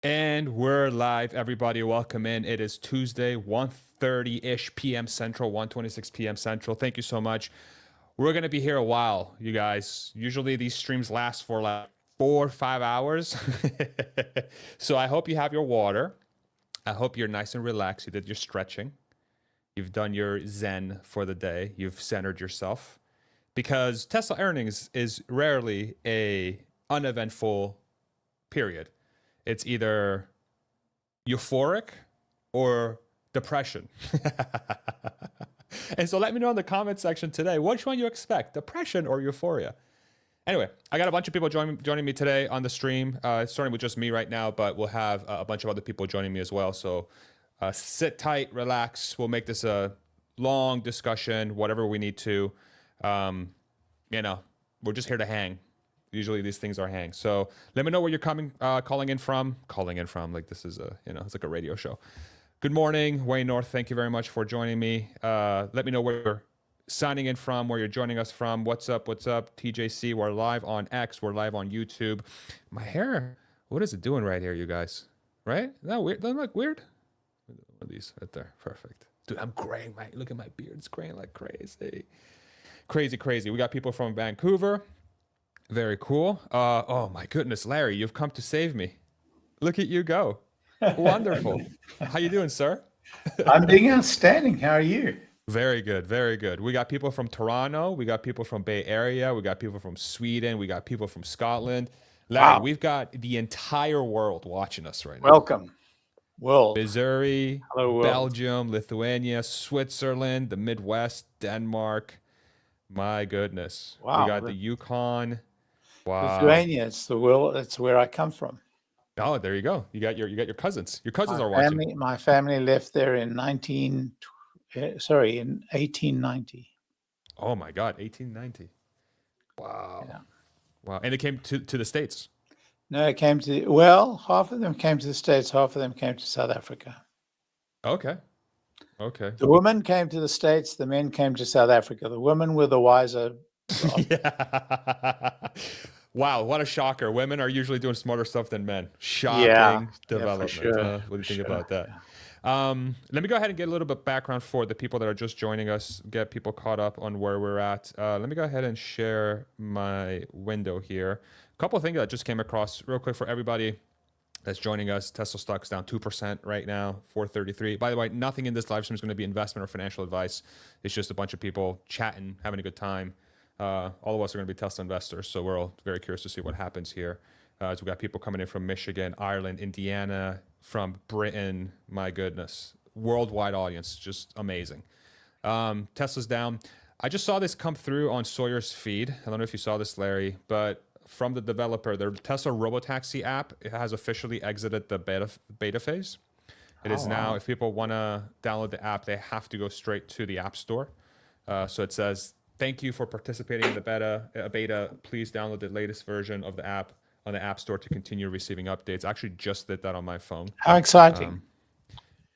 And we're live, everybody. Welcome in. It is Tuesday, 1:30-ish p.m. Central, 1:26 p.m. Central. Thank you so much. We're going to be here a while, you guys. Usually these streams last for like 4 or 5 hours. So I hope you have your water. I hope you're nice and relaxed. You did your stretching. You've done your Zen for the day. You've centered yourself. Because Tesla earnings is rarely a uneventful period. It's either euphoric or depression. And so let me know in the comment section today, which one you expect, depression or euphoria? Anyway, I got a bunch of people joining me today on the stream. It's starting with just me right now, but we'll have a bunch of other people joining me as well. So sit tight, relax. We'll make this a long discussion, whatever we need to. We're just here to hang. Usually these things are hang. So let me know where you're calling in from. Like this is it's like a radio show. Good morning, Wayne North. Thank you very much for joining me. Let me know where you're signing in from, where you're joining us from. What's up? TJC, we're live on X. We're live on YouTube. My hair, what is it doing right here, you guys? Right? Isn't that weird? Doesn't it look weird? One of these right there. Perfect. Dude, I'm graying. Look at my beard. It's graying like crazy. Crazy. We got people from Vancouver. Very cool. Oh my goodness, Larry, you've come to save me. Look at you go. Wonderful. How you doing, sir? I'm doing outstanding. How are you? Very good. We got people from Toronto. We got people from Bay Area. We got people from Sweden. We got people from Scotland. Larry, We've got the entire world watching us right now. Welcome, world. Missouri, hello, world. Belgium, Lithuania, Switzerland, the Midwest, Denmark. My goodness. Wow. We got the Yukon. Wow. Lithuania, it's the world. That's where I come from. Oh, there you go. You got your cousins. Your cousins are watching. My family left there in 1890. Oh my God, 1890. Wow. Yeah. Wow. And it came to the States. No, half of them came to the States, half of them came to South Africa. Okay. The women came to the States, the men came to South Africa. The women were the wiser. Yeah. Wow, what a shocker. Women are usually doing smarter stuff than men. Shocking development. Sure. What do you think about that? Yeah. Let me go ahead and get a little bit background for the people that are just joining us, get people caught up on where we're at. Let me go ahead and share my window here. A couple of things that just came across real quick for everybody that's joining us. Tesla stock's down 2% right now, 433. By the way, nothing in this live stream is going to be investment or financial advice. It's just a bunch of people chatting, having a good time. All of us are going to be Tesla investors, so we're all very curious to see what happens here. So we got people coming in from Michigan, Ireland, Indiana, from Britain. My goodness, worldwide audience, just amazing. Tesla's down. I just saw this come through on Sawyer's feed. I don't know if you saw this, Larry, but from the developer, the Tesla Robotaxi app, it has officially exited the beta phase. It is now, if people want to download the app, they have to go straight to the App Store. So it says, thank you for participating in the beta. Please download the latest version of the app on the App Store to continue receiving updates. I actually just did that on my phone. How exciting.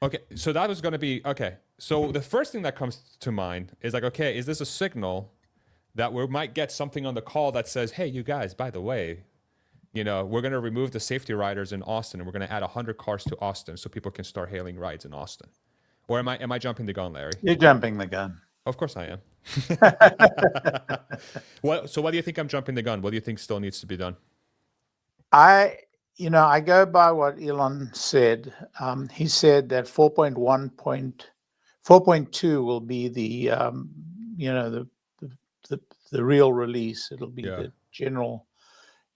Okay, so that was going to be, okay. So the first thing that comes to mind is like, okay, is this a signal that we might get something on the call that says, hey, you guys, by the way, we're going to remove the safety riders in Austin and we're going to add 100 cars to Austin so people can start hailing rides in Austin. Or am I jumping the gun, Larry? You're jumping the gun. Of course I am. So why do you think I'm jumping the gun? What do you think still needs to be done? I go by what Elon said. He said that 4.2 will be the real release. It'll be the general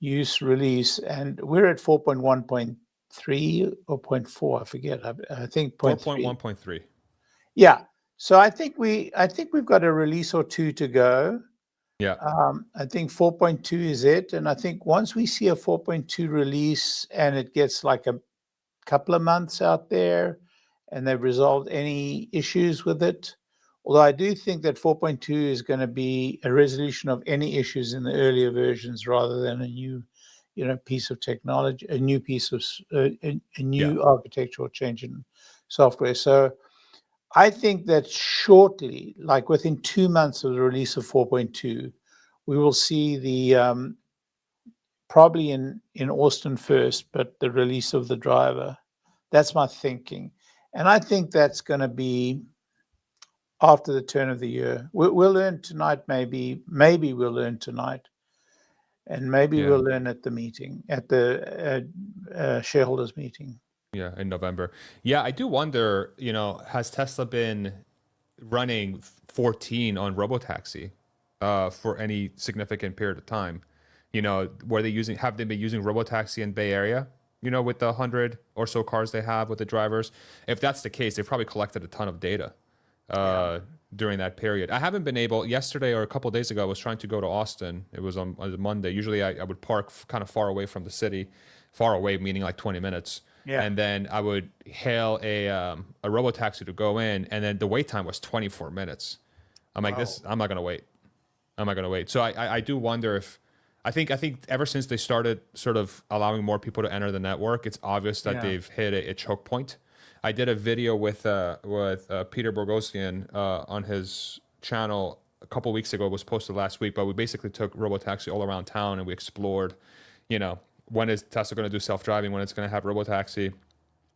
use release, and we're at 4.1.3 or 0.4. I forget. I think 4.1.3. Yeah. So I think we've got a release or two to go. Yeah. I think 4.2 is it, and I think once we see a 4.2 release and it gets like a couple of months out there, and they've resolved any issues with it. Although I do think that 4.2 is going to be a resolution of any issues in the earlier versions rather than a new, piece of technology, a new piece of a new architectural change in software. So I think that shortly, like within 2 months of the release of 4.2, we will see the probably in Austin first, but the release of the driver. That's my thinking. And I think that's going to be after the turn of the year. We'll learn tonight, maybe we'll learn tonight. And maybe Yeah. we'll learn at the meeting, at the shareholders meeting. Yeah, in November. Yeah, I do wonder, has Tesla been running 14 on Robotaxi for any significant period of time? Have they been using Robotaxi in Bay Area, with the 100 or so cars they have with the drivers? If that's the case, they've probably collected a ton of data during that period. I haven't been able, yesterday or a couple of days ago, I was trying to go to Austin. It was on a Monday. Usually I would park kind of far away from the city, far away, meaning like 20 minutes. Yeah. And then I would hail a Robotaxi to go in, and then the wait time was 24 minutes. I'm like, I'm not gonna wait. I'm not gonna wait. So I do wonder if I think ever since they started sort of allowing more people to enter the network, it's obvious that they've hit a choke point. I did a video with Peter Boghossian on his channel a couple weeks ago. It was posted last week, but we basically took Robotaxi all around town and we explored, when is Tesla going to do self-driving, when it's going to have Robotaxi.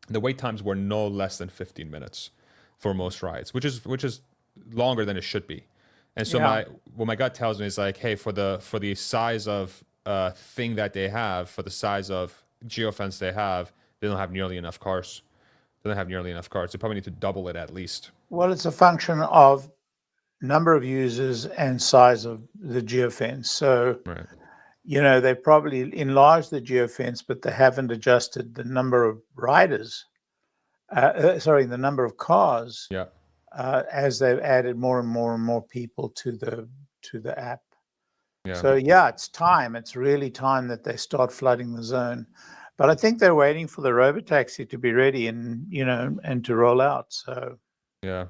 The wait times were no less than 15 minutes for most rides, which is longer than it should be. And so what my gut tells me is like, hey, for the size of thing that they have, for the size of geofence they have, they don't have nearly enough cars. They probably need to double it at least. Well, it's a function of number of users and size of the geofence. So, Right. They probably enlarged the geofence, but they haven't adjusted the number of riders. The number of cars. Yeah. As they've added more and more and more people to the app. Yeah. So it's time. It's really time that they start flooding the zone. But I think they're waiting for the Robotaxi to be ready and to roll out. So yeah,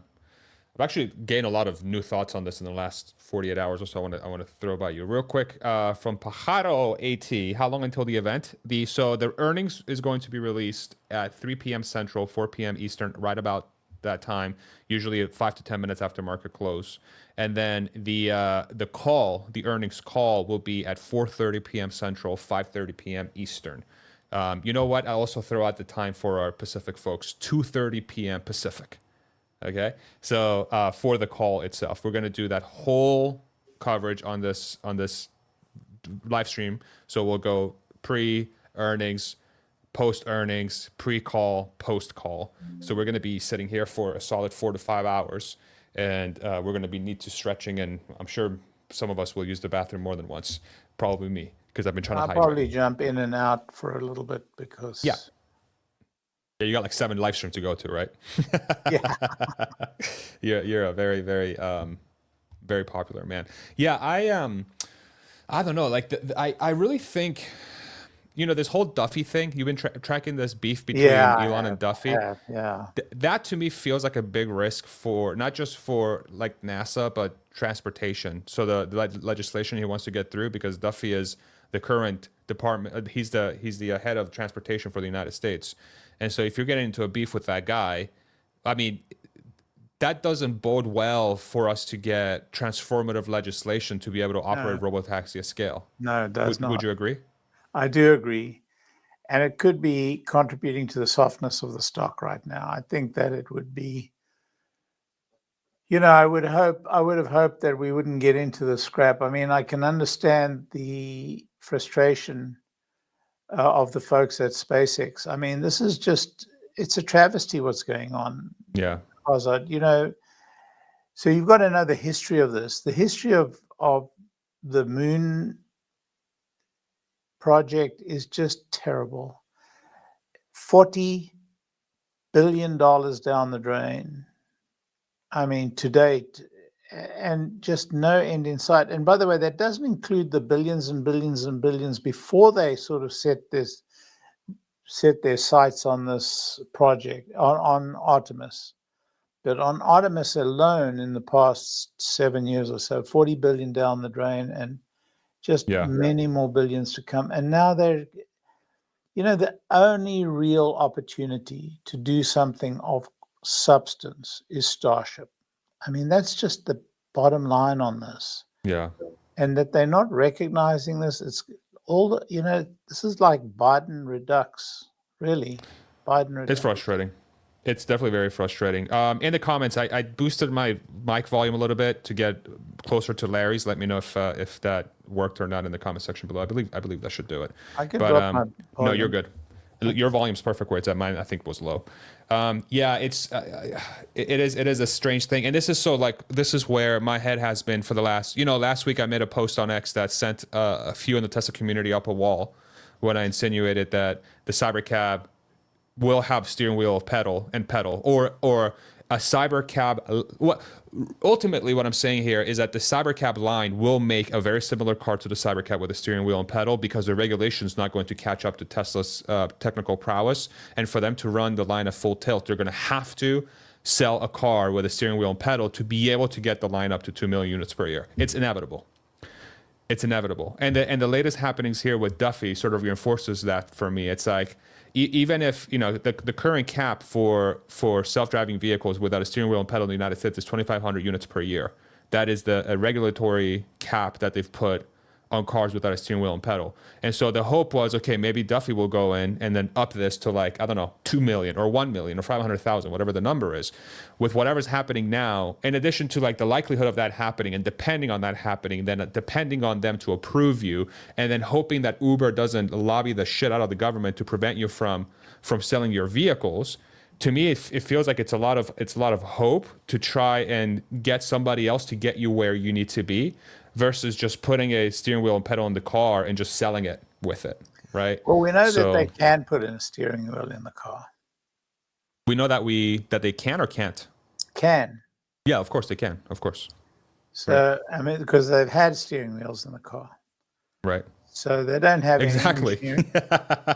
I've actually gained a lot of new thoughts on this in the last 48 hours or so. I want to throw by you real quick from Pajaro AT. How long until the event? So the earnings is going to be released at 3 p.m. Central, 4 p.m. Eastern, right about that time, usually 5 to 10 minutes after market close. And then the earnings call will be at 4:30 p.m. Central, 5:30 p.m. Eastern. You know what? I'll also throw out the time for our Pacific folks, 2:30 p.m. Pacific. Okay, so for the call itself, we're going to do that whole coverage on this live stream. So we'll go pre-earnings, post-earnings, pre-call, post-call. So we're going to be sitting here for a solid 4 to 5 hours, and we're going to be need to stretching, and I'm sure some of us will use the bathroom more than once, probably me, because I've been trying to hydrate. I'll probably jump in and out for a little bit because... Yeah, you got like 7 live streams to go to, right? Yeah. You're a very, very, very popular man. Yeah, I don't know. Like, I really think, this whole Duffy thing. You've been tracking this beef between Elon and Duffy. Yeah. That to me feels like a big risk for not just for like NASA, but transportation. So the legislation he wants to get through, because Duffy is the current department. He's the head of transportation for the United States. And so if you're getting into a beef with that guy, I mean, that doesn't bode well for us to get transformative legislation to be able to operate Robotaxi at scale. No, it does not. Would you agree? I do agree. And it could be contributing to the softness of the stock right now. I think that it would be, I would have hoped that we wouldn't get into the scrap. I mean, I can understand the frustration of the folks at SpaceX. I mean, this is it's a travesty what's going on. Yeah. So you've got to know the history of this. The history of the moon project is just terrible. $40 billion down the drain. I mean, to date, and just no end in sight. And by the way, that doesn't include the billions and billions and billions before they sort of set their sights on this project, on Optimus. But on Optimus alone, in the past 7 years or so, 40 billion down the drain, and just many more billions to come. And now they're, the only real opportunity to do something of substance is Starship. I mean, that's just the bottom line on this. Yeah. And that they're not recognizing this, it's all the, this is like Biden Redux, really. Biden Redux. It's frustrating. It's definitely very frustrating. In the comments, I boosted my mic volume a little bit to get closer to Larry's. Let me know if that worked or not in the comment section below. I believe that should do it. I could drop my no, you're good. Your volume's perfect where it's at. Mine, I think, was low. Yeah, it is a strange thing, and this is where my head has been for the last week. I made a post on X that sent a few in the Tesla community up a wall when I insinuated that the Cybercab will have steering wheel pedal or a Cybercab. Ultimately what I'm saying here is that the Cybercab line will make a very similar car to the Cybercab with a steering wheel and pedal, because the regulation is not going to catch up to Tesla's technical prowess. And for them to run the line at full tilt, they're going to have to sell a car with a steering wheel and pedal to be able to get the line up to 2 million units per year. It's inevitable. It's inevitable. And the latest happenings here with Duffy sort of reinforces that for me. It's like, even if the current cap for self-driving vehicles without a steering wheel and pedal in the United States is 2,500 units per year. That is a regulatory cap that they've put on cars without a steering wheel and pedal. And so the hope was, okay, maybe Duffy will go in and then up this to 2 million or 1 million or 500,000, whatever the number is. With whatever's happening now, in addition to the likelihood of that happening and depending on that happening, then depending on them to approve you, and then hoping that Uber doesn't lobby the shit out of the government to prevent you from selling your vehicles. To me, it feels like it's a lot of hope to try and get somebody else to get you where you need to be, versus just putting a steering wheel and pedal in the car and just selling it with it, right? Well, we know that they can put in a steering wheel in the car. We know that they can or can't? Can. Yeah, of course they can, of course. So, right. I mean, because they've had steering wheels in the car. Right. So they don't have exactly. Any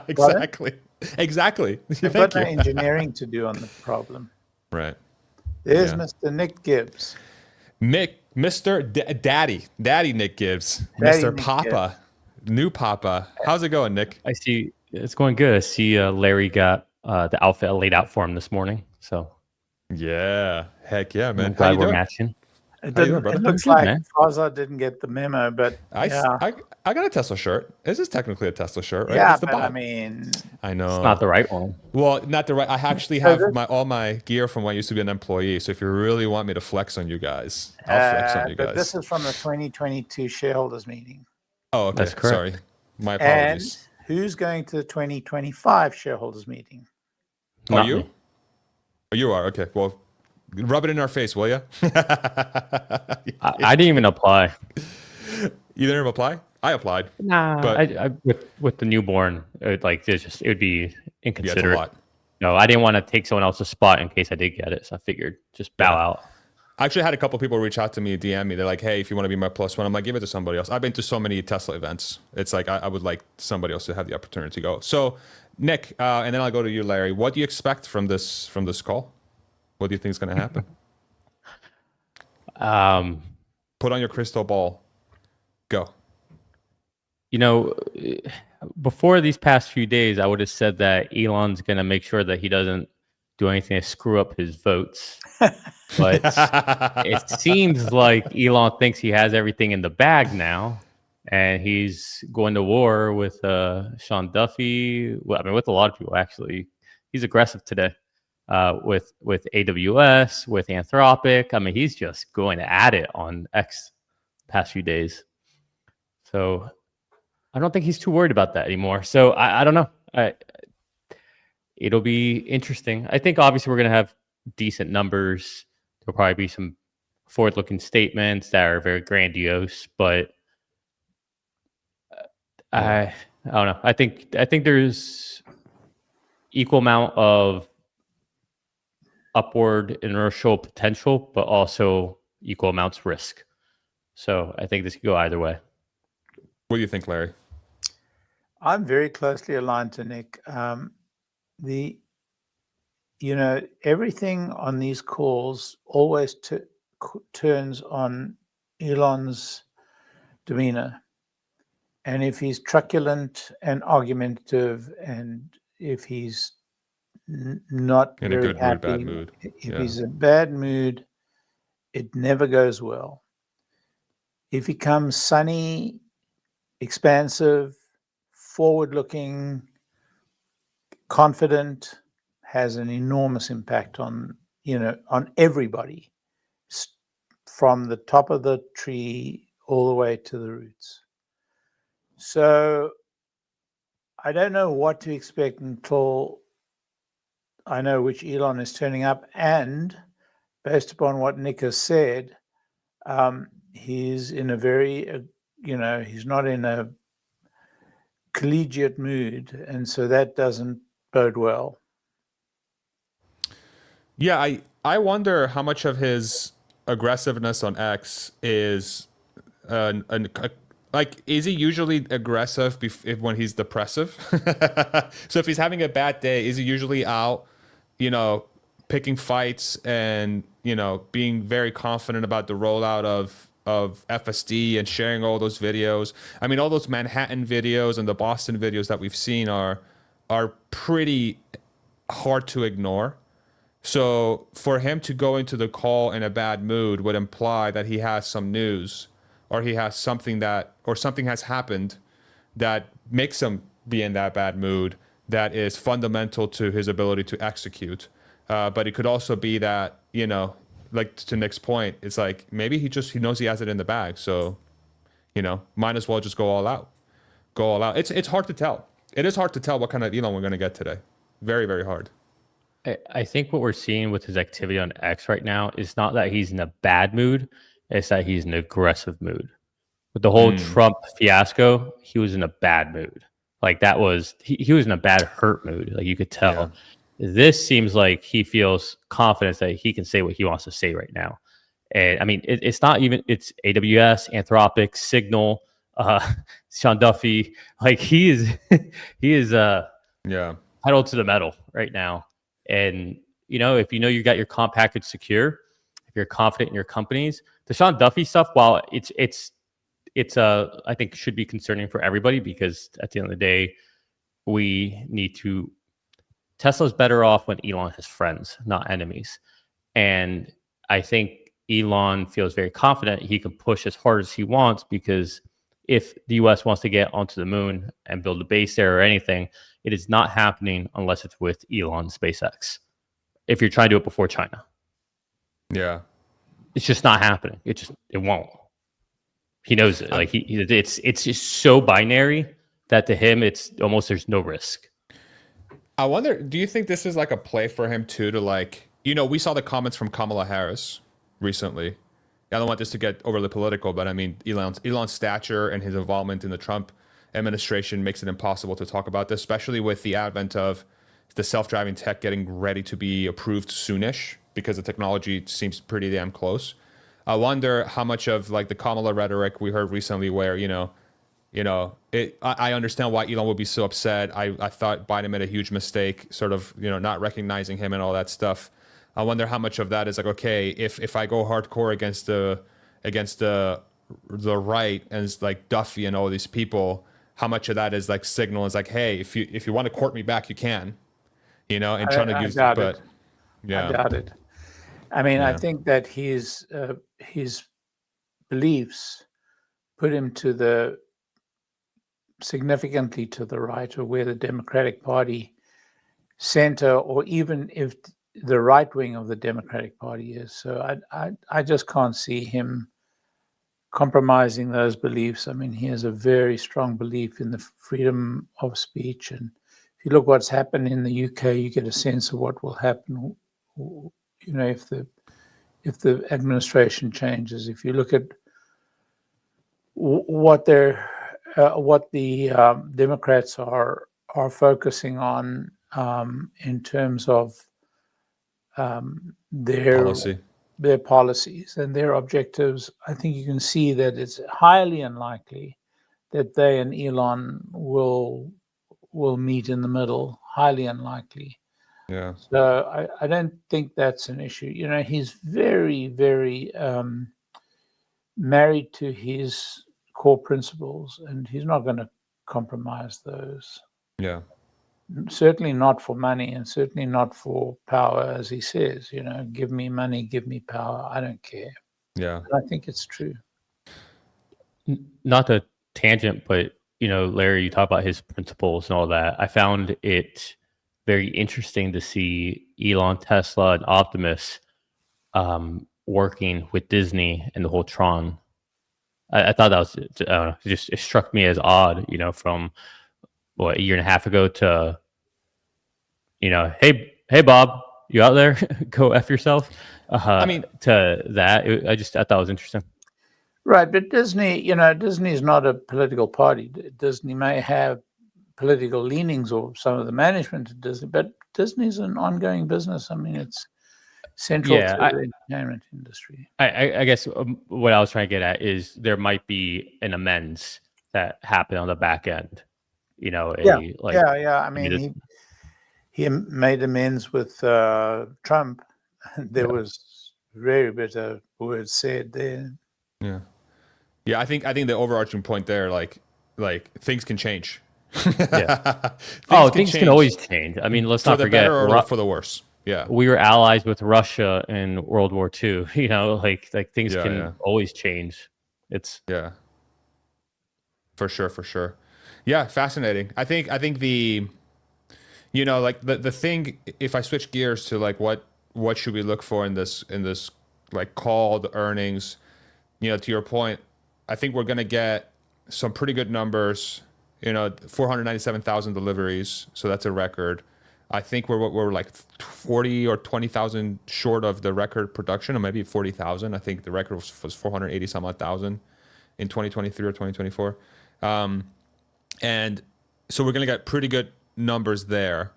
Exactly. They've got no engineering to do on the problem. Right. There's Mr. Nick Gibbs. Mr. Daddy Nick Gibbs. Mr. Papa. New Papa. How's it going, Nick? I see it's going good. I see Larry got the outfit laid out for him this morning. So yeah. Heck yeah, man. I'm glad we're matching. It looks like Faza didn't get the memo, but I got a Tesla shirt. This is technically a Tesla shirt, right? Yeah, it's the but I mean, I know it's not the right one. Well, not the right. I actually have all my gear from when I used to be an employee. So if you really want me to flex on you guys, I'll flex on you guys. But this is from the 2022 shareholders meeting. Oh, okay. That's correct. Sorry, my apologies. And who's going to the 2025 shareholders meeting? Are you? Oh, you are. Okay. Well, rub it in our face, will you? I didn't even apply. You didn't even apply? I applied. Nah, but I with the newborn, it would be inconsiderate. Yeah, it's a lot. No, I didn't want to take someone else's spot in case I did get it, so I figured just bow out. I actually had a couple people reach out to me, DM me. They're like, "Hey, if you want to be my plus one," I'm like, "Give it to somebody else." I've been to so many Tesla events. It's like I would like somebody else to have the opportunity to go. So, Nick, and then I'll go to you, Larry. What do you expect from this call? What do you think is going to happen? Put on your crystal ball. Go. Before these past few days, I would have said that Elon's going to make sure that he doesn't do anything to screw up his votes. But it seems like Elon thinks he has everything in the bag now, and he's going to war with Sean Duffy. Well, I mean, with a lot of people, actually. He's aggressive today. With AWS, with Anthropic. I mean, he's just going at it on X past few days. So I don't think he's too worried about that anymore. So I don't know. It'll be interesting. I think obviously we're going to have decent numbers. There'll probably be some forward-looking statements that are very grandiose, but I don't know. I think there's equal amount of upward inertial potential, but also equal amounts risk. So I think this could go either way. What do you think, Larry? I'm very closely aligned to Nick. Everything on these calls always turns on Elon's demeanor. And if he's truculent and argumentative, and if he's not in very a good happy mood, bad mood. If he's in a bad mood, it never goes well. If he comes sunny, expansive, forward-looking, confident, has an enormous impact on, on everybody, from the top of the tree all the way to the roots. So I don't know what to expect until I know which Elon is turning up. And based upon what Nick has said, he's in a very, he's not in a collegiate mood. And so that doesn't bode well. Yeah, I wonder how much of his aggressiveness on X is like, is he usually aggressive when he's depressive? So if he's having a bad day, is he usually out, picking fights and, being very confident about the rollout of FSD and sharing all those videos? I mean, all those Manhattan videos and the Boston videos that we've seen are pretty hard to ignore. So for him to go into the call in a bad mood would imply that he has some news, or he has something has happened that makes him be in that bad mood that is fundamental to his ability to execute. But it could also be that, like to Nick's point, it's like maybe he knows he has it in the bag. So, might as well just go all out. Go all out. It's hard to tell. It is hard to tell what kind of Elon we're going to get today. Very, very hard. I think what we're seeing with his activity on X right now is not that he's in a bad mood, it's that he's in an aggressive mood. With the whole Trump fiasco, he was in a bad mood. Like that was, he was in a bad hurt mood. Like you could tell. Yeah. This seems like he feels confident that he can say what he wants to say right now. And I mean, it's not even, it's AWS, Anthropic, Signal, Sean Duffy. Like he is pedal to the metal right now. And, if you got your comp package secure, if you're confident in your companies, the Sean Duffy stuff, while it's I think should be concerning for everybody, because at the end of the day, we need to, Tesla's better off when Elon has friends, not enemies. And I think Elon feels very confident he can push as hard as he wants, because if the US wants to get onto the moon and build a base there or anything, it is not happening unless it's with Elon SpaceX. If you're trying to do it before China. Yeah. It's just not happening. It won't. He knows it. Like it's just so binary that to him it's almost, there's no risk. I wonder, do you think this is like a play for him too, to like, we saw the comments from Kamala Harris recently. I don't want this to get overly political, but I mean, Elon's stature and his involvement in the Trump administration makes it impossible to talk about this, especially with the advent of the self-driving tech getting ready to be approved soonish, because the technology seems pretty damn close. I wonder how much of like the Kamala rhetoric we heard recently, where I understand why Elon would be so upset. I thought Biden made a huge mistake, sort of not recognizing him and all that stuff. I wonder how much of that is like, okay, if I go hardcore against the right, and it's like Duffy and all these people, how much of that is like signal, is like, hey, if you want to court me back, you can, and trying to use, but yeah, I doubt it. I mean, I think that his beliefs put him significantly to the right of where the Democratic Party center, or even if the right wing of the Democratic Party is. So I just can't see him compromising those beliefs. I mean, he has a very strong belief in the freedom of speech. And if you look what's happened in the UK, you get a sense of what will happen, if the administration changes. If you look at what the Democrats are focusing on in terms of their policies and their objectives, I think you can see that it's highly unlikely that they and Elon will meet in the middle. Highly unlikely. Yeah. So I don't think that's an issue. He's very, very married to his core principles, and he's not going to compromise those. Yeah. Certainly not for money, and certainly not for power, as he says. Give me money, give me power. I don't care. Yeah. And I think it's true. Not a tangent, but Larry, you talk about his principles and all that. I found it very interesting to see Elon, Tesla, and Optimus working with Disney and the whole Tron. I thought that was, I don't know, it struck me as odd, from a year and a half ago to, hey, Bob, you out there? Go F yourself. To that, I thought it was interesting. Right, but Disney is not a political party. Disney may have political leanings, or some of the management of Disney, but Disney's an ongoing business. I mean, it's central to the entertainment industry. I guess what I was trying to get at is there might be an amends that happen on the back end. I mean, he made amends with Trump. There was very bitter words said there. Yeah. I think the overarching point there, like things can change. Things can always change. I mean, let's not forget, for the better or for the worse. Yeah, we were allies with Russia in World War II. Like things can always change. It's for sure. Yeah, fascinating. I think the the thing, if I switch gears to like what should we look for in this like call, the earnings, to your point, I think we're gonna get some pretty good numbers. 497,000 deliveries, so that's a record. I think we're like 40 or 20,000 short of the record production, or maybe 40,000. I think the record was 480 some odd thousand in 2023 or 2024. And so we're going to get pretty good numbers there.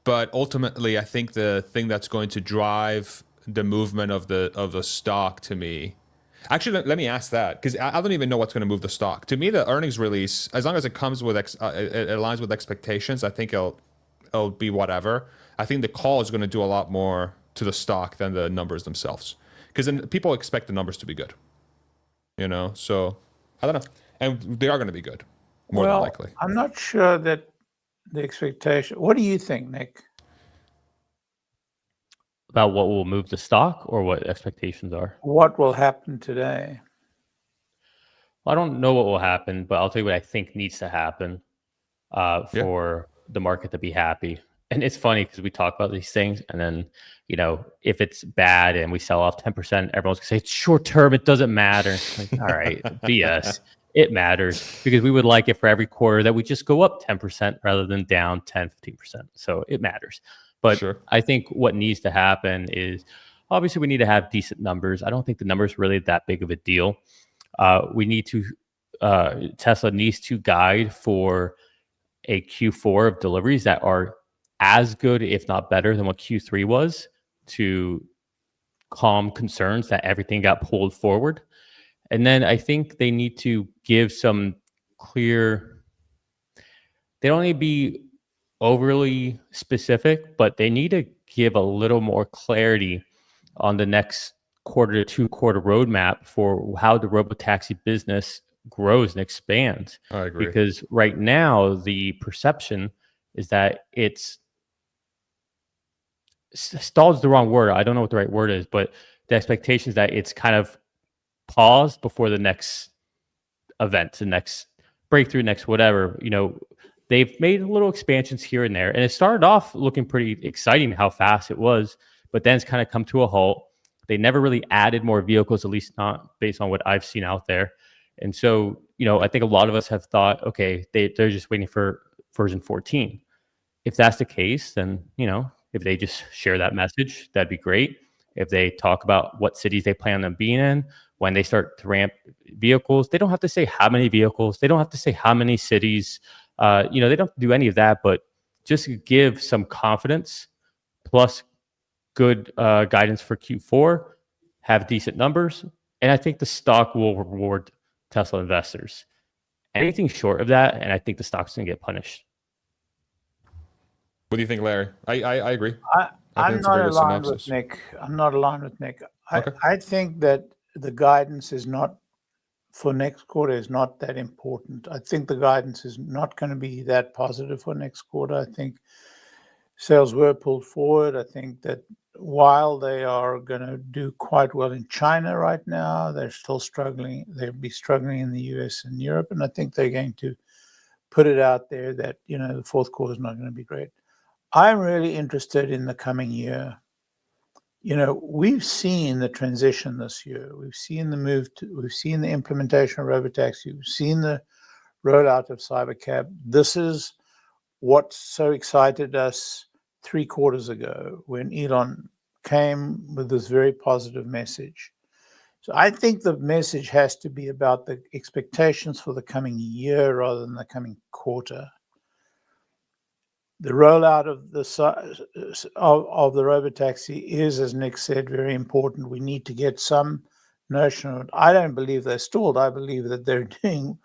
But ultimately, I think the thing that's going to drive the movement of the stock, to me, actually, let me ask that, because I don't even know what's going to move the stock. To me, the earnings release, as long as it comes with it aligns with expectations, I think it'll be whatever. I think the call is going to do a lot more to the stock than the numbers themselves, because then people expect the numbers to be good. So I don't know, and they are going to be good, more than likely. I'm not sure that the expectation. What do you think, Nick? About what will move the stock, or what expectations are? What will happen today? Well, I don't know what will happen, but I'll tell you what I think needs to happen for the market to be happy. And it's funny because we talk about these things, and then, if it's bad and we sell off 10%, everyone's gonna say it's short term, it doesn't matter. Like, all right, BS. It matters, because we would like it for every quarter that we just go up 10% rather than down 10, 15%. So it matters. But I think what needs to happen is, obviously, we need to have decent numbers. I don't think the numbers really that big of a deal. We need to, Tesla needs to guide for a Q4 of deliveries that are as good, if not better, than what Q3 was, to calm concerns that everything got pulled forward. And then I think they need to give some clear, they don't need to be overly specific, but they need to give a little more clarity on the next quarter to 2 quarter roadmap for how the Robotaxi business grows and expands. I agree. Because right now the perception is that it's stalled is the wrong word. I don't know what the right word is, but the expectation is that it's kind of paused before the next event, the next breakthrough, next whatever. They've made little expansions here and there, and it started off looking pretty exciting how fast it was, but then it's kind of come to a halt. They never really added more vehicles, at least not based on what I've seen out there. And so, I think a lot of us have thought, okay, they're just waiting for version 14. If that's the case, then, if they just share that message, that'd be great. If they talk about what cities they plan on being in, when they start to ramp vehicles, they don't have to say how many vehicles. They don't have to say how many cities. They don't do any of that, but just give some confidence, plus good guidance for Q4, have decent numbers, and I think the stock will reward Tesla investors. Anything short of that, and I think the stock's going to get punished. What do you think, Larry? I agree. I'm not aligned with Nick. Okay. I think that the guidance is not, for next quarter, is not that important. I think the guidance is not going to be that positive for next quarter. I think sales were pulled forward. I think that while they are going to do quite well in China right now, they're still struggling. They'll be struggling in the US and Europe, and I think they're going to put it out there that, the fourth quarter is not going to be great. I'm really interested in the coming year. We've seen the transition this year. We've seen we've seen the implementation of Robotaxi. We've seen the rollout of Cybercab. This is what so excited us 3 quarters ago when Elon came with this very positive message. So I think the message has to be about the expectations for the coming year rather than the coming quarter. The rollout of the Robotaxi is, as Nick said, very important. We need to get some notion of it. I don't believe they're stalled. I believe that they're doing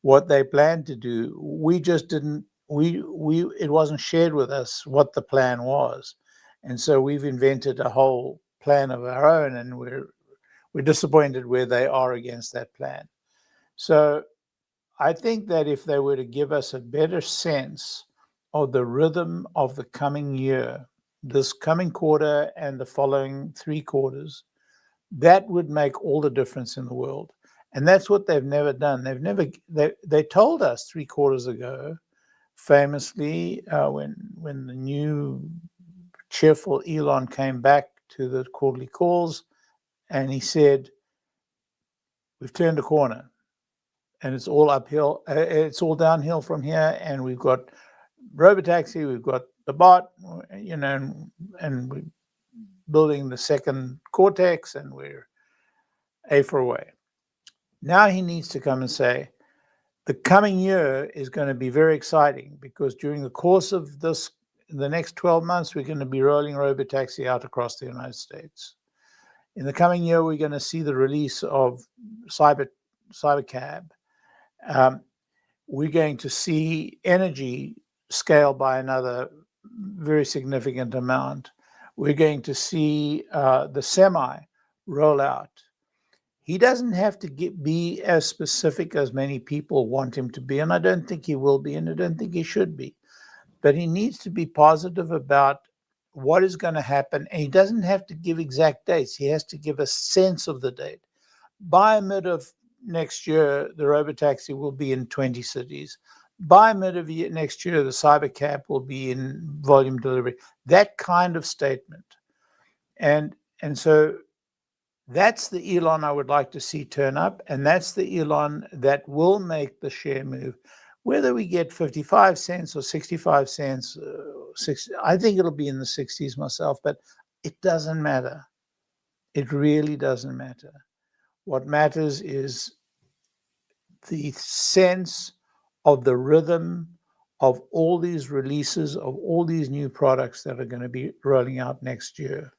what they planned to do. We just didn't. It wasn't shared with us what the plan was, and so we've invented a whole plan of our own, and we're disappointed where they are against that plan. So I think that if they were to give us a better sense of the rhythm of the coming year, this coming quarter and the following 3 quarters, that would make all the difference in the world. And that's what they've never done. They told us 3 quarters ago, famously, when the new cheerful Elon came back to the quarterly calls, and he said, we've turned a corner and it's all uphill. It's all downhill from here. And we've got Robotaxi, we've got the bot, and we're building the second Cortex, and we're A4 away. Now he needs to come and say, the coming year is going to be very exciting because during the course of the next 12 months, we're going to be rolling Robotaxi out across the United States. In the coming year, we're going to see the release of Cybercab. We're going to see energy scale by another very significant amount. We're going to see the semi roll out. He doesn't have to be as specific as many people want him to be, and I don't think he will be, and I don't think he should be. But he needs to be positive about what is going to happen, and he doesn't have to give exact dates. He has to give a sense of the date. By mid of next year, the Robotaxi will be in 20 cities. By mid of next year, the Cybercab will be in volume delivery. That kind of statement. And so that's the Elon I would like to see turn up, and that's the Elon that will make the share move. Whether we get 55 cents or 65 cents, 60, I think it'll be in the 60s myself, but it doesn't matter. It really doesn't matter. What matters is the sense of the rhythm of all these releases, of all these new products that are going to be rolling out next year.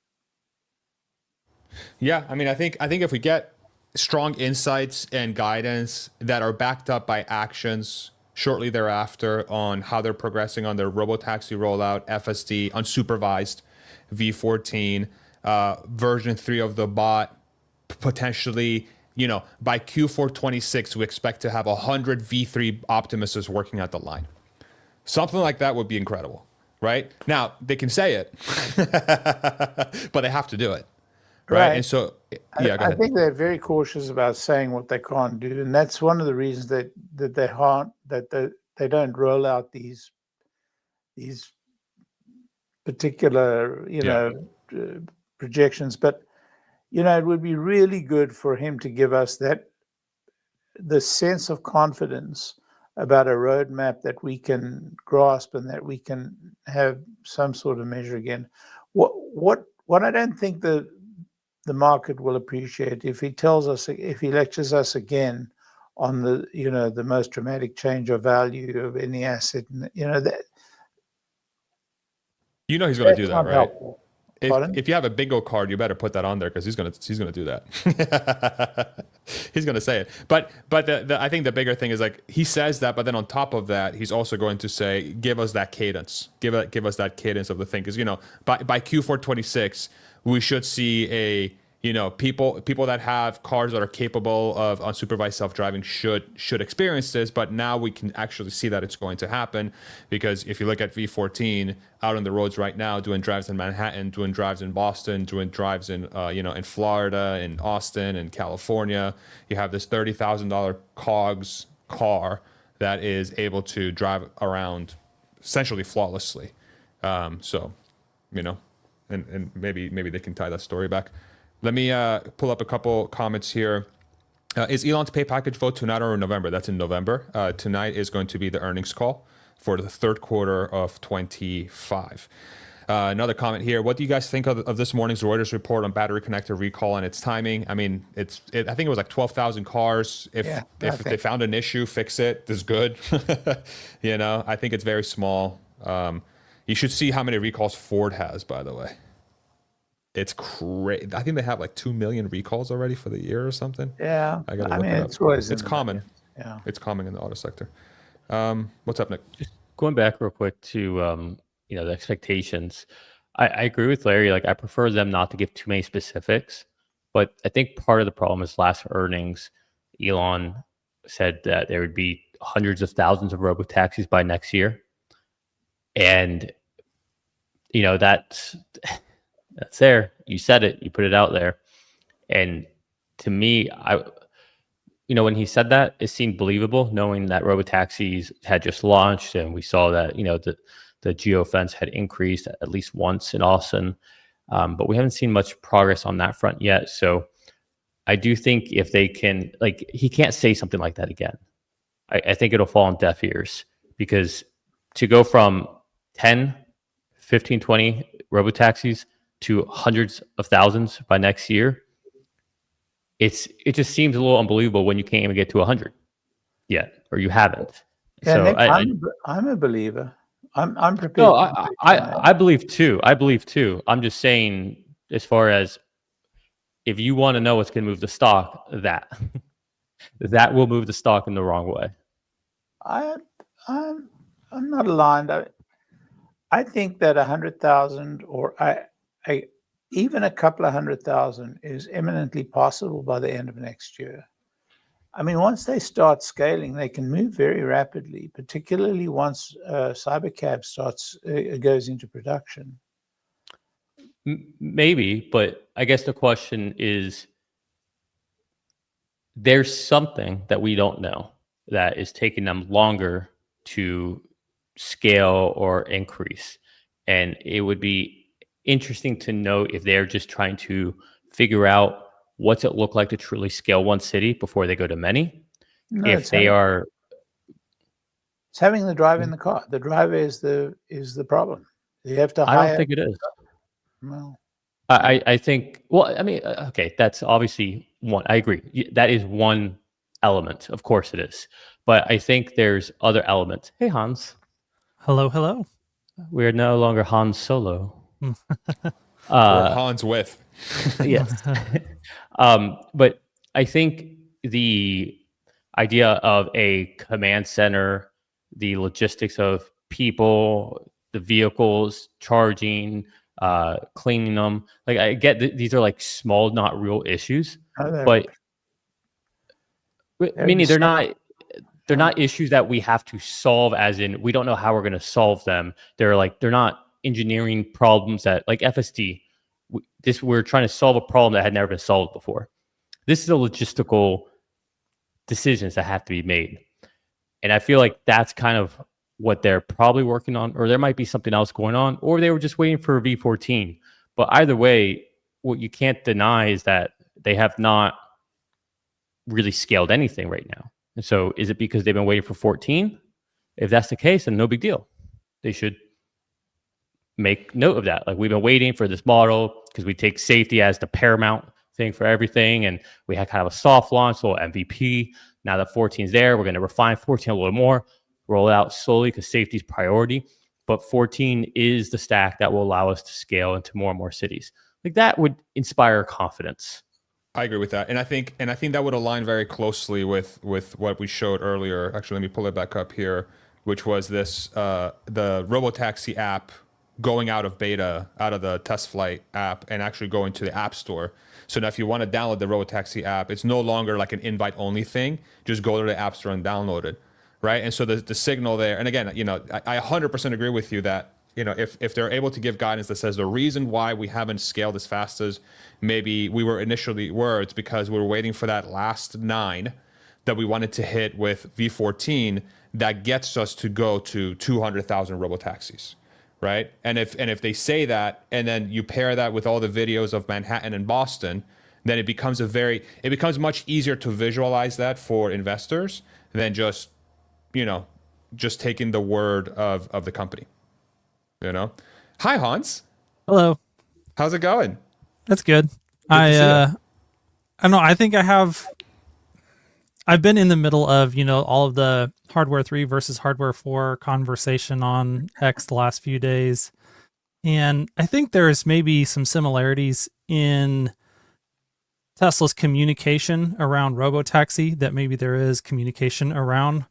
Yeah, I mean, I think if we get strong insights and guidance that are backed up by actions shortly thereafter on how they're progressing on their Robotaxi rollout, FSD, unsupervised, V14, version 3 of the bot, potentially, by Q4 26, we expect to have 100 V3 Optimuses working at the line. Something like that would be incredible, right? Now, they can say it, but they have to do it. Right. And so, yeah, go ahead. I think they're very cautious about saying what they can't do. And that's one of the reasons that they don't roll out these particular, projections. But, it would be really good for him to give us the sense of confidence about a roadmap that we can grasp and that we can have some sort of measure again. What I don't think the market will appreciate if he lectures us again on the most dramatic change of value of any asset, that. He's going to do that, right? Helpful. If you have a bingo card, you better put that on there because he's gonna do that. He's gonna say it. But I think the bigger thing is like he says that, but then on top of that, he's also going to say, give us that cadence, give us that cadence of the thing, because by Q4 26, we should see people that have cars that are capable of unsupervised self-driving should experience this, but now we can actually see that it's going to happen, because if you look at V14 out on the roads right now, doing drives in Manhattan, doing drives in Boston, doing drives in in Florida, in Austin, in California, you have this $30,000 COGS car that is able to drive around essentially flawlessly. So, you know, and maybe they can tie that story back. Let me pull up a couple comments here. Is Elon's pay package vote tonight or in November? That's in November. Tonight is going to be the earnings call for the third quarter of 25. Another comment here. What do you guys think of this morning's Reuters report on battery connector recall and its timing? I mean, I think it was like 12,000 cars. If they found an issue, fix it. This is good. You know, I think it's very small. You should see how many recalls Ford has, by the way. It's crazy. I think they have like 2 million recalls already for the year or something. Yeah. I gotta look it up. It's common. Yeah. It's common in the auto sector. What's up, Nick? Just going back real quick to the expectations. I agree with Larry. Like, I prefer them not to give too many specifics, but I think part of the problem is last earnings, Elon said that there would be hundreds of thousands of robotaxis by next year, and that's there. You said it. You put it out there, and to me, when he said that, it seemed believable, knowing that robotaxis had just launched, and we saw that the geofence had increased at least once in Austin, but we haven't seen much progress on that front yet. So I do think if they can, he can't say something like that again. I think it'll fall on deaf ears, because to go from 10, 15, 20 robotaxis to hundreds of thousands by next year, it just seems a little unbelievable when you can't even get to 100 yet, or you haven't. Yeah, so Nick, I'm a believer. I'm prepared. No, I believe too. I'm just saying, as far as if you want to know what's going to move the stock, that will move the stock in the wrong way. I'm not aligned. I think that 100,000 or even a couple of 100,000 is eminently possible by the end of next year. I mean, once they start scaling, they can move very rapidly, particularly once Cybercab goes into production. Maybe, but I guess the question is, there's something that we don't know that is taking them longer to scale or increase. And it would be interesting to know if they're just trying to figure out what's it look like to truly scale one city before they go to many. No, if they are, it's having the driver in the car. The driver is the problem. You have to hire. I don't think it is. Well, I think. Well, I mean, okay, that's obviously one. I agree. That is one element. Of course, it is. But I think there's other elements. Hey, Hans. Hello. We are no longer Hans Solo. We're Hans with. Yes. But I think the idea of a command center, the logistics of people, the vehicles, charging, cleaning them, I get these are small, not real issues, but meaning they're not issues that we have to solve, as in we don't know how we're going to solve them. They're not engineering problems that, like FSD, we're trying to solve a problem that had never been solved before. This is a logistical decisions that have to be made. And I feel like that's kind of what they're probably working on, or there might be something else going on, or they were just waiting for a V14. But either way, what you can't deny is that they have not really scaled anything right now. And so is it because they've been waiting for 14? If that's the case, then no big deal. They should make note of that. We've been waiting for this model because we take safety as the paramount thing for everything. And we had kind of a soft launch, a little MVP. Now that 14 is there, we're going to refine 14 a little more, roll it out slowly because safety is priority. But 14 is the stack that will allow us to scale into more and more cities. That would inspire confidence. I agree with that. And I think that would align very closely with what we showed earlier. Actually, let me pull it back up here, which was this, the Robotaxi app going out of beta, out of the test flight app, and actually going to the App Store. So now if you want to download the Robotaxi app, it's no longer an invite-only thing. Just go to the App Store and download it, right? And so the signal there, and again, I 100% agree with you that, if they're able to give guidance that says the reason why we haven't scaled as fast as maybe we were initially it's because we were waiting for that last 9 that we wanted to hit with V14 that gets us to go to 200,000 robotaxis, right? And if they say that, and then you pair that with all the videos of Manhattan and Boston, then it becomes much easier to visualize that for investors than just taking the word of the company. Hi Hans, Hello. how's it going? That's good. to see ya. I don't know. I think I've been in the middle of, all of the hardware 3 versus hardware 4 conversation on X the last few days. And I think there's maybe some similarities in Tesla's communication around Robotaxi that maybe there is communication around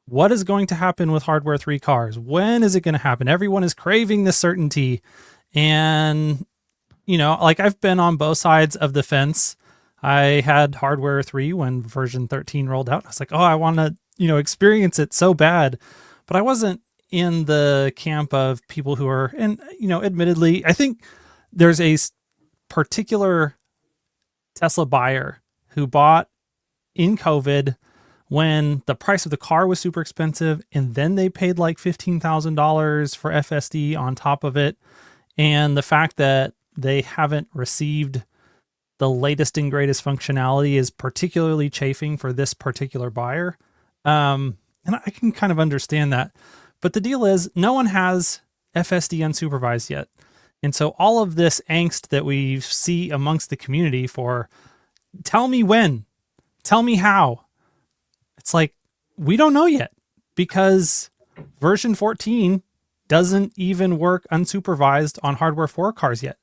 what is going to happen with hardware 3 cars. When is it going to happen? Everyone is craving the certainty. And, I've been on both sides of the fence. I had hardware 3 when version 13 rolled out. I was like, oh, I want to, experience it so bad. But I wasn't in the camp of people who are, and, admittedly, I think there's a particular Tesla buyer who bought in COVID when the price of the car was super expensive, and then they paid like $15,000 for FSD on top of it. And the fact that they haven't received the latest and greatest functionality is particularly chafing for this particular buyer. And I can kind of understand that. But the deal is, no one has FSD unsupervised yet. And so all of this angst that we see amongst the community for, tell me when, tell me how. It's like, we don't know yet, because version 14 doesn't even work unsupervised on hardware 4 cars yet.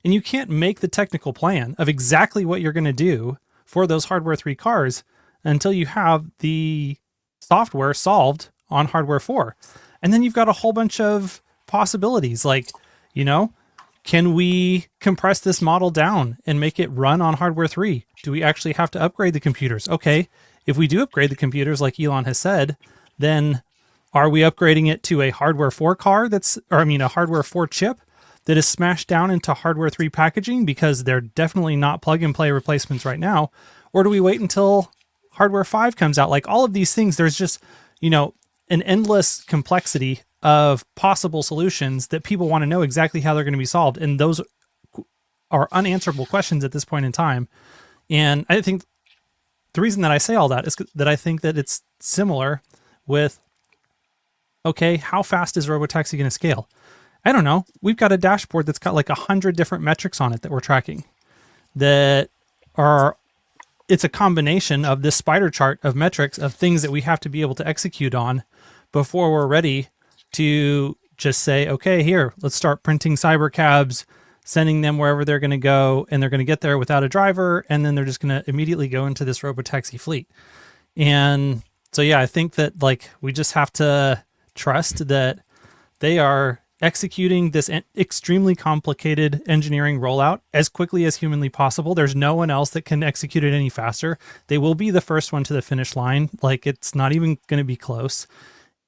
And you can't make the technical plan of exactly what you're going to do for those hardware 3 cars until you have the software solved on hardware 4. And then you've got a whole bunch of possibilities like, can we compress this model down and make it run on hardware 3? Do we actually have to upgrade the computers? Okay, if we do upgrade the computers like Elon has said, then are we upgrading it to a hardware 4 car a hardware 4 chip that is smashed down into hardware 3 packaging, because they're definitely not plug and play replacements right now? Or do we wait until hardware 5 comes out? Like, all of these things, there's just, an endless complexity of possible solutions that people want to know exactly how they're going to be solved. And those are unanswerable questions at this point in time. And I think the reason that I say all that is that I think that it's similar with, okay, how fast is Robotaxi going to scale? I don't know. We've got a dashboard that's got like 100 different metrics on it that we're tracking it's a combination of this spider chart of metrics of things that we have to be able to execute on before we're ready to just say, okay, here, let's start printing cyber cabs, sending them wherever they're going to go, and they're going to get there without a driver, and then they're just going to immediately go into this Robotaxi fleet. And so, yeah, I think that we just have to trust that they are executing this extremely complicated engineering rollout as quickly as humanly possible. There's no one else that can execute it any faster. They will be the first one to the finish line. It's not even going to be close.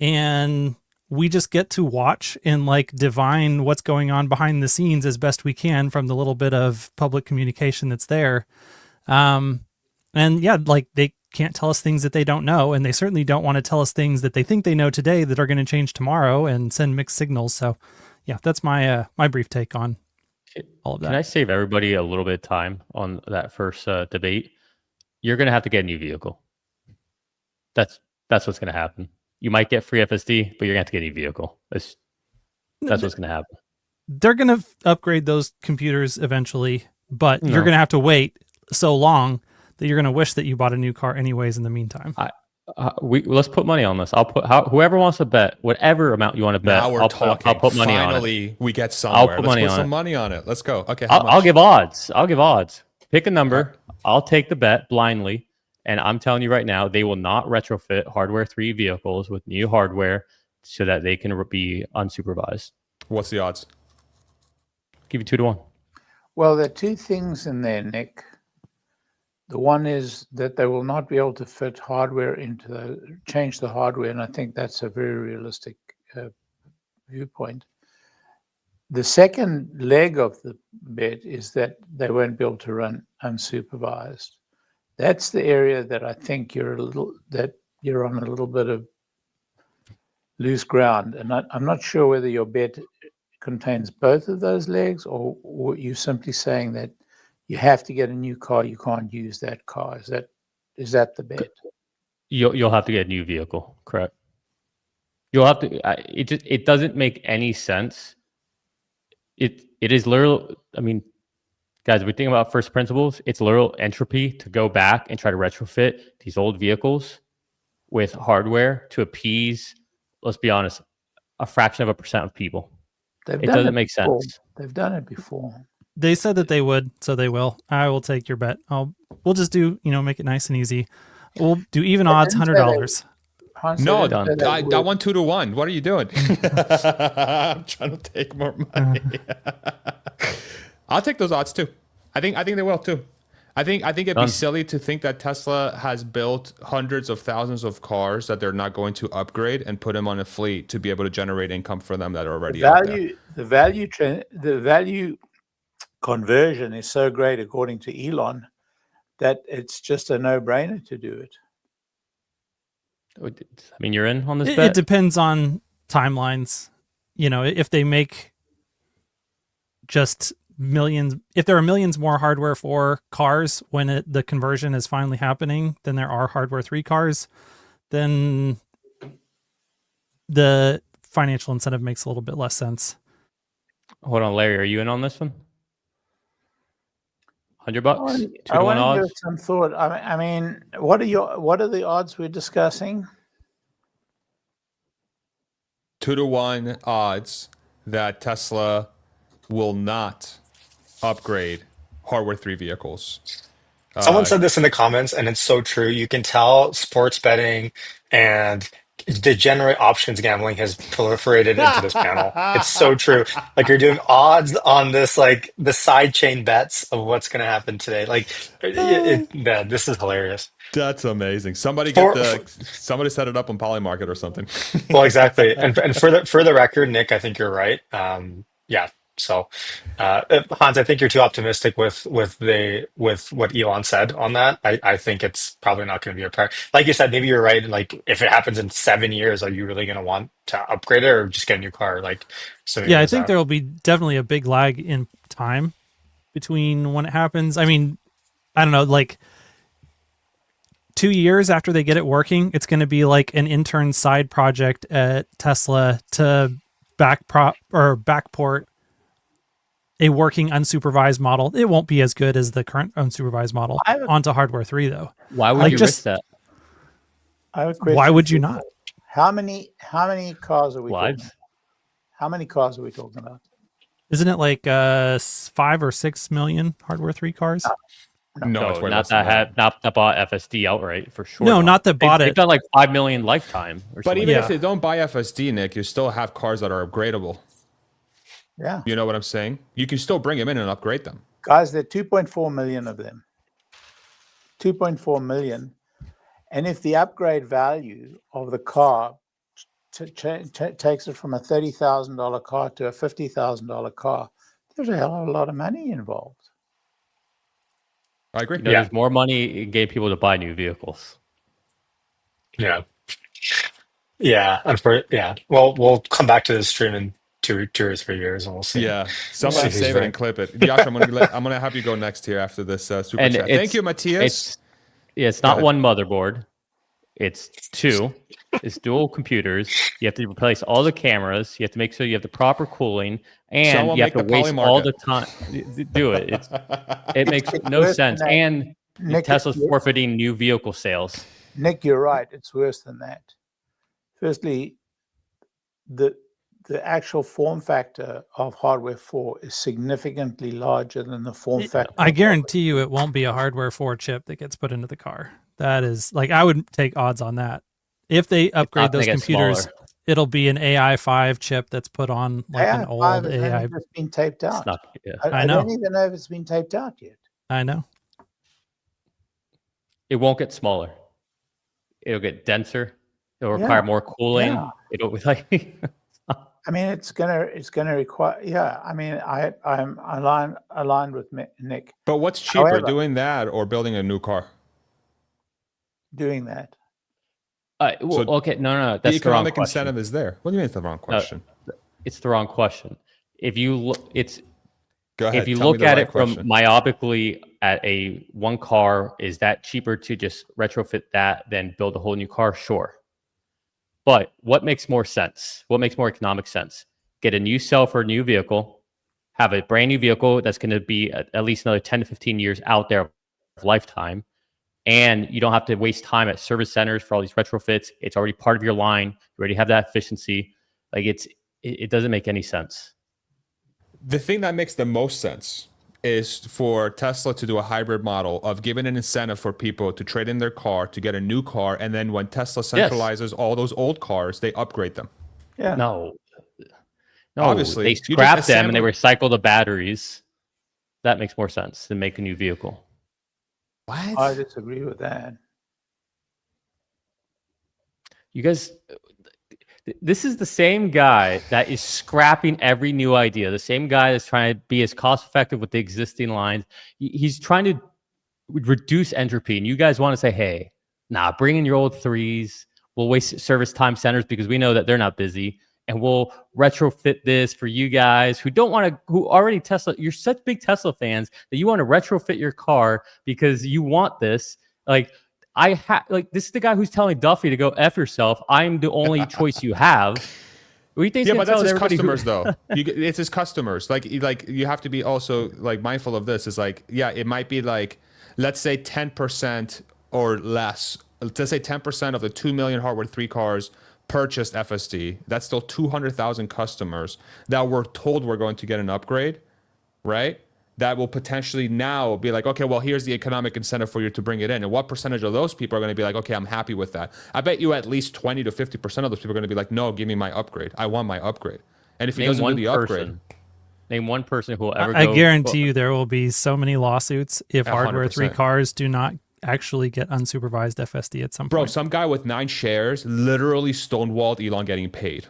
And we just get to watch and divine what's going on behind the scenes as best we can from the little bit of public communication that's there. And yeah, they can't tell us things that they don't know, and they certainly don't want to tell us things that they think they know today that are going to change tomorrow and send mixed signals. So yeah, that's my my brief take on all of that. Can I save everybody a little bit of time on that first debate? You're going to have to get a new vehicle. That's what's going to happen. You might get free FSD, but you're going to have to get a new vehicle. That's what's going to happen. They're going to upgrade those computers eventually, but you're going to have to wait so long that you're going to wish that you bought a new car anyways in the meantime. Let's put money on this. I'll put whoever wants to bet, whatever amount you want to bet. Now we're talking. I'll put money on it. Finally, we get somewhere. Let's put some money on it. Let's go. Okay. I'll give odds. Pick a number. I'll take the bet blindly. And I'm telling you right now, they will not retrofit hardware 3 vehicles with new hardware so that they can be unsupervised. What's the odds? Give you 2-1. Well, there are two things in there, Nick. The one is that they will not be able to fit hardware change the hardware, and I think that's a very realistic viewpoint. The second leg of the bet is that they won't be able to run unsupervised. That's the area that I think you're on a little bit of loose ground, and I'm not sure whether your bet contains both of those legs, or you're simply saying that you have to get a new car, you can't use that car. Is that the bet? You'll have to get a new vehicle, correct? You'll have to. It doesn't make any sense. It is literal. I mean, guys, if we think about first principles, it's literal entropy to go back and try to retrofit these old vehicles with hardware to appease, let's be honest, a fraction of a % of people. It doesn't make sense. They've done it before. They said that they would, so they will. I will take your bet. We'll just do, make it nice and easy. We'll do even odds, $100. No, I won 2 to 1. What are you doing? I'm trying to take more money. I'll take those odds too. I think they will too. I think it'd be silly to think that Tesla has built hundreds of thousands of cars that they're not going to upgrade and put them on a fleet to be able to generate income for them that are already out there. The value conversion is so great, according to Elon, that it's just a no-brainer to do it. I mean, you're in on this It bet? depends on timelines. If they make just millions, if there are millions more hardware 4 cars when the conversion is finally happening than there are hardware 3 cars, then the financial incentive makes a little bit less sense. Hold on, Larry, are you in on this one? $100? 2 to 1 I want to odds? give some thought. I mean, what are the odds we're discussing? 2 to 1 odds that Tesla will not upgrade hardware 3 vehicles. Someone said this in the comments, and it's so true. You can tell sports betting and degenerate options gambling has proliferated into this panel. It's so true. Like, you're doing odds on this, like the side chain bets of what's going to happen today. Like, this is hilarious. That's amazing. Somebody somebody set it up on Polymarket or something. Well, exactly. And for the record, Nick, I think you're right. Yeah. So, Hans, I think you're too optimistic with what Elon said on that. I think it's probably not going to be a priority. Like you said, maybe you're right. Like, if it happens in 7 years, are you really going to want to upgrade it or just get a new car? Like, so yeah, I think there will be definitely a big lag in time between when it happens. I mean, I don't know, like 2 years after they get it working, it's going to be like an intern side project at Tesla to backport a working unsupervised model. It won't be as good as the current unsupervised model onto hardware 3 though. Why would you risk that? I have a question. Why would you not? How many cars are we talking Lives? about? How many cars are we talking about? Isn't it like 5 or 6 million hardware 3 cars? No, it's way not less than that. not that bought FSD outright for sure. No, not that bought They've it. done like 5 million lifetime. Or But something. even Yeah. if they don't buy FSD, Nick, you still have cars that are upgradable. Yeah. You know what I'm saying? You can still bring them in and upgrade them. Guys, there are 2.4 million of them. 2.4 million. And if the upgrade value of the car takes it from a $30,000 car to a $50,000 car, there's a hell of a lot of money involved. I agree. There's more money in getting people to buy new vehicles. Yeah. Yeah. Well, we'll come back to this stream in two or 3 years, and we'll see. Yeah, somebody who's save it right. and clip it. Josh, I'm gonna have you go next here after this super And chat. Thank you, Matthias. It's Go not ahead. one motherboard. It's 2. It's dual computers. You have to replace all the cameras. You have to make sure you have the proper cooling, and Someone you have make to the waste all Polymarket. the time. Do it. It makes no worse sense. than that. And Nick, Tesla's it's- forfeiting new vehicle sales. Nick, you're right. It's worse than that. Firstly, the actual form factor of hardware 4 is significantly larger than the form factor. I guarantee you it won't be a hardware 4 chip that gets put into the car. That is, like, I would take odds on that. If they upgrade those computers, smaller. it'll be an AI 5 chip that's put on like an old AI5 has AI. only just been taped It's out. not. Yeah. I know. don't even know if it's been taped out yet. I know. It won't get smaller. It'll get denser. It'll require more cooling. Yeah. It'll be like. I mean, it's gonna require. Yeah, I mean, I'm aligned with Nick. But what's cheaper, However- doing that or building a new car? doing that? Well, So okay, no, The that's the wrong economic question. incentive is there. What do you mean it's the wrong question? It's the wrong question. If you look, Go ahead. if you Tell me look the at right it from question. myopically at a one car, is that cheaper to just retrofit that than build a whole new car? Sure. But what makes more sense? What makes more economic sense? Get a new cell for a new vehicle, have a brand new vehicle that's going to be at least another 10 to 15 years out there of lifetime. And you don't have to waste time at service centers for all these retrofits. It's already part of your line. You already have that efficiency. Like it doesn't make any sense. The thing that makes the most sense is for Tesla to do a hybrid model of giving an incentive for people to trade in their car to get a new car, and then when Tesla centralizes all those old cars, they upgrade them. Yeah. No, Obviously, they you just scrap them and they assemble- recycle the batteries. That makes more sense than make a new vehicle. What? I disagree with that. You guys, this is the same guy that is scrapping every new idea. The same guy that's trying to be as cost effective with the existing lines. He's trying to reduce entropy. And you guys want to say, hey, nah, bring in your old threes. We'll waste service time centers because we know that they're not busy. And we'll retrofit this for you guys who don't want to, who already Tesla, you're such big Tesla fans that you want to retrofit your car because you want this. Like, this is the guy who's telling Duffy to go F yourself. I'm the only choice you have. What do you think? Yeah, but that's his customers, though. It's his customers. Like you have to be also like mindful of this. Is like, yeah, it might be like, let's say 10% or less. Let's say 10% of the 2 million hardware 3 cars purchased FSD. That's still 200,000 customers that were told we're going to get an upgrade, right? That will potentially now be like, okay, well, here's the economic incentive for you to bring it in. And what percentage of those people are going to be like, okay, I'm happy with that? I bet you at least 20 to 50% of those people are going to be like, no, give me my upgrade. I want my upgrade. And if he doesn't do the upgrade, name one person who will ever I guarantee you there will be so many lawsuits if 100%. hardware 3 cars do not actually get unsupervised FSD at some bro, point. some guy with 9 shares literally stonewalled Elon getting paid.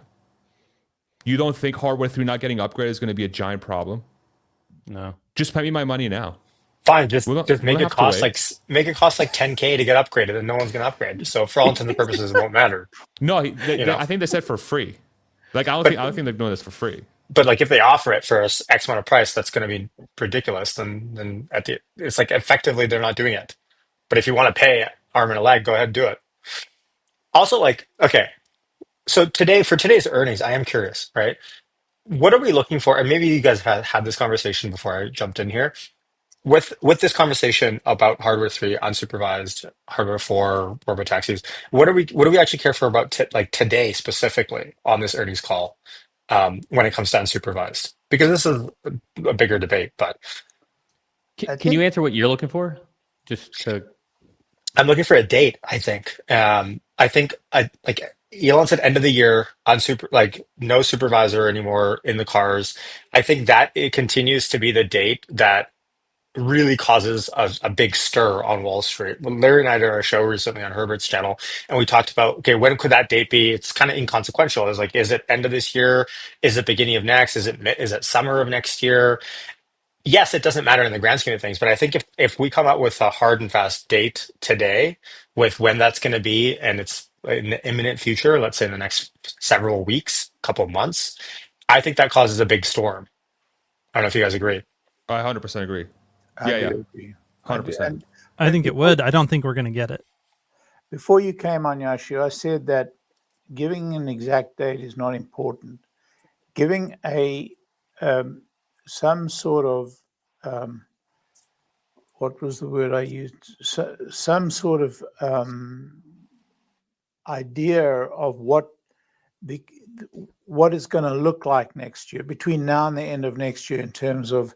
You don't think hardware 3 not getting upgraded is going to be a giant problem? No. Just pay me my money now. Fine, just make it have to cost wait. make it cost like 10K to get upgraded, and no one's gonna upgrade. So for all intents and purposes, it won't matter. No, You know? I think they said for free. Like I don't think they're doing this for free. But like if they offer it for X amount of price, that's going to be ridiculous. Then it's like effectively they're not doing it. But if you want to pay arm and a leg, go ahead and do it. Also, like, okay, so for today's earnings, I am curious, right? What are we looking for? And maybe you guys had this conversation before I jumped in here. With this conversation about hardware 3, unsupervised, hardware 4, robotaxis, what do we actually care for about like today specifically on this earnings call when it comes to unsupervised? Because this is a bigger debate, but Can you answer what you're looking for? Just to I'm looking for a date. I think like Elon said, end of the year on no supervisor anymore in the cars. I think that it continues to be the date that really causes a big stir on Wall Street. Well, Larry and I did a show recently on Herbert's channel, and we talked about, okay, when could that date be? It's kind of inconsequential. It's like, is it end of this year? Is it beginning of next? Is it summer of next year? Yes, it doesn't matter in the grand scheme of things, but I think if we come out with a hard and fast date today with when that's going to be, and it's in the imminent future, let's say in the next several weeks, couple of months, I think that causes a big storm. I don't know if you guys agree. I 100% agree. I Yeah, do agree. 100%. I think it would. I don't think we're going to get it. Before you came on, Yashi, I said that giving an exact date is not important. Giving some sort of what was the word I used? Some sort of idea of what it's going to look like next year, between now and the end of next year, in terms of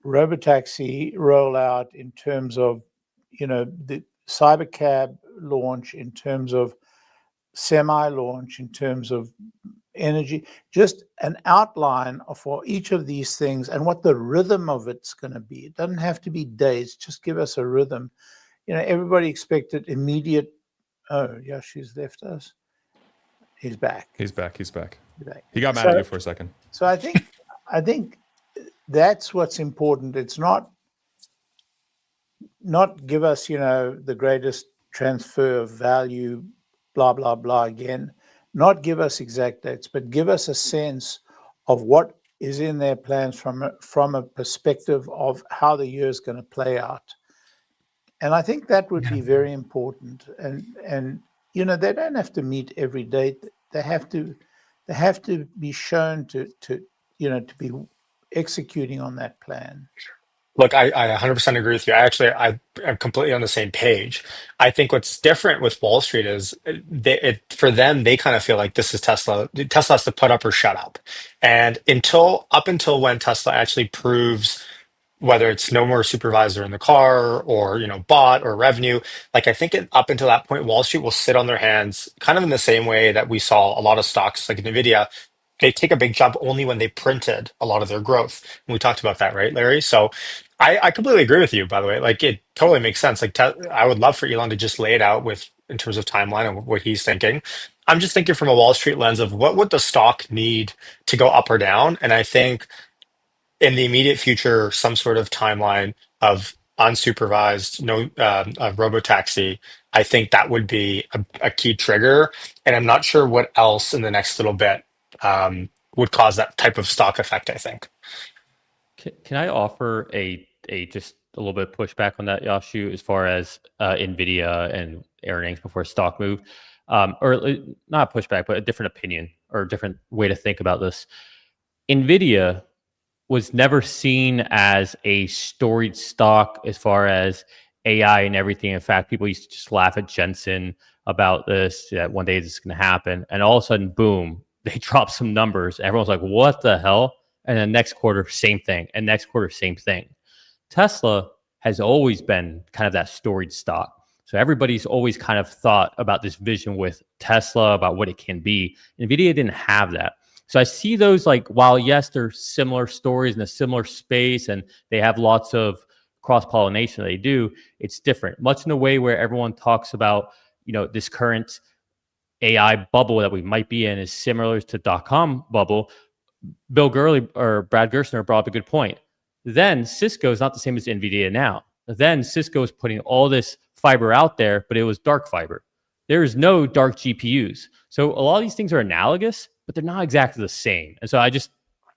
Robotaxi rollout, in terms of the Cybercab launch, in terms of semi launch, in terms of energy, just an outline for each of these things and what the rhythm of it's going to be. It doesn't have to be days, just give us a rhythm. Everybody expected immediate. Oh, Yoshi's left us. He's back. He's back. He got mad at you for a second. So I think that's what's important. It's not give us, the greatest transfer of value, blah, blah, blah again. Not give us exact dates, but give us a sense of what is in their plans from a perspective of how the year is going to play out. And I think that would be very important. And you know, they don't have to meet every date. They have to be shown to be executing on that plan. Look, I 100% agree with you. I'm completely on the same page. I think what's different with Wall Street is for them, they kind of feel like this is Tesla. Tesla has to put up or shut up. And up until when Tesla actually proves whether it's no more supervisor in the car or, bot or revenue, like I think up until that point, Wall Street will sit on their hands kind of in the same way that we saw a lot of stocks like Nvidia. They take a big jump only when they printed a lot of their growth. And we talked about that, right, Larry? So I completely agree with you, by the way. Like it totally makes sense. Like I would love for Elon to just lay it out in terms of timeline and what he's thinking. I'm just thinking from a Wall Street lens of what would the stock need to go up or down? And I think in the immediate future, some sort of timeline of unsupervised, no Robotaxi, I think that would be a key trigger. And I'm not sure what else in the next little bit would cause that type of stock effect, I think. Can I offer a just a little bit of pushback on that, Yashu, as far as NVIDIA and earnings before stock move? Or not pushback, but a different opinion or a different way to think about this. NVIDIA was never seen as a storied stock as far as AI and everything. In fact, people used to just laugh at Jensen about this, that one day this is going to happen. And all of a sudden, boom, they dropped some numbers. Everyone's like, what the hell? And then next quarter, same thing. And next quarter, same thing. Tesla has always been kind of that storied stock. So everybody's always kind of thought about this vision with Tesla, about what it can be. NVIDIA didn't have that. So I see those like, while yes, they're similar stories in a similar space and they have lots of cross-pollination they do, it's different. Much in a way where everyone talks about, this current AI bubble that we might be in is similar to .com bubble. Bill Gurley or Brad Gerstner brought up a good point. Then Cisco is not the same as NVIDIA now. Then Cisco is putting all this fiber out there, but it was dark fiber. There is no dark GPUs. So a lot of these things are analogous, but they're not exactly the same. And so I just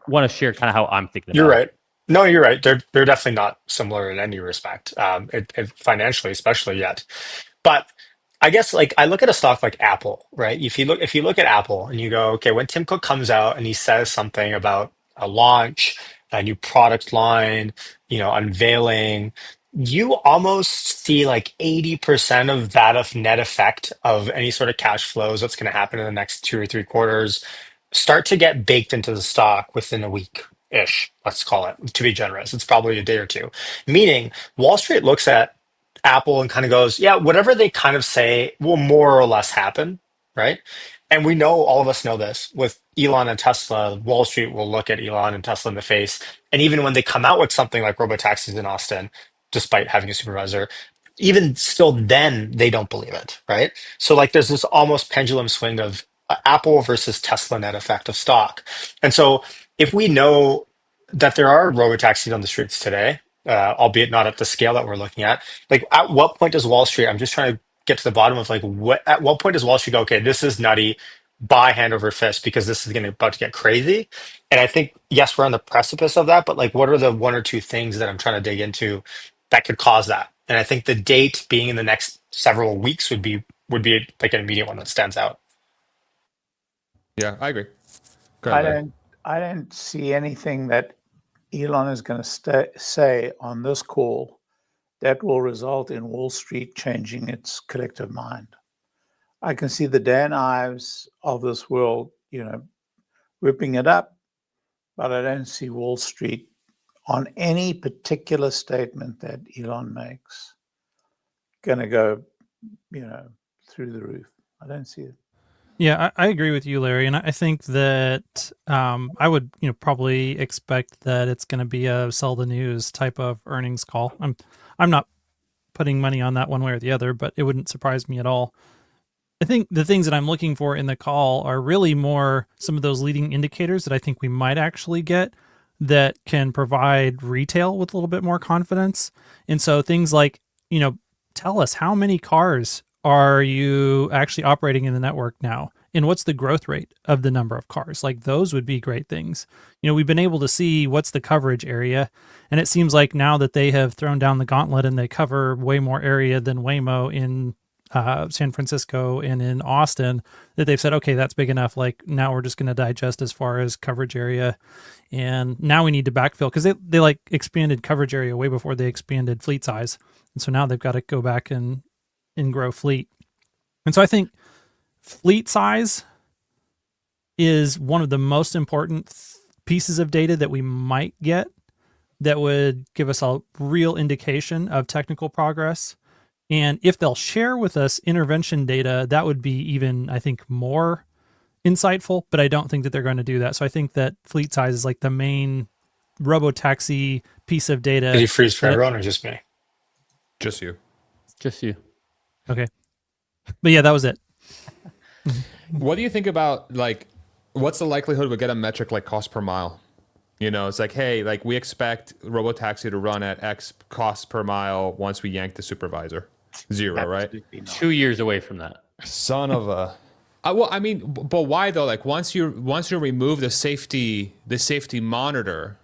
want to share kind of how I'm thinking about it. You're right. No, you're right. They're definitely not similar in any respect, financially, especially yet. But I guess like I look at a stock like Apple, right? If you look at Apple and you go, okay, when Tim Cook comes out and he says something about a launch, a new product line, unveiling, you almost see like 80% of that of net effect of any sort of cash flows, what's going to happen in the next 2 or 3 quarters, start to get baked into the stock within a week-ish, let's call it, to be generous. It's probably a day or two. Meaning Wall Street looks at Apple and kind of goes, yeah, whatever they kind of say will more or less happen, right? And we know, all of us know this, with Elon and Tesla, Wall Street will look at Elon and Tesla in the face. And even when they come out with something like Robotaxis in Austin, despite having a supervisor, even still then they don't believe it, right? So like there's this almost pendulum swing of Apple versus Tesla net effect of stock. And so if we know that there are robotaxis on the streets today, albeit not at the scale that we're looking at, like at what point does Wall Street, I'm just trying to get to the bottom of like at what point does Wall Street go, okay, this is nutty, buy hand over fist because this is about to get crazy. And I think, yes, we're on the precipice of that, but like what are the 1 or 2 things that I'm trying to dig into that could cause that? And I think the date being in the next several weeks would be like an immediate one that stands out. Yeah, I agree. Go ahead, I don't see anything that Elon is going to say on this call that will result in Wall Street changing its collective mind. I can see the Dan Ives of this world, whipping it up, but I don't see Wall Street on any particular statement that Elon makes going to go, through the roof. I don't see it. Yeah, I agree with you, Larry, and I think that I would, probably expect that it's going to be a sell the news type of earnings call. I'm not putting money on that one way or the other, but it wouldn't surprise me at all. I think the things that I'm looking for in the call are really more some of those leading indicators that I think we might actually get that can provide retail with a little bit more confidence. And so things like, tell us how many cars are you actually operating in the network now? And what's the growth rate of the number of cars? Like those would be great things. We've been able to see what's the coverage area. And it seems like now that they have thrown down the gauntlet and they cover way more area than Waymo in San Francisco and in Austin, that they've said, okay, that's big enough. Like now we're just going to digest as far as coverage area. And now we need to backfill because they like expanded coverage area way before they expanded fleet size. And so now they've got to go back and grow fleet. And so I think fleet size is one of the most important pieces of data that we might get that would give us a real indication of technical progress. And if they'll share with us intervention data, that would be even, I think, more insightful, but I don't think that they're going to do that. So I think that fleet size is like the main Robotaxi piece of data. Did he freeze for everyone or just me? Just you. Just you. Okay. But yeah, that was it. What do you think about, like, what's the likelihood we get a metric like cost per mile? It's like, hey, like we expect Robotaxi to run at X cost per mile once we yank the supervisor. 0, right? 2 years away from that. Son of a. Well, I mean, but why though? Like once you remove the safety monitor,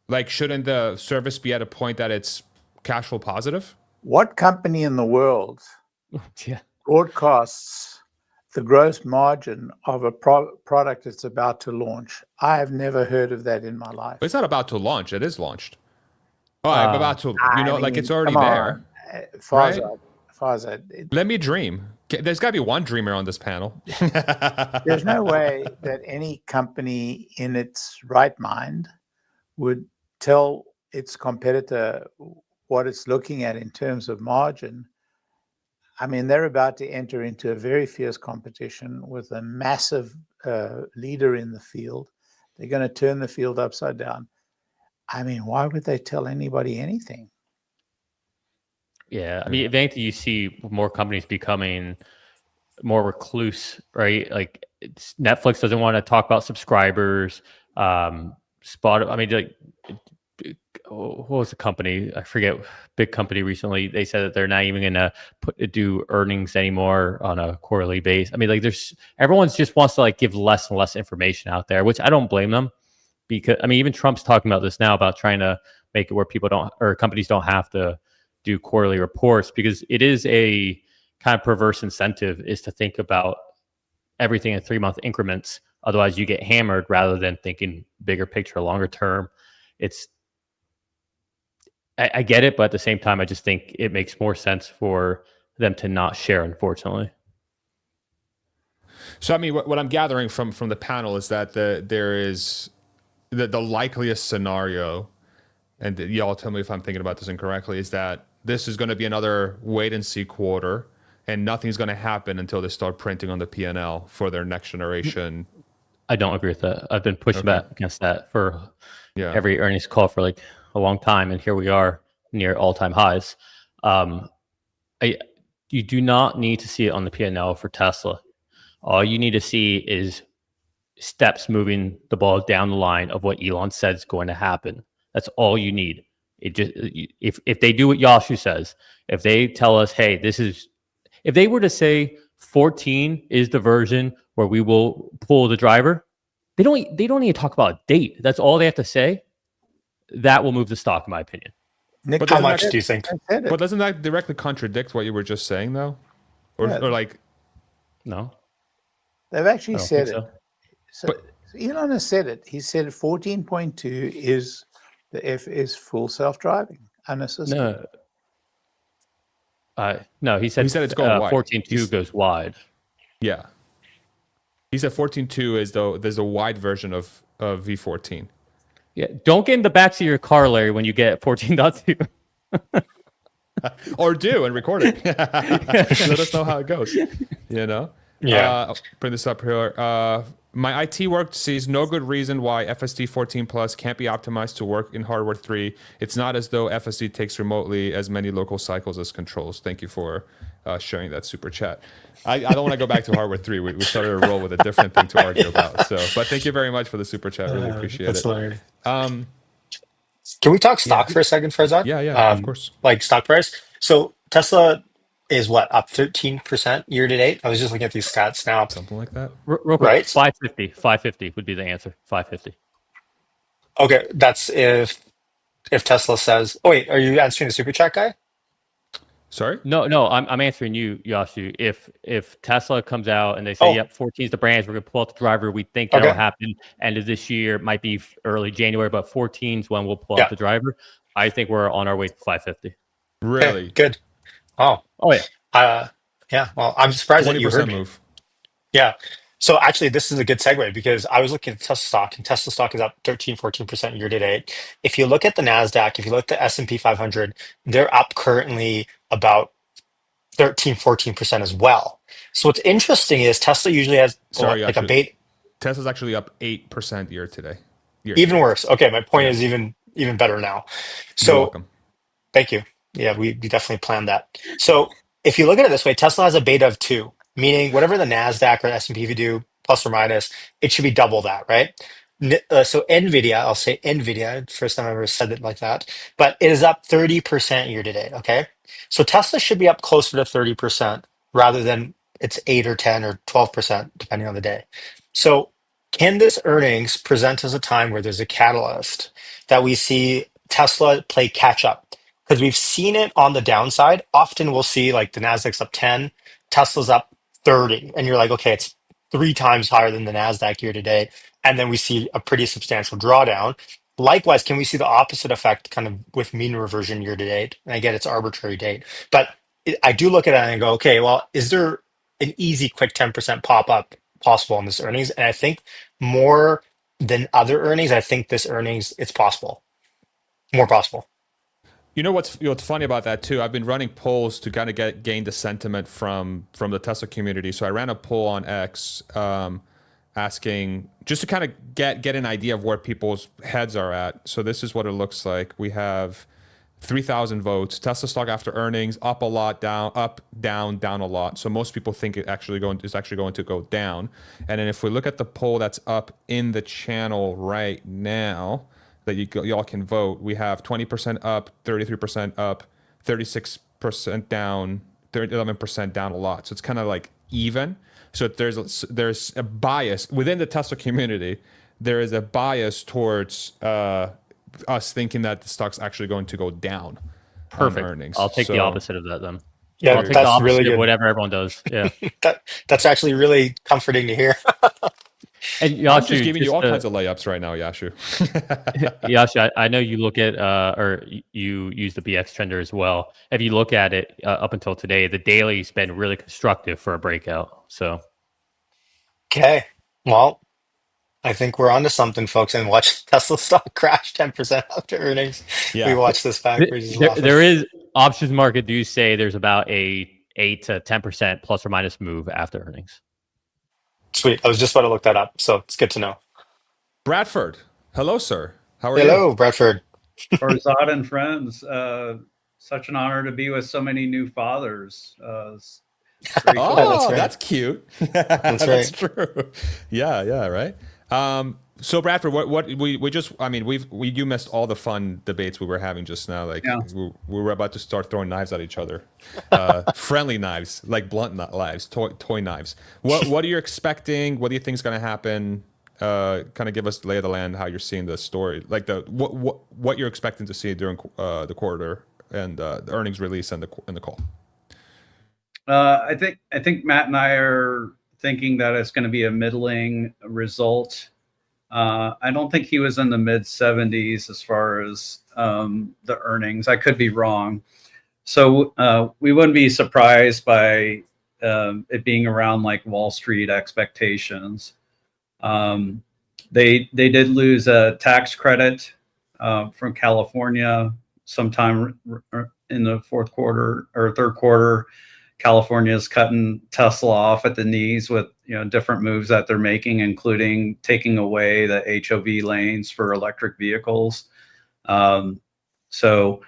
like shouldn't the service be at a point that it's cash flow positive? What company in the world Yeah. broadcasts the gross margin of a product that's about to launch? I have never heard of that in my life. But it's not about to launch. It is launched. Oh, I'm about to. Like it's already come there. on. Right? Farzad, Let me dream. There's got to be one dreamer on this panel. there's no way that any company in its right mind would tell its competitor what it's looking at in terms of margin. I mean, they're about to enter into a very fierce competition with a massive leader in the field. They're going to turn the field upside down. I mean, why would they tell anybody anything? Yeah, I mean, if anything, you see more companies becoming more recluse, right? Like Netflix doesn't want to talk about subscribers. What was the company? I forget. Big company recently. They said that they're not even going to do earnings anymore on a quarterly basis. I mean, like everyone's just wants to like give less and less information out there, which I don't blame them, because I mean, even Trump's talking about this now about trying to make it where companies don't have to do quarterly reports, because it is a kind of perverse incentive is to think about everything in 3-month increments. Otherwise you get hammered rather than thinking bigger picture, longer term. I get it, but at the same time, I just think it makes more sense for them to not share, unfortunately. So, I mean, what I'm gathering from the panel is that there is the likeliest scenario, and y'all tell me if I'm thinking about this incorrectly, is that this is going to be another wait and see quarter, and nothing's going to happen until they start printing on the P&L for their next generation. I don't agree with that. I've been pushing back against that for every earnings call for like a long time, and here we are near all-time highs. You do not need to see it on the P&L for Tesla. All you need to see is steps moving the ball down the line of what Elon said is going to happen. That's all you need. It just if they do what Yashu says, if they tell us, hey, if they were to say 14 is the version where we will pull the driver, they don't need to talk about a date. That's all they have to say. That will move the stock, in my opinion. Nick, But How much do you think? But doesn't that directly contradict what you were just saying, though? Or like, No, they've actually I don't said think it. so. So Elon has said it. He said 14.2 is the F is full self-driving, unassisted. No, he said it's going wide. 14.2 goes wide. yeah. He said 14.2 is there's a wide version of V14. Yeah, don't get in the backseat of your car, Larry, when you get 14.2. Or do and record it. Let us know how it goes. Yeah. Bring this up here. My IT work sees no good reason why FSD 14 Plus can't be optimized to work in hardware 3. It's not as though FSD takes remotely as many local cycles as controls. Thank you for sharing that super chat. I don't want to go back to hardware 3. We started a roll with a different thing to argue about. So, but thank you very much for the super chat. Really appreciate it. Hilarious. Um, Can we talk stock for a second, Farzad? yeah, of course. Like stock price. So Tesla is what, up 13% year to date? I was just looking at these stats now. Something like that. Real quick, Right. 550. 550 would be the answer. 550. Okay, that's if Tesla says, "Oh wait, are you answering the super chat guy?" Sorry. No, I'm answering you, Yashu. If Tesla comes out and they say, Oh. "Yep, 14 is the branch, we're gonna pull out the driver," we think Okay. that'll happen end of this year, might be early January, but 14 is when we'll pull Yeah. out the driver. I think we're on our way to 550. Really? Okay, good. Oh, yeah. Yeah. Well, I'm surprised that you heard 20% me. move. Yeah. So actually, this is a good segue because I was looking at Tesla stock, and Tesla stock is up 13-14% year to date. If you look at the NASDAQ, if you look at the S&P 500, they're up currently about 13-14% as well. So what's interesting is Tesla usually has Sorry, like a Yashu. bait. Tesla's actually up 8% year today. Even worse. Okay, my point Yeah. is even better now. You're So welcome. thank you. Yeah, we definitely planned that. So if you look at it this way, Tesla has a beta of 2, meaning whatever the NASDAQ or S&P you do, plus or minus, it should be double that, right? So NVIDIA, I'll say NVIDIA, first time I've ever said it like that, but it is up 30% year to date, okay? So Tesla should be up closer to 30% rather than it's 8 or 10 or 12%, depending on the day. So can this earnings present as a time where there's a catalyst that we see Tesla play catch up? Because we've seen it on the downside. Often we'll see like the Nasdaq's up 10, Tesla's up 30, and you're like, okay, it's 3 times higher than the Nasdaq year to date, and then we see a pretty substantial drawdown. Likewise, can we see the opposite effect kind of with mean reversion year to date? And I get it's arbitrary date, but I do look at it and go, okay, well, is there an easy, quick 10% pop up possible in this earnings? And I think more than other earnings, I think this earnings, it's possible, more possible. You know what's funny about that too? I've been running polls to kind of gain the sentiment from the Tesla community. So I ran a poll on X, asking just to kind of get an idea of where people's heads are at. So this is what it looks like. We have 3,000 votes. Tesla stock after earnings up a lot, down, up, down a lot. So most people think it's actually going to go down. And then if we look at the poll that's up in the channel right now, that y'all can vote, we have 20% up, 33% up, 36% down, 11% down a lot. So it's kind of like even. So there's a bias within the Tesla community. There is a bias towards us thinking that the stock's actually going to go down. Perfect. On earnings. I'll take the opposite of that then. Yeah, I'll take the that's opposite really of good. whatever everyone does. Yeah. That's actually really comforting to hear. And Yashu, I'm just giving you all kinds of layups right now, Yashu. Yashu, I know you look at or you use the BX trender as well. If you look at it up until today, the daily's been really constructive for a breakout. So, Okay, well, I think we're onto something, folks. And watch Tesla stock crash 10% after earnings. Yeah. We watch this backwards. there is options market do say there's about a 8 to 10% plus or minus move after earnings. Sweet. I was just about to look that up, so it's good to know. Bradford, hello, sir. How are you? Hello, Bradford. Barzad and friends, such an honor to be with so many new fathers. Very cool. Oh, right. that's cute. That's That's right. true. Yeah, right. So Bradford, what we just, I mean, you missed all the fun debates we were having just now. Like Yeah. we were about to start throwing knives at each other, friendly knives, like blunt knives, toy knives. What are you expecting? What do you think is going to happen? Kind of give us the lay of the land, how you're seeing the story, like what you're expecting to see during the quarter and the earnings release and the call. I think Matt and I are thinking that it's going to be a middling result. I don't think he was in the mid 70s as far as the earnings. I could be wrong. So we wouldn't be surprised by it being around like Wall Street expectations. They did lose a tax credit from California sometime in the fourth quarter or third quarter. California is cutting Tesla off at the knees with different moves that they're making, including taking away the HOV lanes for electric vehicles. So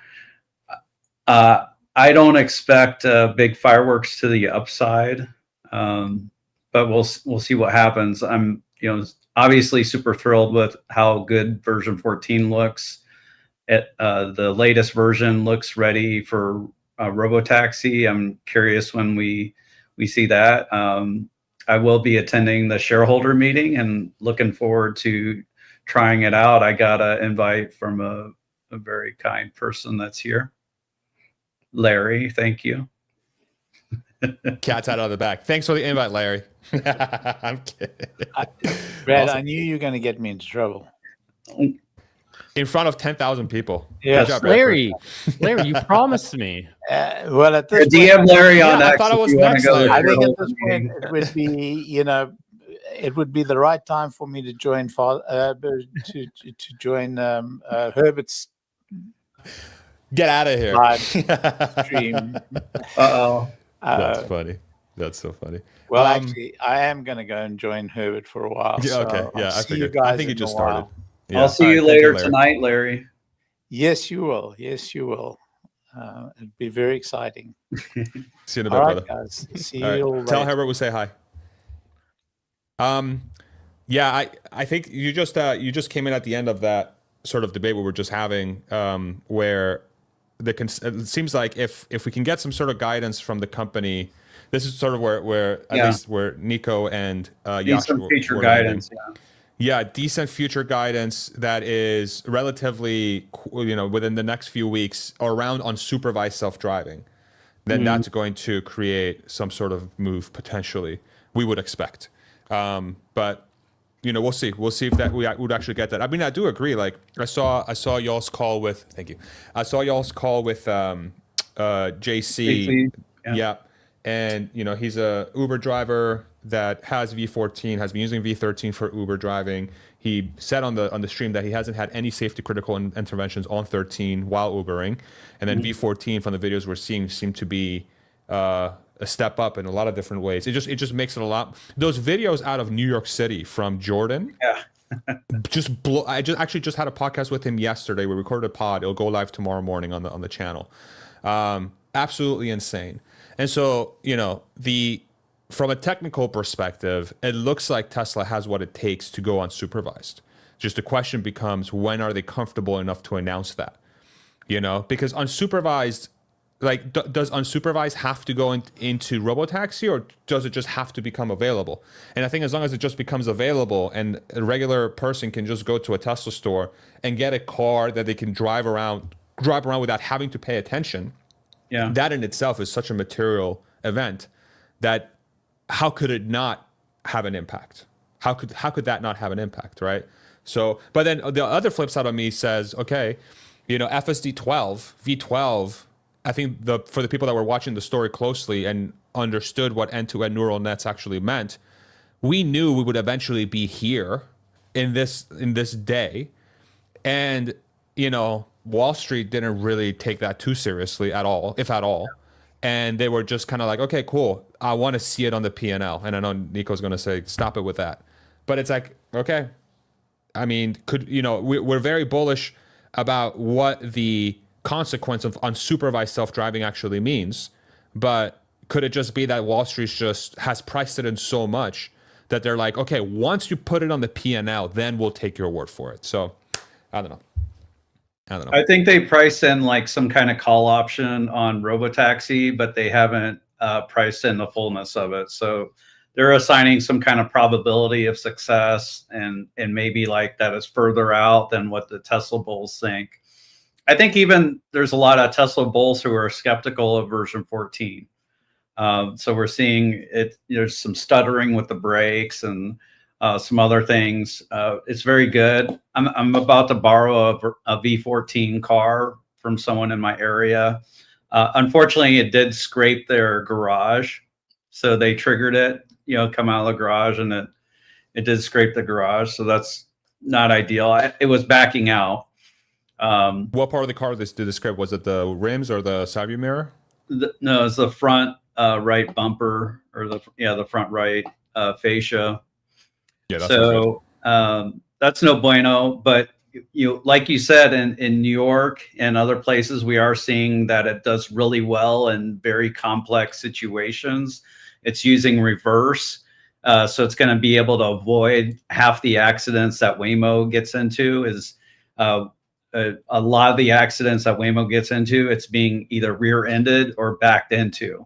I don't expect big fireworks to the upside, but we'll see what happens. I'm obviously super thrilled with how good version 14 looks. The latest version looks ready for Robotaxi. I'm curious when we see that. I will be attending the shareholder meeting and looking forward to trying it out. I got an invite from a very kind person that's here. Larry, thank you. Cat's out of the bag. Thanks for the invite, Larry. I'm kidding. Brad, Awesome. I knew you were going to get me into trouble. In front of 10,000 people. Yes. Good job, Bradford. Larry, you promised me. Well, at this DM point, Larry on Yeah, I X thought it if was you wanna next, go to the Larry. I think at shareholder this point meeting. it would be, it would be the right time for me to join to join Herbert's Get out of here. live stream. Uh-oh. That's funny. That's so funny. Well, actually, I am going to go and join Herbert for a while. Yeah, okay. so Yeah, I'll I see you figured. I guys think it in just a while. started. Yeah. I'll see All you right, thank later Larry. tonight, Larry. Yes, you will. Yes, you will. It'd be very exciting. See you in a bit, All right, brother. guys. See All right. you all Tell later. Herbert we'll say hi. Yeah, I think you just came in at the end of that sort of debate we were just having, where it seems like if we can get some sort of guidance from the company, this is sort of where at least where Nico and Need Yash some were future landing. guidance. Yeah, decent future guidance that is relatively, within the next few weeks around unsupervised self-driving, then that's going to create some sort of move potentially, we would expect. But we'll see. We'll see if that we would actually get that. I mean, I do agree. Like I saw y'all's call with. Thank you. I saw y'all's call with JC. Yeah. And he's a Uber driver that has V14, has been using V13 for Uber driving. He said on the stream that he hasn't had any safety critical interventions on 13 while Ubering, and then V14 from the videos we're seeing seem to be a step up in a lot of different ways. It just makes it a lot. Those videos out of New York City from Jordan, just blow. I actually just had a podcast with him yesterday. We recorded a pod. It'll go live tomorrow morning on the channel. Absolutely insane. And so from a technical perspective, it looks like Tesla has what it takes to go unsupervised. Just the question becomes, when are they comfortable enough to announce that? Because unsupervised, does unsupervised have to go into Robotaxi, or does it just have to become available? And I think as long as it just becomes available and a regular person can just go to a Tesla store and get a car that they can drive around without having to pay attention, that in itself is such a material event that how could it not have an impact? How could that not have an impact, right? So, but then the other flip side of me says, okay, FSD 12, V12, I think for the people that were watching the story closely and understood what end-to-end neural nets actually meant, we knew we would eventually be here in this day. And, Wall Street didn't really take that too seriously at all, if at all. And they were just kind of like, okay, cool. I want to see it on the P&L. And I know Nico's going to say, stop it with that. But it's like, okay. I mean, we're very bullish about what the consequence of unsupervised self-driving actually means. But could it just be that Wall Street just has priced it in so much that they're like, okay, once you put it on the P&L, then we'll take your word for it. So I don't know. I think they priced in some kind of call option on Robotaxi, but they haven't priced in the fullness of it. So they're assigning some kind of probability of success, and maybe that is further out than what the Tesla bulls think. I think even there's a lot of Tesla bulls who are skeptical of version 14. So we're seeing it. There's some stuttering with the brakes and some other things. It's very good. I'm about to borrow a V14 car from someone in my area. Unfortunately, it did scrape their garage, so they triggered it. Come out of the garage, and it did scrape the garage. So that's not ideal. It was backing out. What part of the car did it scrape? Was it the rims or the side view mirror? No, it's the front right bumper, or the front right fascia. Yeah, that's so that's no bueno. But like you said, in New York and other places, we are seeing that it does really well in very complex situations. It's using reverse, so it's going to be able to avoid half the accidents that Waymo gets into. Is a lot of the accidents that Waymo gets into, it's being either rear-ended or backed into,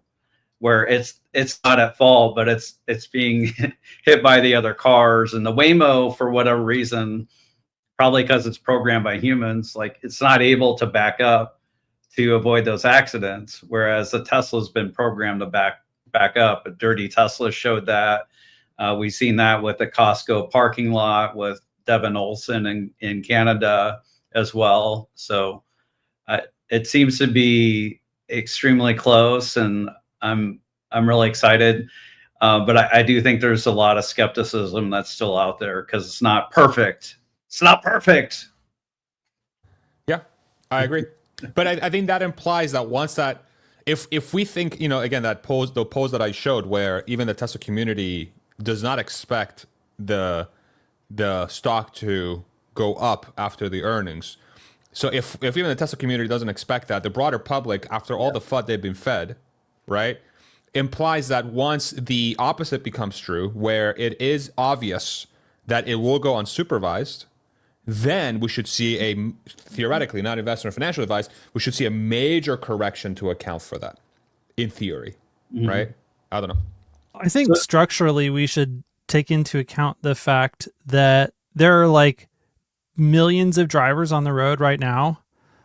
where it's not at fault, but it's being hit by the other cars. And the Waymo, for whatever reason, probably because it's programmed by humans, like it's not able to back up to avoid those accidents. Whereas the Tesla's been programmed to back up. A dirty Tesla showed that. We've seen that with the Costco parking lot with Devin Olsen in Canada as well. So it seems to be extremely close, and I'm really excited. But I do think there's a lot of skepticism that's still out there because it's not perfect. It's not perfect. Yeah, I agree. But I think that implies that once that, if we think, again, the polls that I showed where even the Tesla community does not expect the stock to go up after the earnings. So if even the Tesla community doesn't expect that, the broader public, after all the FUD they've been fed, right, implies that once the opposite becomes true, where it is obvious that it will go unsupervised, then we should see theoretically, not investment or financial advice, we should see a major correction to account for that, in theory, right? I don't know. I think structurally we should take into account the fact that there are like millions of drivers on the road right now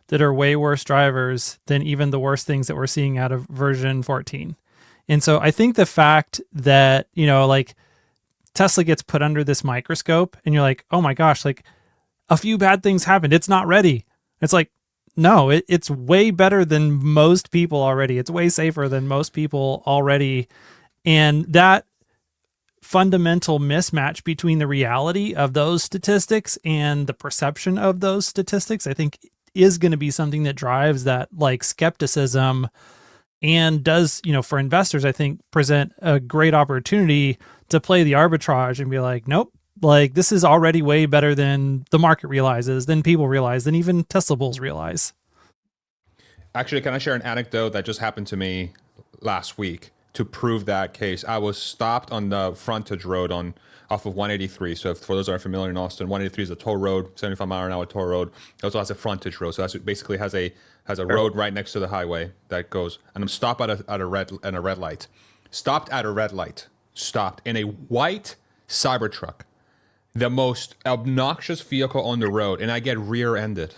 that are way worse drivers than even the worst things that we're seeing out of version 14. And so I think the fact that, like Tesla gets put under this microscope and you're like, oh my gosh, like a few bad things happened. It's not ready. It's like, no, it's way better than most people already. It's way safer than most people already. And that fundamental mismatch between the reality of those statistics and the perception of those statistics, I think is going to be something that drives that like skepticism and does, for investors, I think present a great opportunity to play the arbitrage and be like, nope, like this is already way better than the market realizes, than people realize, than even Tesla bulls realize. Actually, can I share an anecdote that just happened to me last week to prove that case? I was stopped on the frontage road off of 183. So for those that are familiar in Austin, 183 is a toll road, 75-mile-an-hour toll road. It also has a frontage road. So that basically has a road right next to the highway that goes. And I'm stopped at a red light. Stopped at a red light. Stopped in a white Cybertruck, the most obnoxious vehicle on the road, and I get rear-ended.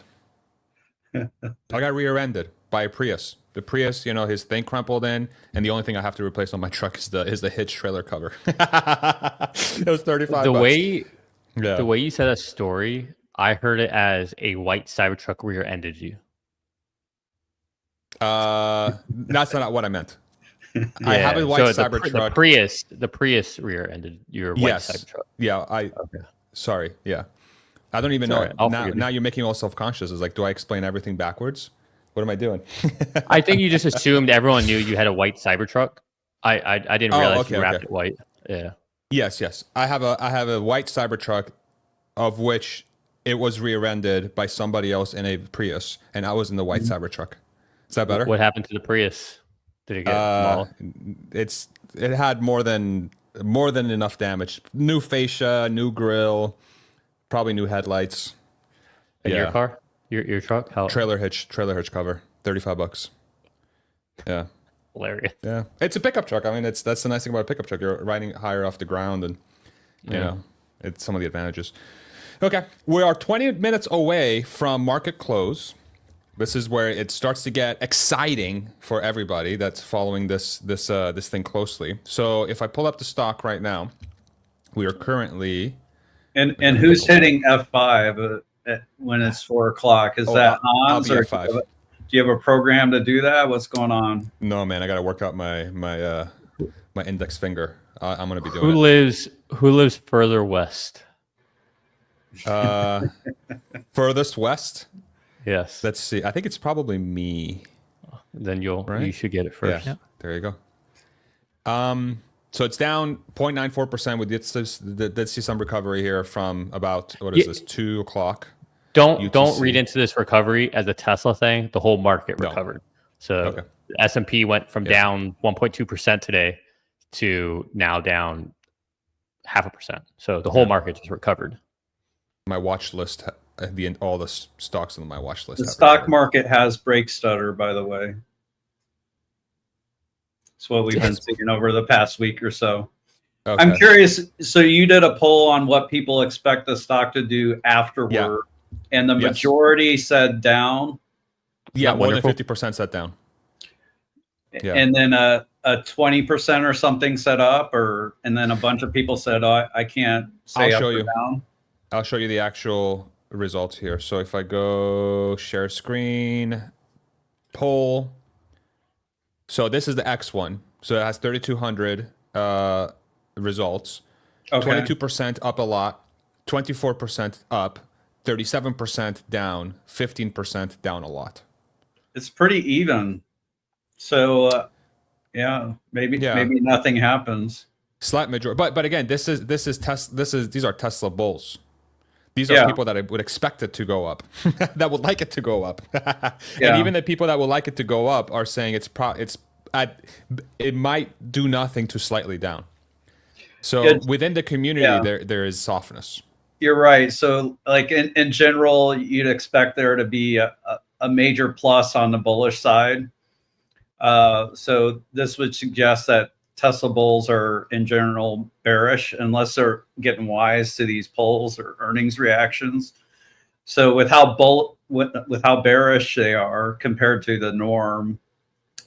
I got rear-ended by a Prius. The Prius, his thing crumpled in, and the only thing I have to replace on my truck is the hitch trailer cover. It was $35. The way you said that story, I heard it as a white Cybertruck rear-ended you. That's not what I meant. I have a white Cybertruck. The Prius rear-ended your white Cybertruck. Yeah, sorry. Yeah, I don't even know. Now you're making me all self-conscious. It's like, do I explain everything backwards? What am I doing? I think you just assumed everyone knew you had a white Cybertruck. I didn't realize you wrapped it white. Yeah. Yes. I have a white Cybertruck, of which it was rear-ended by somebody else in a Prius, and I was in the white Cybertruck. Is that better? What happened to the Prius? Did it get mauled? It had more than enough damage. New fascia, new grille, probably new headlights. And your car? Your truck? How? Trailer hitch cover, $35. Yeah. Hilarious. Yeah. It's a pickup truck. I mean, that's the nice thing about a pickup truck. You're riding higher off the ground, and it's some of the advantages. Okay. We are 20 minutes away from market close. This is where it starts to get exciting for everybody that's following this thing closely. So if I pull up the stock right now, we are currently and who's hitting F5 when it's 4 o'clock? Is that Hans, or F5. do you have a program to do that? What's going on? No, man, I got to work out my index finger. I'm gonna be doing Who lives further west? Furthest west. Yes. Let's see. I think it's probably me. Then you should get it first. Yeah. There you go. So it's down 0.94%. We did see some recovery here from about 2 o'clock. Don't read into this recovery as a Tesla thing. The whole market recovered. So the S&P went from down 1.2% today to now down 0.5%. So the whole market just recovered. My watch list all the stocks on my watch list. The stock market has brake stutter, by the way. It's what we've been seeing over the past week or so. Okay. I'm curious. So you did a poll on what people expect the stock to do afterward, and the majority said down. Yeah, more than 50% said down. Yeah. And then a 20% or something set up, and then a bunch of people said, "Oh, I can't say up or down." I'll show you the actual results here. So if I go share screen, poll. So this is the X one. So it has 3,200 results. Okay. 22% up a lot, 24% up, 37% down, 15% down a lot. It's pretty even. So maybe nothing happens. Slight majority, but again, these are Tesla bulls. These are people that I would expect it to go up, that would like it to go up. And even the people that would like it to go up are saying it might do nothing to slightly down. So within the community, there is softness. You're right. So like in general, you'd expect there to be a major plus on the bullish side. So this would suggest that Tesla bulls are in general bearish unless they're getting wise to these polls or earnings reactions. So with how bearish they are compared to the norm,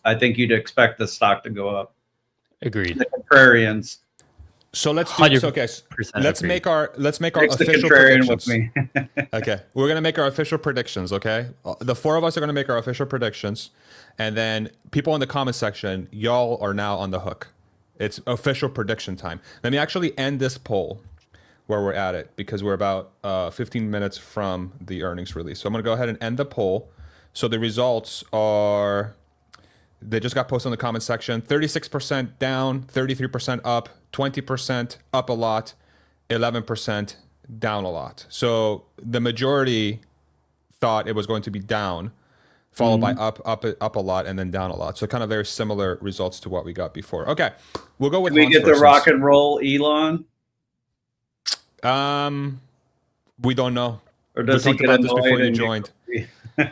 I think you'd expect the stock to go up. Agreed. The contrarians. So let's do this. Okay, let's make our official predictions. With me. Okay, we're gonna make our official predictions. Okay, the four of us are gonna make our official predictions, and then people in the comment section, y'all are now on the hook. It's official prediction time. Let me actually end this poll where we're at it because we're about 15 minutes from the earnings release. So I'm gonna go ahead and end the poll. So the results are. They just got posted in the comment section. 36% down, 33% up, 20% up a lot, 11% down a lot. So the majority thought it was going to be down, followed by up a lot, and then down a lot. So kind of very similar results to what we got before. Okay, we'll go with. Can we get the rock and roll Elon? We don't know. Or does he get annoyed before you joined?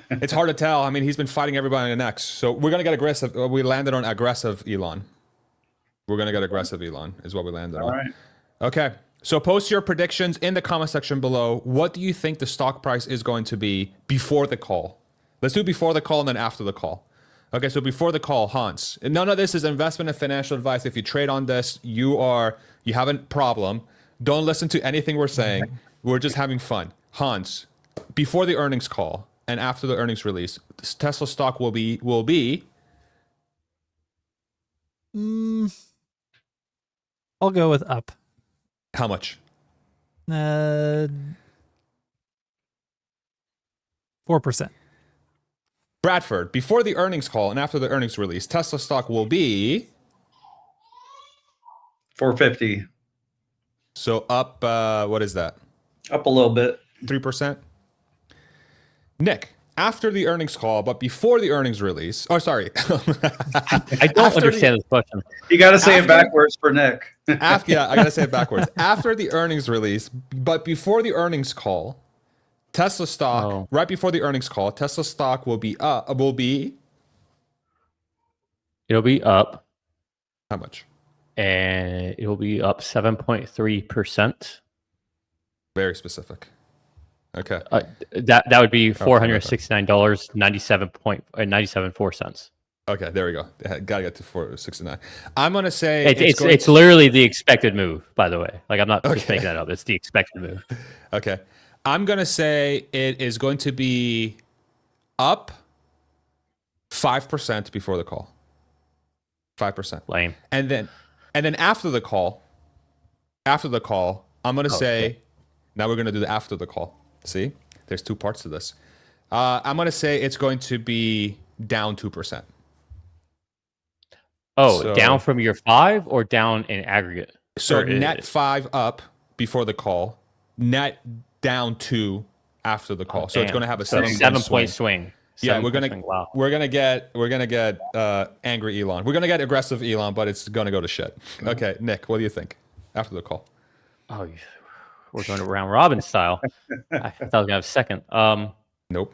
It's hard to tell. I mean, he's been fighting everybody on the next. So we're going to get aggressive. We landed on aggressive Elon. We're going to get aggressive Elon is what we landed on. All right. Okay. So post your predictions in the comment section below. What do you think the stock price is going to be before the call? Let's do before the call and then after the call. Okay. So before the call, Hans. None of this is investment and financial advice. If you trade on this, you have a problem. Don't listen to anything we're saying. We're just having fun. Hans, before the earnings call and after the earnings release, Tesla stock will be. I'll go with up. How much? 4%. Bradford, before the earnings call and after the earnings release, Tesla stock will be 450. So up. What is that? Up a little bit. 3%. Nick, after the earnings call, but before the earnings release. Oh, sorry. I don't understand this question. You got to say it backwards for Nick. I got to say it backwards. After the earnings release, but before the earnings call, Tesla stock, right before the earnings call, Tesla stock will be up. It'll be up. How much? And it'll be up 7.3%. Very specific. Okay. That would be $469.97.4. Okay, there we go. Gotta get to 469. I'm gonna say it's literally the expected move. By the way, like I'm not just making that up. It's the expected move. Okay, I'm gonna say it is going to be up 5% before the call. 5%. Lame. And then after the call, I'm gonna say. Now we're going to do the after the call. See? There's two parts to this. I'm going to say it's going to be down 2%. Oh, down from your 5 or down in aggregate? So net 5 up before the call, net down 2 after the call. So it's going to have a 7-point swing. Yeah, we're gonna get angry Elon. We're gonna get aggressive Elon, but it's gonna go to shit. Okay, Nick, what do you think after the call? Oh, we're going round robin style. I thought I was gonna have a second. Nope.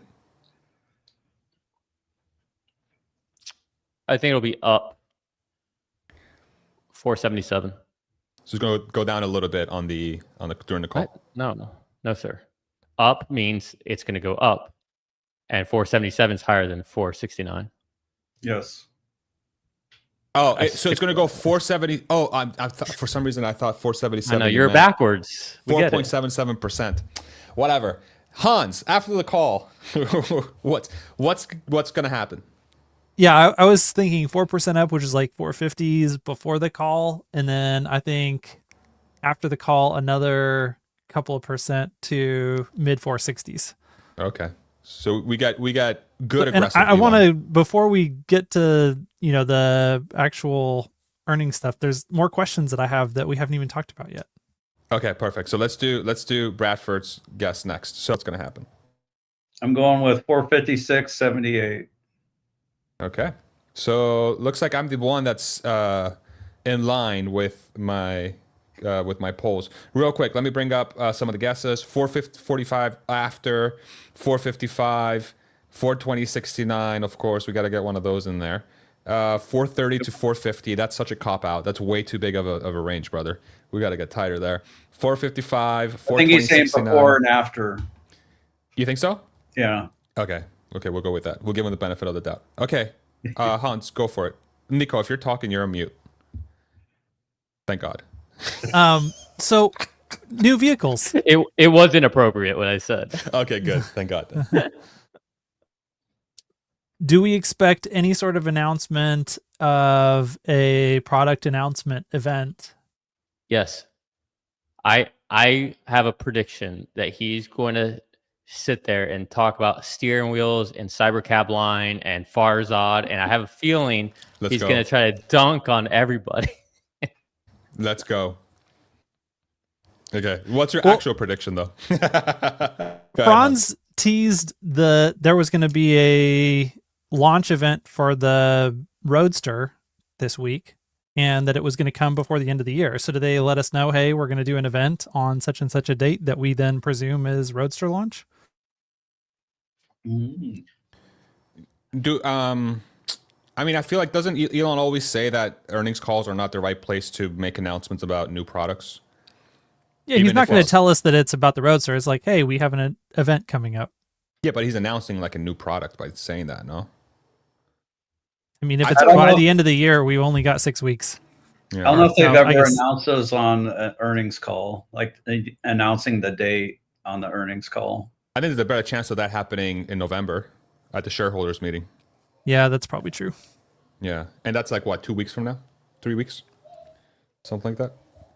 I think it'll be up 477. So it's going to go down a little bit on the during the call. What? No, sir. Up means it's going to go up, and 477 is higher than 469. Yes. Oh, so it's going to go 470. Oh, for some reason I thought 477. I know you're backwards. 4.77%. Whatever. Hans, after the call, what's going to happen? Yeah, I was thinking 4% up, which is like 450s before the call, and then I think after the call another couple of percent to mid 460s. Okay, so we got good And aggressive. I want to, before we get to the actual earnings stuff, there's more questions that I have that we haven't even talked about yet. Okay, perfect. So let's do Bradford's guess next. So what's going to happen? I'm going with 456.78. Okay, so looks like I'm the one that's in line with my polls. Real quick, let me bring up some of the guesses. 445 after, 455, 420.69. Of course, we got to get one of those in there. 430 to 450. That's such a cop out. That's way too big of a range, brother. We got to get tighter there. 455. I think he's saying before and after. You think so? Yeah. Okay, we'll go with that. We'll give him the benefit of the doubt. Okay, Hans, go for it. Nico, if you're talking, you're on mute. Thank God. So new vehicles. It was inappropriate what I said. Okay, good. Thank God. Do we expect any sort of announcement of a product announcement event? Yes. I have a prediction that he's going to sit there and talk about steering wheels and Cybercab line and Farzad, and I have a feeling he's going to try to dunk on everybody. Let's go. Okay, what's your actual prediction though? Franz teased there was going to be a launch event for the Roadster this week, and that it was going to come before the end of the year. So do they let us know, hey, we're going to do an event on such and such a date that we then presume is Roadster launch? I mean, I feel like doesn't Elon always say that earnings calls are not the right place to make announcements about new products? Yeah, he's not going to tell us that it's about the Roadster. It's like, hey, we have an event coming up. Yeah, but he's announcing like a new product by saying that, no? I mean, if it's by the end of the year, we've only got 6 weeks. Yeah. I don't know if they've ever announced those on an earnings call, like announcing the date on the earnings call. I think there's a better chance of that happening in November at the shareholders meeting. Yeah, that's probably true. Yeah, and that's like what, 2 weeks from now? 3 weeks? Something like that.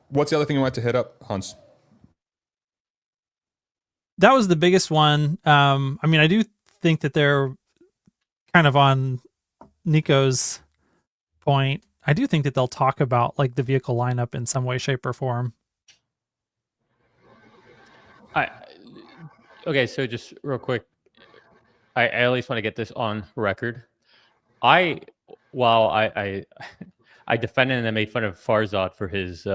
What's the other thing you wanted to hit up, Hans? That was the biggest one. I mean, I do think that they're kind of on Nico's point. I do think that they'll talk about like the vehicle lineup in some way, shape, or form. Okay, so just real quick, I at least want to get this on record. While I defended and made fun of Farzad for his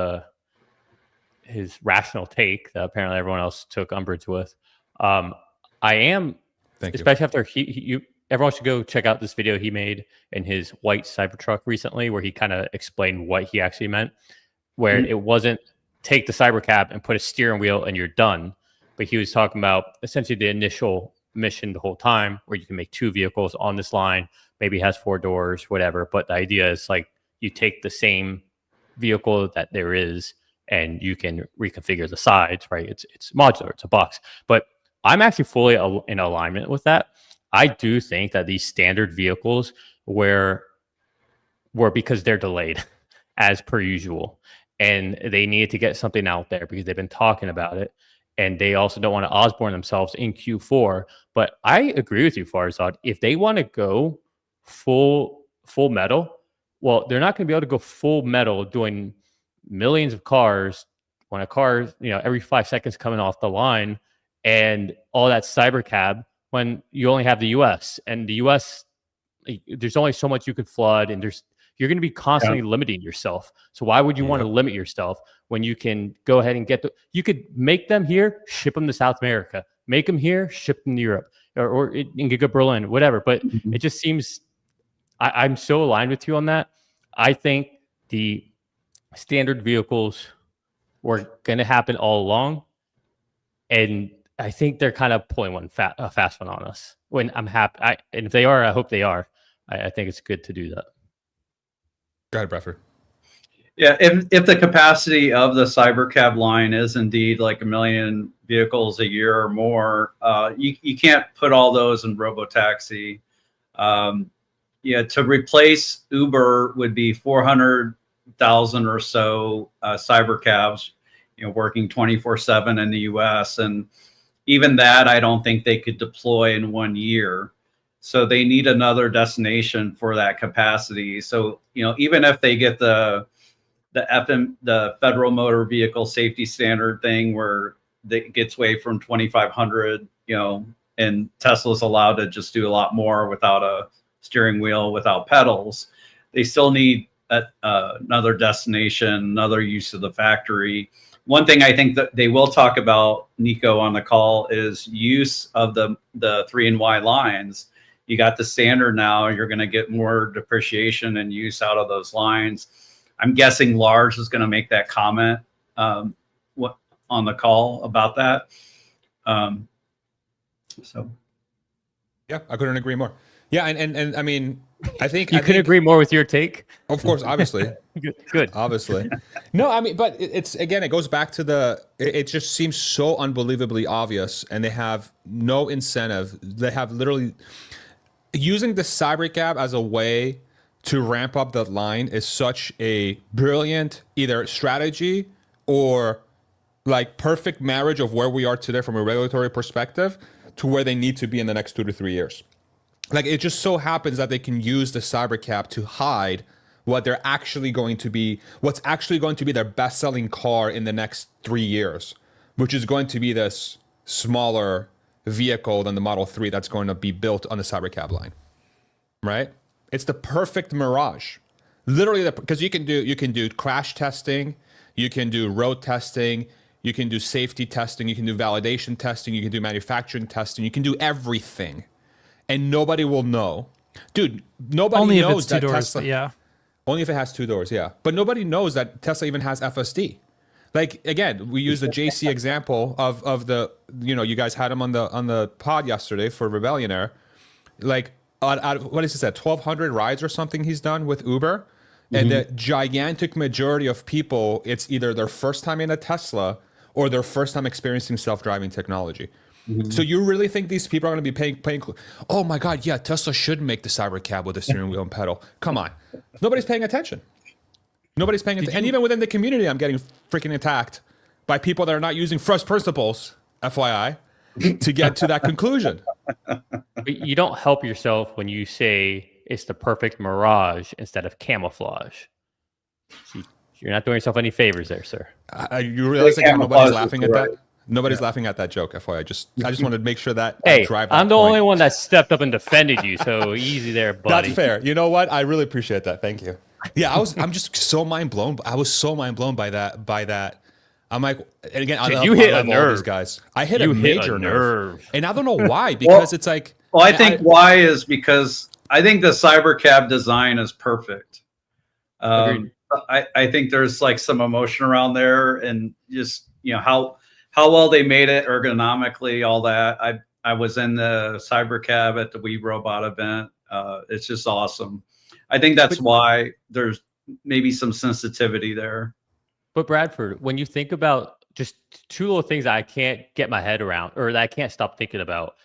rational take that apparently everyone else took umbrage with. I am, especially after everyone should go check out this video he made in his white Cybertruck recently, where he kind of explained what he actually meant, where it wasn't take the Cybercab and put a steering wheel and you're done, but he was talking about essentially the initial mission the whole time, where you can make 2 vehicles on this line, maybe it has 4 doors, whatever, but the idea is like you take the same vehicle that there is and you can reconfigure the sides, right? It's modular, it's a box. But I'm actually fully in alignment with that. I do think that these standard vehicles were because they're delayed as per usual, and they needed to get something out there because they've been talking about it, and they also don't want to Osborne themselves in Q4. But I agree with you, Farzad. If they want to go full metal, well, they're not going to be able to go full metal doing millions of cars when a car, every 5 seconds coming off the line, and all that Cybercab when you only have the US, and the US, there's only so much you could flood, and there's You're going to be constantly limiting yourself. So why would you want to limit yourself when you can go ahead and you could make them here, ship them to South America, make them here, ship them to Europe, or in Berlin, whatever. But it just seems, I'm so aligned with you on that. I think the standard vehicles were going to happen all along. And I think they're kind of pulling a fast one on us. When I'm happy, and if they are, I hope they are. I think it's good to do that. Go ahead, Bradford. Yeah, if the capacity of the Cybercab line is indeed like 1 million vehicles a year or more, you can't put all those in Robotaxi. To replace Uber would be 400,000 or so Cybercabs, working 24/7 in the U.S. And even that, I don't think they could deploy in 1 year. So they need another destination for that capacity. So, even if they get the Federal Motor Vehicle Safety Standard thing where it gets away from 2,500, and Tesla's allowed to just do a lot more without a steering wheel, without pedals, they still need another destination, another use of the factory. One thing I think that they will talk about, Nico, on the call is use of the 3Y lines. You got the standard now, you're going to get more depreciation and use out of those lines. I'm guessing Lars is going to make that comment on the call about that. Yeah, I couldn't agree more. Yeah, and I mean, I think you could agree more with your take. Of course, obviously. Good. Obviously. No, I mean, but it's again, it goes back to it just seems so unbelievably obvious, and they have no incentive. They have literally using the Cybercab as a way to ramp up the line is such a brilliant either strategy or like perfect marriage of where we are today from a regulatory perspective to where they need to be in the next 2 to 3 years. Like it just so happens that they can use the Cybercab to hide what's actually going to be their best-selling car in the next 3 years, which is going to be this smaller vehicle than the Model 3 that's going to be built on the Cybercab line, right? It's the perfect mirage, literally, because you can do crash testing, you can do road testing, you can do safety testing, you can do validation testing, you can do manufacturing testing, you can do everything, and nobody will know, dude. Nobody only knows if it's 2 that doors, Tesla. yeah. Only if it has 2 doors, yeah. But nobody knows that Tesla even has FSD. Like again, we use the JC example of the, you guys had him on the pod yesterday for Rebellionaire. Like, what is this at 1,200 rides or something he's done with Uber, and the gigantic majority of people, it's either their first time in a Tesla or their first time experiencing self-driving technology. So you really think these people are going to be paying? Oh my God, yeah, Tesla should make the Cybercab with a steering wheel and pedal. Come on, nobody's paying attention. Nobody's paying attention. And even within the community, I'm getting freaking attacked by people that are not using first principles, FYI, to get to that conclusion. But you don't help yourself when you say it's the perfect mirage instead of camouflage. See, you're not doing yourself any favors there, sir. You realize that nobody's laughing at that? Nobody's laughing at that joke, FYI. I just wanted to make sure that hey, drive that I'm the point. only one that stepped up and defended you, so easy there, buddy. That's fair. You know what? I really appreciate that. Thank you. Yeah, I'm just so mind blown. I was so mind blown by that. I'm like, and again, you hit a nerve. These guys. I hit a major nerve. And I don't know why, because well, it's like. Well, I think why is because I think the Cybercab design is perfect. I think there's like some emotion around there, and just how well they made it ergonomically, all that. I was in the Cybercab at the We Robot event. It's just awesome. I think that's why there's maybe some sensitivity there. But Bradford, when you think about just 2 little things that I can't get my head around, or that I can't stop thinking about,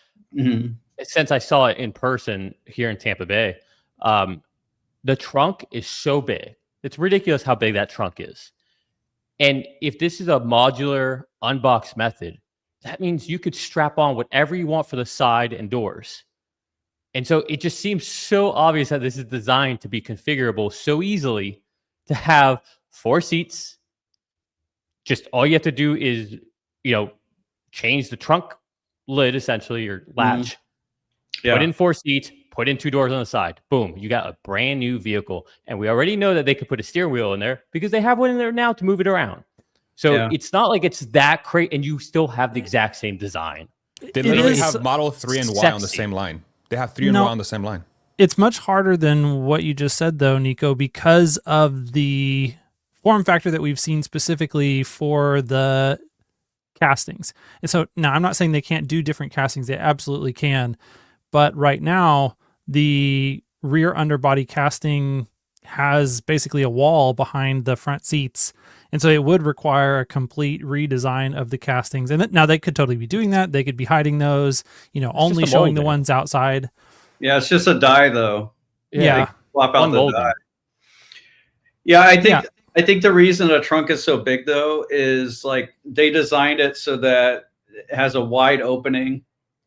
since I saw it in person here in Tampa Bay, the trunk is so big. It's ridiculous how big that trunk is. And if this is a modular unbox method, that means you could strap on whatever you want for the side and doors. And so it just seems so obvious that this is designed to be configurable so easily to have 4 seats. Just all you have to do is, change the trunk lid, essentially, or latch. Put in 4 seats, put in 2 doors on the side. Boom, you got a brand new vehicle. And we already know that they could put a steering wheel in there because they have one in there now to move it around. So it's not like it's that crazy, and you still have the exact same design. They literally have Model 3 and Y on the same line. They have 3 and Y on the same line. It's much harder than what you just said, though, Nico, because of the form factor that we've seen specifically for the castings. And so now I'm not saying they can't do different castings. They absolutely can. But right now, the rear underbody casting has basically a wall behind the front seats. And so it would require a complete redesign of the castings. And now they could totally be doing that. They could be hiding those, only showing the ones outside. Yeah, it's just a die, though. Yeah. Swap out the die. Yeah, I think the reason the trunk is so big, though, is like they designed it so that it has a wide opening.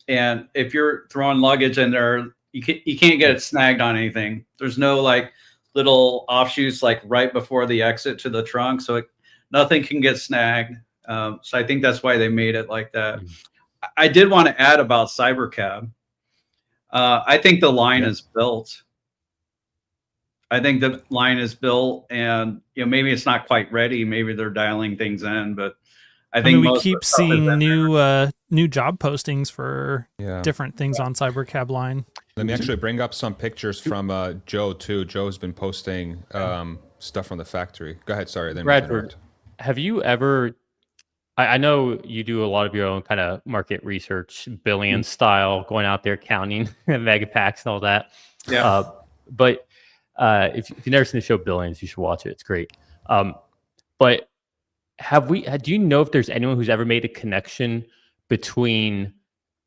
And if you're throwing luggage in there, you can't get it snagged on anything. There's no like little offshoots like right before the exit to the trunk, so nothing can get snagged. So I think that's why they made it like that. I did want to add about Cybercab. I think the line is built. I think the line is built, and maybe it's not quite ready. Maybe they're dialing things in, but I think we keep seeing new job postings for different things on Cybercab line. Let me actually bring up some pictures from Joe too. Joe's been posting stuff from the factory. Go ahead. Sorry, Bradford. Have you ever? I know you do a lot of your own kind of market research, billion style, going out there counting mega packs and all that. Yeah. But if you've never seen the show Billions, you should watch it. It's great. But do you know if there's anyone who's ever made a connection between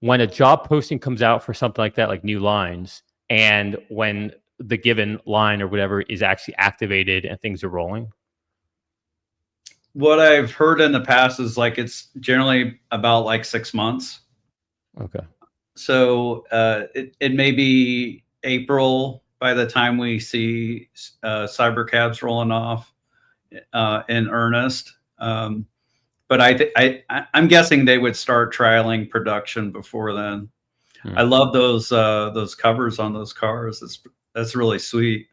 when a job posting comes out for something like that, like new lines, and when the given line or whatever is actually activated and things are rolling? What I've heard in the past is like it's generally about like 6 months. Okay. So it may be April by the time we see Cybercabs rolling off in earnest. But I'm guessing they would start trialing production before then. I love those covers on those cars. That's really sweet.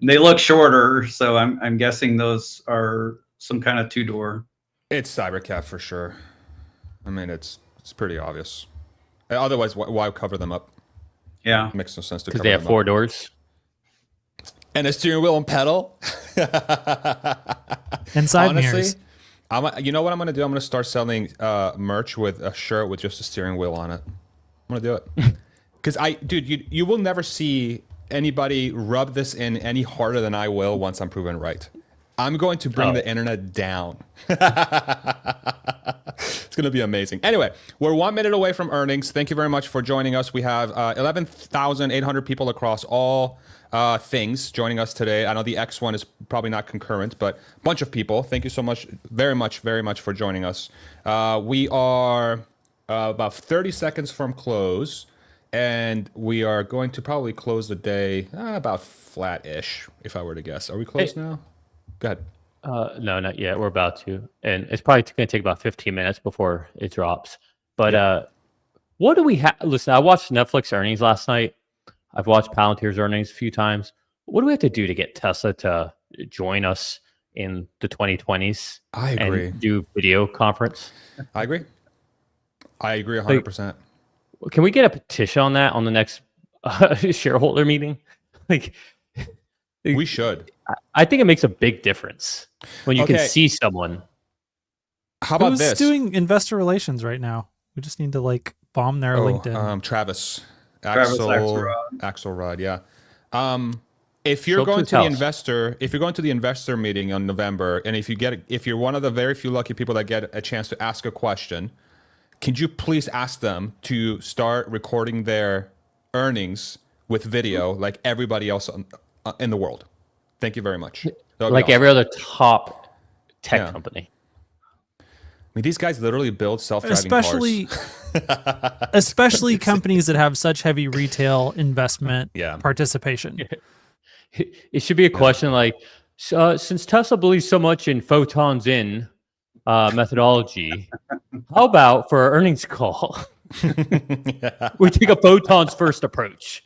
And they look shorter, so I'm guessing those are some kind of 2-door. It's Cybercab for sure. I mean, it's pretty obvious. Otherwise, why cover them up? Yeah, it makes no sense to cover because they have 4 doors and a steering wheel and pedal and side mirrors. You know what I'm gonna do? I'm gonna start selling merch with a shirt with just a steering wheel on it. I'm gonna do it because you will never see anybody rub this in any harder than I will once I'm proven right. I'm going to bring the internet down. It's going to be amazing. Anyway, we're 1 minute away from earnings. Thank you very much for joining us. We have 11,800 people across all things joining us today. I know the X one is probably not concurrent, but a bunch of people. Thank you so much, very much for joining us. We are about 30 seconds from close, and we are going to probably close the day about flat-ish, if I were to guess. Are we close now? Go ahead. No, not yet. We're about to. And it's probably going to take about 15 minutes before it drops. But what do we have? Listen, I watched Netflix earnings last night. I've watched Palantir's earnings a few times. What do we have to do to get Tesla to join us in the 2020s? I agree. And do video conference? I agree 100%. Can we get a petition on that on the next shareholder meeting? We should. I think it makes a big difference when you can see someone. How about this? Who's doing investor relations right now? We just need to bomb their LinkedIn. Travis Axelrod, yeah. If you're going to the investor meeting on November, and if you're one of the very few lucky people that get a chance to ask a question, can you please ask them to start recording their earnings with video like everybody else in the world? Thank you very much. Like awesome. Every other top tech company. I mean, these guys literally build self-driving cars. Especially companies that have such heavy retail investment participation. It should be a question like, since Tesla believes so much in photons in methodology, how about for our earnings call? We take a photons first approach.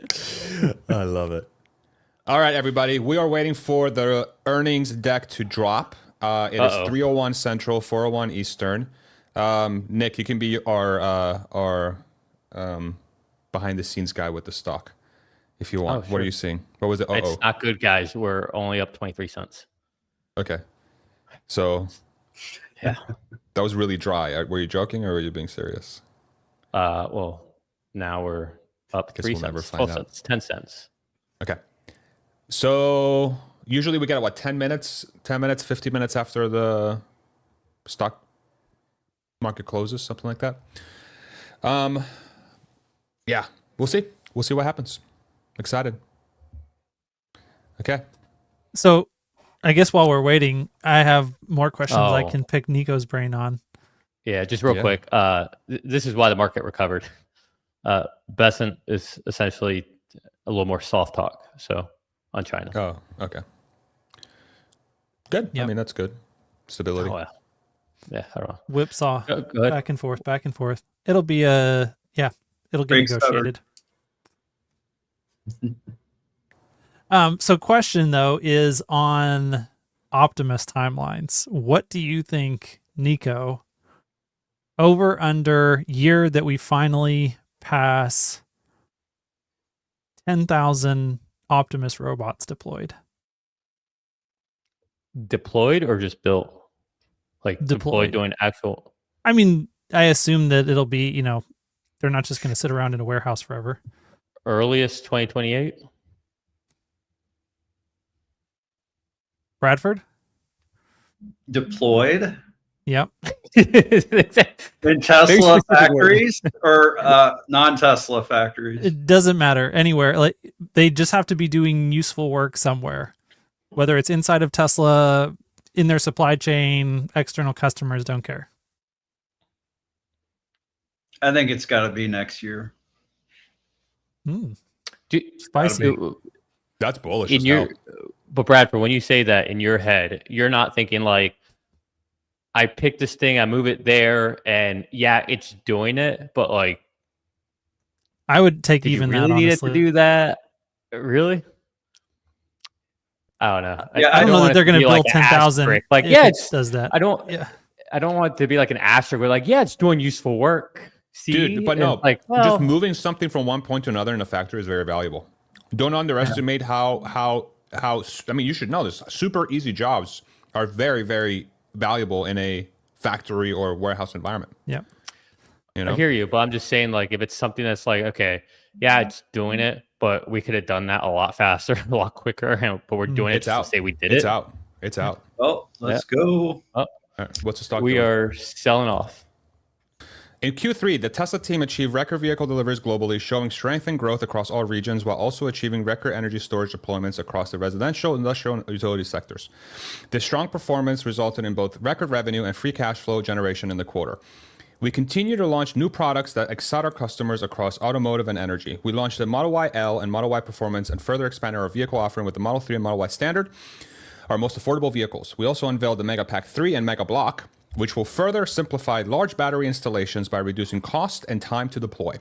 I love it. All right, everybody. We are waiting for the earnings deck to drop. It is 3:01 Central, 4:01 Eastern. Nick, you can be our behind the scenes guy with the stock if you want. Oh, What are sure. you seeing? What was it? It's not good, guys. We're only up 23 cents. Okay. So Yeah. that was really dry. Were you joking or were you being serious? Well, now we're up Guess 3 we'll never cents, find 12 cents, 10 cents. Okay. So usually we get what, 10 minutes, 15 minutes after the stock market closes, something like that. Yeah, we'll see. We'll see what happens. Excited. Okay. So I guess while we're waiting, I have more questions I Oh. can pick Nico's brain on. Yeah, just real Yeah. quick. This is why the market recovered. Besant is essentially a little more soft talk. So on China. Oh, okay. Good. I Yep. mean, that's good. Stability. Oh, yeah, I don't know. Whipsaw Go ahead. back and forth, back and forth. It'll be it'll get Breaks negotiated. So question though is on Optimus timelines. What do you think, Nico? Over under year that we finally pass 10,000 Optimus robots deployed. Deployed or just built? Like deployed doing actual. I mean, I assume that it'll be, they're not just going to sit around in a warehouse forever. Earliest 2028. Bradford? Deployed Yep. in Tesla specific word. factories or non-Tesla factories. It doesn't matter anywhere. Like they just have to be doing useful work somewhere, whether it's inside of Tesla, in their supply chain, external customers don't care. I think it's got to be next year. Spicy. That's bullish. In as your, hell. but Bradford, when you say that in your head, you're not thinking like, I pick this thing, I move it there, and yeah, it's doing it. But like, I would take did even you really that, need honestly. it to do that? Really? I don't know. Yeah, I don't know want that it they're to going be to build like an 10,000. asterisk. Like, if yeah, it it does that. I don't. Yeah. I don't want it to be like an asterisk. We're like, yeah, it's doing useful work. See? Dude, but And no, it's like, just well, moving something from one point to another in a factory is very valuable. Don't underestimate how I mean, you should know this. Super easy jobs are very, very valuable in a factory or warehouse environment. Yeah. You know? I hear you, but I'm just saying, like, if it's something that's like, okay, yeah, it's doing it, but we could have done that a lot faster, a lot quicker, but we're doing it It's just out. to say we did It's it. out. It's out. Oh, let's go. All right, what's the stock We doing? are selling off. In Q3, the Tesla team achieved record vehicle deliveries globally, showing strength and growth across all regions, while also achieving record energy storage deployments across the residential, industrial, and utility sectors. This strong performance resulted in both record revenue and free cash flow generation in the quarter. We continue to launch new products that excite our customers across automotive and energy. We launched the Model Y L and Model Y Performance and further expanded our vehicle offering with the Model 3 and Model Y Standard, our most affordable vehicles. We also unveiled the Mega Pack 3 and Mega Block, which will further simplify large battery installations by reducing cost and time to deploy.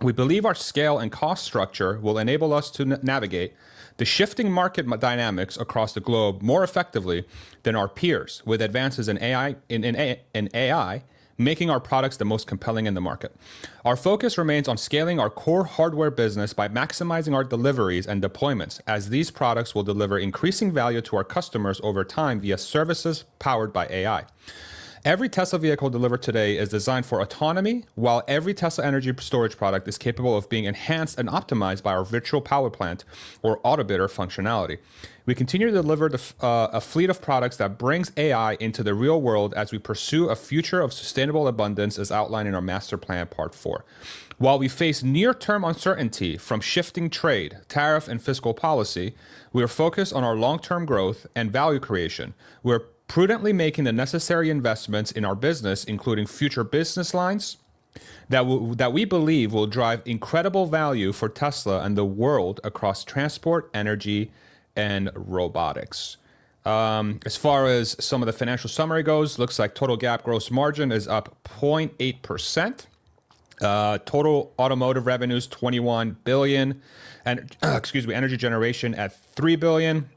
We believe our scale and cost structure will enable us to navigate the shifting market dynamics across the globe more effectively than our peers, with advances in AI making our products the most compelling in the market. Our focus remains on scaling our core hardware business by maximizing our deliveries and deployments, as these products will deliver increasing value to our customers over time via services powered by AI. Every Tesla vehicle delivered today is designed for autonomy, while every Tesla energy storage product is capable of being enhanced and optimized by our virtual power plant or Autobidder functionality. We continue to deliver a fleet of products that brings AI into the real world as we pursue a future of sustainable abundance as outlined in our master plan part 4. While we face near-term uncertainty from shifting trade, tariff, and fiscal policy, we are focused on our long-term growth and value creation. We're prudently making the necessary investments in our business, including future business lines that we believe will drive incredible value for Tesla and the world across transport, energy, and robotics. As far as some of the financial summary goes, looks like total GAAP gross margin is up 0.8%. Total automotive revenues 21 billion, and energy generation at 3 billion,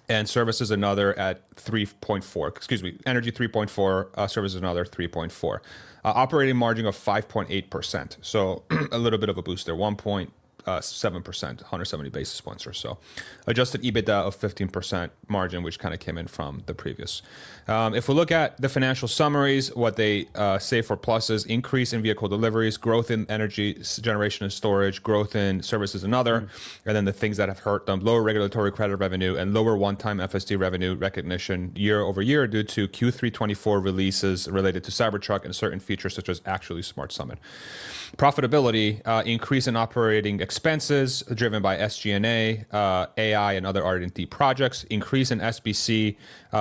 and services another at 3.4. Energy 3.4, services another 3.4. Operating margin of 5.8%. So a little bit of a boost there, 1.7%, 170 basis points or so. Adjusted EBITDA of 15% margin, which kind of came in from the previous. If we look at the financial summaries, what they say for pluses: increase in vehicle deliveries, growth in energy generation and storage, growth in services and other, and then the things that have hurt them: lower regulatory credit revenue and lower one-time FSD revenue recognition year over year due to Q3 24 releases related to Cybertruck and certain features such as Actually Smart Summit. Profitability, increase in operating expenses driven by SG&A, AI, and other R&D projects. Increase in SBC,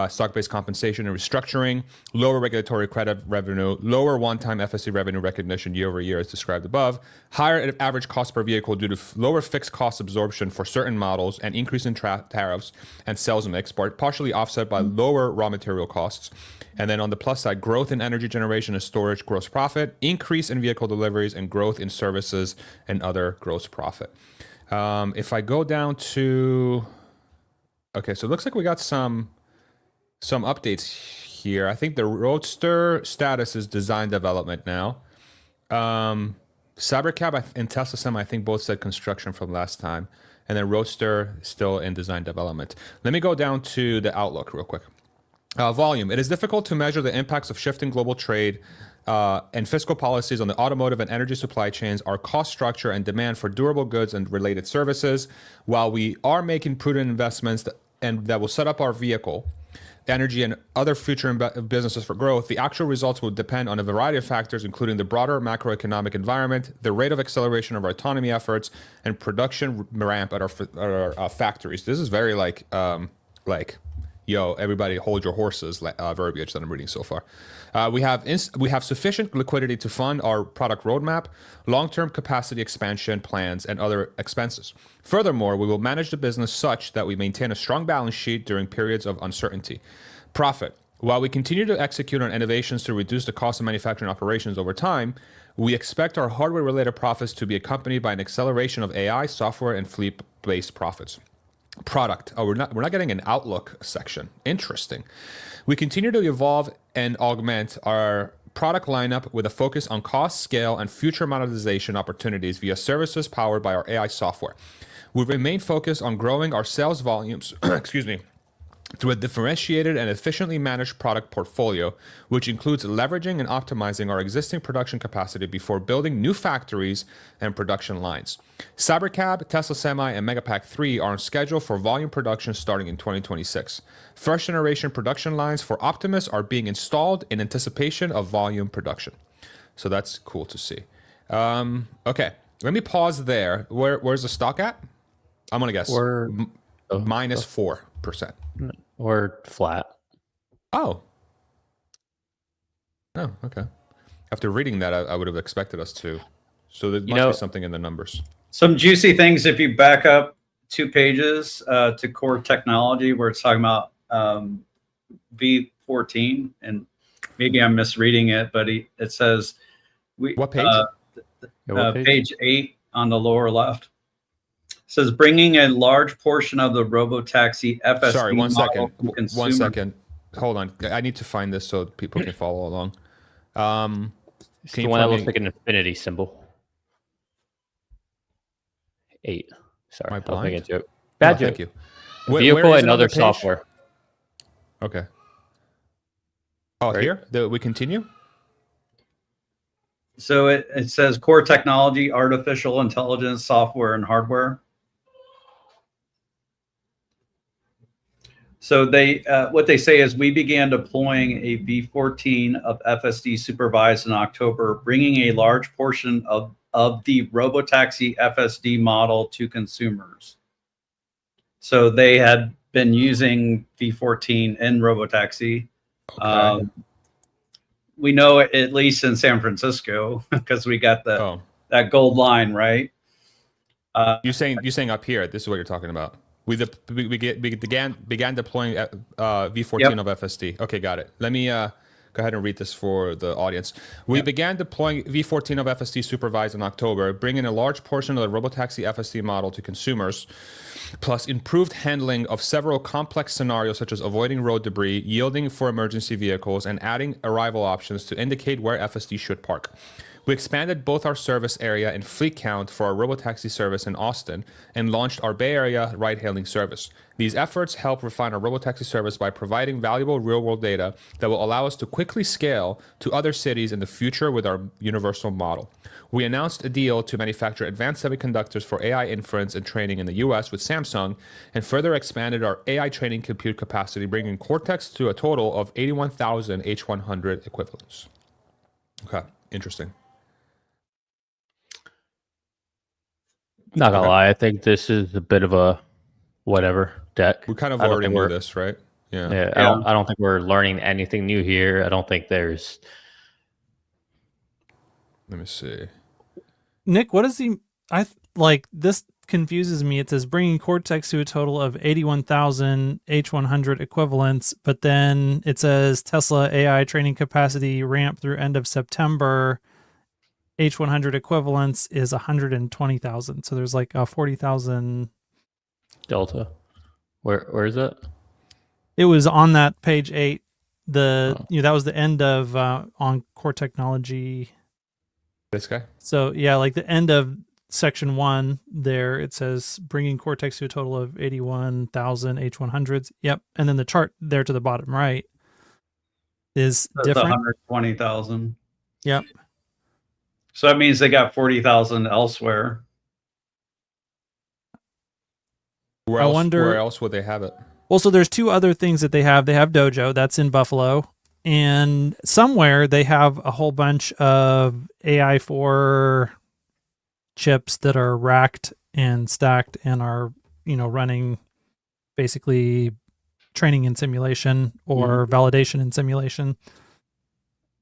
stock-based compensation and restructuring. Lower regulatory credit revenue. Lower one-time FSC revenue recognition year over year as described above. Higher average cost per vehicle due to lower fixed cost absorption for certain models and increase in tariffs and sales mix, partially offset by lower raw material costs. And then on the plus side, growth in energy generation and storage gross profit, increase in vehicle deliveries, and growth in services and other gross profit. If I go down to, okay, so it looks like we got some updates here. I think the Roadster status is design development now. Cybercab and Tesla Semi, I think both said construction from last time. And then Roadster still in design development. Let me go down to the outlook real quick. Volume. It is difficult to measure the impacts of shifting global trade and fiscal policies on the automotive and energy supply chains, our cost structure, and demand for durable goods and related services. While we are making prudent investments that will set up our vehicle, energy, and other future businesses for growth, the actual results will depend on a variety of factors, including the broader macroeconomic environment, the rate of acceleration of our autonomy efforts, and production ramp at our factories. This is very like yo, everybody hold your horses verbiage that I'm reading so far. We have sufficient liquidity to fund our product roadmap, long-term capacity expansion plans, and other expenses. Furthermore, we will manage the business such that we maintain a strong balance sheet during periods of uncertainty. Profit. While we continue to execute on innovations to reduce the cost of manufacturing operations over time, we expect our hardware-related profits to be accompanied by an acceleration of AI, software, and fleet-based profits. Product. Oh, we're not getting an outlook section. Interesting. We continue to evolve and augment our product lineup with a focus on cost, scale, and future monetization opportunities via services powered by our AI software. We remain focused on growing our sales volumes, through a differentiated and efficiently managed product portfolio, which includes leveraging and optimizing our existing production capacity before building new factories and production lines. Cybercab, Tesla Semi, and Megapack 3 are on schedule for volume production starting in 2026. First generation production lines for Optimus are being installed in anticipation of volume production. So that's cool to see. Okay, let me pause there. Where's the stock at? I'm gonna guess minus 4%. Or flat. Oh, okay. After reading that, I would have expected us to. So there must be something in the numbers. Some juicy things if you back up 2 pages to core technology where it's talking about V14, and maybe I'm misreading it, but it says what page? Page 8 on the lower left. Says bringing a large portion of the Robotaxi FSD. Sorry, one second. Hold on. I need to find this so people can follow along. It's the one that looks like an infinity symbol. 8. Sorry, I was making a joke. Bad joke. Thank you. Vehicle and other software. Okay. Oh, right here? We continue? So it says core technology, artificial intelligence, software, and hardware. So what they say is we began deploying a V14 of FSD supervised in October, bringing a large portion of the Robotaxi FSD model to consumers. So they had been using V14 in Robotaxi. Okay. We know at least in San Francisco because we got that gold line, right? You're saying up here. This is what you're talking about. We began deploying V14 of FSD. Okay, got it. Let me go ahead and read this for the audience. We began deploying V14 of FSD Supervised in October, bringing a large portion of the Robotaxi FSD model to consumers, plus improved handling of several complex scenarios such as avoiding road debris, yielding for emergency vehicles, and adding arrival options to indicate where FSD should park. We expanded both our service area and fleet count for our Robotaxi service in Austin and launched our Bay Area ride-hailing service. These efforts help refine our Robotaxi service by providing valuable real-world data that will allow us to quickly scale to other cities in the future with our universal model. We announced a deal to manufacture advanced semiconductors for AI inference and training in the US with Samsung, and further expanded our AI training compute capacity, bringing Cortex to a total of 81,000 H100 equivalents. Okay, interesting. Not gonna lie, I think this is a bit of a whatever deck. We kind of I don't already think knew we're- this, right? Yeah. Yeah, I don't think we're learning anything new here. I don't think there's. Let me see. Nick, what is he? Like this confuses me. It says bringing Cortex to a total of 81,000 H100 equivalents, but then it says Tesla AI training capacity ramp through end of September. H100 equivalents is 120,000. So there's like a 40,000 Delta. Where is it? It was on that page 8. That was the end of on Core Technology. This guy? So yeah, like the end of section 1 there, it says bringing Cortex to a total of 81,000 H100s. Yep. And then the chart there to the bottom right is That's different. 120,000. Yep. So that means they got 40,000 elsewhere. Where else would they have it? Well, so there's 2 other things that they have. They have Dojo, that's in Buffalo. And somewhere they have a whole bunch of AI4 chips that are racked and stacked and are, running basically training in simulation or validation in simulation.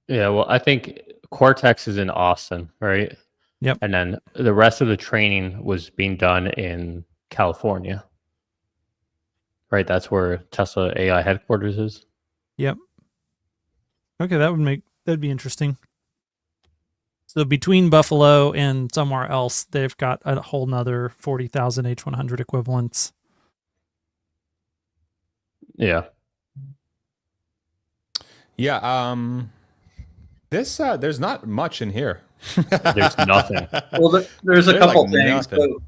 Yeah, well, I think Cortex is in Austin, right? Yep. And then the rest of the training was being done in California. Right, that's where Tesla AI headquarters is. Yep. Okay, that'd be interesting. So between Buffalo and somewhere else, they've got a whole nother 40,000 H100 equivalents. Yeah. Yeah. There's not much in here. There's nothing. Well, there's a They're couple like things. nothing.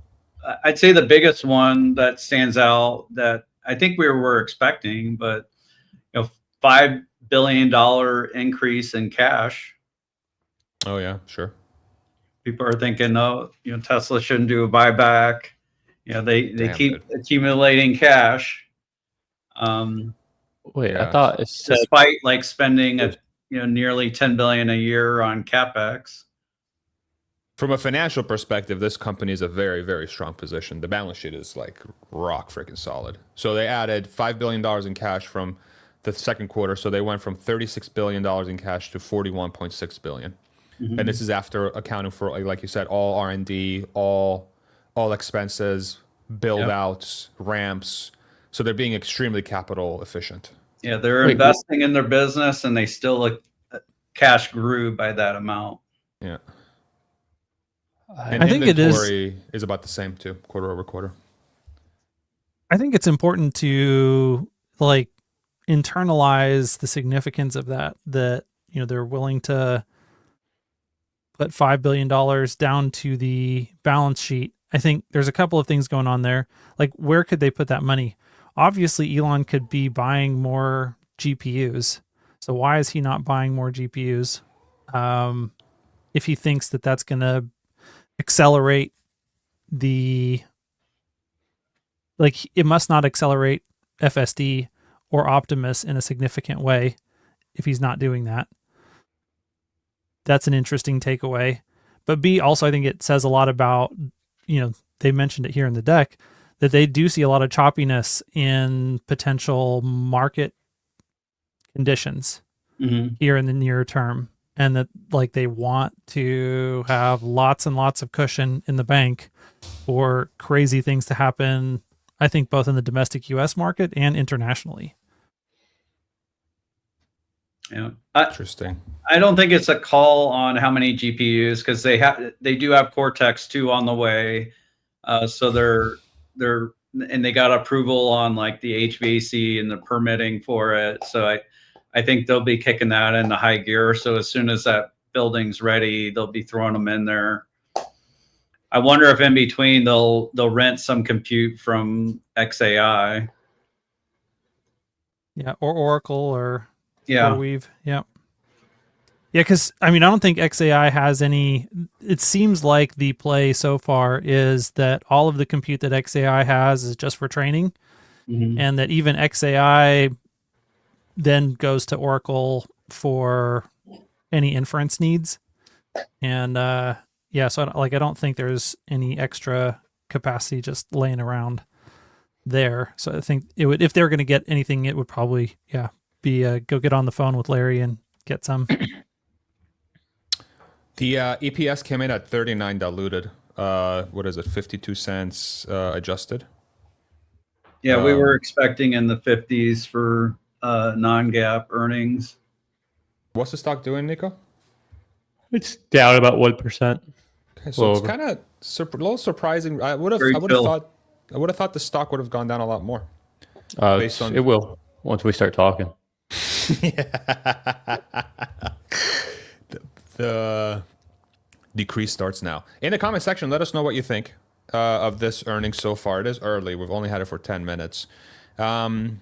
So I'd say the biggest one that stands out that I think we were expecting, but $5 billion increase in cash. Oh yeah, sure. People are thinking, Tesla shouldn't do a buyback. They Damn, keep accumulating cash. Wait, Yeah. I thought it said Despite like spending nearly $10 billion a year on capex. From a financial perspective, this company is a very, very strong position. The balance sheet is like rock freaking solid. So they added $5 billion in cash from the second quarter. So they went from $36 billion in cash to $41.6 billion. Mm-hmm. And this is after accounting for, like you said, all R&D, all expenses, build outs, ramps. So they're being extremely capital efficient. Yeah, they're investing in their business, and they still cash grew by that amount. Yeah. I think it is about the same too, quarter over quarter. I think it's important to like internalize the significance of that they're willing to put $5 billion down to the balance sheet. I think there's a couple of things going on there. Like, where could they put that money? Obviously, Elon could be buying more GPUs. So why is he not buying more GPUs? If he thinks that that's going to accelerate it must not accelerate FSD or Optimus in a significant way if he's not doing that. That's an interesting takeaway. But B, also, I think it says a lot about, they mentioned it here in the deck, that they do see a lot of choppiness in potential market conditions here in the near term. And that they want to have lots and lots of cushion in the bank for crazy things to happen, I think, both in the domestic US market and internationally. Yeah. Interesting. I don't think it's a call on how many GPUs because they do have Cortex 2 on the way. So they got approval on like the HVAC and the permitting for it. So I think they'll be kicking that into high gear. So as soon as that building's ready, they'll be throwing them in there. I wonder if in between they'll rent some compute from XAI. Yeah, or Oracle or Yeah. Weave. Yeah. Yeah, because I mean, I don't think XAI has any. It seems like the play so far is that all of the compute that XAI has is just for training, and that even XAI then goes to Oracle for any inference needs. And yeah, so I don't think there's any extra capacity just laying around there. So I think it would, if they were going to get anything, it would probably be go get on the phone with Larry and get some. The EPS came in at 39 diluted. What is it? 52 cents adjusted. Yeah, we were expecting in the 50s for non-GAAP earnings. What's the stock doing, Nico? It's down about 1%. Okay, so it's kind of a little surprising. I would have thought the stock would have gone down a lot more. It will once we start talking. The decrease starts now. In the comment section, let us know what you think of this earnings so far. It is early. We've only had it for 10 minutes. You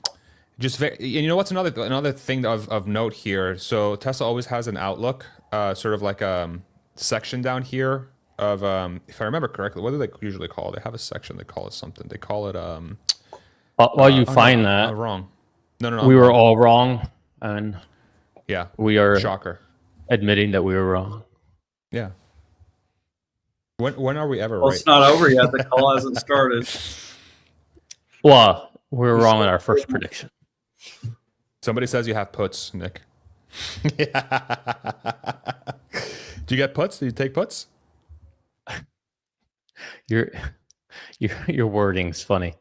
know what's another thing of note here? So Tesla always has an outlook, sort of like a section down here of, if I remember correctly, what do they usually call it? They have a section. They call it something. They call it. While you find that, I'm wrong. No. We were all wrong, and yeah, we are shocker. Admitting that we were wrong. Yeah. When are we ever right? It's not over yet. The call hasn't started. Well, we were wrong in our first prediction. Somebody says you have puts, Nick. Do you get puts? Do you take puts? Your wording's funny.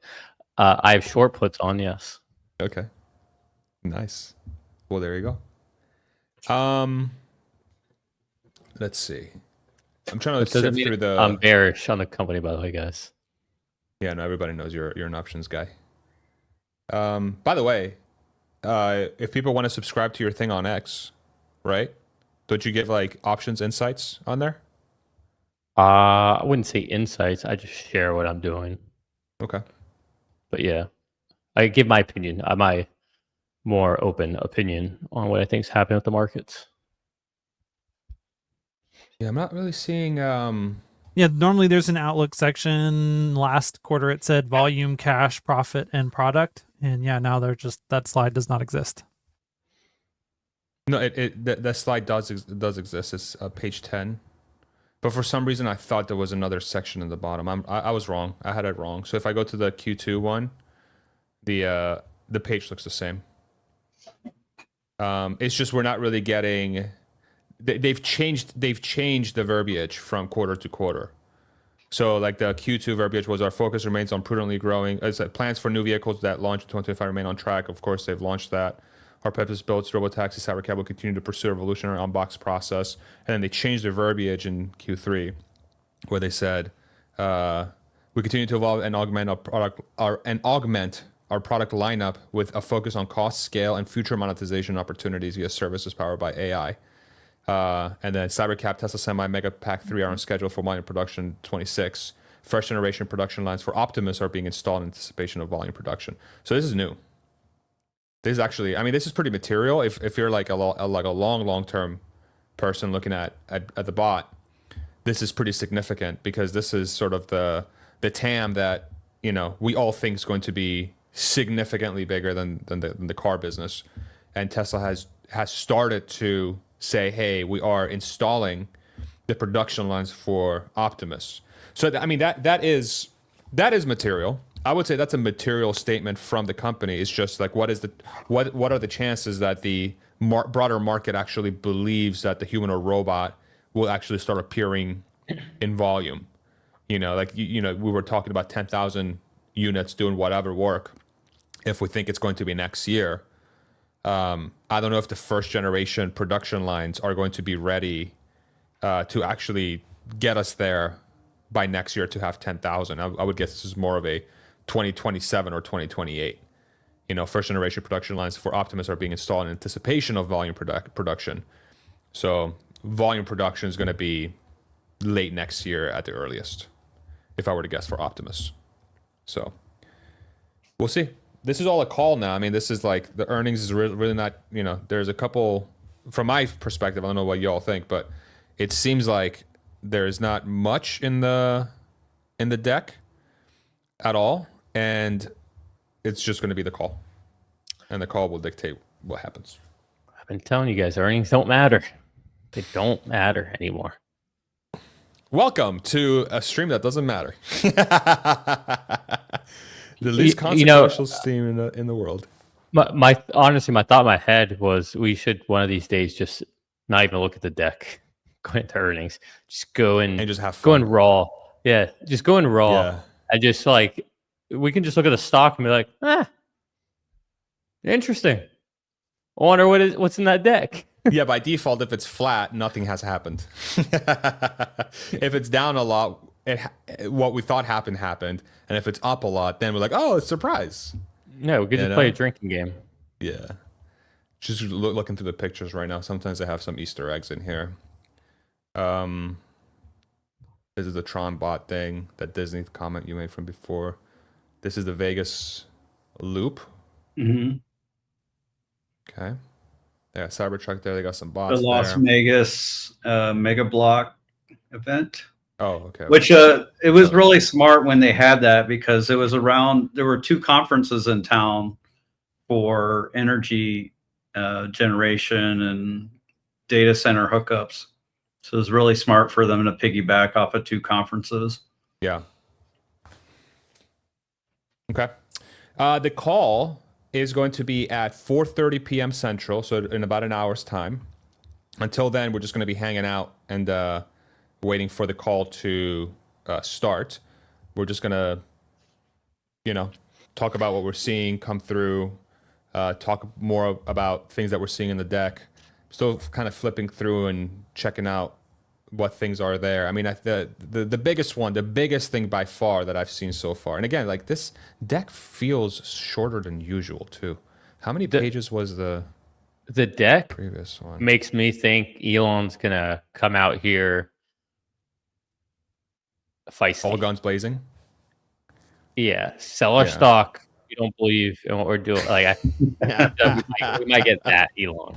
I have short puts on, yes. Okay. Nice. Well, there you go. Let's see. I'm trying to sift through the. I'm bearish on the company, by the way, guys. Yeah, no, everybody knows you're an options guy. By the way, if people want to subscribe to your thing on X, right? Don't you give like options insights on there? I wouldn't say insights. I just share what I'm doing. Okay. But yeah, I give my opinion. My more open opinion on what I think's happening with the markets. Yeah, I'm not really seeing. Yeah, normally there's an outlook section. Last quarter it said volume, cash, profit, and product, and yeah, now they're just that slide does not exist. No, that slide does exist. It's page 10, but for some reason I thought there was another section in the bottom. I was wrong. I had it wrong. So if I go to the Q2 one, the page looks the same. It's just we're not really getting. They've changed the verbiage from quarter to quarter. So like the Q2 verbiage was our focus remains on prudently growing. Plans for new vehicles that launch in 2025 remain on track. Of course, they've launched that. Our purpose builds Robotaxi Cybercab will continue to pursue a revolutionary unbox process. And then they changed their verbiage in Q3 where they said, we continue to evolve and augment our product lineup with a focus on cost, scale, and future monetization opportunities via services powered by AI. And then Cybercab Tesla Semi Mega Pack 3 are on schedule for volume production 26. First generation production lines for Optimus are being installed in anticipation of volume production. So this is new. This is actually, I mean, this is pretty material. If you're like a long-term person looking at the bot, this is pretty significant because this is sort of the TAM that, you know, we all think is going to be significantly bigger than the car business. And Tesla has started to say, hey, we are installing the production lines for Optimus. So I mean that is material. I would say that's a material statement from the company. It's just like what are the chances that the broader market actually believes that the human or robot will actually start appearing in volume? You know, like you know, we were talking about 10,000 units doing whatever work. If we think it's going to be next year, I don't know if the first generation production lines are going to be ready to actually get us there by next year to have 10,000. I would guess this is more of a 2027 or 2028. First generation production lines for Optimus are being installed in anticipation of volume production. So volume production is going to be late next year at the earliest, if I were to guess, for Optimus. So we'll see. This is all a call now. I mean, this is like the earnings is really not, there's a couple, from my perspective, I don't know what y'all think, but it seems like there's not much in the deck at all. And it's just going to be the call. And the call will dictate what happens. I've been telling you guys, earnings don't matter. They don't matter anymore. Welcome to a stream that doesn't matter. The least consequential stream in the world. Honestly, my thought in my head was we should one of these days just not even look at the deck, go into earnings, just go and just have fun. Go in raw. Yeah, just go in raw. Yeah. And just like we can just look at the stock and be like, interesting. I wonder what's in that deck. Yeah, by default, if it's flat, nothing has happened. If it's down a lot, what we thought happened. And if it's up a lot, then we're like, oh, it's a surprise. No, we could just play a drinking game. Yeah. Just looking through the pictures right now. Sometimes they have some Easter eggs in here. This is the Tron bot thing, that Disney comment you made from before. This is the Vegas loop. Mm-hmm. Okay. Yeah, Cybertruck there. They got some bots The Las Vegas Mega Block event. Oh, okay. Which it was really smart when they had that, because it was around, there were 2 conferences in town for energy generation and data center hookups. So it was really smart for them to piggyback off of 2 conferences. Yeah. Okay. The call is going to be at 4:30 p.m. Central, so in about an hour's time. Until then, we're just going to be hanging out and waiting for the call to start. We're just going to, talk about what we're seeing come through, talk more about things that we're seeing in the deck. Still kind of flipping through and checking out what things are there. I mean, the biggest thing by far that I've seen so far, and again, like, this deck feels shorter than usual too. How many pages was the deck previous one? Makes me think Elon's gonna come out here feisty. All guns blazing. Yeah, sell our stock. You don't believe in what we're doing. Like, we might get that Elon.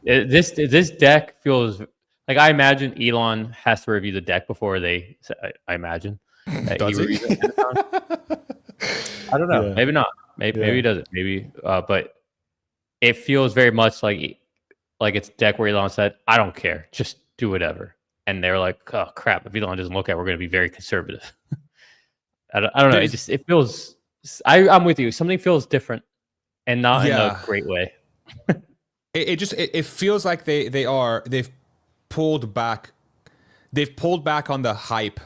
This deck feels like, I imagine Elon has to review the deck before they. I imagine. Does he? I don't know. Yeah. Maybe not. Maybe he doesn't. Maybe. But it feels very much like it's deck where Elon said, "I don't care, just do whatever." And they're like, "Oh crap! If Elon doesn't look at it, we're going to be very conservative." I don't know. It feels. I'm with you. Something feels different, and not in a great way. It feels like they've pulled back. They've pulled back on the hype.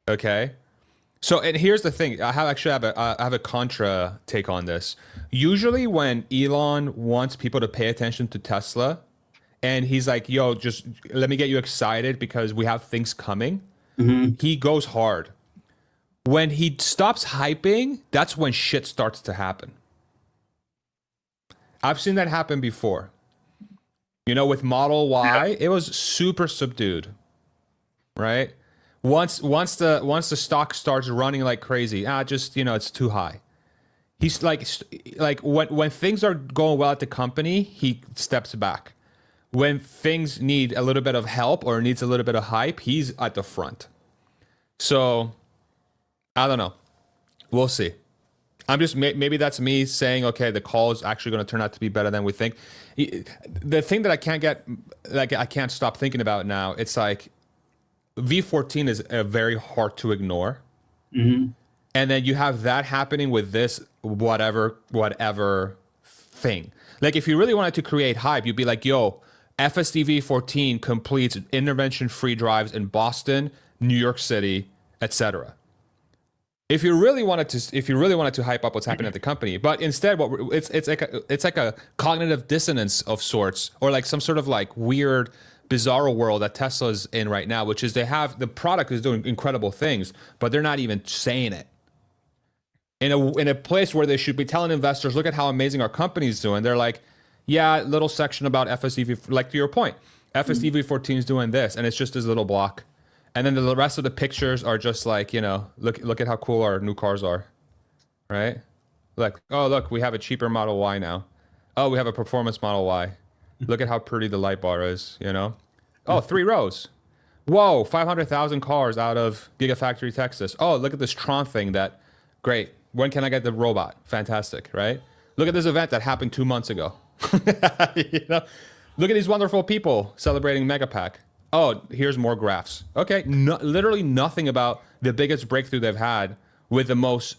Okay. So, and here's the thing. I have a contra take on this. Usually when Elon wants people to pay attention to Tesla, and he's like, yo, just let me get you excited because we have things coming, he goes hard. When he stops hyping, that's when shit starts to happen. I've seen that happen before. With Model Y, it was super subdued, right? Once the stock starts running like crazy, it's too high. He's like when things are going well at the company, he steps back. When things need a little bit of help or needs a little bit of hype, he's at the front. So I don't know. We'll see. I'm just, maybe that's me saying, okay, the call is actually going to turn out to be better than we think. The thing that I can't stop thinking about now, it's like V14 is very hard to ignore. Mm-hmm. And then you have that happening with this whatever thing. Like, if you really wanted to create hype, you'd be like, yo, FSD V14 completes intervention-free drives in Boston, New York City, etc. if you really wanted to hype up what's happening at the company, but instead it's like a cognitive dissonance of sorts, or like some sort of like weird bizarro world that Tesla's in right now, which is the product is doing incredible things, but they're not even saying it. In a place where they should be telling investors, look at how amazing our company's doing. They're like, yeah, little section about FSD, like to your point, FSD V14 is doing this, and it's just this little block. And then the rest of the pictures are just like, look at how cool our new cars are, right? Like, oh, look, we have a cheaper Model Y now. Oh, we have a performance Model Y. Look at how pretty the light bar is, Oh, 3 rows. Whoa, 500,000 cars out of Gigafactory, Texas. Oh, look at this Tron thing great. When can I get the robot? Fantastic, right? Look at this event that happened 2 months ago. Look at these wonderful people celebrating Megapack. Oh, here's more graphs. Okay, literally nothing about the biggest breakthrough they've had with the most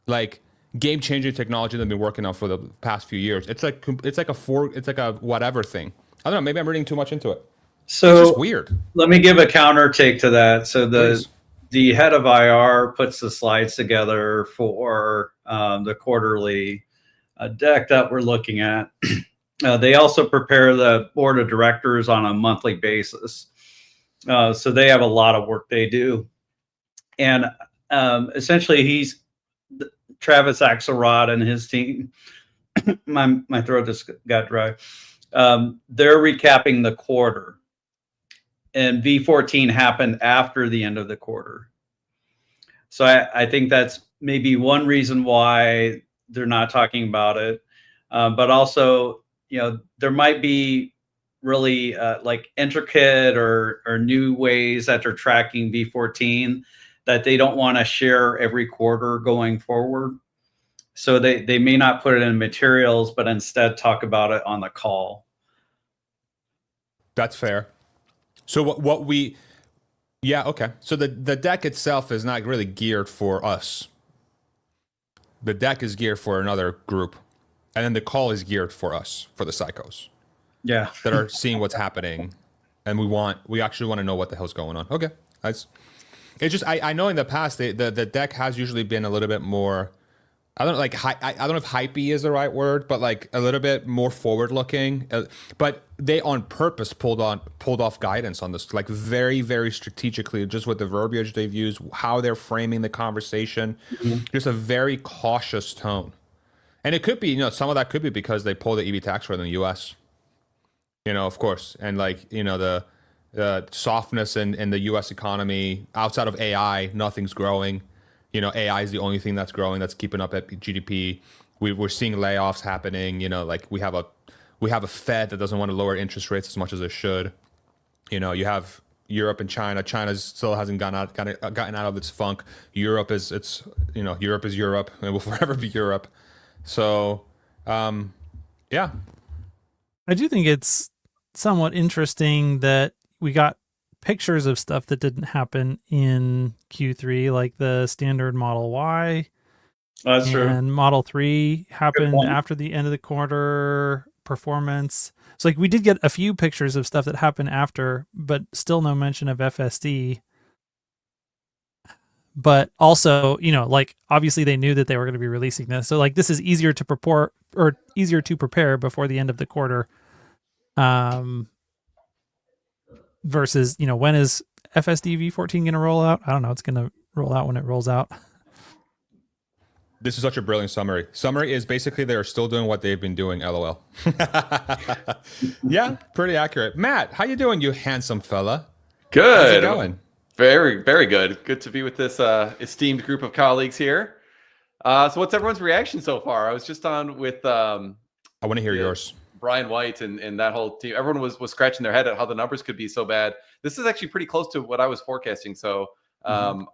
like game-changing technology they've been working on for the past few years. It's like a whatever thing. I don't know. Maybe I'm reading too much into it. So it's just weird. Let me give a counter take to that. So Please. The head of IR puts the slides together for the quarterly deck that we're looking at. They also prepare the board of directors on a monthly basis. So they have a lot of work they do. And essentially, Travis Axelrod and his team, my throat just got dry. They're recapping the quarter. And V14 happened after the end of the quarter. So I think that's maybe one reason why they're not talking about it. But also, there might be really like intricate or new ways that they're tracking V14 that they don't want to share every quarter going forward. So they may not put it in materials, but instead talk about it on the call. That's fair. So okay. So the deck itself is not really geared for us. The deck is geared for another group. And then the call is geared for us, for the psychos. Yeah. That are seeing what's happening. And we actually want to know what the hell's going on. Okay. It's just, I know in the past, the deck has usually been a little bit more, I don't know, like, I don't know if hypey is the right word, but like a little bit more forward looking. But they on purpose pulled off guidance on this, like very, very strategically, just with the verbiage they've used, how they're framing the conversation, just a very cautious tone. And it could be, some of that could be because they pulled the EV tax credit in the U.S., of course. And like, the softness in the U.S. economy, outside of AI, nothing's growing. AI is the only thing that's growing, that's keeping up at GDP. We're seeing layoffs happening. Like we have a Fed that doesn't want to lower interest rates as much as it should. You have Europe and China. China still hasn't gotten out of its funk. Europe is Europe, and will forever be Europe. So, yeah. I do think it's somewhat interesting that we got pictures of stuff that didn't happen in Q3, like the standard Model Y. That's true. And Model 3 happened after the end of the quarter. Performance. So like we did get a few pictures of stuff that happened after, but still no mention of FSD. But also, like obviously they knew that they were going to be releasing this. So like this is easier to prepare before the end of the quarter. Versus, when is FSD V14 going to roll out? I don't know. It's going to roll out when it rolls out. This is such a brilliant summary. Summary is basically they're still doing what they've been doing, LOL. Yeah, pretty accurate. Matt, how you doing, you handsome fella? Good. How's it going? Very, very good. Good to be with this esteemed group of colleagues here. So what's everyone's reaction so far? I was just on with... I want to hear yours. Brian White and that whole team. Everyone was scratching their head at how the numbers could be so bad. This is actually pretty close to what I was forecasting. So,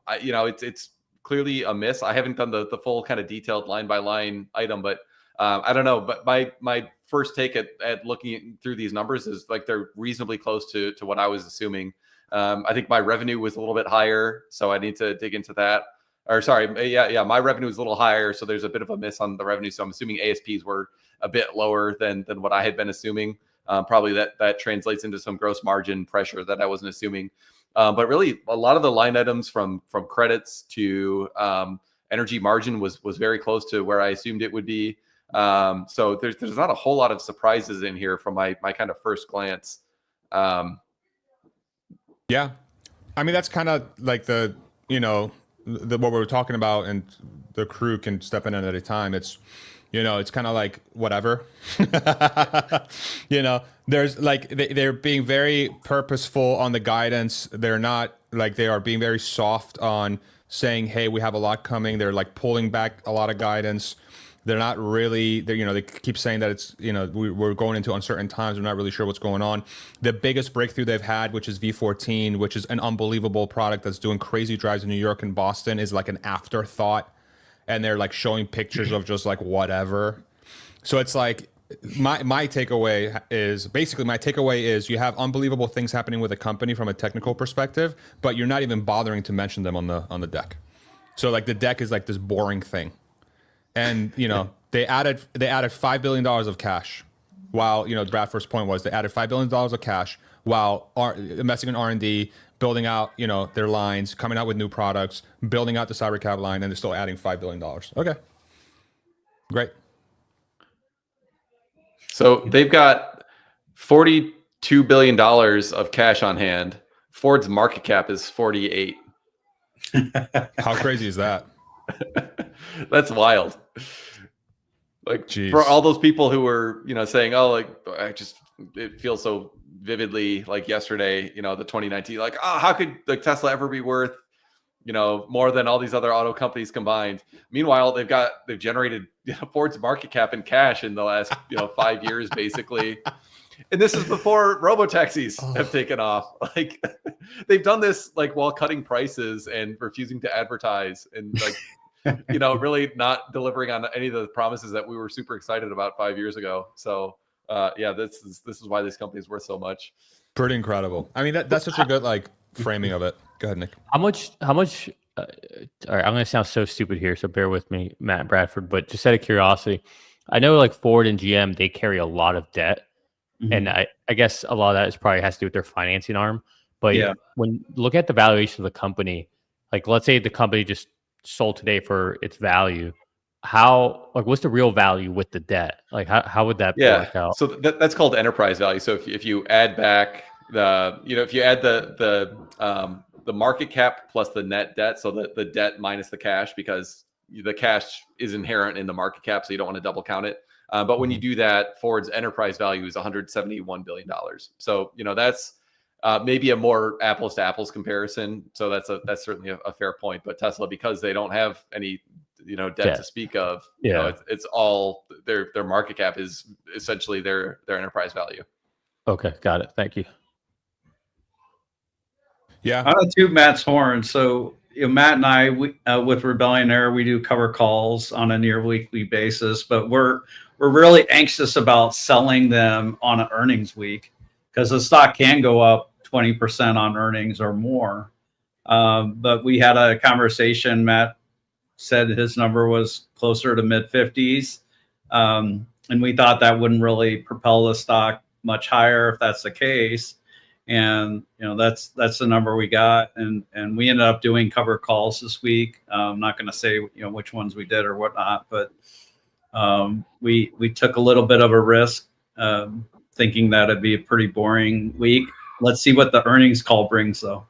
it's clearly a miss. I haven't done the full kind of detailed line by line item, but I don't know. But my first take at looking through these numbers is like they're reasonably close to what I was assuming. I think my revenue was a little bit higher, so I need to dig into that. Or sorry, my revenue is a little higher, so there's a bit of a miss on the revenue. So I'm assuming ASPs were a bit lower than what I had been assuming. Probably that translates into some gross margin pressure that I wasn't assuming. But really, a lot of the line items from credits to energy margin was very close to where I assumed it would be. So there's not a whole lot of surprises in here from my kind of first glance. Yeah, I mean that's kind of like the what we were talking about, and the crew can step in at a time. It's it's kind of like whatever. There's like they're being very purposeful on the guidance. They're not like, they are being very soft on saying, hey, we have a lot coming. They're like pulling back a lot of guidance. They're not really, they keep saying that it's, we're going into uncertain times. We're not really sure what's going on. The biggest breakthrough they've had, which is V14, which is an unbelievable product that's doing crazy drives in New York and Boston, is like an afterthought. And they're like showing pictures of just like whatever. So it's like, my takeaway is you have unbelievable things happening with a company from a technical perspective, but you're not even bothering to mention them on the deck. So like the deck is like this boring thing. And they added $5 billion of cash, while Bradford's point was they added $5 billion of cash while investing in R&D, building out their lines, coming out with new products, building out the cybercab line, and they're still adding $5 billion. Okay, great. So they've got $42 billion of cash on hand. Ford's market cap is 48. How crazy is that? That's wild. Like, jeez. For all those people who were, saying, oh, like, it feels so vividly like yesterday, the 2019, like, oh, how could like Tesla ever be worth, more than all these other auto companies combined? Meanwhile, they've generated Ford's market cap in cash in the last, 5 years, basically. And this is before robotaxis have taken off. Like, they've done this like while cutting prices and refusing to advertise, and like, really not delivering on any of the promises that we were super excited about 5 years ago. So this is why this company is worth so much. Pretty incredible. I mean, that's such a good like framing of it. Go ahead, Nick. How much all right, I'm going to sound so stupid here, so bear with me, Matt and Bradford, but just out of curiosity, I know like Ford and GM, they carry a lot of debt. Mm-hmm. And I guess a lot of that is probably has to do with their financing arm. But when look at the valuation of the company, like let's say the company just sold today for its value, what's the real value with the debt? Like how would that work out? So that's called enterprise value. So if you add back if you add the market cap plus the net debt, so the debt minus the cash, because the cash is inherent in the market cap, so you don't want to double count it. But when you do that, Ford's enterprise value is $171 billion. So, that's maybe a more apples to apples comparison. So that's certainly a fair point. But Tesla, because they don't have any, debt to speak of, it's all their market cap is essentially their enterprise value. Okay, got it. Thank you. Yeah. I'm going to toot Matt's horn. So, Matt and I, with Rebellion Air, we do cover calls on a near weekly basis, but we're really anxious about selling them on an earnings week, because the stock can go up 20% on earnings or more. But we had a conversation. Matt said his number was closer to mid 50s. And we thought that wouldn't really propel the stock much higher if that's the case. And, that's the number we got. And we ended up doing cover calls this week. I'm not going to say, which ones we did or whatnot, but we took a little bit of a risk, thinking that it'd be a pretty boring week. Let's see what the earnings call brings, though.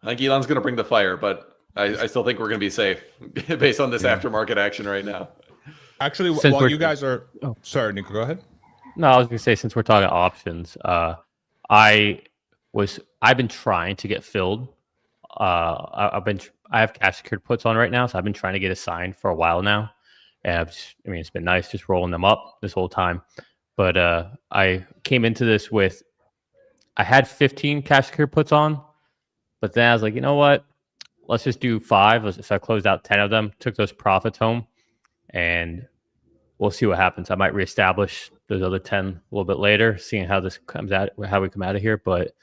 I think Elon's going to bring the fire, but I still think we're going to be safe based on this aftermarket action right now. Actually, while you guys are... Oh, sorry, Nico, go ahead. No, I was going to say, since we're talking options, I've been trying to get filled. I have cash secured puts on right now, so I've been trying to get assigned for a while now. And it's been nice just rolling them up this whole time. But I came into this with, I had 15 cash secured puts on, but then I was like, you know what? Let's just do 5. So I closed out 10 of them, took those profits home, and we'll see what happens. I might reestablish those other 10 a little bit later, seeing how this comes out, how we come out of here. But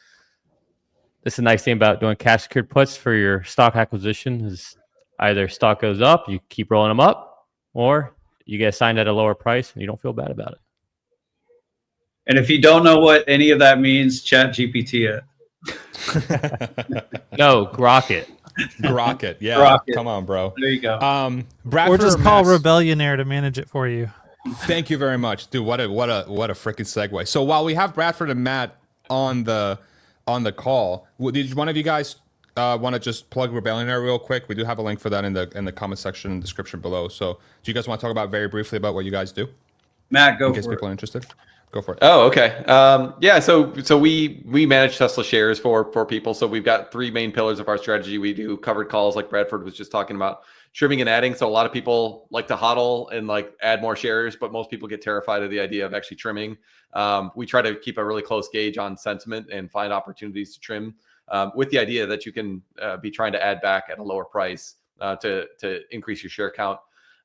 this is a nice thing about doing cash secured puts for your stock acquisition is either stock goes up, you keep rolling them up, or you get assigned at a lower price and you don't feel bad about it. And if you don't know what any of that means, chat GPT it. No, Grocket. Grocket. Yeah. Grocket. Come on, bro. There you go. Bradford Or just call Max, Rebellionaire to manage it for you. thank you very much, dude. What a freaking segue. So while we have Bradford and Matt on the call, did one of you guys want to just plug Rebellionaire real quick? We do have a link for that in the comment section and description below. So do you guys want to talk about very briefly about what you guys do? Matt, go In case for people it. are interested. Go for it. Oh, okay. Yeah. So we manage Tesla shares for people. So we've got three main pillars of our strategy. We do covered calls, like Bradford was just talking about, trimming and adding. So a lot of people like to hodl and like add more shares, but most people get terrified of the idea of actually trimming. We try to keep a really close gauge on sentiment and find opportunities to trim, with the idea that you can be trying to add back at a lower price to increase your share count.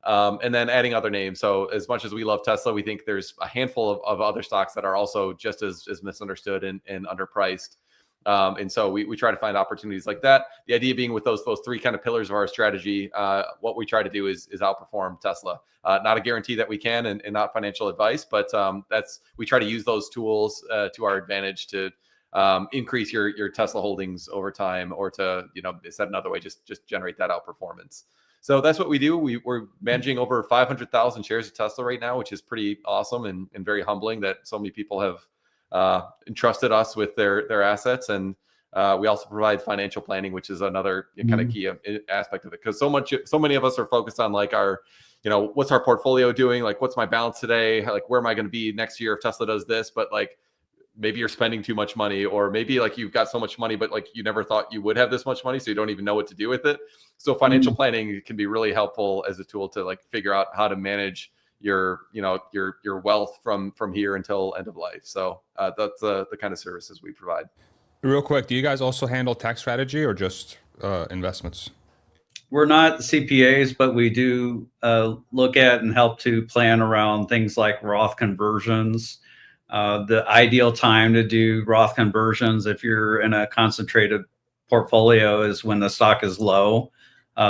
And then adding other names. So as much as we love Tesla, we think there's a handful of other stocks that are also just as misunderstood and underpriced. And so we try to find opportunities like that. The idea being with those three kind of pillars of our strategy, what we try to do is outperform Tesla. Not a guarantee that we can, and not financial advice, but we try to use those tools to our advantage to increase your Tesla holdings over time, or to, said another way, just generate that outperformance. So that's what we do. We're managing over 500,000 shares of Tesla right now, which is pretty awesome and very humbling that so many people have entrusted us with their assets. And we also provide financial planning, which is another kind of key aspect of it, because so many of us are focused on like our, what's our portfolio doing? Like, what's my balance today? Like, where am I going to be next year if Tesla does this? But like, maybe you're spending too much money, or maybe like you've got so much money, but like you never thought you would have this much money, so you don't even know what to do with it. So financial planning can be really helpful as a tool to like figure out how to manage your wealth from here until end of life. So that's the kind of services we provide. Real quick, do you guys also handle tax strategy or just investments? We're not CPAs, but we do look at and help to plan around things like Roth conversions. The ideal time to do Roth conversions, if you're in a concentrated portfolio, is when the stock is low.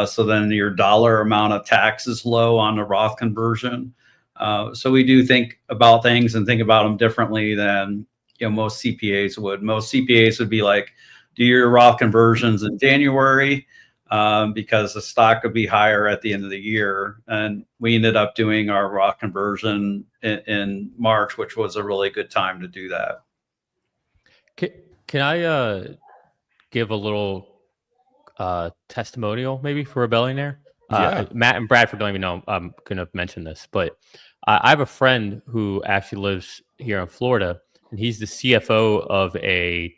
So then your dollar amount of tax is low on the Roth conversion. So we do think about things and think about them differently than most CPAs would. Most CPAs would be like, do your Roth conversions in January, because the stock could be higher at the end of the year. And we ended up doing our Roth conversion in March, which was a really good time to do that. Can I give a little testimonial maybe for Rebellionaire? Yeah. Matt and Bradford don't even know I'm going to mention this, but I have a friend who actually lives here in Florida, and he's the CFO of a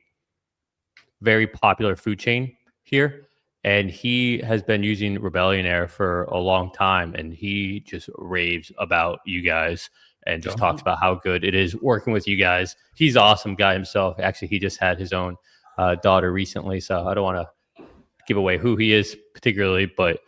very popular food chain here. And he has been using Rebellionaire for a long time, and he just raves about you guys and just talks about how good it is working with you guys. He's an awesome guy himself. Actually, he just had his own daughter recently, so I don't want to give away who he is particularly, but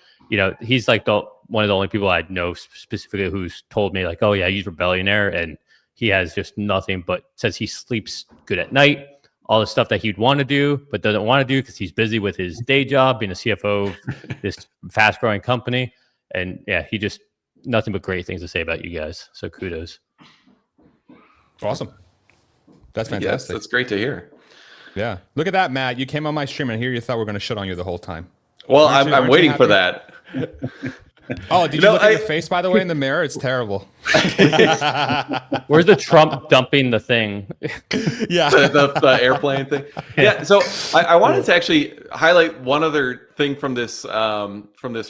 he's like one of the only people I know specifically who's told me like, oh yeah, I use Rebellionaire, and he has just nothing but says he sleeps good at night. All the stuff that he'd want to do, but doesn't want to do because he's busy with his day job, being a CFO of this fast growing company. And yeah, he just nothing but great things to say about you guys. So kudos. Awesome. That's fantastic. Yes, that's great to hear. Yeah. Look at that, Matt. You came on my stream and here you thought we are going to shit on you the whole time. Well, Aren't I'm you waiting for happy? that. Oh, did you look at your face, by the way, in the mirror? It's terrible. Where's the Trump dumping the thing? Yeah. the airplane thing. Yeah. So I wanted to actually highlight one other thing from this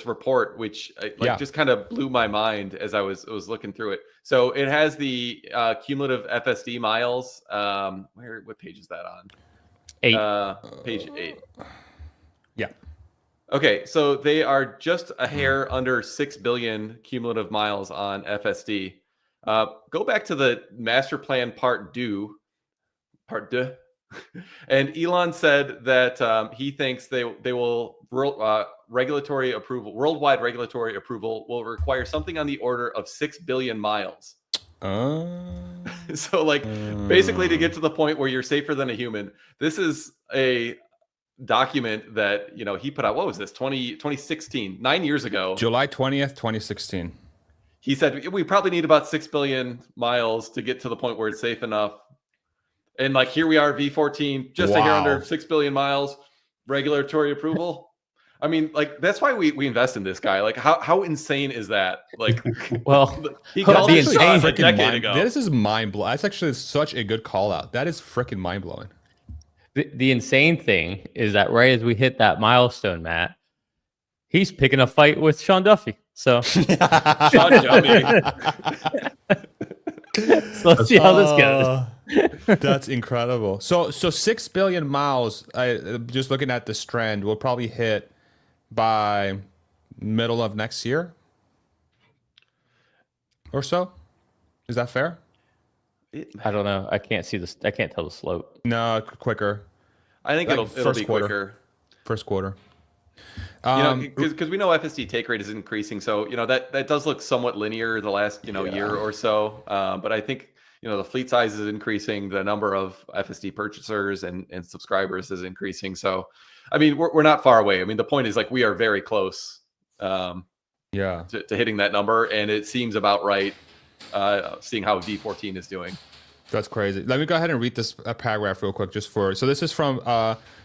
report, which just kind of blew my mind as I was looking through it. So it has the cumulative FSD miles. What page is that on? 8. Page 8. Yeah. Okay, so they are just a hair under 6 billion cumulative miles on FSD. Go back to the master plan part 2. And Elon said that he thinks they will worldwide regulatory approval will require something on the order of 6 billion miles. So basically to get to the point where you're safer than a human, this is a document that he put out. What was this? 2016, 9 years ago, July 20th, 2016. He said we probably need about 6 billion miles to get to the point where it's safe enough. And like here we are, V14, just a hair under 6 billion miles, regulatory approval. I mean, like that's why we invest in this guy. Like, how insane is that? Like, Well, he called the it insane a decade ago. This is mind blowing. That's actually such a good call out. That is freaking mind blowing. The insane thing is that right as we hit that milestone, Matt, he's picking a fight with Sean Duffy. So, Sean Duffy. so let's see how this goes. That's incredible. So 6 billion miles. Just looking at this trend, will probably hit by middle of next year or so. Is that fair? I don't know. I can't see this. I can't tell the slope. No, quicker. I think Like it'll be quarter. quicker. First quarter. Because we know FSD take rate is increasing, so that does look somewhat linear the last year or so. But I think the fleet size is increasing, the number of FSD purchasers and subscribers is increasing. So, I mean, we're not far away. I mean, the point is like we are very close. To hitting that number, and it seems about right. Seeing how V14 is doing. That's crazy. Let me go ahead and read this paragraph real quick, so this is from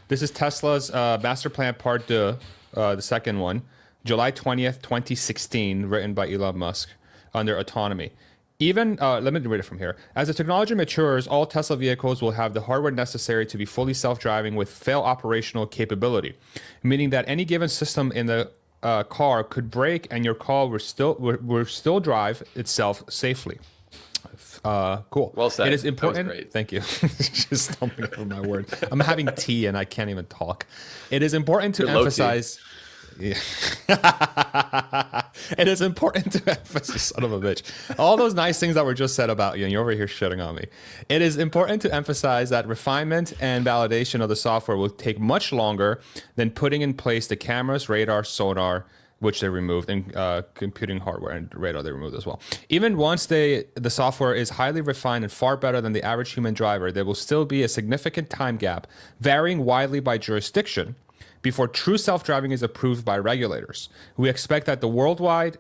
this is Tesla's master plan part 2, the second one, July 20th, 2016, written by Elon Musk under autonomy. Even, let me read it from here. As the technology matures, all Tesla vehicles will have the hardware necessary to be fully self-driving with fail operational capability, meaning that any given system in the car could break and your car will still drive itself safely. Cool. Well said. It is important. That was great. Thank you. Just stumbling over my word. I'm having tea and I can't even talk. It is important to emphasize. Yeah. It is important to emphasize, son of a bitch, all those nice things that were just said about you, and you're over here shitting on me. It is important to emphasize that refinement and validation of the software will take much longer than putting in place the cameras, radar, sonar, which they removed, and computing hardware and radar they removed as well. Even once the software is highly refined and far better than the average human driver, there will still be a significant time gap, varying widely by jurisdiction, before true self-driving is approved by regulators. We expect that the worldwide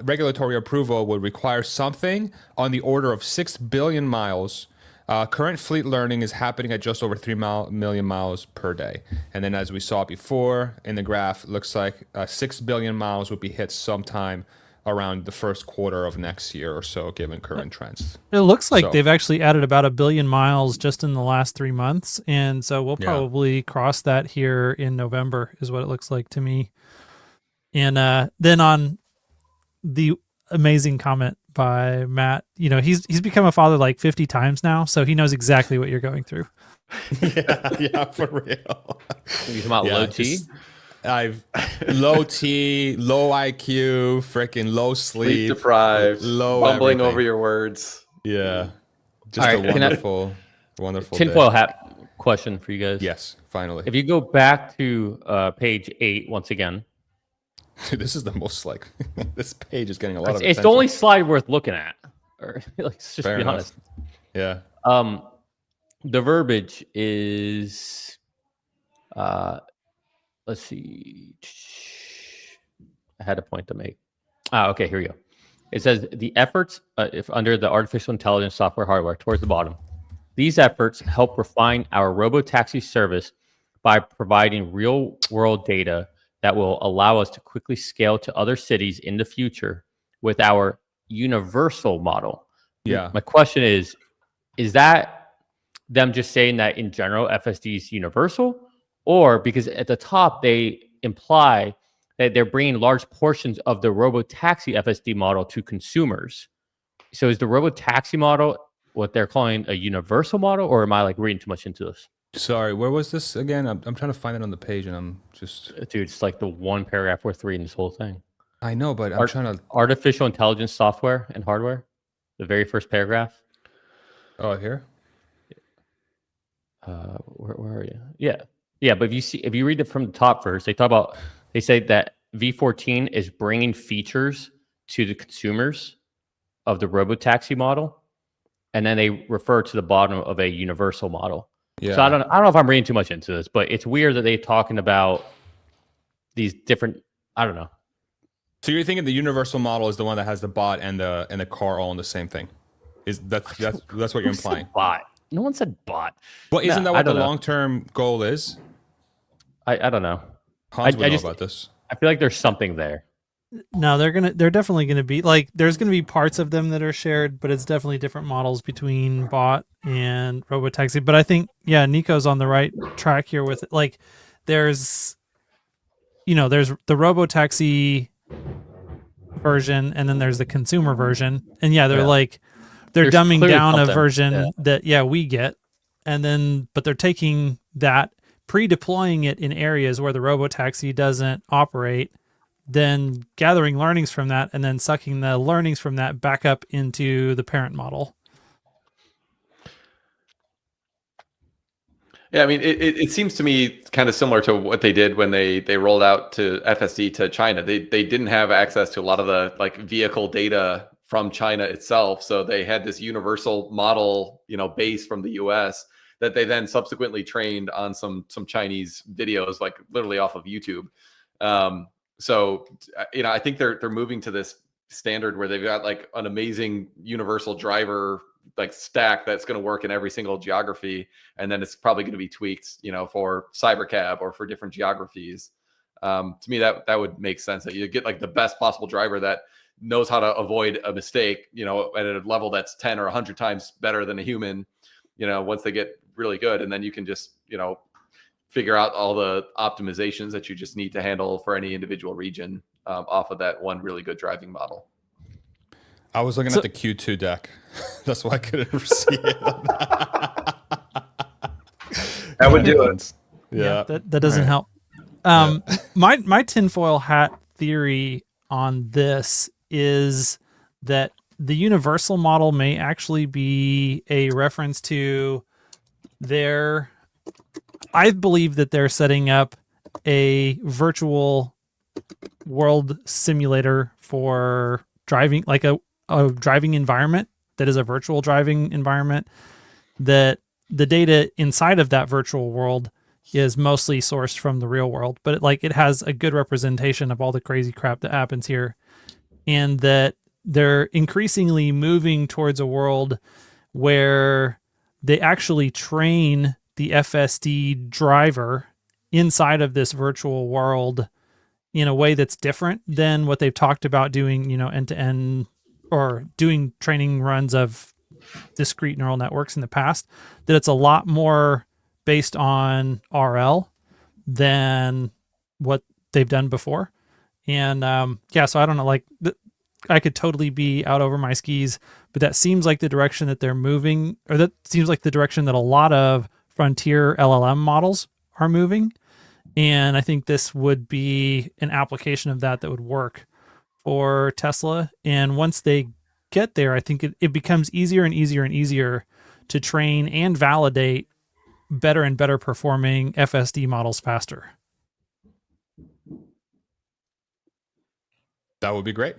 regulatory approval would require something on the order of 6 billion miles. Current fleet learning is happening at just over 3 million miles per day. And then as we saw before in the graph, looks like 6 billion miles would be hit sometime around the first quarter of next year or so, given current trends. It looks like they've actually added about 1 billion miles just in the last 3 months. And so we'll probably cross that here in November is what it looks like to me. And then on the amazing comment by Matt, he's become a father like 50 times now, so he knows exactly what you're going through. yeah, for real. You come out low T? I've low T, low IQ, freaking low sleep deprived, low bumbling everything. over your words. Yeah, just All right, wonderful tinfoil day. hat question for you guys. Yes, finally. If you go back to page 8 once again, this is the most like this page is getting a lot of it's attention. the only slide worth looking at. Or let's just Fair be enough. honest. Yeah. The verbiage is let's see. I had a point to make. Okay, here we go. It says the efforts, if under the artificial intelligence software hardware towards the bottom, these efforts help refine our Robotaxi service by providing real-world data that will allow us to quickly scale to other cities in the future with our universal model. Yeah. My question is that them just saying that in general FSD is universal, or because at the top they imply that they're bringing large portions of the Robotaxi FSD model to consumers? So is the Robotaxi model what they're calling a universal model, or am I like reading too much into this? Sorry, where was this again? I'm trying to find it on the page, and I'm just. Dude, it's like the one paragraph worth reading this whole thing. I know, but I'm trying to. Artificial intelligence software and hardware, the very first paragraph. Oh, here. Where are you? Yeah. But if you read it from the top first, they say that V14 is bringing features to the consumers of the Robotaxi model, and then they refer to the bottom of a universal model. Yeah. So I don't know if I'm reading too much into this, but it's weird that they're talking about these different. I don't know. So you're thinking the universal model is the one that has the bot and the car all in the same thing? Is that's what you're implying? Bot. No one said bot. Well, isn't No, that I what the don't know. long-term goal is? I don't know. Hans would I know just- about this. I feel like there's something there. No, they're definitely gonna be like there's gonna be parts of them that are shared, but it's definitely different models between bot and Robotaxi. But I think Nico's on the right track here with it. Like there's there's the Robotaxi version and then there's the consumer version. And they're There's dumbing clearly down a something. version that we get. And then but they're taking that, pre-deploying it in areas where the Robotaxi doesn't operate, then gathering learnings from that and then sucking the learnings from that back up into the parent model. Yeah, I mean, it seems to me kind of similar to what they did when they rolled out to FSD to China. They didn't have access to a lot of the like vehicle data from China itself, so they had this universal model, base from the US that they then subsequently trained on some Chinese videos, like literally off of YouTube. So I think they're moving to this standard where they've got like an amazing universal driver like stack that's going to work in every single geography, and then it's probably going to be tweaked, for cybercab or for different geographies. To me, that would make sense, that you get like the best possible driver that knows how to avoid a mistake, at a level that's 10 or 100 times better than a human, once they get really good, and then you can just, figure out all the optimizations that you just need to handle for any individual region off of that one really good driving model. I was looking at the Q2 deck. That's why I couldn't see it. That would do it. Yeah. That doesn't help. My tinfoil hat theory on this is that the universal model may actually be a reference to I believe that they're setting up a virtual world simulator for driving, like a driving environment that is a virtual driving environment, that the data inside of that virtual world is mostly sourced from the real world, but it has a good representation of all the crazy crap that happens here, and that they're increasingly moving towards a world where they actually train the FSD driver inside of this virtual world in a way that's different than what they've talked about doing, end-to-end or doing training runs of discrete neural networks in the past, that it's a lot more based on RL than what they've done before. And so I don't know, I could totally be out over my skis, but that seems like the direction that they're moving, or that seems like the direction that a lot of frontier LLM models are moving. And I think this would be an application of that would work for Tesla. And once they get there, I think it becomes easier and easier and easier to train and validate better and better performing FSD models faster. That would be great.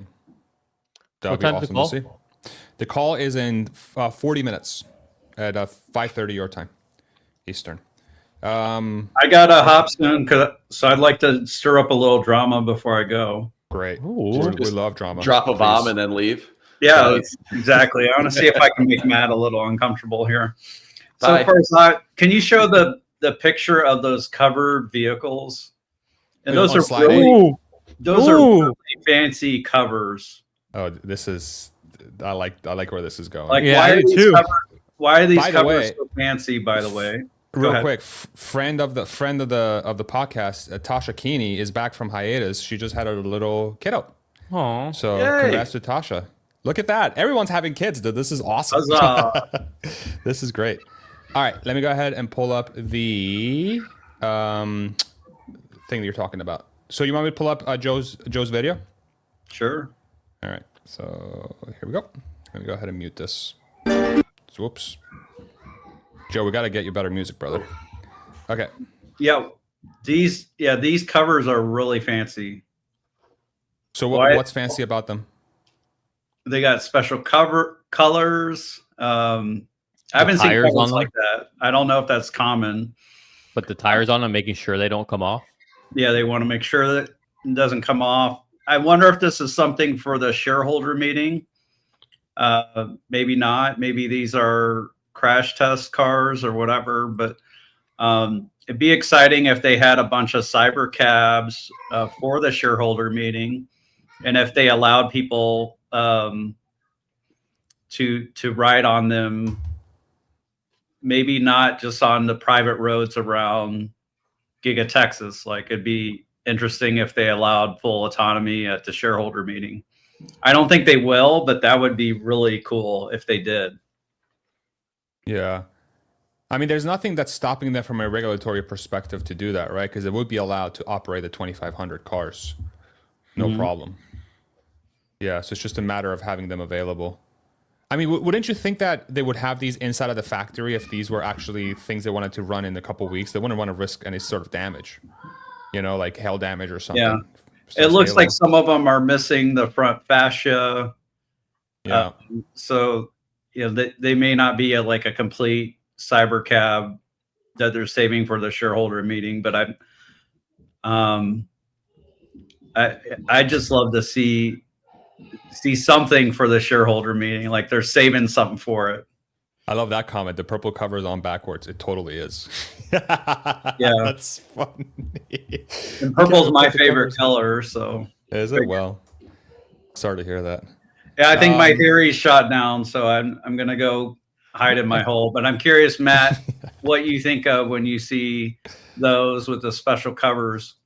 That would What be time's the awesome to call? see. The call is in 40 minutes at 5:30 your time, Eastern. I got a hop soon, so I'd like to stir up a little drama before I go. Great. Ooh. We love drama. Drop a bomb Please. and then leave. Yeah, exactly. I want to see if I can make Matt a little uncomfortable here. Bye. So first, can you show the picture of those covered vehicles? And Wait, those on are slide really, eight? those are really fancy covers. Oh, this is. I like where this is going. Like, Yeah, why I are do these too. why are these By the covers way- so fancy? By the way, Real ahead. quick, friend of the podcast, Tasha Keeney is back from hiatus. She just had a little kiddo. Oh, So Yay. congrats to Tasha. Look at that. Everyone's having kids, dude. This is awesome. Huzzah. This is great. All right, let me go ahead and pull up the thing that you're talking about. So you want me to pull up Joe's video? Sure. All right, so here we go. Let me go ahead and mute this. Whoops. Joe, we got to get you better music, brother. Okay. Yeah, these covers are really fancy. So Why- what's fancy about them? They got special colors. I haven't seen tires covers on them? like that. I don't know if that's common. but the tires on them, making sure they don't come off. Yeah, they want to make sure that it doesn't come off. I wonder if this is something for the shareholder meeting. Maybe not. Maybe these are crash test cars or whatever, but it'd be exciting if they had a bunch of cyber cabs for the shareholder meeting, and if they allowed people to ride on them, maybe not just on the private roads around Giga Texas. Like, it'd be interesting if they allowed full autonomy at the shareholder meeting. I don't think they will, but that would be really cool if they did. Yeah. I mean, there's nothing that's stopping them from a regulatory perspective to do that, right? Because it would be allowed to operate the 2,500 cars. No problem. Yeah, so it's just a matter of having them available. I mean, wouldn't you think that they would have these inside of the factory if these were actually things they wanted to run in a couple weeks? They wouldn't want to risk any sort of damage, you know, like hail damage or something. Yeah. It looks like some of them are missing the front fascia. Yeah. So, you know, they may not be like a complete cyber cab that they're saving for the shareholder meeting, but I just love to see something for the shareholder meeting, like they're saving something for it. I love that comment. The purple cover is on backwards. It totally is. Yeah, that's funny. And purple's my favorite color, so is it? Well, sorry to hear that. Yeah, I think my theory's shot down, so I'm gonna go hide in my hole. But I'm curious, Matt, what you think of when you see those with the special covers.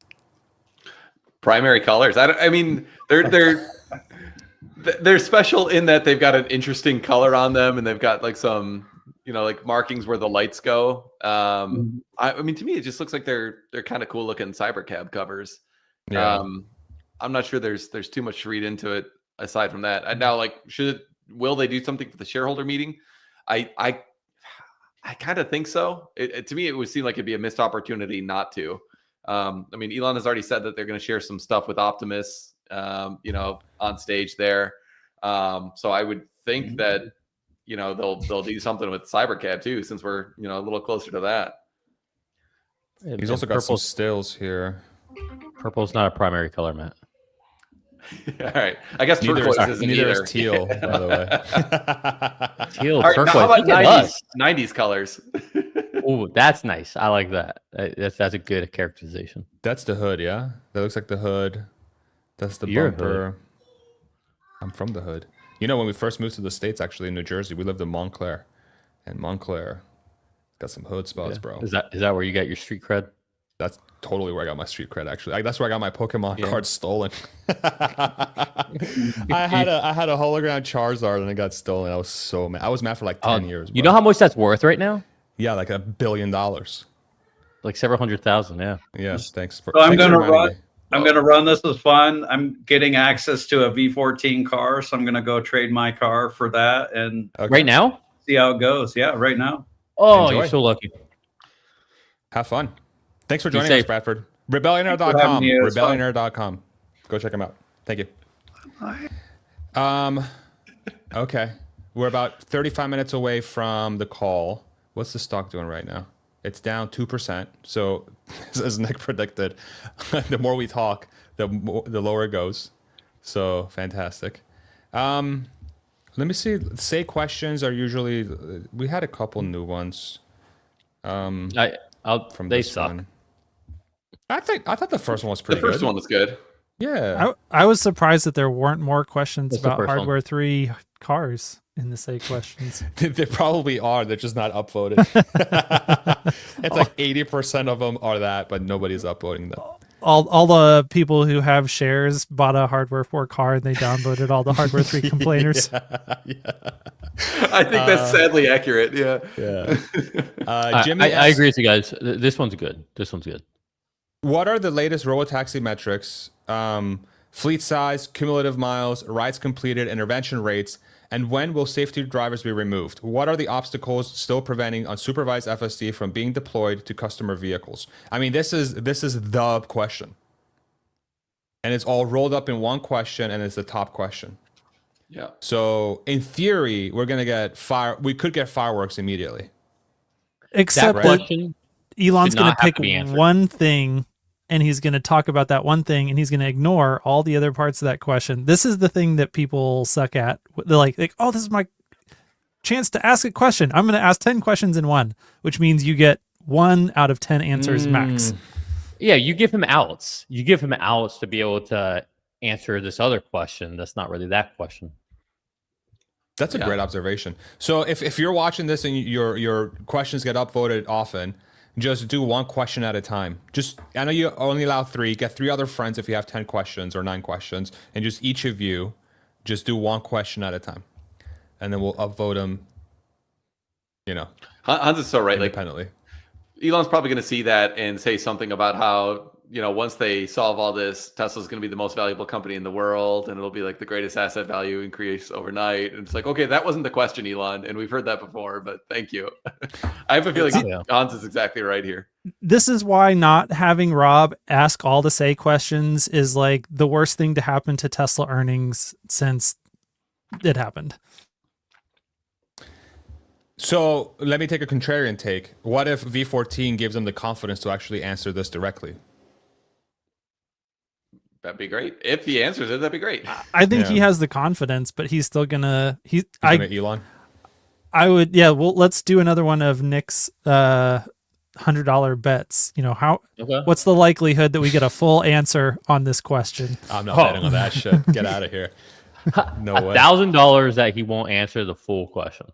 Primary colors. I mean, they're special in that they've got an interesting color on them, and they've got like some, you know, like markings where the lights go. I mean, to me, it just looks like they're kind of cool looking cybercab covers. Yeah. I'm not sure there's too much to read into it aside from that. And now, like, will they do something for the shareholder meeting? I kind of think so. To me, it would seem like it'd be a missed opportunity not to. I mean, Elon has already said that they're going to share some stuff with Optimus, you know, on stage there. So I would think that, you know, they'll do something with Cybercab too, since we're, you know, a little closer to that. He's also got some stills here. Purple's not a primary color, Matt. All right. I guess turquoise isn't neither either. is teal, by the way. Teal, All right, turquoise. now how Look about at 90s colors? Oh, that's nice. I like that. That's a good characterization. That's the hood, yeah? That looks like the hood. That's the You're bumper. I'm from the hood. You know, when we first moved to the States, actually, in New Jersey, we lived in Montclair. And Montclair got some hood spots, bro. Is that where you got your street cred? That's totally where I got my street cred, actually. That's where I got my Pokemon cards stolen. I had a hologram Charizard and it got stolen. I was so mad. I was mad for like 10 years. Bro. You know how much that's worth right now? Yeah, like $1 billion. Like several 100,000, yeah. Yeah, thanks for. So I'm thanks gonna for reminding run. me. I'm gonna run this as fun. I'm getting access to a V14 car, so I'm gonna go trade my car for that and Right now? see how it goes. Yeah, right now. Oh, Enjoy. you're so lucky. Have fun. Thanks for Be joining us, safe. Bradford. Thanks for having Rebellionaire.com. me. It was fun. Rebellionaire.com. Go check them out. Thank you. Okay. We're about 35 minutes away from the call. What's the stock doing right now? It's down 2%. So, as Nick predicted, the more we talk, the lower it goes. So, fantastic. Let me see. Say questions are usually. We had a couple new ones. From They this suck. one. I thought the first one was pretty The first good. one was good. Yeah. I was surprised that there weren't more questions What's the about first one? Hardware 3 cars in the Say questions. They probably are. They're just not upvoted. It's like 80% of them are that, but nobody's upvoting them. All the people who have shares bought a Hardware 4 car and they downvoted all the Hardware 3 complainers. Yeah. I think that's sadly accurate. Yeah. Yeah. Jimmy, I agree with you guys. This one's good. What are the latest Robotaxi metrics? Fleet size, cumulative miles, rides completed, intervention rates, and when will safety drivers be removed? What are the obstacles still preventing unsupervised FSD from being deployed to customer vehicles? I mean, this is the question. And it's all rolled up in one question, and it's the top question. Yeah. So, in theory, we could get fireworks immediately. Except That that question Elon's should going not to have pick to be answered. one thing and he's going to talk about that one thing and he's going to ignore all the other parts of that question. This is the thing that people suck at. They're like, oh, this is my... chance to ask a question. I'm going to ask 10 questions in one, which means you get 1 out of 10 answers max. Yeah, you give him outs. You give him outs to be able to answer this other question that's not really that question. That's a great observation. So if you're watching this and your questions get upvoted often, just do one question at a time. I know you only allow 3. Get 3 other friends if you have 10 questions or 9 questions, and just each of you just do one question at a time, and then we'll upvote them. Hans is so right. Independently. Elon's probably going to see that and say something about how, once they solve all this, Tesla's going to be the most valuable company in the world, and it'll be like the greatest asset value increase overnight. And it's like, okay, that wasn't the question, Elon, and we've heard that before, but thank you. I have a feeling Hans is exactly right here. This is why not having Rob ask all the say questions is like the worst thing to happen to Tesla earnings since it happened. So let me take a contrarian take. What if V14 gives them the confidence to actually answer this directly? That'd be great. If he answers it, that'd be great. I think he has the confidence, but he's still gonna. Elon. I would. Yeah. Well, let's do another one of Nick's $100 bets. What's the likelihood that we get a full answer on this question? I'm not betting on that shit. Get out of here. No way. $1,000 that he won't answer the full question.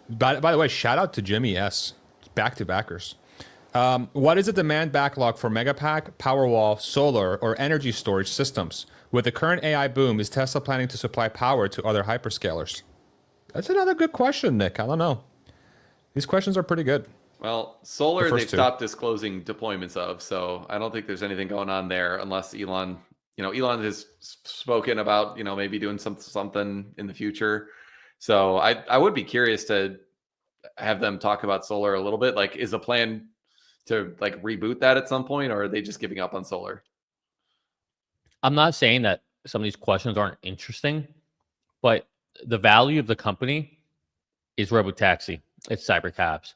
By the way, shout out to Jimmy S. Back-to-backers. What is the demand backlog for Megapack, Powerwall, solar, or energy storage systems? With the current AI boom, is Tesla planning to supply power to other hyperscalers? That's another good question, Nick. I don't know. These questions are pretty good. Well, solar, they've stopped disclosing deployments of, so I don't think there's anything going on there unless Elon has spoken about, maybe doing something in the future. So I would be curious to have them talk about solar a little bit. Like, is the plan to reboot that at some point, or are they just giving up on solar? I'm not saying that some of these questions aren't interesting, but the value of the company is Robotaxi. It's cybercabs.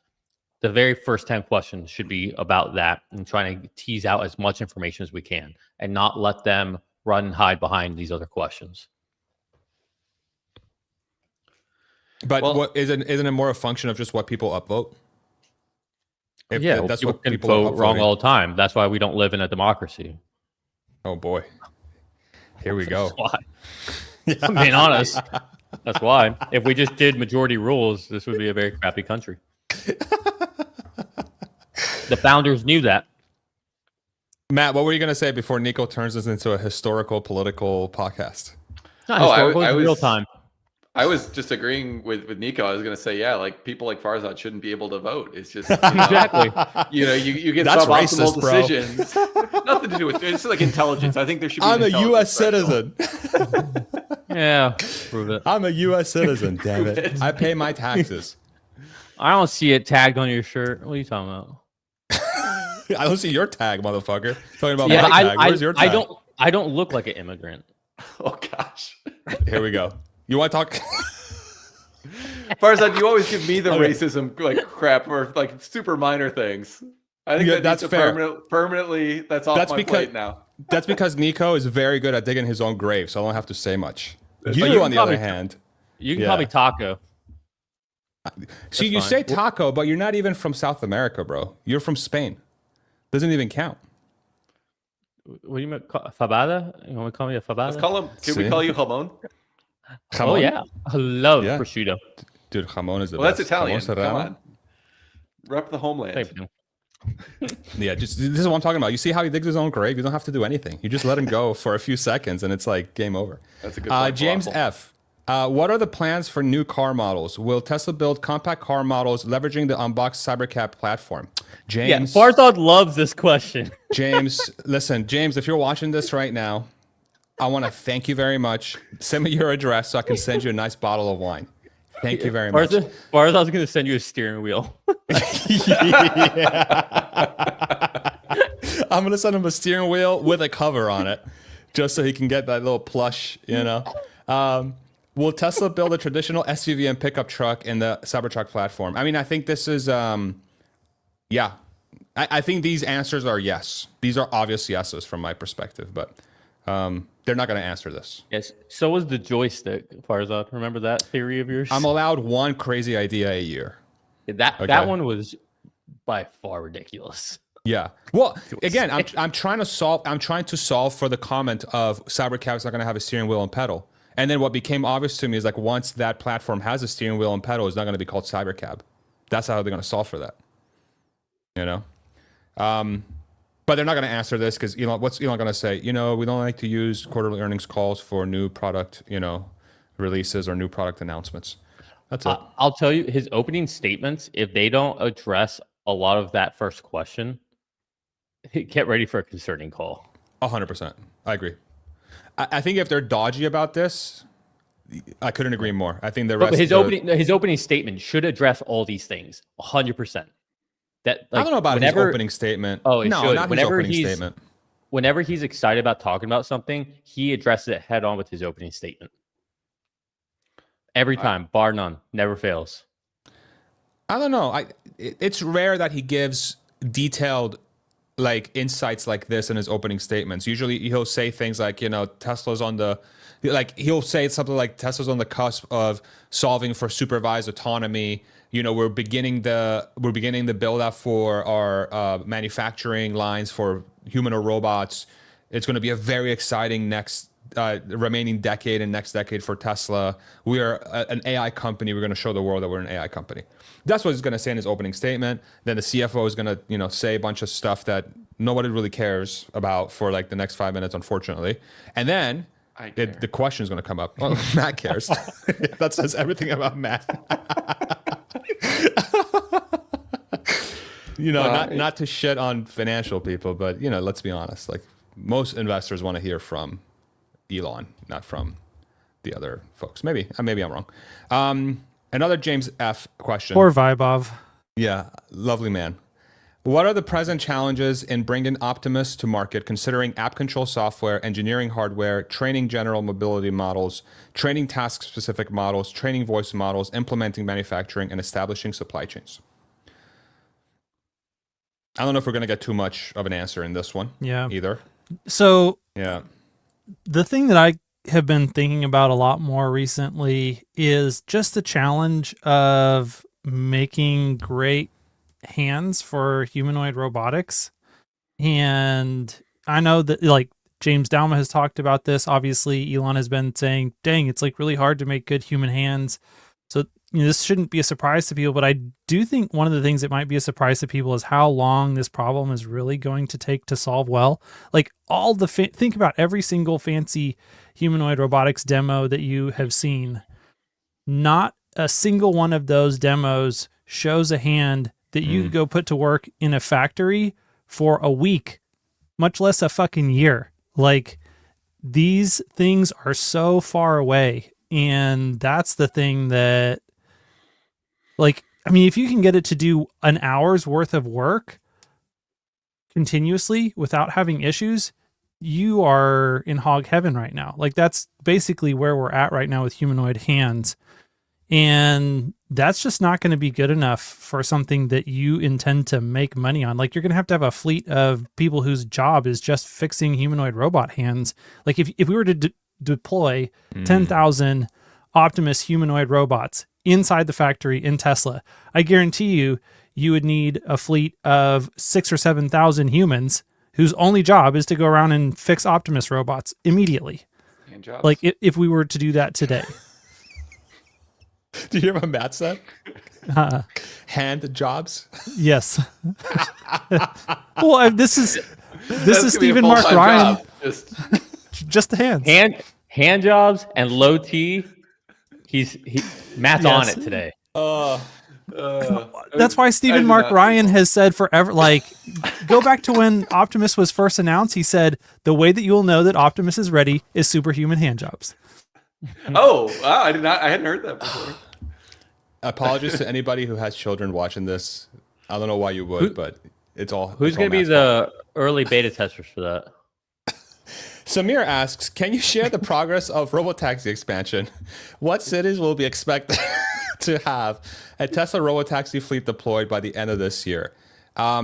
The very first 10 questions should be about that and trying to tease out as much information as we can and not let them run and hide behind these other questions. But isn't it more a function of just what people upvote? That's what people vote wrong all the time. That's why we don't live in a democracy. Oh boy, here we go. That's why. I'm being honest. That's why. If we just did majority rules, this would be a very crappy country. The founders knew that. Matt, what were you going to say before Nico turns this into a historical political podcast? It's real time. I was just agreeing with Nico. I was going to say, people like Farzad shouldn't be able to vote. It's just exactly. You get suboptimal decisions. Nothing to do with it's like intelligence. I think there should be. I'm a U.S. citizen. Yeah, prove it. I'm a U.S. citizen. Damn it! I pay my taxes. I don't see it tagged on your shirt. What are you talking about? I don't see your tag, motherfucker. Talking about my tag. Where's your tag? I don't look like an immigrant. Oh gosh. Here we go. You want to talk? Farzad, you always give me the racism crap or super minor things. I think that's fair. Permanently, that's off my plate now. That's because Nico is very good at digging his own grave, so I don't have to say much. You on the other hand, you can call me Taco. See, you say taco, but you're not even from South America, bro. You're from Spain. Doesn't even count. What do you mean, fabada? You want to call me a fabada? Let's call him. Can we call you jamon? Oh yeah, I love prosciutto. Dude, jamon is the best. Well, that's Italian. Come on, rep the homeland. Yeah, this is what I'm talking about. You see how he digs his own grave? You don't have to do anything. You just let him go for a few seconds, and it's like game over. That's a good point. James F. What are the plans for new car models? Will Tesla build compact car models leveraging the Unboxed Cybercab platform? James, Farzad loves this question. James, listen, James, if you're watching this right now, I want to thank you very much. Send me your address so I can send you a nice bottle of wine. Thank you very much. Farzad's going to send you a steering wheel. I'm going to send him a steering wheel with a cover on it just so he can get that little plush, Will Tesla build a traditional SUV and pickup truck in the Cybertruck platform? I mean, I think this is, I think these answers are yes. These are obvious yeses from my perspective, but They're not going to answer this. Yes. So was the joystick, Farzad. Remember that theory of yours? I'm allowed one crazy idea a year. That one was by far ridiculous. Yeah. Well, again, I'm trying to solve for the comment of Cybercab's not going to have a steering wheel and pedal. And then what became obvious to me is like once that platform has a steering wheel and pedal, it's not going to be called Cybercab. That's how they're going to solve for that. You know? But they're not going to answer this because what's Elon going to say? We don't like to use quarterly earnings calls for new product, releases or new product announcements. That's it. I'll tell you, his opening statements, if they don't address a lot of that first question, get ready for a concerning call. 100%. I agree. I think if they're dodgy about this, I couldn't agree more. I think the rest. But his opening statement should address all these things. 100%. That I don't know about his opening statement. Oh, it no, should. not his opening statement. Whenever he's excited about talking about something, he addresses it head on with his opening statement. Every time, bar none, never fails. I don't know. It's rare that he gives detailed insights like this in his opening statements. Usually he'll say things like, Tesla's on the he'll say something like Tesla's on the cusp of solving for supervised autonomy. We're beginning the build out for our manufacturing lines for humanoid robots. It's going to be a very exciting next remaining decade and next decade for Tesla. We are an AI company. We're going to show the world that we're an AI company. That's what he's going to say in his opening statement. Then the CFO is going to, say a bunch of stuff that nobody really cares about for the next 5 minutes, unfortunately. And then the question is going to come up. Well, Matt cares. That says everything about Matt. Not to shit on financial people, but let's be honest. Most investors want to hear from Elon, not from the other folks. Maybe I'm wrong. Another James F. question. Poor Vibov. Yeah, lovely man. What are the present challenges in bringing Optimus to market, considering app control software, engineering hardware, training general mobility models, training task-specific models, training voice models, implementing manufacturing, and establishing supply chains? I don't know if we're going to get too much of an answer in this one either. So yeah, the thing that I have been thinking about a lot more recently is just the challenge of making great hands for humanoid robotics. And I know that James Dalma has talked about this. Obviously, Elon has been saying, dang, it's really hard to make good human hands. So this shouldn't be a surprise to people, but I do think one of the things that might be a surprise to people is how long this problem is really going to take to solve well. Think about every single fancy humanoid robotics demo that you have seen. Not a single one of those demos shows a hand that you could go put to work in a factory for a week, much less a fucking year. These things are so far away. And that's the thing that, if you can get it to do an hour's worth of work continuously without having issues, you are in hog heaven right now. That's basically where we're at right now with humanoid hands. And that's just not going to be good enough for something that you intend to make money on. You're going to have a fleet of people whose job is just fixing humanoid robot hands. If we were to deploy 10,000 Optimus humanoid robots inside the factory in Tesla, I guarantee you would need a fleet of 6,000 or 7,000 humans whose only job is to go around and fix Optimus robots immediately. If we were to do that today. Do you hear what Matt said? Hand jobs? Yes. Well, this is Stephen Mark Ryan. Just the hands. Hand jobs and low T. Matt's on it today. That's why Stephen Mark Ryan has said forever, go back to when Optimus was first announced. He said, the way that you will know that Optimus is ready is superhuman hand jobs. Oh, wow, I hadn't heard that before. Apologies to anybody who has children watching this. I don't know why you would, but it's all. Who's going to be the early beta testers for that? Samir asks, can you share the progress of Robotaxi expansion? What cities will be expected to have a Tesla Robotaxi fleet deployed by the end of this year?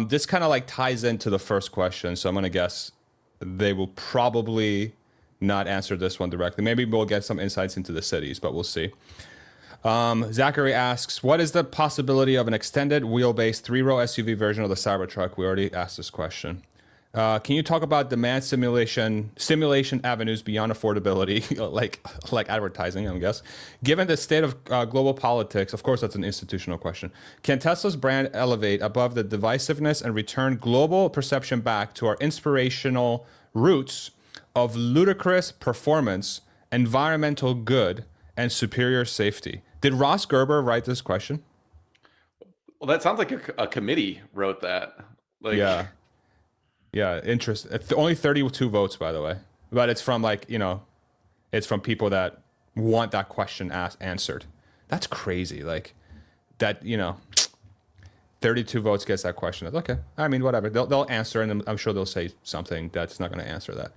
This kind of ties into the first question, so I'm going to guess they will probably not answer this one directly. Maybe we'll get some insights into the cities, but we'll see. Zachary asks, what is the possibility of an extended wheelbase 3-row SUV version of the Cybertruck? We already asked this question. Can you talk about demand simulation avenues beyond affordability, like advertising, I guess? Given the state of global politics, of course, that's an institutional question. Can Tesla's brand elevate above the divisiveness and return global perception back to our inspirational roots of ludicrous performance, environmental good, and superior safety? Did Ross Gerber write this question? Well, that sounds like a committee wrote that. Like, yeah, interesting. Only 32 votes, by the way, but it's from it's from people that want that question answered. That's crazy. Like that, 32 votes gets that question. Okay, I mean, whatever. They'll answer, and I'm sure they'll say something that's not going to answer that.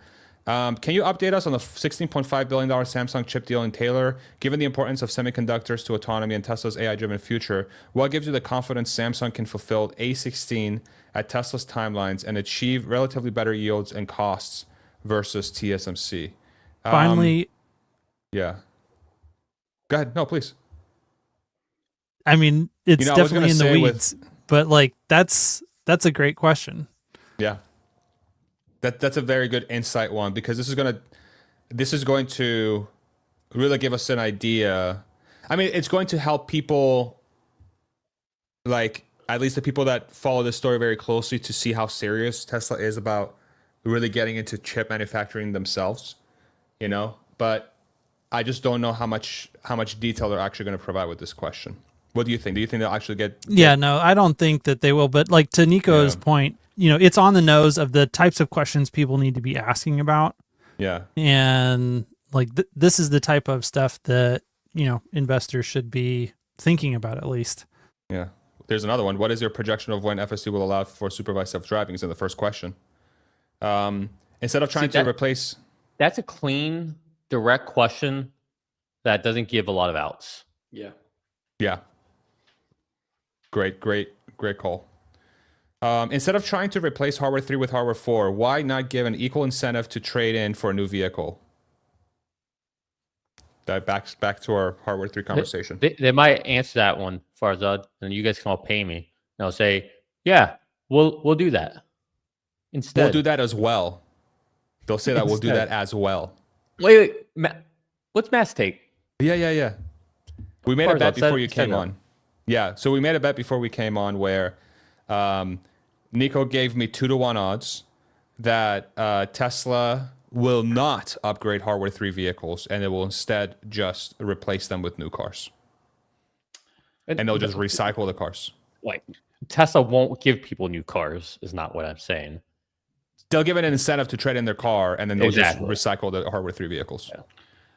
Can you update us on the $16.5 billion Samsung chip deal in Taylor? Given the importance of semiconductors to autonomy and Tesla's AI-driven future, what gives you the confidence Samsung can fulfill A16 at Tesla's timelines and achieve relatively better yields and costs versus TSMC? Finally, yeah. Go ahead. No, please. I mean, it's I was definitely in gonna the say weeds, but that's a great question. Yeah. That's a very good insight one, because this is going to really give us an idea. I mean, it's going to help people, like at least the people that follow this story very closely, to see how serious Tesla is about really getting into chip manufacturing themselves, but I just don't know how much detail they're actually going to provide with this question. What do you think? Do you think they'll actually get? Yeah, no, I don't think that they will. But like to Nico's point, it's on the nose of the types of questions people need to be asking about. Yeah. And like this is the type of stuff that, investors should be thinking about at least. Yeah. There's another one. What is your projection of when FSD will allow for supervised self-driving? Is in the first question. Instead of trying to replace. That's a clean, direct question that doesn't give a lot of outs. Yeah. Yeah. Great call. Instead of trying to replace hardware 3 with hardware 4, why not give an equal incentive to trade in for a new vehicle? That backs back to our hardware 3 conversation. They might answer that one, Farzad, and you guys can all pay me. And I'll say, yeah, we'll do that. Instead, we'll do that as well. They'll say that we'll do that as well. Wait, what's Matt's take? Yeah. We made a bet before you came on. Yeah, so we made a bet before we came on where Nico gave me 2-to-1 odds that Tesla will not upgrade hardware 3 vehicles, and it will instead just replace them with new cars. And they'll just recycle the cars. Like, Tesla won't give people new cars, is not what I'm saying. They'll give it an incentive to trade in their car, and then they'll just recycle the hardware 3 vehicles. Yeah.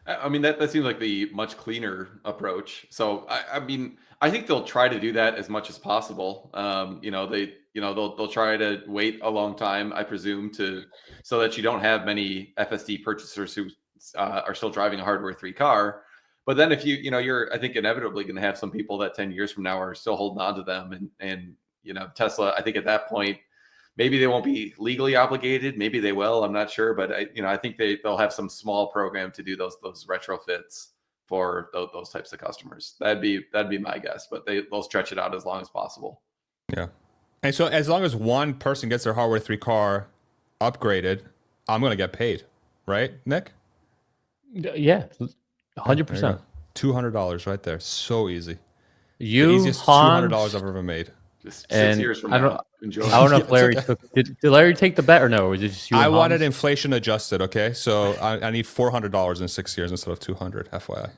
I mean, that seems like the much cleaner approach. So, I mean, I think they'll try to do that as much as possible. They'll try to wait a long time, I presume, so that you don't have many FSD purchasers who are still driving a hardware 3 car. But then if you're, I think, inevitably going to have some people that 10 years from now are still holding on to them. And Tesla, I think at that point, maybe they won't be legally obligated. Maybe they will. I'm not sure. But I think they'll have some small program to do those retrofits for those types of customers. That'd be my guess. But they'll stretch it out as long as possible. Yeah. And so as long as one person gets their hardware 3 car upgraded, I'm going to get paid. Right, Nick? Yeah. 100%. $200 right there. So easy. The easiest $200 I've ever made. Just 6 years from now. Enjoy. I don't know if Larry took. Did Larry take the bet or no? Or was it just you? I wanted inflation adjusted. Okay, so I need $400 in 6 years instead of $200. FYI,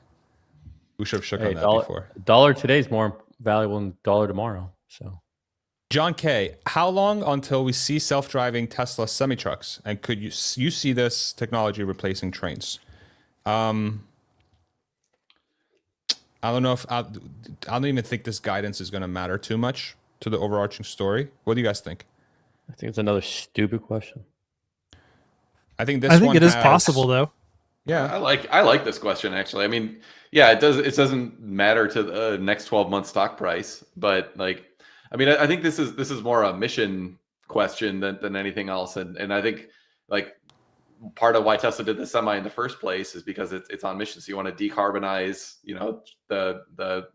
we should have shook on that before. Dollar today is more valuable than dollar tomorrow. So, John K, how long until we see self-driving Tesla semi-trucks? And could you see this technology replacing trains? I don't know if I don't even think this guidance is going to matter too much to the overarching story. What do you guys think? I think it's another stupid question. I think it is possible though. Yeah, I like this question actually. I mean, yeah, it doesn't matter to the next 12-month stock price, but I think this is more a mission question than anything else, and I think part of why Tesla did the semi in the first place is because it's on mission. So you want to decarbonize, the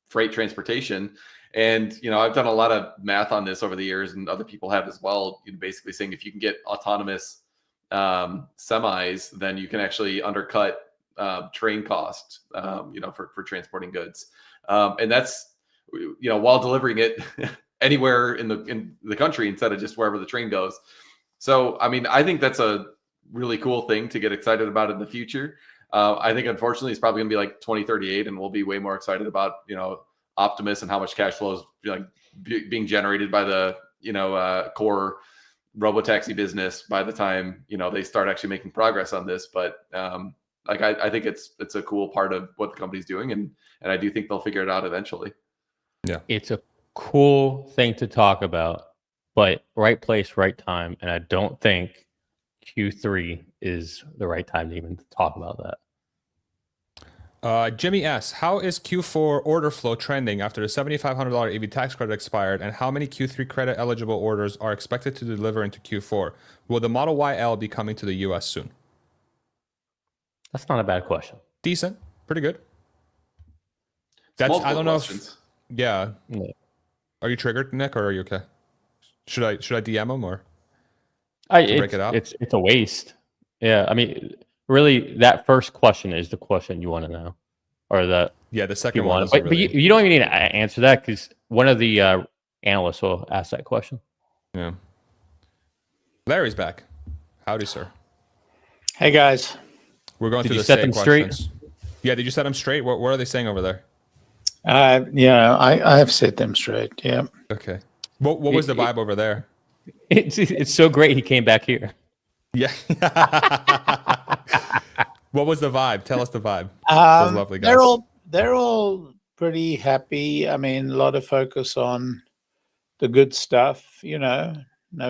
freight transportation. And, I've done a lot of math on this over the years, and other people have as well, basically saying if you can get autonomous semis, then you can actually undercut train costs, for transporting goods. And that's, while delivering it anywhere in the country instead of just wherever the train goes. So, I mean, I think that's a really cool thing to get excited about in the future. I think, unfortunately, it's probably going to be like 2038, and we'll be way more excited about, Optimus and how much cash flow is being generated by the, core Robotaxi business by the time, they start actually making progress on this. But I think it's a cool part of what the company's doing, and I do think they'll figure it out eventually. Yeah, it's a cool thing to talk about, but right place, right time. And I don't think Q3 is the right time to even talk about that. Jimmy S., how is Q4 order flow trending after the $7,500 EV tax credit expired, and how many Q3 credit eligible orders are expected to deliver into Q4? Will the Model YL be coming to the US soon? That's not a bad question. Decent, pretty good. That's I don't know if, yeah. Are you triggered, Nick, or are you okay? Should I DM him or break it up? It's a waste. Yeah, I mean, really, that first question is the question you want to know, or the second one. But you don't even need to answer that, because one of the analysts will ask that question. Yeah. Larry's back. Howdy, sir. Hey guys. We're going through the set same them straight? questions. Yeah, did you set them straight? What are they saying over there? I have set them straight. Yeah. Okay. What was the vibe over there? It's so great he came back here. Yeah. What was the vibe? Tell us the vibe. Those lovely guys. They're all pretty happy. I mean, a lot of focus on the good stuff, no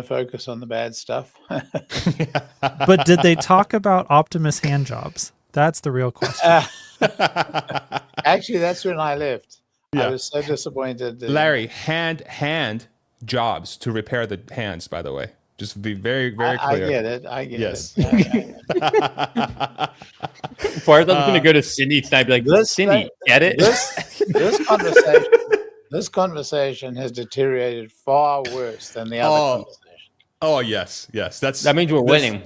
focus on the bad stuff. But did they talk about Optimus hand jobs? That's the real question. Actually, that's when I left. Yeah. I was so disappointed. Larry, hand jobs to repair the hands, by the way. Just to be very, very clear. I get Yes. it. Before I was going to go to Cindy tonight, be like, Cindy, get it? This conversation has deteriorated far worse than the other conversation. Oh, yes. That means we're winning.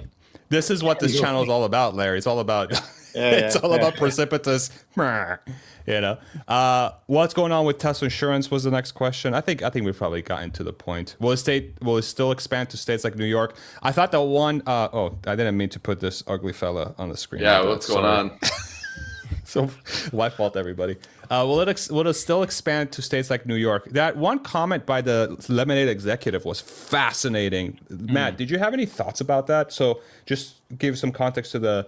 This is what this channel is all about, Larry. It's all about about precipitous. What's going on with Tesla insurance was the next question. I think we've probably gotten to the point. Will it still expand to states like New York? I thought the one. I didn't mean to put this ugly fella on the screen. Yeah, what's going on? So, my fault, everybody. Will it still expand to states like New York? That one comment by the Lemonade executive was fascinating. Matt, did you have any thoughts about that? So, just give some context to the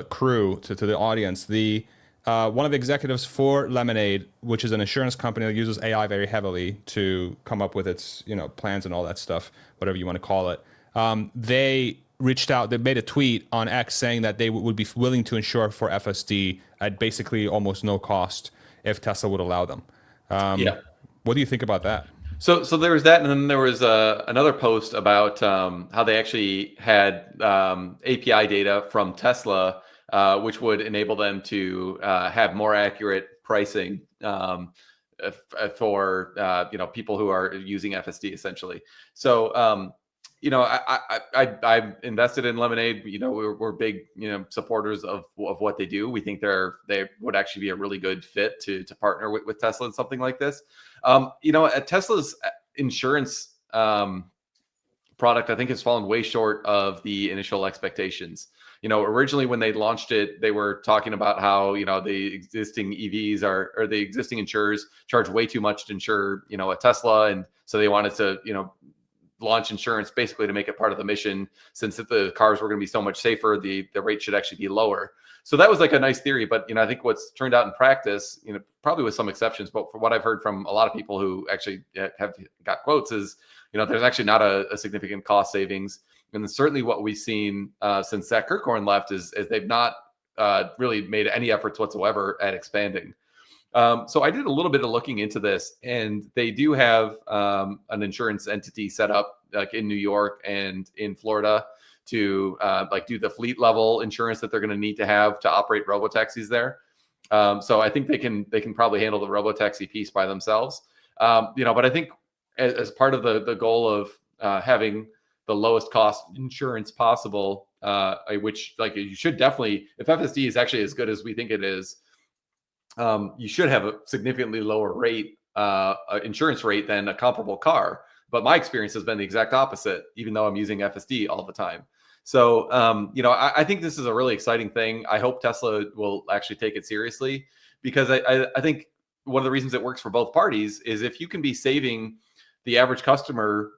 crew, to the audience. One of the executives for Lemonade, which is an insurance company that uses AI very heavily to come up with its plans and all that stuff, whatever you want to call it. They reached out. They made a tweet on X saying that they would be willing to insure for FSD at basically almost no cost if Tesla would allow them. What do you think about that? So there was that, and then there was another post about how they actually had API data from Tesla, which would enable them to have more accurate pricing for people who are using FSD essentially. So I invested in Lemonade. We're big supporters of what they do. We think they would actually be a really good fit to partner with Tesla in something like this. Tesla's insurance product, I think, has fallen way short of the initial expectations. Originally when they launched it, they were talking about how, the existing EVs or the existing insurers charge way too much to insure, a Tesla. And so they wanted to, launch insurance basically to make it part of the mission. Since the cars were going to be so much safer, the rate should actually be lower. So that was like a nice theory. But, I think what's turned out in practice, probably with some exceptions, but from what I've heard from a lot of people who actually have got quotes is, there's actually not a significant cost savings. And then certainly what we've seen since Zach Kirkhorn left is they've not really made any efforts whatsoever at expanding. So I did a little bit of looking into this, and they do have an insurance entity set up like in New York and in Florida to like do the fleet level insurance that they're going to need to have to operate robotaxis there. So I think they can probably handle the robotaxi piece by themselves. But I think as part of the goal of having the lowest cost insurance possible, which like you should definitely, if FSD is actually as good as we think it is, you should have a significantly lower rate, insurance rate than a comparable car. But my experience has been the exact opposite, even though I'm using FSD all the time. So, I think this is a really exciting thing. I hope Tesla will actually take it seriously, because I think one of the reasons it works for both parties is if you can be saving the average customer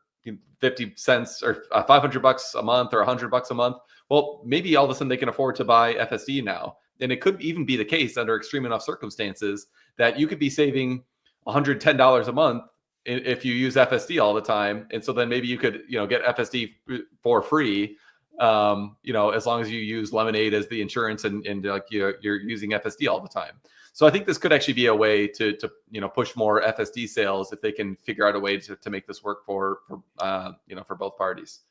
50 cents or $500 a month or $100 a month, well, maybe all of a sudden they can afford to buy FSD now. And it could even be the case under extreme enough circumstances that you could be saving $110 a month if you use FSD all the time. And so then maybe you could, get FSD for free, as long as you use Lemonade as the insurance and like you're using FSD all the time. So I think this could actually be a way to push more FSD sales if they can figure out a way to make this work for both parties.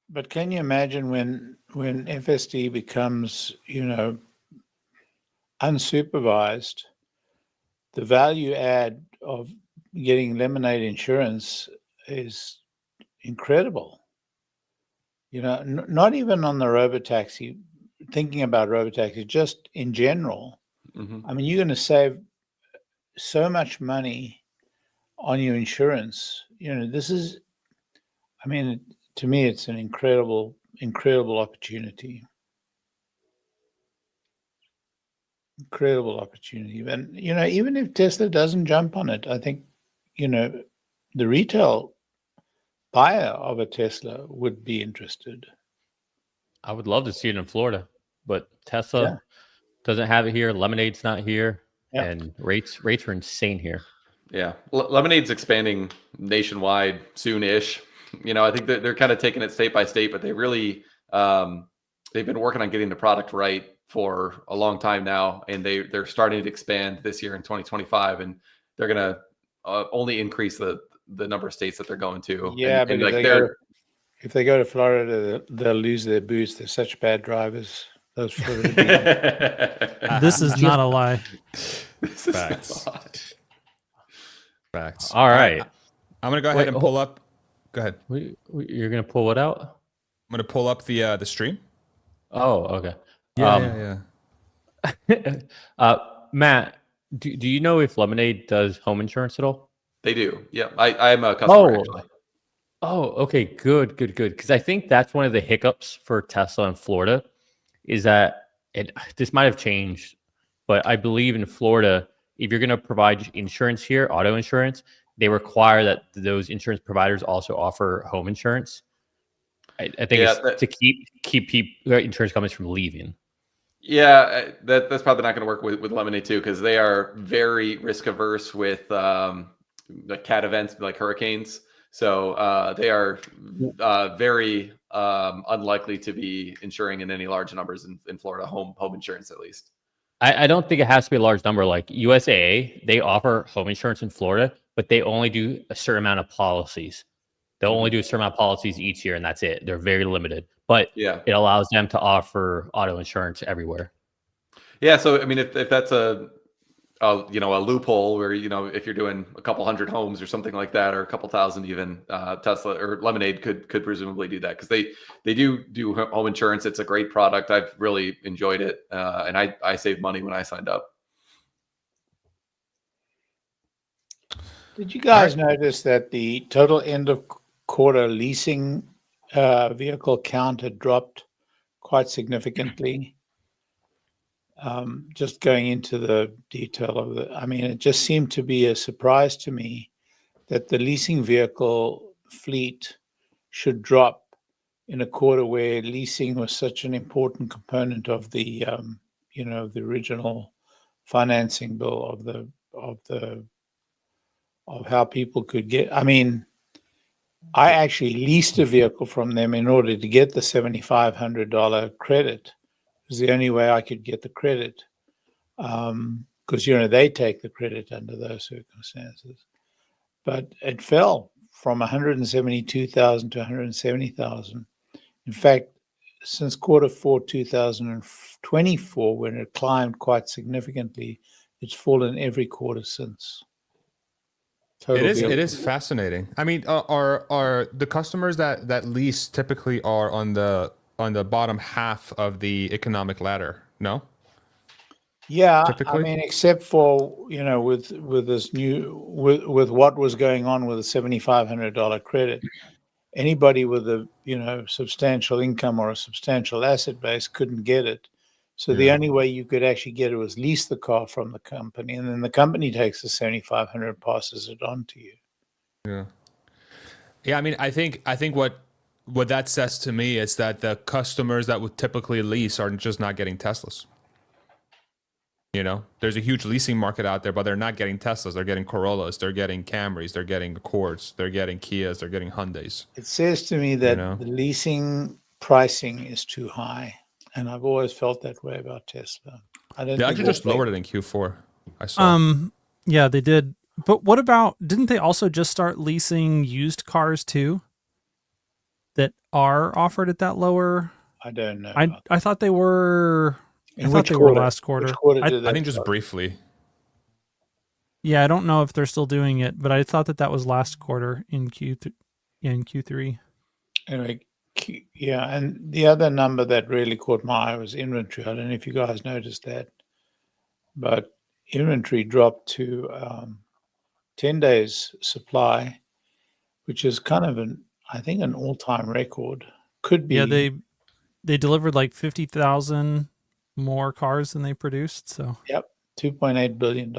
But can you imagine when FSD becomes, unsupervised, the value add of getting Lemonade insurance is incredible. Not even on the Robotaxi, thinking about Robotaxi, just in general. Mm-hmm. I mean, you're going to save so much money on your insurance. This is, to me, it's an incredible opportunity. Incredible opportunity. And, even if Tesla doesn't jump on it, I think, the retail buyer of a Tesla would be interested. I would love to see it in Florida, but Tesla doesn't have it here. Lemonade's not here, and rates are insane here. Yeah, Lemonade's expanding nationwide soon-ish. I think that they're kind of taking it state by state, but they really they've been working on getting the product right for a long time now, and they're starting to expand this year in 2025, and they're gonna only increase the number of states that they're going to. Yeah, but if they go to Florida, they'll lose their boots. They're such bad drivers. Those Florida. This is not a lie. Facts. Facts. All right. I'm gonna go ahead and pull up. Go ahead. You're gonna pull it out? I'm gonna pull up the stream. Oh, okay. Yeah. Matt, do you know if Lemonade does home insurance at all? They do. Yeah, I'm a customer actually. Oh, okay, good. Because I think that's one of the hiccups for Tesla in Florida, is that this might have changed, but I believe in Florida, if you're going to provide insurance here, auto insurance, they require that those insurance providers also offer home insurance. I think it's to keep insurance companies from leaving. Yeah, that's probably not going to work with Lemonade too, because they are very risk averse with the cat events like hurricanes. So they are very unlikely to be insuring in any large numbers in Florida, home insurance at least. I don't think it has to be a large number. Like USAA, they offer home insurance in Florida, but they only do a certain amount of policies. They'll only do a certain amount of policies each year, and that's it. They're very limited, but it allows them to offer auto insurance everywhere. Yeah. So, I mean, if that's a loophole where, if you're doing a couple hundred homes or something like that, or a couple thousand even, Tesla or Lemonade could presumably do that, because they do home insurance. It's a great product. I've really enjoyed it. And I saved money when I signed up. Did you guys notice that the total end of quarter leasing vehicle count had dropped quite significantly? Just going into the detail of it just seemed to be a surprise to me that the leasing vehicle fleet should drop in a quarter where leasing was such an important component of the the original financing bill of how people could get. I actually leased a vehicle from them in order to get the $7,500 credit. It was the only way I could get the credit, because they take the credit under those circumstances. But it fell from $172,000 to $170,000, In fact, since Q4 2024, when it climbed quite significantly, it's fallen every quarter since. It is vehicle- fascinating. I mean, are the customers that lease typically are on the bottom half of the economic ladder? No. Yeah, typically? I mean, except for with this new with what was going on with the $7,500 credit, anybody with a substantial income or a substantial asset base couldn't get it. So the Yeah. only way you could actually get it was lease the car from the company, and then the company takes the 7,500, passes it on to you. Yeah. Yeah. I mean, I think what that says to me is that the customers that would typically lease are just not getting Teslas. There's a huge leasing market out there, but they're not getting Teslas. They're getting Corollas. They're getting Camrys. They're getting Accords. They're getting Kias. They're getting Hyundais. It says to me that the leasing pricing is too high, and I've always felt that way about Tesla. I don't. They actually just lowered it in Q4. I saw. Yeah, they did. But what about? Didn't they also just start leasing used cars too? That are offered at that lower. I don't know. I thought they were. In I thought which they quarter? were last quarter. Which quarter I did I think that just start? briefly. Yeah, I don't know if they're still doing it, but I thought that was last quarter in Q3. Anyway, yeah, and the other number that really caught my eye was inventory. I don't know if you guys noticed that, but inventory dropped to 10 days supply, which is kind of I think an all-time record. Could be. Yeah, they delivered like 50,000 more cars than they produced. So Yep, $2.8 billion.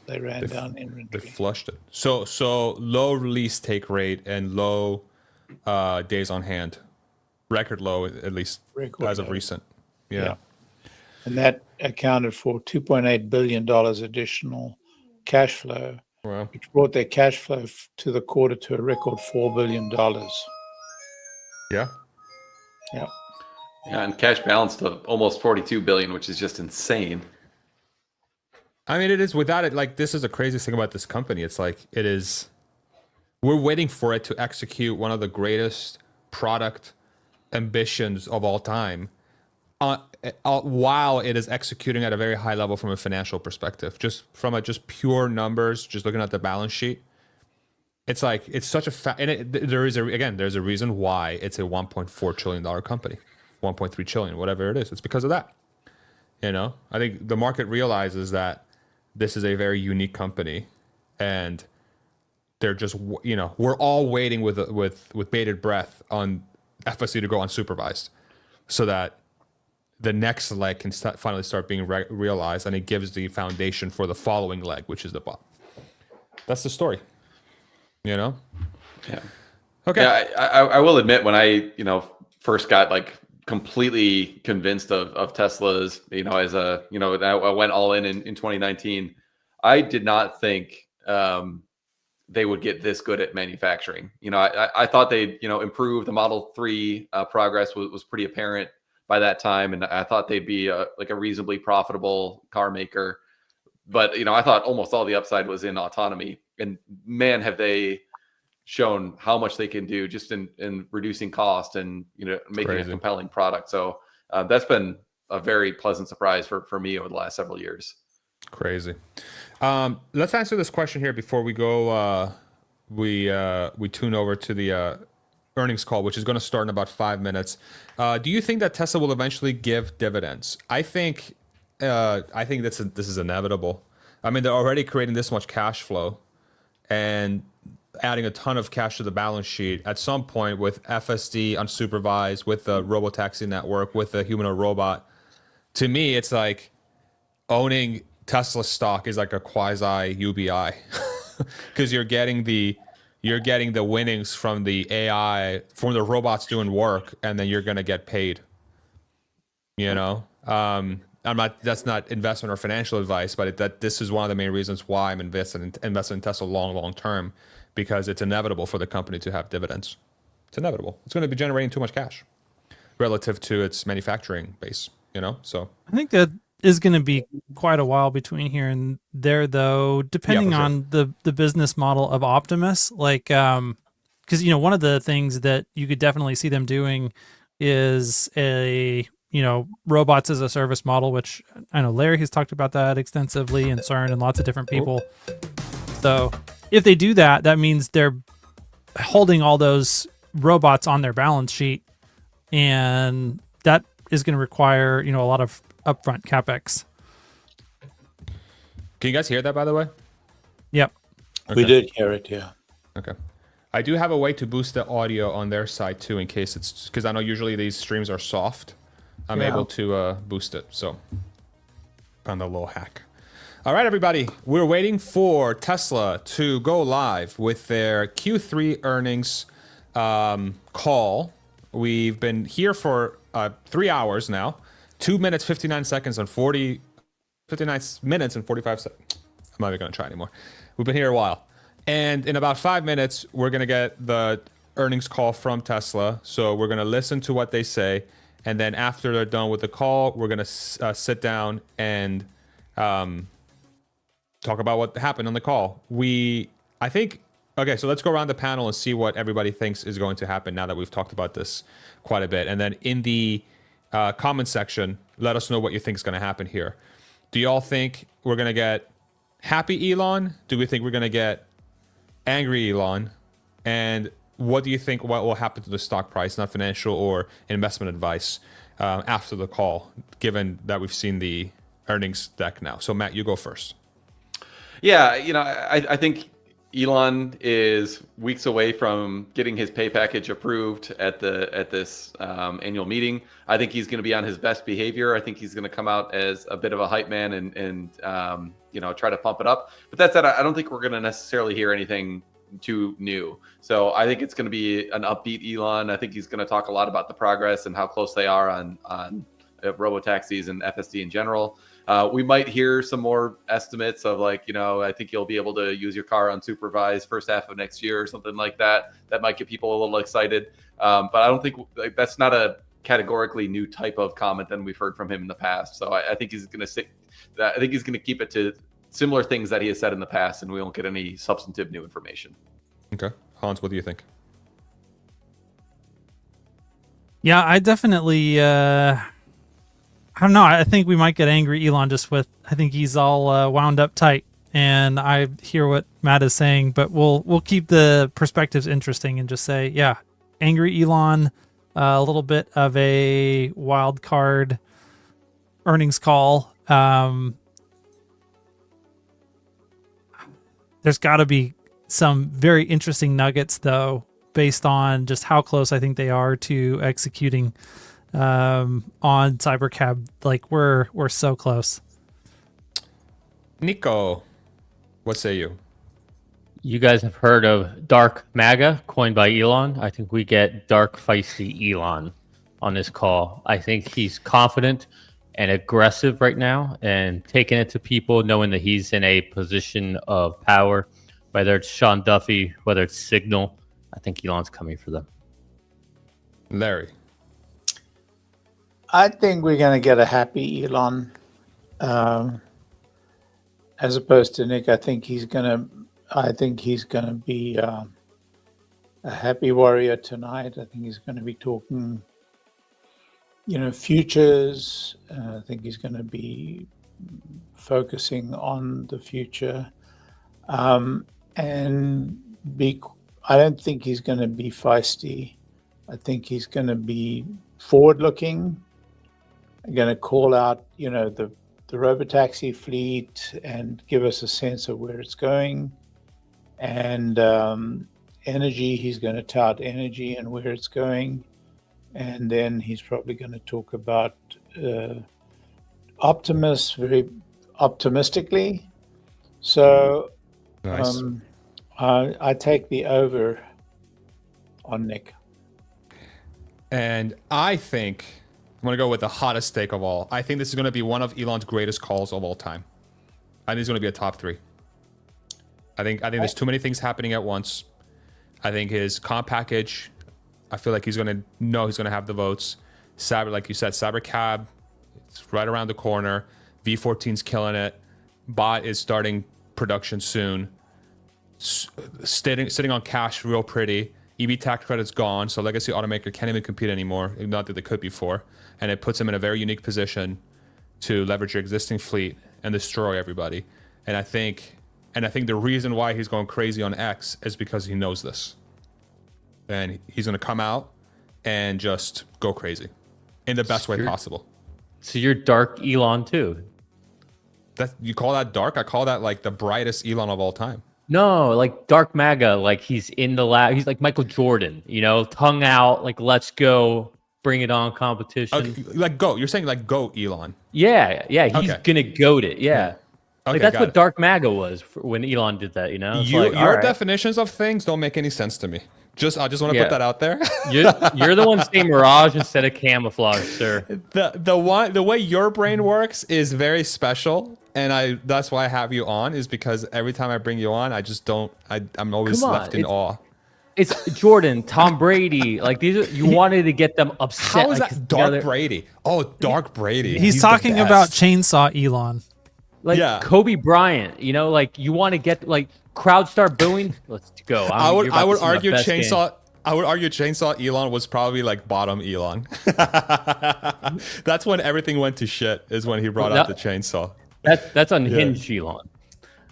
They ran down They inventory. flushed it. So low release take rate and low days on hand, record low at least Record as of low. recent. Yeah. And that accounted for $2.8 billion additional cash flow, Well, which brought their cash flow to the quarter to a record $4 billion. yeah. Yeah. Yeah, and cash balance to almost 42 billion, which is just insane. I mean, it is without it. Like, this is the craziest thing about this company. It's like we're waiting for it to execute one of the greatest product ambitions of all time, while it is executing at a very high level from a financial perspective. Just from just pure numbers, just looking at the balance sheet, it's like it's such a and there's a reason why it's a $1.4 trillion company, 1.3 trillion, whatever it is. It's because of that. I think the market realizes that this is a very unique company, and they're just we're all waiting with bated breath on FSC to go unsupervised, so that the next leg can finally start being realized, and it gives the foundation for the following leg, which is the bot. That's the story. Yeah. Okay. Yeah, I will admit, when I first got completely convinced of Tesla's, as I went all in 2019, I did not think they would get this good at manufacturing. I thought they'd improve. The Model 3 progress was pretty apparent by that time, and I thought they'd be a reasonably profitable car maker. But I thought almost all the upside was in autonomy, and man, have they shown how much they can do just in reducing cost and making Crazy. a compelling product. So that's been a very pleasant surprise for me over the last several years. Crazy. Let's answer this question here before we go. We tune over to the earnings call, which is going to start in about 5 minutes. Do you think that Tesla will eventually give dividends? I think this is inevitable. I mean, they're already creating this much cash flow and adding a ton of cash to the balance sheet. At some point, with FSD unsupervised, with the Robotaxi network, with the humanoid robot, to me, it's like owning Tesla stock is like a quasi UBI, because you're getting the winnings from the AI, from the robots doing work, and then you're gonna get paid. That's not investment or financial advice, but this is one of the main reasons why I'm investing in Tesla long term, because it's inevitable for the company to have dividends. It's inevitable. It's going to be generating too much cash relative to its manufacturing base. So I think that is going to be quite a while between here and there, though, depending sure. on the business model of Optimus. Because one of the things that you could definitely see them doing is a robots as a service model, which I know Larry has talked about that extensively, and CERN and lots of different people. So if they do that, that means they're holding all those robots on their balance sheet, and that is going to require a lot of upfront capex. Can you guys hear that, by the way? Yep. We did hear it, yeah. Okay. I do have a way to boost the audio on their side too, in case it's because I know usually these streams are soft. I'm able to boost it. So found a little hack. All right, everybody. We're waiting for Tesla to go live with their Q3 earnings call. We've been here for 3 hours now. 2 minutes, 59 seconds, and 59 minutes and 45 seconds. I'm not even going to try anymore. We've been here a while. And in about 5 minutes, we're going to get the earnings call from Tesla. So we're going to listen to what they say. And then after they're done with the call, we're going to sit down and talk about what happened on the call. I think, okay, so let's go around the panel and see what everybody thinks is going to happen now that we've talked about this quite a bit. And then in the comment section, let us know what you think is going to happen here. Do you all think we're going to get happy Elon? Do we think we're going to get angry Elon? And what do you think what will happen to the stock price, not financial or investment advice, after the call, given that we've seen the earnings deck now? So Matt, you go first. Yeah, I think Elon is weeks away from getting his pay package approved at this annual meeting. I think he's going to be on his best behavior. I think he's going to come out as a bit of a hype man and try to pump it up. But that said, I don't think we're going to necessarily hear anything too new. So I think it's going to be an upbeat Elon. I think he's going to talk a lot about the progress and how close they are on robotaxis and FSD in general. We might hear some more estimates of I think you'll be able to use your car unsupervised first half of next year or something like that. That might get people a little excited. But I don't think that's not a categorically new type of comment than we've heard from him in the past. So I think he's going to stick. I think he's going to keep it to similar things that he has said in the past, and we won't get any substantive new information. Okay. Hans, what do you think? Yeah, I definitely, I don't know. I think we might get angry Elon I think he's all wound up tight, and I hear what Matt is saying, but we'll keep the perspectives interesting and just say, yeah, angry Elon, a little bit of a wild card earnings call. There's got to be some very interesting nuggets, though, based on just how close I think they are to executing on Cybercab. We're so close. Nico, what say you? You guys have heard of Dark MAGA, coined by Elon. I think we get Dark Feisty Elon on this call. I think he's confident and aggressive right now and taking it to people, knowing that he's in a position of power, whether it's Sean Duffy, whether it's Signal. I think Elon's coming for them. Larry. I think we're going to get a happy Elon, as opposed to Nick. I think he's going to be a happy warrior tonight. I think he's going to be talking, futures. I think he's going to be focusing on the future, and I don't think he's going to be feisty. I think he's going to be forward-looking. Going to call out, the Robotaxi fleet and give us a sense of where it's going. And energy, he's going to tout energy and where it's going. And then he's probably going to talk about Optimus very optimistically. So Nice. I take the over on Nick. And I think I'm going to go with the hottest take of all. I think this is going to be one of Elon's greatest calls of all time. I think it's going to be a top 3. I think there's too many things happening at once. I think his comp package, I feel like he's going to know he's going to have the votes. Cyber, like you said, Cybercab, it's right around the corner. V14's killing it. Bot is starting production soon. Sitting on cash real pretty. EV tax credit's gone, so legacy automaker can't even compete anymore, not that they could before, and it puts them in a very unique position to leverage your existing fleet and destroy everybody. And I think the reason why he's going crazy on X is because he knows this, and he's going to come out and just go crazy in the best way possible. So you're dark Elon too. That you call that dark? I call that like the brightest Elon of all time. No, like dark MAGA, like he's in the lab. He's like Michael Jordan, tongue out, like let's go, bring it on competition. Okay, like go. You're saying like go Elon. Yeah, he's gonna goat it. Yeah. Okay, like that's what dark MAGA was when Elon did that, It's your right. definitions of things don't make any sense to me. I just want to put that out there. You're the one saying mirage instead of camouflage, sir. The way your brain works is very special, and that's why I have you on, is because every time I bring you on, I just don't. I'm always left in awe. It's Jordan, Tom Brady, like these. You wanted to get them upset. How is that Dark Brady? Oh, Dark Brady. He's talking about Chainsaw Elon. Like Kobe Bryant, like you want to get like crowd start booing. Let's go. I would argue Chainsaw. I would argue Chainsaw Elon was probably like bottom Elon. That's when everything went to shit. Is when he brought out the chainsaw. That's unhinged Elon.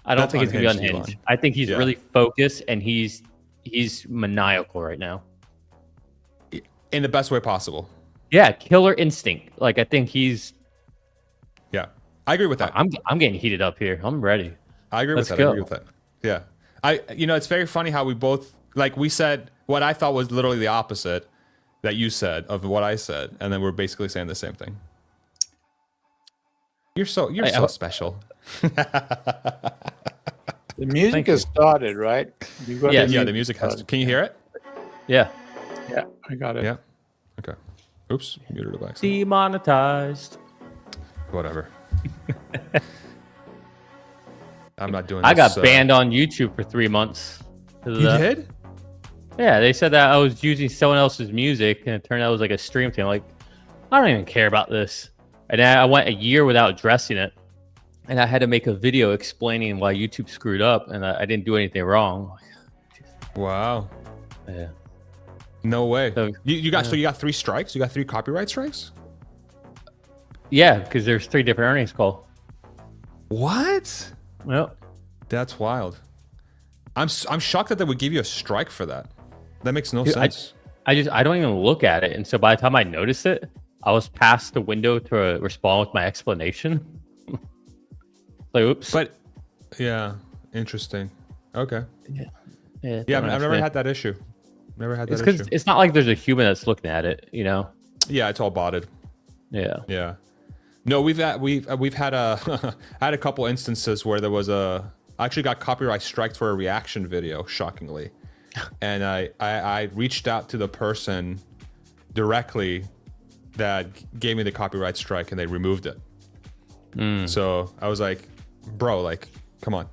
I don't think he's gonna be unhinged. Elon. I think he's really focused and he's maniacal right now. In the best way possible. Yeah, killer instinct. Like I think he's. Yeah. I agree with that. I'm getting heated up here. I'm ready. I agree with that. I agree with that. Yeah. It's very funny how we both, like we said what I thought was literally the opposite that you said of what I said, and then we're basically saying the same thing. You're so special. The music has started, right? The music has. Can you hear it? Yeah. Yeah, I got it. Yeah. Okay. Oops, muted it by accident. Demonetized. Whatever. I'm not doing this. I got banned on YouTube for 3 months. You did? Yeah, they said that I was using someone else's music, and it turned out it was like a stream thing. Like, I don't even care about this. And then I went a year without addressing it, and I had to make a video explaining why YouTube screwed up, and I didn't do anything wrong. Wow. Yeah. No way. So you got 3 strikes? You got 3 copyright strikes? Yeah, because there's 3 different earnings calls. What? Well, that's wild. I'm shocked that they would give you a strike for that. That makes no sense. I don't even look at it, and so by the time I noticed it, I was past the window to respond with my explanation. Like, oops. But yeah, interesting. Okay. Yeah. I've never had that issue. It's because it's not like there's a human that's looking at it, Yeah, it's all botted. Yeah. Yeah. No, we've had a couple instances where there was I actually got copyright striked for a reaction video, shockingly, and I reached out to the person directly that gave me the copyright strike, and they removed it. So I was like, bro, like, come on.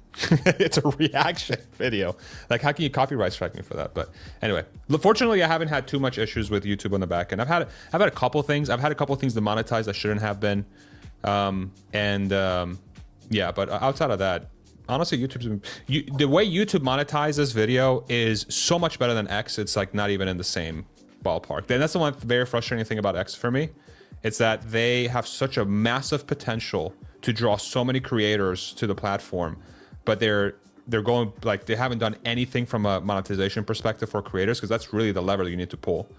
It's a reaction video. Like, how can you copyright strike me for that? But anyway, fortunately, I haven't had too much issues with YouTube on the back end. I've had a couple things. I've had a couple things demonetized that shouldn't have been. But outside of that, honestly, the way YouTube monetizes video is so much better than X. It's like not even in the same ballpark. And that's the one very frustrating thing about X for me. It's that they have such a massive potential to draw so many creators to the platform, but they're going, like, they haven't done anything from a monetization perspective for creators, because that's really the lever that you need to pull.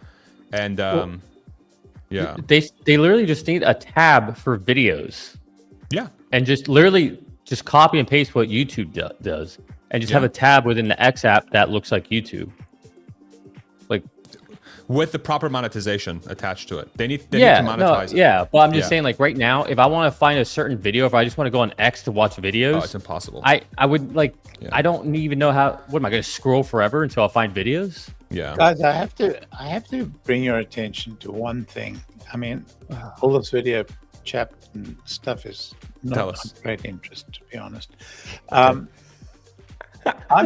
And yeah, they literally just need a tab for videos. Yeah, and just literally just copy and paste what YouTube does, and just have a tab within the X app that looks like YouTube. Like, with the proper monetization attached to it. They need to monetize it. Yeah, but I'm just saying, like, right now, if I want to find a certain video, if I just want to go on X to watch videos, it's impossible. I would, like, I don't even know how. What am I going to scroll forever until I find videos? Yeah, guys, I have to bring your attention to one thing. I mean, all this video chat and stuff is not of great interest, to be honest. I'm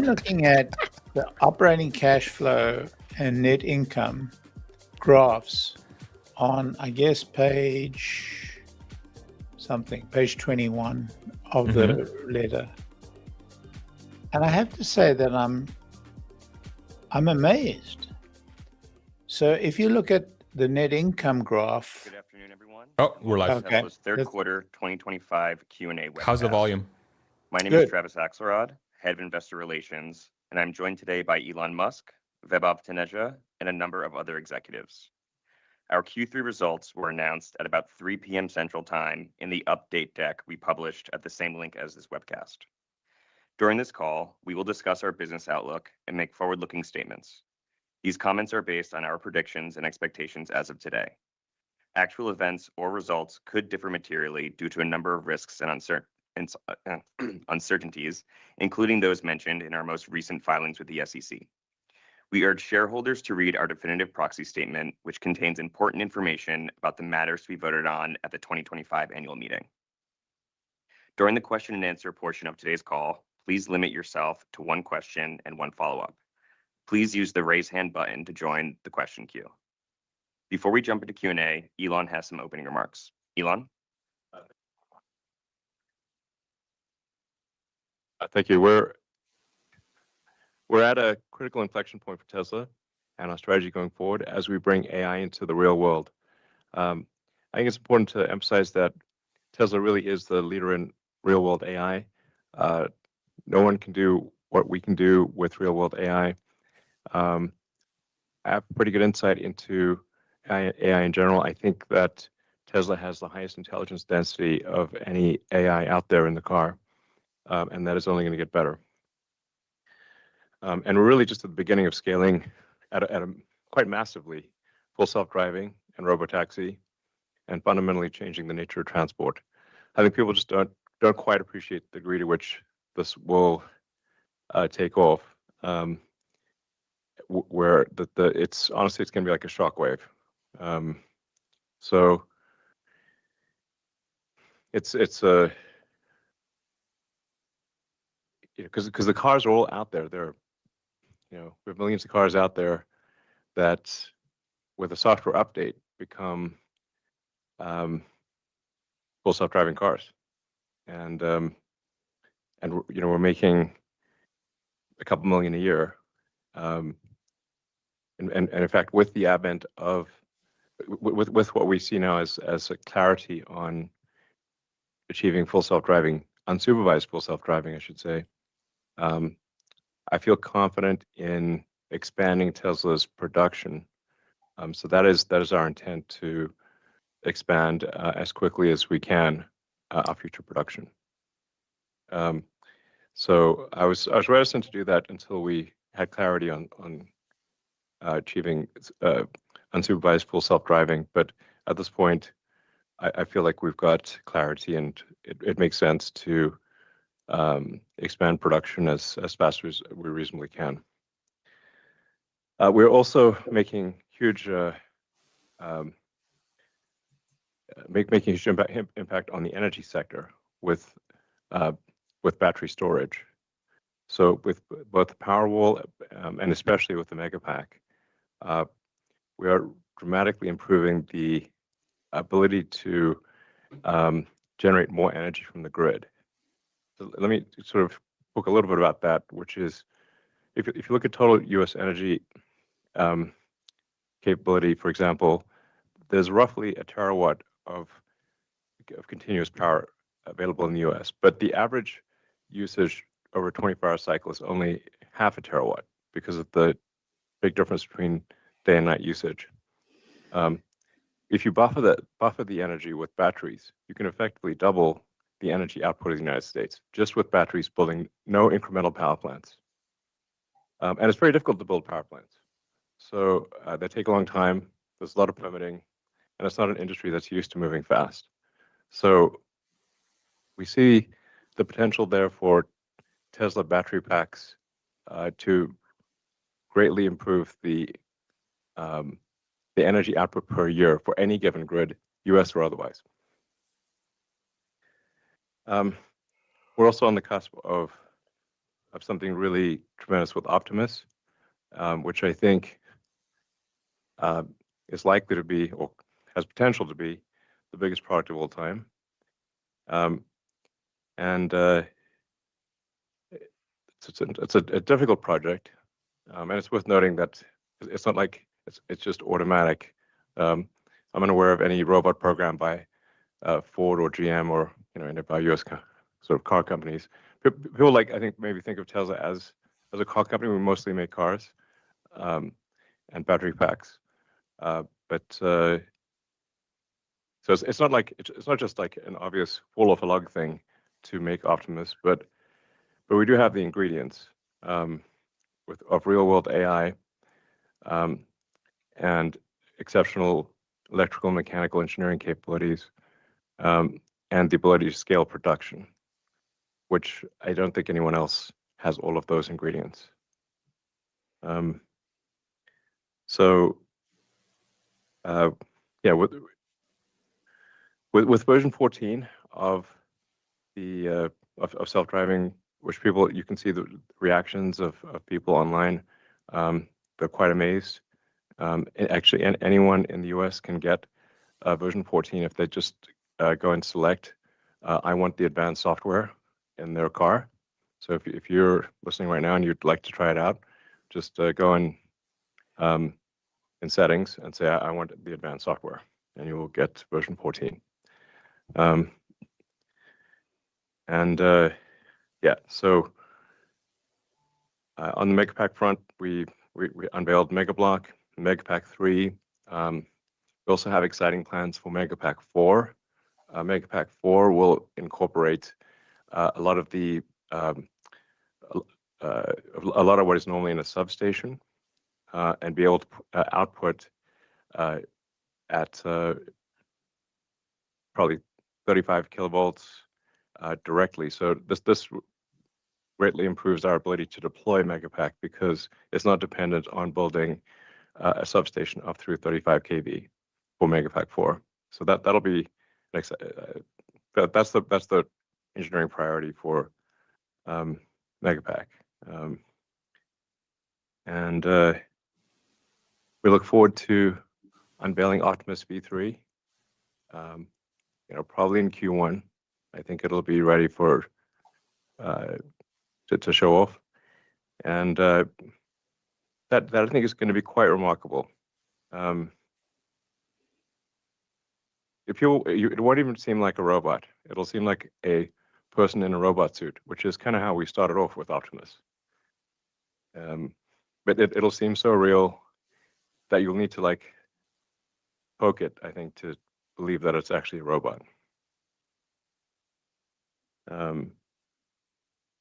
looking at the operating cash flow and net income graphs on, I guess, page 21 of the letter. And I have to say that I'm amazed. So if you look at the net income graph, Good afternoon, everyone. Oh, we're live. Okay. Tesla's third Let's- quarter 2025 Q&A webcast. How's the volume? My name Good. is Travis Axelrod, Head of Investor Relations, and I'm joined today by Elon Musk, Vaibhav Taneja, and a number of other executives. Our Q3 results were announced at about 3 p.m. Central Time in the update deck we published at the same link as this webcast. During this call, we will discuss our business outlook and make forward-looking statements. These comments are based on our predictions and expectations as of today. Actual events or results could differ materially due to a number of risks and uncertainties, including those mentioned in our most recent filings with the SEC. We urge shareholders to read our definitive proxy statement, which contains important information about the matters to be voted on at the 2025 annual meeting. During the question and answer portion of today's call, please limit yourself to one question and one follow-up. Please use the raise hand button to join the question queue. Before we jump into Q&A, Elon has some opening remarks. Elon? Thank you. We're at a critical inflection point for Tesla and our strategy going forward as we bring AI into the real world. I think it's important to emphasize that Tesla really is the leader in real world AI. No one can do what we can do with real world AI. I have pretty good insight into AI in general. I think that Tesla has the highest intelligence density of any AI out there in the car, and that is only going to get better. And we're really just at the beginning of scaling at a quite massively full self-driving and robotaxi, and fundamentally changing the nature of transport. I think people just don't quite appreciate the degree to which this will take off. Where it's honestly it's going to be like a shockwave. So it's because the cars are all out there. We have millions of cars out there that, with a software update, become full self-driving cars, and we're making a couple million a year, and in fact, with the advent of with what we see now as a clarity on achieving full self-driving, unsupervised full self-driving, I should say. I feel confident in expanding Tesla's production. So that is our intent, to expand as quickly as we can our future production. So I was reticent to do that until we had clarity on achieving unsupervised full self-driving. But at this point, I feel like we've got clarity, and it makes sense to expand production as fast as we reasonably can. We're also making huge impact on the energy sector with battery storage. So with both the Powerwall and especially with the Megapack, we are dramatically improving the ability to generate more energy from the grid. So let me sort of talk a little bit about that, which is, if you look at total U.S. energy capability, for example, there's roughly a terawatt of continuous power available in the U.S., but the average usage over a 24-hour cycle is only half a terawatt because of the big difference between day and night usage. If you buffer the energy with batteries, you can effectively double the energy output of the United States just with batteries, building no incremental power plants. And it's very difficult to build power plants. So they take a long time. There's a lot of permitting, and it's not an industry that's used to moving fast. So we see the potential there for Tesla battery packs to greatly improve the energy output per year for any given grid, US or otherwise. We're also on the cusp of something really tremendous with Optimus, which I think is likely to be, or has potential to be, the biggest product of all time. And it's a difficult project, and it's worth noting that it's not it's just automatic. I'm unaware of any robot program by Ford or GM or any of our U.S. sort of car companies. People I think maybe think of Tesla as a car company. We mostly make cars and battery packs, but so it's not like it's not just like an obvious fall off a log thing to make Optimus, but we do have the ingredients of real world AI and exceptional electrical and mechanical engineering capabilities and the ability to scale production, which I don't think anyone else has all of those ingredients. Yeah, with version 14 of the of self-driving, which you can see the reactions of people online. They're quite amazed. Actually, anyone in the US can get version 14 if they just go and select, I want the advanced software in their car. So if you're listening right now and you'd like to try it out, just go in settings and say, I want the advanced software, and you will get version 14. Yeah, so on the Megapack front, we unveiled Megablock, Megapack 3. We also have exciting plans for Megapack 4. Megapack 4 will incorporate a lot of what is normally in a substation and be able to output at probably 35 kilovolts directly. So this greatly improves our ability to deploy Megapack because it's not dependent on building a substation up through 35 kV for Megapack 4. So that'll be that's the engineering priority for Megapack. And we look forward to unveiling Optimus V3. Probably in Q1. I think it'll be ready for to show off, and that I think is going to be quite remarkable. It won't even seem like a robot. It'll seem like a person in a robot suit, which is kind of how we started off with Optimus. But it'll seem so real that you'll need to poke it, I think, to believe that it's actually a robot.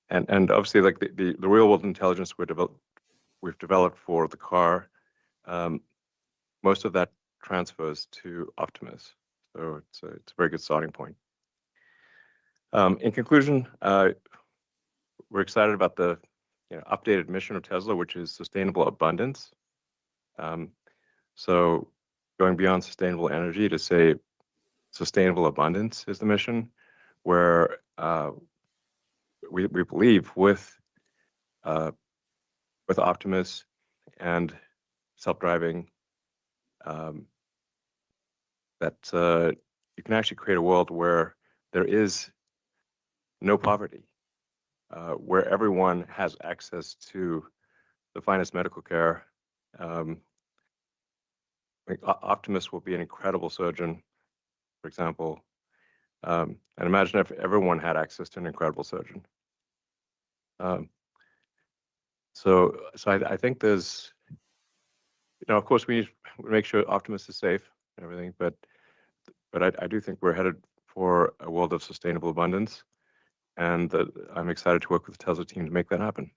And obviously, the real world intelligence we've developed for the car, most of that transfers to Optimus. So it's a very good starting point. In conclusion, we're excited about the updated mission of Tesla, which is sustainable abundance. So going beyond sustainable energy to say sustainable abundance is the mission, where we believe with Optimus and self-driving that you can actually create a world where there is no poverty, where everyone has access to the finest medical care. Optimus will be an incredible surgeon, for example. And imagine if everyone had access to an incredible surgeon. So I think there's, of course, we need to make sure Optimus is safe and everything, but I do think we're headed for a world of sustainable abundance, and that I'm excited to work with the Tesla team to make that happen.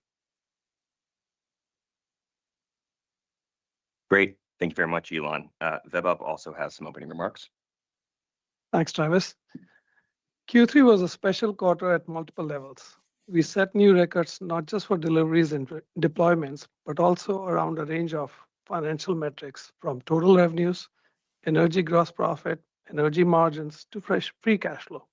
Great. Thank you very much, Elon. Vaibhav also has some opening remarks. Thanks, Travis. Q3 was a special quarter at multiple levels. We set new records not just for deliveries and deployments, but also around a range of financial metrics from total revenues, energy gross profit, energy margins to free cash flow.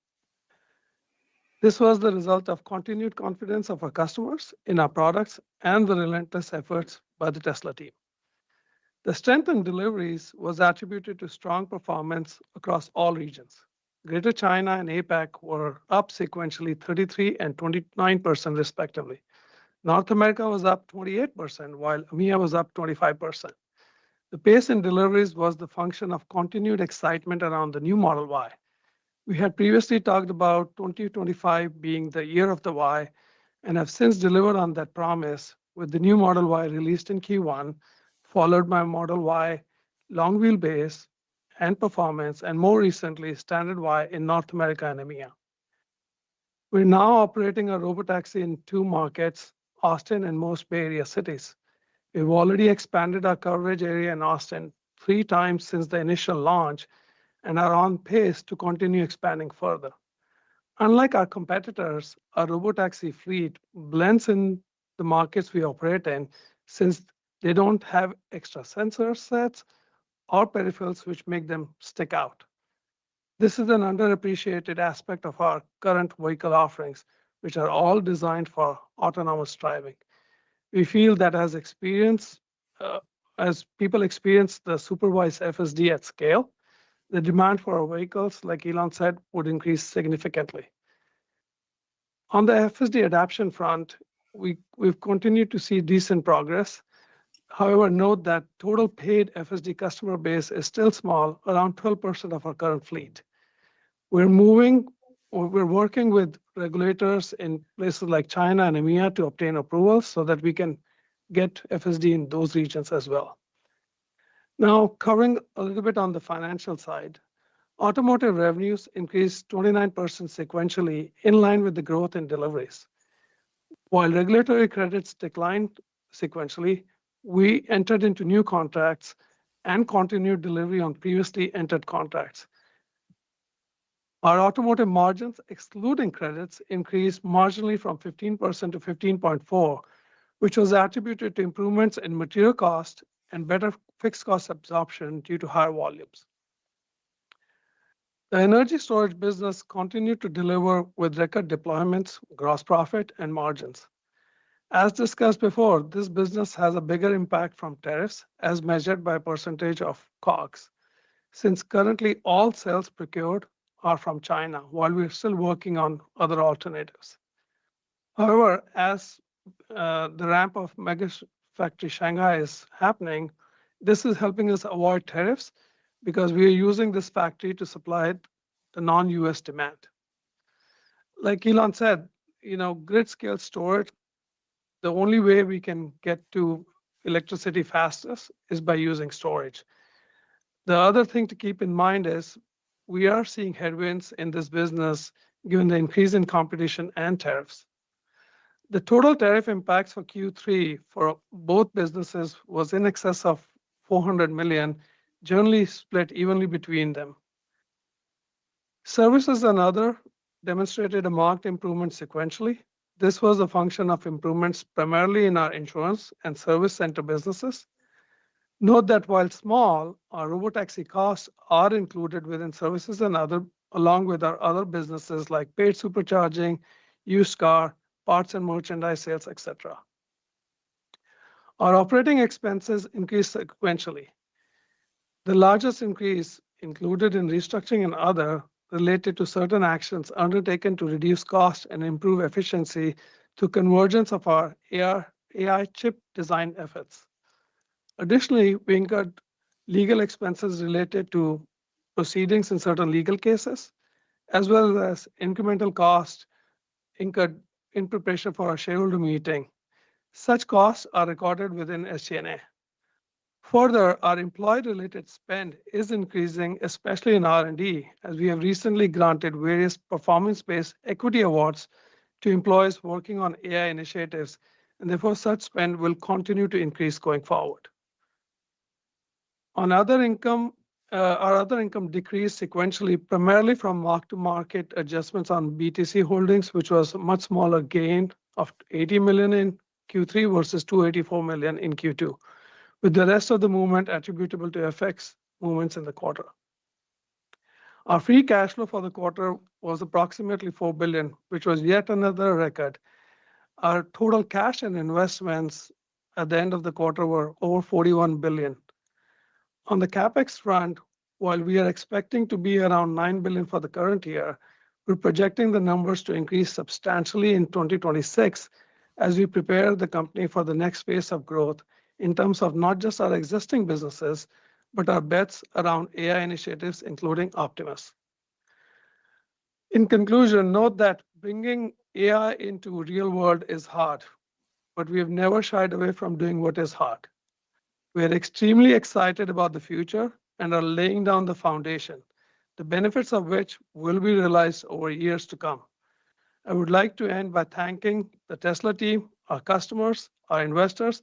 This was the result of continued confidence of our customers in our products and the relentless efforts by the Tesla team. The strength in deliveries was attributed to strong performance across all regions. Greater China and APAC were up sequentially 33 and 29% respectively. North America was up 28%, while EMEA was up 25%. The pace in deliveries was the function of continued excitement around the new Model Y. We had previously talked about 2025 being the year of the Y and have since delivered on that promise with the new Model Y released in Q1, followed by Model Y long wheelbase and performance, and more recently, Standard Y in North America and EMEA. We're now operating a Robotaxi in 2 markets, Austin and most Bay Area cities. We've already expanded our coverage area in Austin 3 times since the initial launch and are on pace to continue expanding further. Unlike our competitors, our Robotaxi fleet blends in the markets we operate in since they don't have extra sensor sets or peripherals which make them stick out. This is an underappreciated aspect of our current vehicle offerings, which are all designed for autonomous driving. We feel that as people experience the supervised FSD at scale, the demand for our vehicles, like Elon said, would increase significantly. On the FSD adoption front, we've continued to see decent progress. However, note that total paid FSD customer base is still small, around 12% of our current fleet. We're working with regulators in places like China and EMEA to obtain approvals so that we can get FSD in those regions as well. Now, covering a little bit on the financial side, automotive revenues increased 29% sequentially in line with the growth in deliveries. While regulatory credits declined sequentially, we entered into new contracts and continued delivery on previously entered contracts. Our automotive margins, excluding credits, increased marginally from 15% to 15.4%, which was attributed to improvements in material cost and better fixed cost absorption due to higher volumes. The energy storage business continued to deliver with record deployments, gross profit, and margins. As discussed before, this business has a bigger impact from tariffs as measured by percentage of COGS, since currently all sales procured are from China, while we're still working on other alternatives. However, as the ramp of Mega Factory Shanghai is happening, this is helping us avoid tariffs because we are using this factory to supply the non-US demand. Like Elon said, grid scale storage, the only way we can get to electricity fastest is by using storage. The other thing to keep in mind is we are seeing headwinds in this business given the increase in competition and tariffs. The total tariff impacts for Q3 for both businesses was in excess of $400 million, generally split evenly between them. Services and other demonstrated a marked improvement sequentially. This was a function of improvements primarily in our insurance and service center businesses. Note that while small, our Robotaxi costs are included within services and other, along with our other businesses like paid supercharging, used car, parts and merchandise sales, etc. Our operating expenses increased sequentially. The largest increase included in restructuring and other related to certain actions undertaken to reduce cost and improve efficiency through convergence of our AI chip design efforts. Additionally, we incurred legal expenses related to proceedings in certain legal cases, as well as incremental costs incurred in preparation for our shareholder meeting. Such costs are recorded within SG&A. Further, our employee-related spend is increasing, especially in R&D, as we have recently granted various performance-based equity awards to employees working on AI initiatives, and therefore such spend will continue to increase going forward. On other income, our other income decreased sequentially, primarily from mark-to-market adjustments on BTC holdings, which was a much smaller gain of $80 million in Q3 versus $284 million in Q2, with the rest of the movement attributable to FX movements in the quarter. Our free cash flow for the quarter was approximately $4 billion, which was yet another record. Our total cash and investments at the end of the quarter were over $41 billion. On the CapEx front, while we are expecting to be around $9 billion for the current year, we're projecting the numbers to increase substantially in 2026 as we prepare the company for the next phase of growth, in terms of not just our existing businesses, but our bets around AI initiatives, including Optimus. In conclusion, note that bringing AI into real world is hard, but we have never shied away from doing what is hard. We are extremely excited about the future and are laying down the foundation, the benefits of which will be realized over years to come. I would like to end by thanking the Tesla team, our customers, our investors,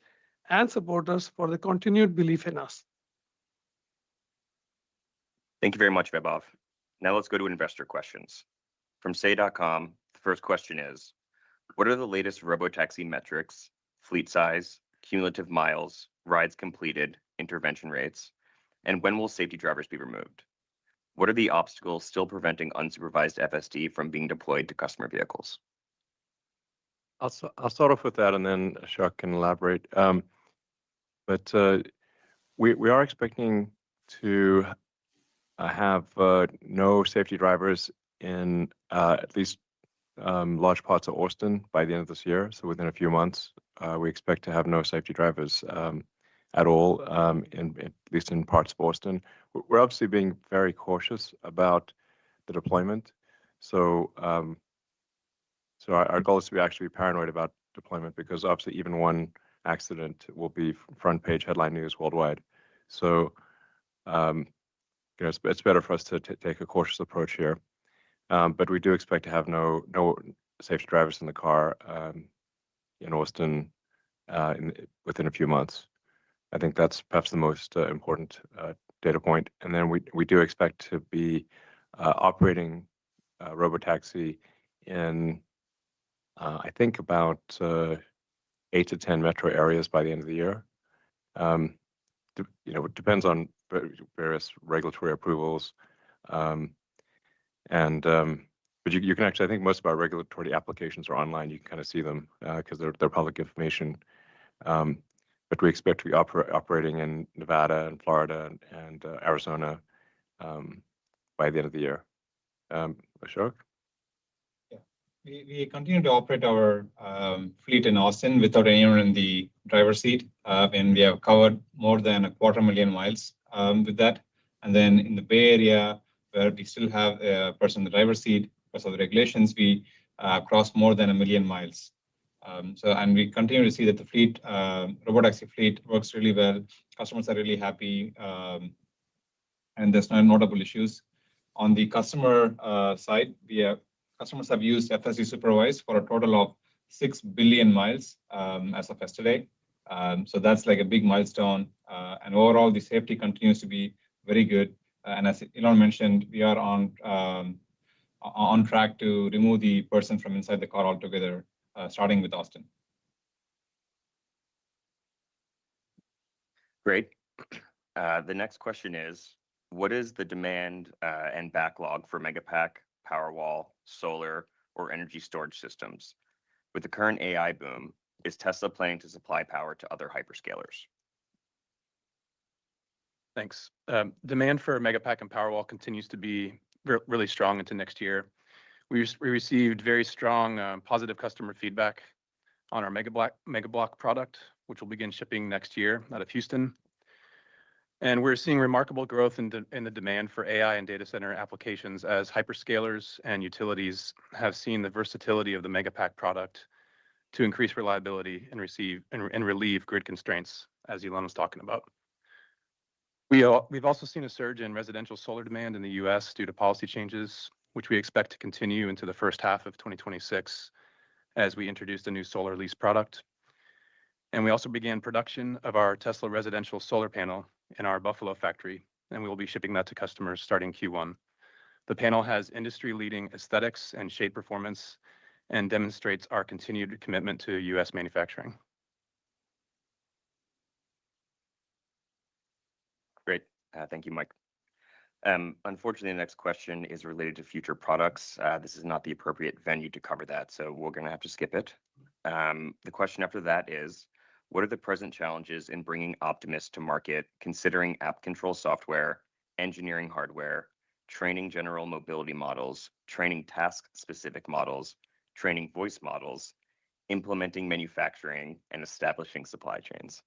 and supporters for the continued belief in us. Thank you very much, Vaibhav. Now let's go to investor questions. From say.com, the first question is, what are the latest Robotaxi metrics, fleet size, cumulative miles, rides completed, intervention rates, and when will safety drivers be removed? What are the obstacles still preventing unsupervised FSD from being deployed to customer vehicles? I'll start off with that, and then Ashok can elaborate. But we are expecting to have no safety drivers in at least large parts of Austin by the end of this year. So within a few months, we expect to have no safety drivers at all, at least in parts of Austin. We're obviously being very cautious about the deployment. So our goal is to be actually paranoid about deployment, because obviously even one accident will be front page headline news worldwide. So it's better for us to take a cautious approach here. But we do expect to have no safety drivers in the car in Austin within a few months. I think that's perhaps the most important data point. And then we do expect to be operating Robotaxi in, I think, about 8 to 10 metro areas by the end of the year. It depends on various regulatory approvals. But you can actually, I think most of our regulatory applications are online. You can kind of see them because they're public information. But we expect to be operating in Nevada and Florida and Arizona by the end of the year. Ashok? Yeah. We continue to operate our fleet in Austin without anyone in the driver's seat. And we have covered more than 250,000 miles with that. And then in the Bay Area, where we still have a person in the driver's seat because of the regulations, we crossed more than 1 million miles. And we continue to see that the fleet, Robotaxi fleet, works really well. Customers are really happy, and there's no notable issues. On the customer side, customers have used FSD Supervise for a total of 6 billion miles as of yesterday. So that's like a big milestone. And overall, the safety continues to be very good. And as Elon mentioned, we are on track to remove the person from inside the car altogether, starting with Austin. Great. The next question is, what is the demand and backlog for Megapack, Powerwall, solar, or energy storage systems? With the current AI boom, is Tesla planning to supply power to other hyperscalers? Thanks. Demand for Megapack and Powerwall continues to be really strong into next year. We received very strong positive customer feedback on our Megablock product, which will begin shipping next year out of Houston. And we're seeing remarkable growth in the demand for AI and data center applications as hyperscalers and utilities have seen the versatility of the Megapack product to increase reliability and relieve grid constraints, as Elon was talking about. We've also seen a surge in residential solar demand in the US due to policy changes, which we expect to continue into the first half of 2026 as we introduced a new solar lease product. And we also began production of our Tesla residential solar panel in our Buffalo factory, and we will be shipping that to customers starting Q1. The panel has industry-leading aesthetics and shade performance and demonstrates our continued commitment to US manufacturing. Great. Thank you, Mike. Unfortunately, the next question is related to future products. This is not the appropriate venue to cover that, so we're going to have to skip it. The question after that is, what are the present challenges in bringing Optimus to market, considering app control software, engineering hardware, training general mobility models, training task-specific models, training voice models, implementing manufacturing, and establishing supply chains?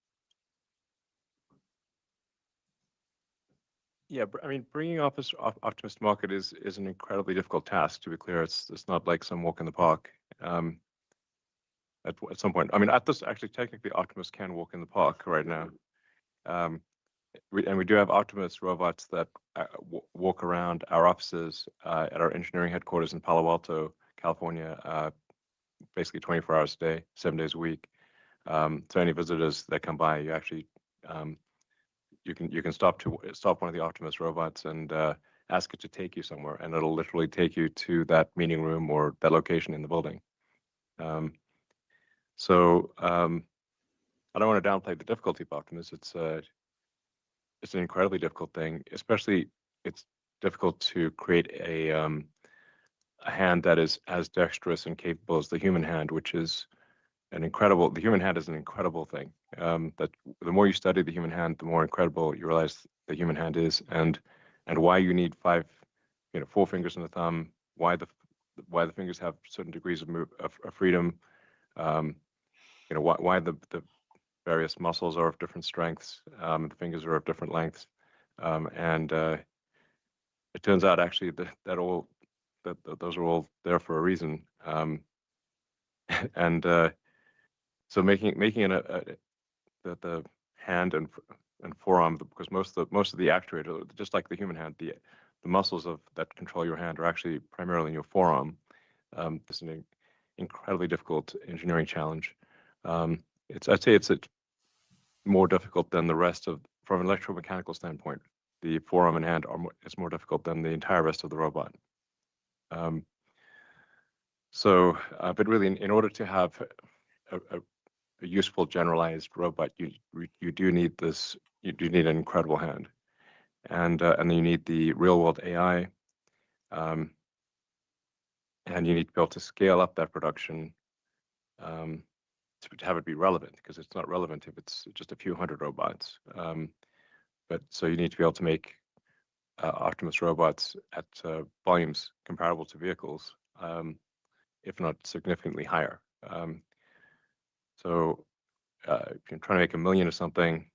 Yeah, I mean, bringing Optimus to market is an incredibly difficult task. To be clear, it's not like some walk in the park. At some point, I mean, actually, technically, Optimus can walk in the park right now. We do have Optimus robots that walk around our offices at our engineering headquarters in Palo Alto, California, basically 24 hours a day, 7 days a week. So any visitors that come by, you actually you can stop one of the Optimus robots and ask it to take you somewhere, and it'll literally take you to that meeting room or that location in the building. So I don't want to downplay the difficulty of Optimus. It's an incredibly difficult thing, especially it's difficult to create a hand that is as dexterous and capable as the human hand, which is the human hand is an incredible thing. That the more you study the human hand, the more incredible you realize the human hand is, and why you need 4 fingers and a thumb, why the fingers have certain degrees of freedom, why the various muscles are of different strengths, the fingers are of different lengths, and it turns out actually that those are all there for a reason, and so making the hand and forearm, because most of the actuator, just like the human hand, the muscles that control your hand are actually primarily in your forearm. It's an incredibly difficult engineering challenge. I'd say it's more difficult than the rest from an electromechanical standpoint. The forearm and hand is more difficult than the entire rest of the robot. But really, in order to have a useful generalized robot, you do need an incredible hand, and then you need the real world AI, and you need to be able to scale up that production to have it be relevant, because it's not relevant if it's just a few hundred robots. But so you need to be able to make Optimus robots at volumes comparable to vehicles, if not significantly higher. So if you're trying to make 1 million or something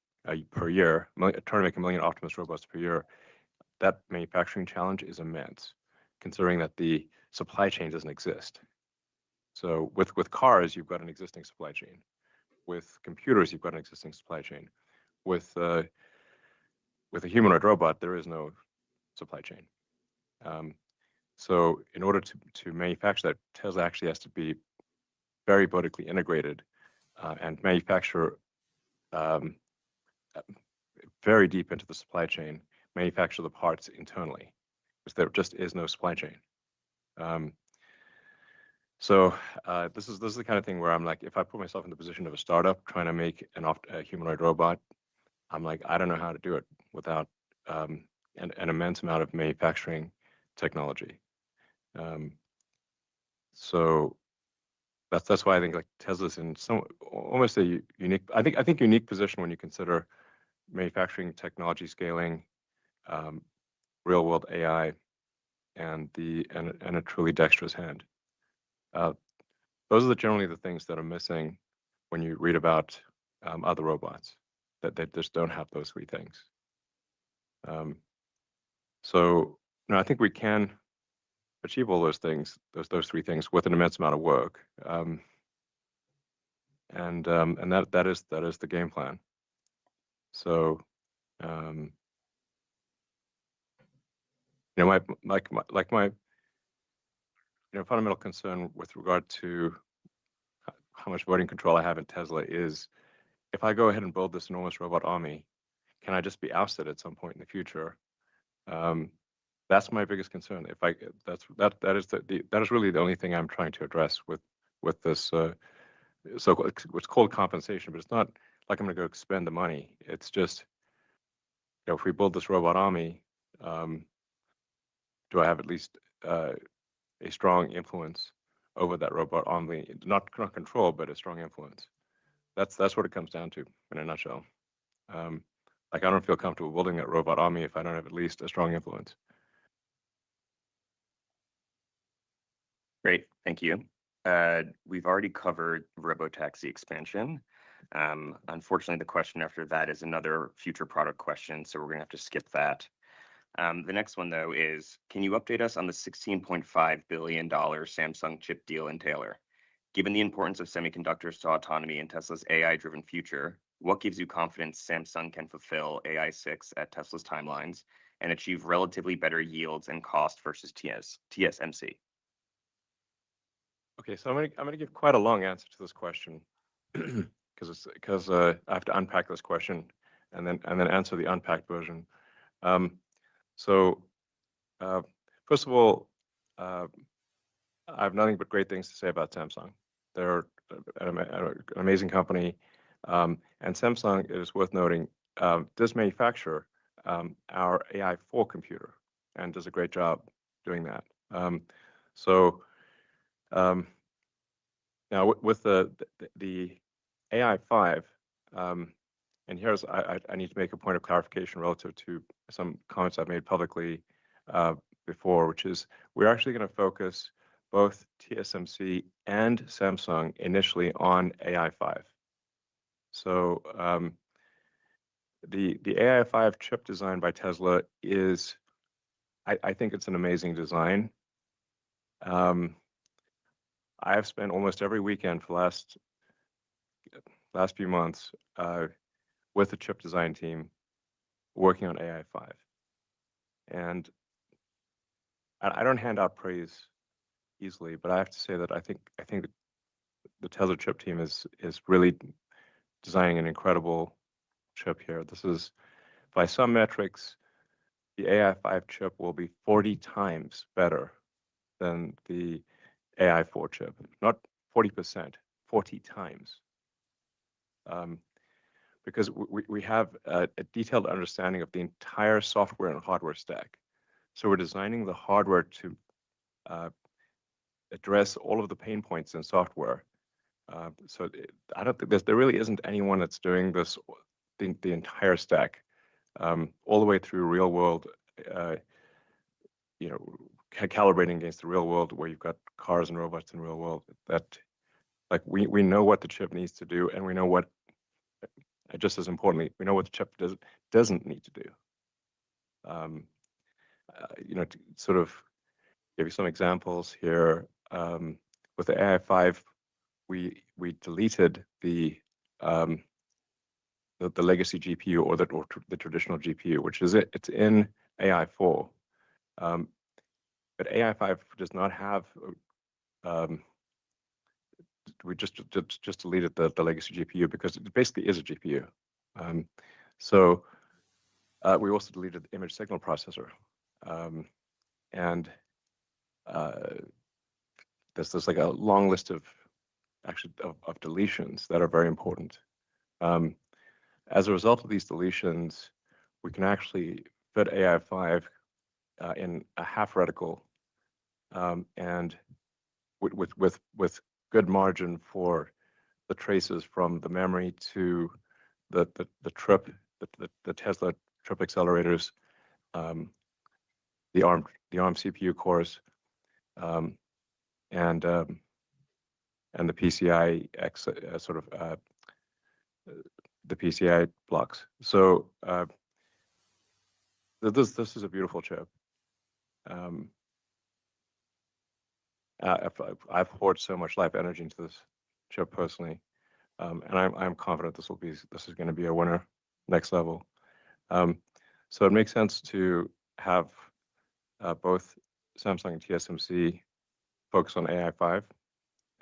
per year, trying to make 1 million Optimus robots per year, that manufacturing challenge is immense, considering that the supply chain doesn't exist. So with cars, you've got an existing supply chain. With computers, you've got an existing supply chain. With a humanoid robot, there is no supply chain. So in order to manufacture that, Tesla actually has to be very vertically integrated and manufacture very deep into the supply chain, manufacture the parts internally, because there just is no supply chain. So this is the kind of thing where I'm like, if I put myself in the position of a startup trying to make a humanoid robot, I'm like, I don't know how to do it without an immense amount of manufacturing technology. So that's why I think like Tesla's in almost a unique, I think unique position when you consider manufacturing technology scaling, real world AI, and a truly dexterous hand. Those are generally the things that are missing when you read about other robots, that they just don't have those 3 things. So I think we can achieve all those things, those 3 things, with an immense amount of work, and that is the game plan. So my fundamental concern with regard to how much voting control I have in Tesla is, if I go ahead and build this enormous robot army, can I just be ousted at some point in the future? That's my biggest concern. That is really the only thing I'm trying to address with this. So it's called compensation, but it's not like I'm going to go spend the money. It's just, if we build this robot army, do I have at least a strong influence over that robot army? Not control, but a strong influence. That's what it comes down to in a nutshell. Like, I don't feel comfortable building that robot army if I don't have at least a strong influence. Great, thank you. We've already covered Robotaxi expansion. Unfortunately, the question after that is another future product question, so we're going to have to skip that. The next one, though, is can you update us on the $16.5 billion Samsung chip deal in Taylor? Given the importance of semiconductors to autonomy in Tesla's AI-driven future, what gives you confidence Samsung can fulfill AI6 at Tesla's timelines and achieve relatively better yields and cost versus TSMC? Okay, so I'm gonna give quite a long answer to this question because I have to unpack this question and then answer the unpacked version. So first of all, I have nothing but great things to say about Samsung. They're an amazing company, and Samsung, it is worth noting, does manufacture our AI4 computer and does a great job doing that. Now with the AI5, and here's I need to make a point of clarification relative to some comments I've made publicly before, which is we're actually going to focus both TSMC and Samsung initially on AI5. So the AI5 chip designed by Tesla is, I think it's an amazing design. I have spent almost every weekend for last few months with the chip design team working on AI5, and I don't hand out praise easily, but I have to say that I think the Tesla chip team is really designing an incredible chip here. This is, by some metrics, the AI5 chip will be 40 times better than the AI4 chip, not 40%, 40 times. Because we have a detailed understanding of the entire software and hardware stack. So we're designing the hardware to address all of the pain points in software. So I don't think there really isn't anyone that's doing this, the entire stack, all the way through real world, calibrating against the real world where you've got cars and robots in the real world. That, like, we know what the chip needs to do, and we know what, just as importantly, we know what the chip doesn't need to do. To sort of give you some examples here, with the AI5, we deleted the legacy GPU or the traditional GPU, which is it's in AI4, but AI5 does not have. We just deleted the legacy GPU because it basically is a GPU. So we also deleted the image signal processor, and there's like a long list of deletions that are very important. As a result of these deletions, we can actually fit AI5 in a half reticle, and with good margin for the traces from the memory to the Tesla trip accelerators, the ARM CPU cores, and the PCI X the PCI blocks. So this is a beautiful chip. I've poured so much life energy into this chip personally, and I'm confident this is going to be a winner next level. So it makes sense to have both Samsung and TSMC focus on AI5.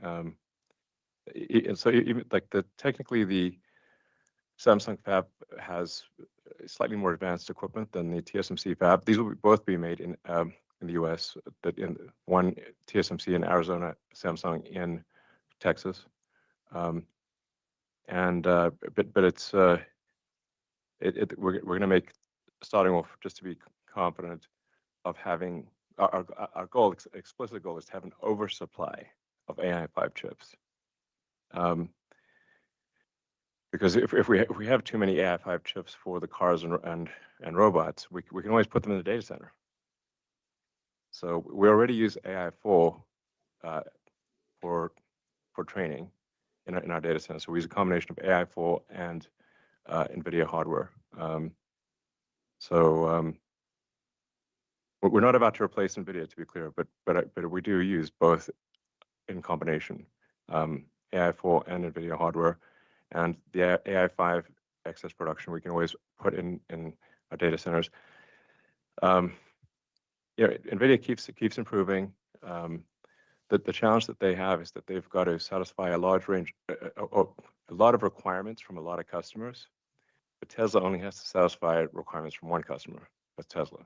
And so even like technically the Samsung fab has slightly more advanced equipment than the TSMC fab. These will both be made in the U.S. But in one TSMC in Arizona, Samsung in Texas, but it's we're going to make, starting off, just to be confident of having our goal, explicit goal, is to have an oversupply of AI5 chips. Because if we have too many AI5 chips for the cars and robots, we can always put them in the data center. So we already use AI4 for training in our data center. So we use a combination of AI4 and NVIDIA hardware. we're not about to replace NVIDIA, to be clear, but we do use both in combination, AI4 and NVIDIA hardware, and the AI5 excess production we can always put in our data centers. NVIDIA keeps improving. The challenge that they have is that they've got to satisfy a large range, a lot of requirements from a lot of customers, but Tesla only has to satisfy requirements from one customer. That's Tesla.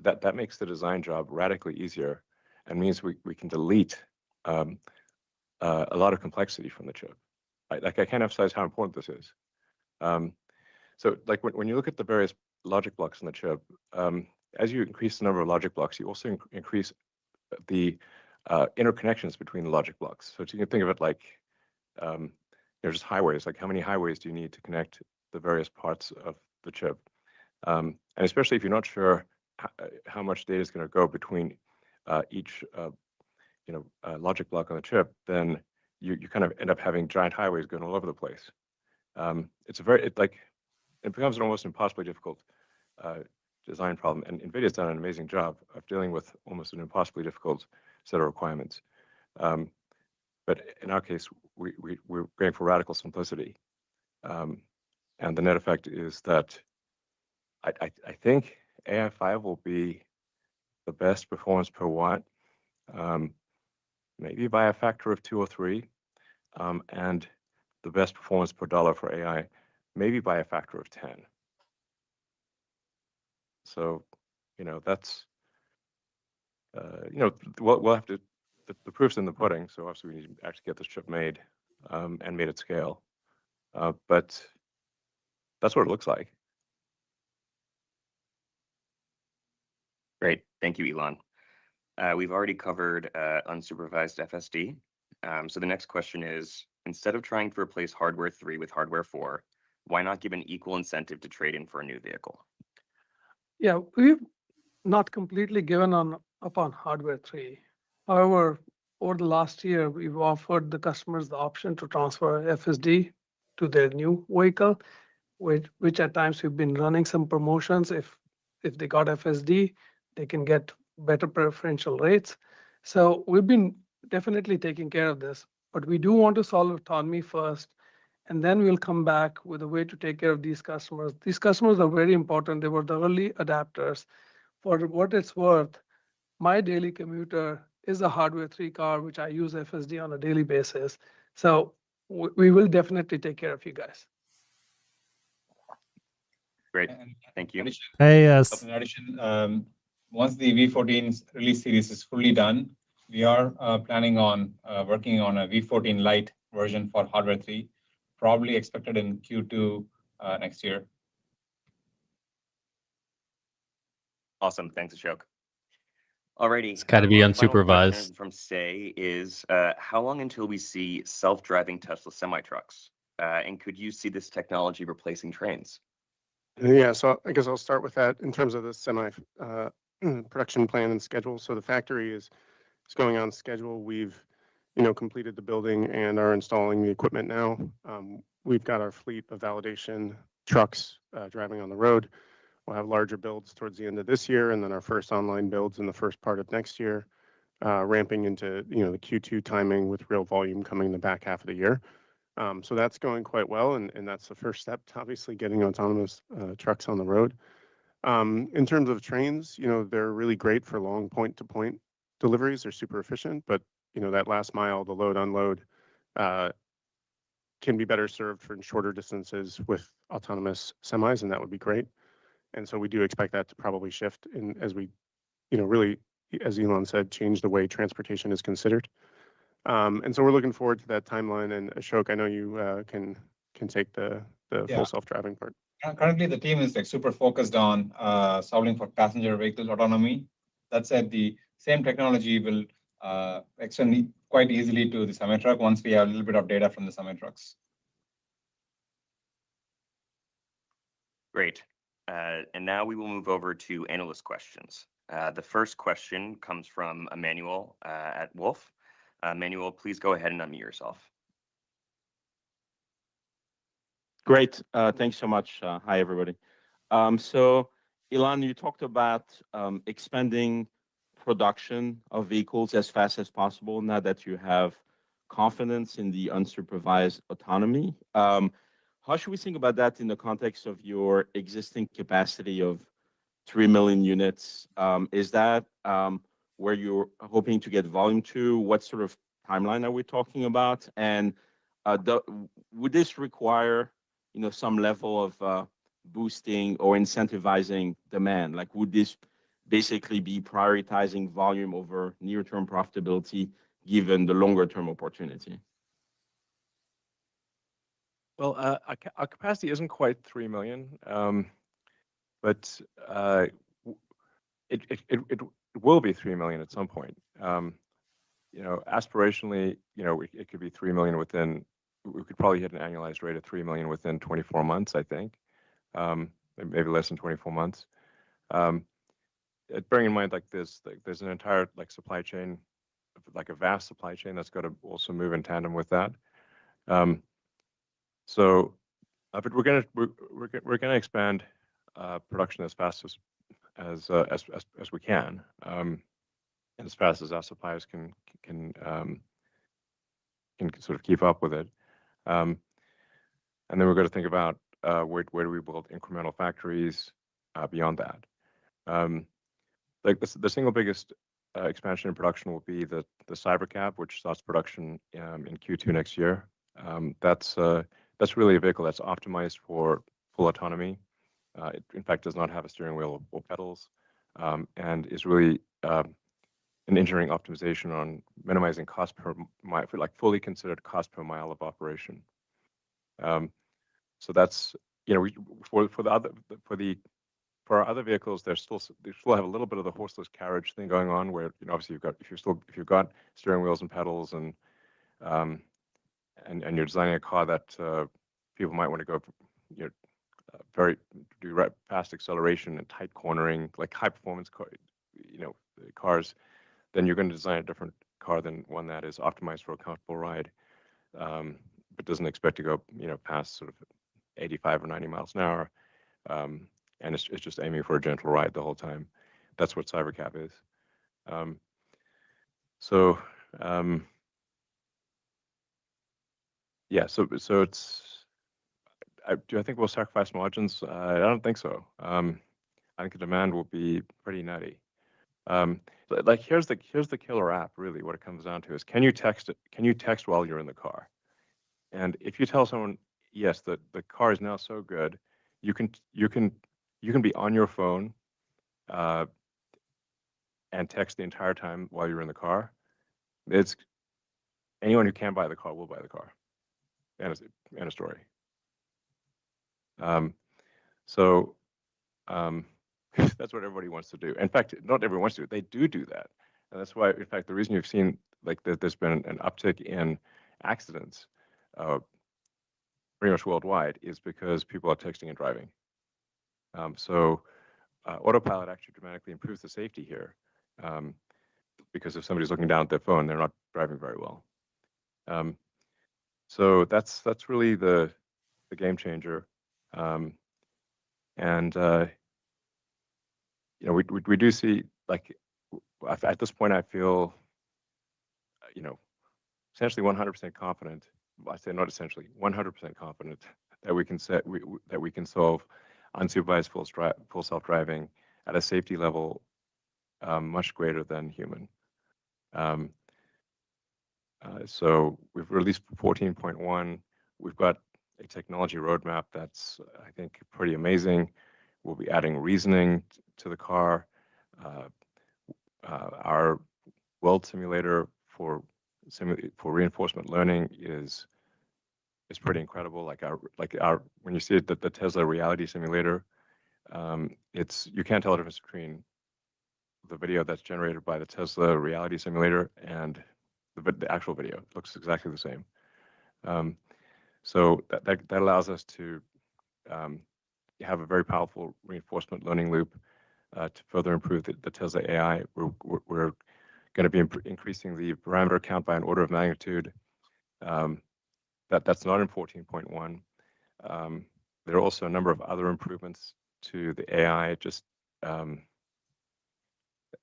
That makes the design job radically easier and means we can delete a lot of complexity from the chip. I can't emphasize how important this is. So like when you look at the various logic blocks in the chip, as you increase the number of logic blocks, you also increase the interconnections between the logic blocks. So you can think of it like just highways. Like how many highways do you need to connect the various parts of the chip? And especially if you're not sure how much data is going to go between each logic block on the chip, then you kind of end up having giant highways going all over the place. It becomes an almost impossibly difficult design problem, and NVIDIA's done an amazing job of dealing with almost an impossibly difficult set of requirements. But in our case, we're going for radical simplicity, and the net effect is that I think AI5 will be the best performance per watt, maybe by a factor of 2 or 3, and the best performance per dollar for AI, maybe by a factor of 10. So, that's, we'll have to, the proof's in the pudding. So obviously we need to actually get this chip made and made at scale. But that's what it looks like. Great. Thank you, Elon. We've already covered unsupervised FSD. So the next question is, instead of trying to replace hardware 3 with hardware 4, why not give an equal incentive to trade in for a new vehicle? Yeah, we've not completely given up on hardware 3. However, over the last year, we've offered the customers the option to transfer FSD to their new vehicle, which at times we've been running some promotions. If they got FSD, they can get better preferential rates. So we've been definitely taking care of this, but we do want to solve autonomy first, and then we'll come back with a way to take care of these customers. These customers are very important. They were the early adapters. For what it's worth, my daily commuter is a hardware 3 car, which I use FSD on a daily basis. So we will definitely take care of you guys. Great. Thank you. Hey, yes. In addition, once the V14 release series is fully done, we are planning on working on a V14 Lite version for hardware 3, probably expected in Q2 next year. Awesome. Thanks, Ashok. Alrighty. It's got to be our final unsupervised. question from Say is, how long until we see self-driving Tesla semi-trucks? And could you see this technology replacing trains? Yeah, so I guess I'll start with that in terms of the semi production plan and schedule. So the factory is going on schedule. We've completed the building and are installing the equipment now. We've got our fleet of validation trucks driving on the road. We'll have larger builds towards the end of this year, and then our first online builds in the first part of next year, ramping into the Q2 timing with real volume coming in the back half of the year. So that's going quite well, and that's the first step to obviously getting autonomous trucks on the road. In terms of trains, they're really great for long point-to-point deliveries. They're super efficient, but that last mile, the load unload, can be better served for shorter distances with autonomous semis, and that would be great. And so we do expect that to probably shift as we, really, as Elon said, change the way transportation is considered. And so we're looking forward to that timeline. And Ashok, I know you can take the full self-driving part. Currently, the team is super focused on solving for passenger vehicle autonomy. That said, the same technology will extend quite easily to the semi-truck once we have a little bit of data from the semi-trucks. Great. And now we will move over to analyst questions. The first question comes from Emmanuel at Wolf. Emmanuel, please go ahead and unmute yourself. Great. Thanks so much. Hi, everybody. So Elon, you talked about expanding production of vehicles as fast as possible now that you have confidence in the unsupervised autonomy. How should we think about that in the context of your existing capacity of 3 million units? Is that where you're hoping to get volume to? What sort of timeline are we talking about? And would this require, some level of boosting or incentivizing demand? Like, would this basically be prioritizing volume over near-term profitability given the longer-term opportunity? Well, our capacity isn't quite 3 million, but it will be 3 million at some point. Aspirationally, it could be 3 million within. We could probably hit an annualized rate of 3 million within 24 months, I think, maybe less than 24 months. Bearing in mind, there's an entire supply chain, like a vast supply chain that's got to also move in tandem with that. But we're gonna expand production as fast as we can, and as fast as our suppliers can sort of keep up with it. And then we're going to think about where do we build incremental factories beyond that. Like the single biggest expansion in production will be the Cybercab, which starts production in Q2 next year. That's really a vehicle that's optimized for full autonomy. It, in fact, does not have a steering wheel or pedals, and is really an engineering optimization on minimizing cost per mile, for fully considered cost per mile of operation. So that's for our other vehicles, they still have a little bit of the horseless carriage thing going on, where obviously if you've got steering wheels and pedals and you're designing a car that people might want to go do fast acceleration and tight cornering, like high performance cars, then you're going to design a different car than one that is optimized for a comfortable ride, but doesn't expect to go past sort of 85 or 90 miles an hour, and it's just aiming for a gentle ride the whole time. That's what Cybercab is. Yeah, so it's. Do I think we'll sacrifice margins? I don't think so. I think the demand will be pretty nutty. Here's the killer app. Really, what it comes down to is, can you text while you're in the car? And if you tell someone, yes, the car is now so good, you can be on your phone and text the entire time while you're in the car. It's anyone who can buy the car will buy the car. And a story. That's what everybody wants to do. In fact, not everyone wants to do it. They do that, and that's why, in fact, the reason you've seen there's been an uptick in accidents, pretty much worldwide, is because people are texting and driving. Autopilot actually dramatically improves the safety here, because if somebody's looking down at their phone, they're not driving very well. So that's really the game changer, we do see, at this point, I feel essentially 100% confident. I say not essentially, 100% confident that we can solve unsupervised full self-driving at a safety level much greater than human. So we've released 14.1. We've got a technology roadmap that's, I think, pretty amazing. We'll be adding reasoning to the car. Our weld simulator for reinforcement learning is pretty incredible. When you see it, the Tesla reality simulator, you can't tell the difference between the video that's generated by the Tesla reality simulator and the actual video. It looks exactly the same. So that allows us to have a very powerful reinforcement learning loop to further improve the Tesla AI. We're going to be increasing the parameter count by an order of magnitude. That's not in 14.1. There are also a number of other improvements to the AI, just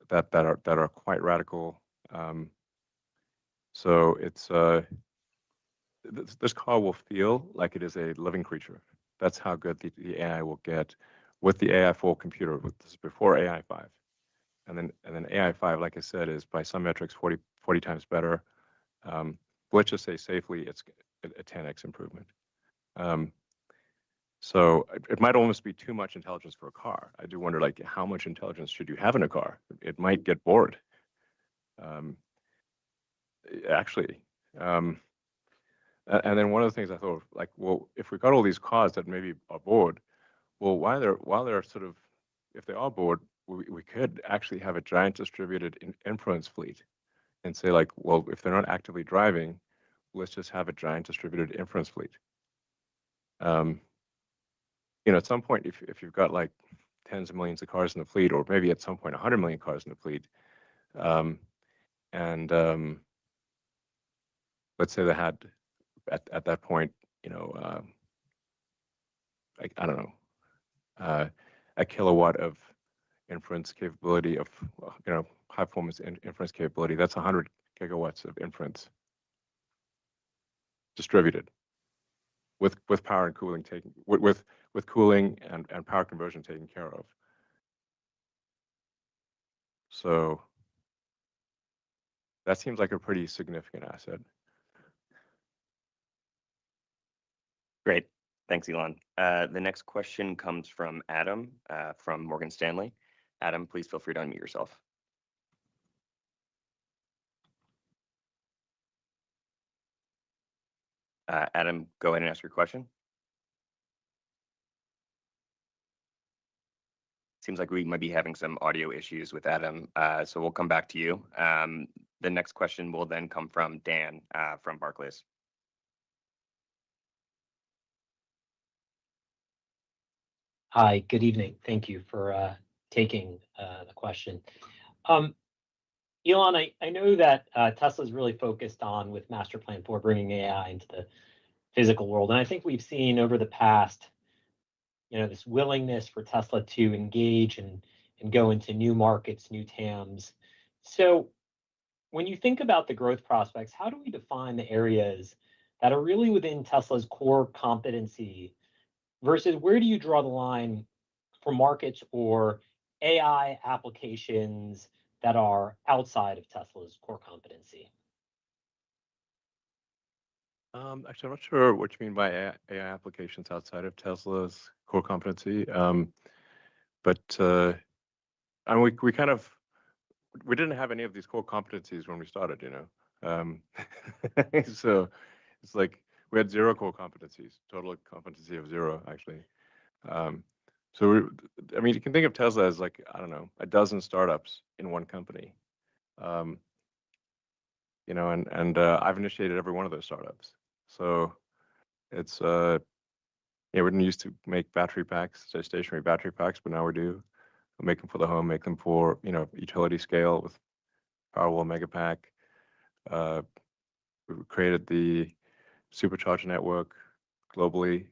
that are quite radical. So it's this car will feel like it is a living creature. That's how good the AI will get with the AI4 computer. With this before AI5, and then AI5, like I said, is by some metrics 40 times better. Let's just say safely, it's a 10x improvement. So it might almost be too much intelligence for a car. I do wonder, like, how much intelligence should you have in a car? It might get bored. Actually. And then one of the things I thought, like, well, if we got all these cars that maybe are bored, well, while they're sort of, if they are bored, we could actually have a giant distributed inference fleet, and say, like, well, if they're not actively driving, let's just have a giant distributed inference fleet. At some point, if you've got like tens of millions of cars in the fleet, or maybe at some point 100 million cars in the fleet, and let's say they had at that point, like, I don't know, a kilowatt of inference capability of, high performance inference capability. That's 100 gigawatts of inference distributed with power and cooling taken with cooling and power conversion taken care of. So that seems like a pretty significant asset. Great. Thanks, Elon. The next question comes from Adam from Morgan Stanley. Adam, please feel free to unmute yourself. Adam, go ahead and ask your question. Seems like we might be having some audio issues with Adam, so we'll come back to you. The next question will then come from Dan from Barclays. Hi, good evening. Thank you for taking the question. Elon, I know that Tesla's really focused on, with Master Plan 4, bringing AI into the physical world. And I think we've seen over the past, this willingness for Tesla to engage and go into new markets, new TAMs. So when you think about the growth prospects, how do we define the areas that are really within Tesla's core competency versus where do you draw the line for markets or AI applications that are outside of Tesla's core competency? Actually, I'm not sure what you mean by AI applications outside of Tesla's core competency. But I mean, we didn't have any of these core competencies when we started, So it's like we had zero core competencies, total competency of zero, actually. So I mean, you can think of Tesla as, like, I don't know, a dozen startups in one company. And I've initiated every one of those startups. So it's we didn't used to make battery packs, so stationary battery packs, but now we do. We make them for the home, make them for utility scale with Powerwall Megapack. We created the supercharger network globally.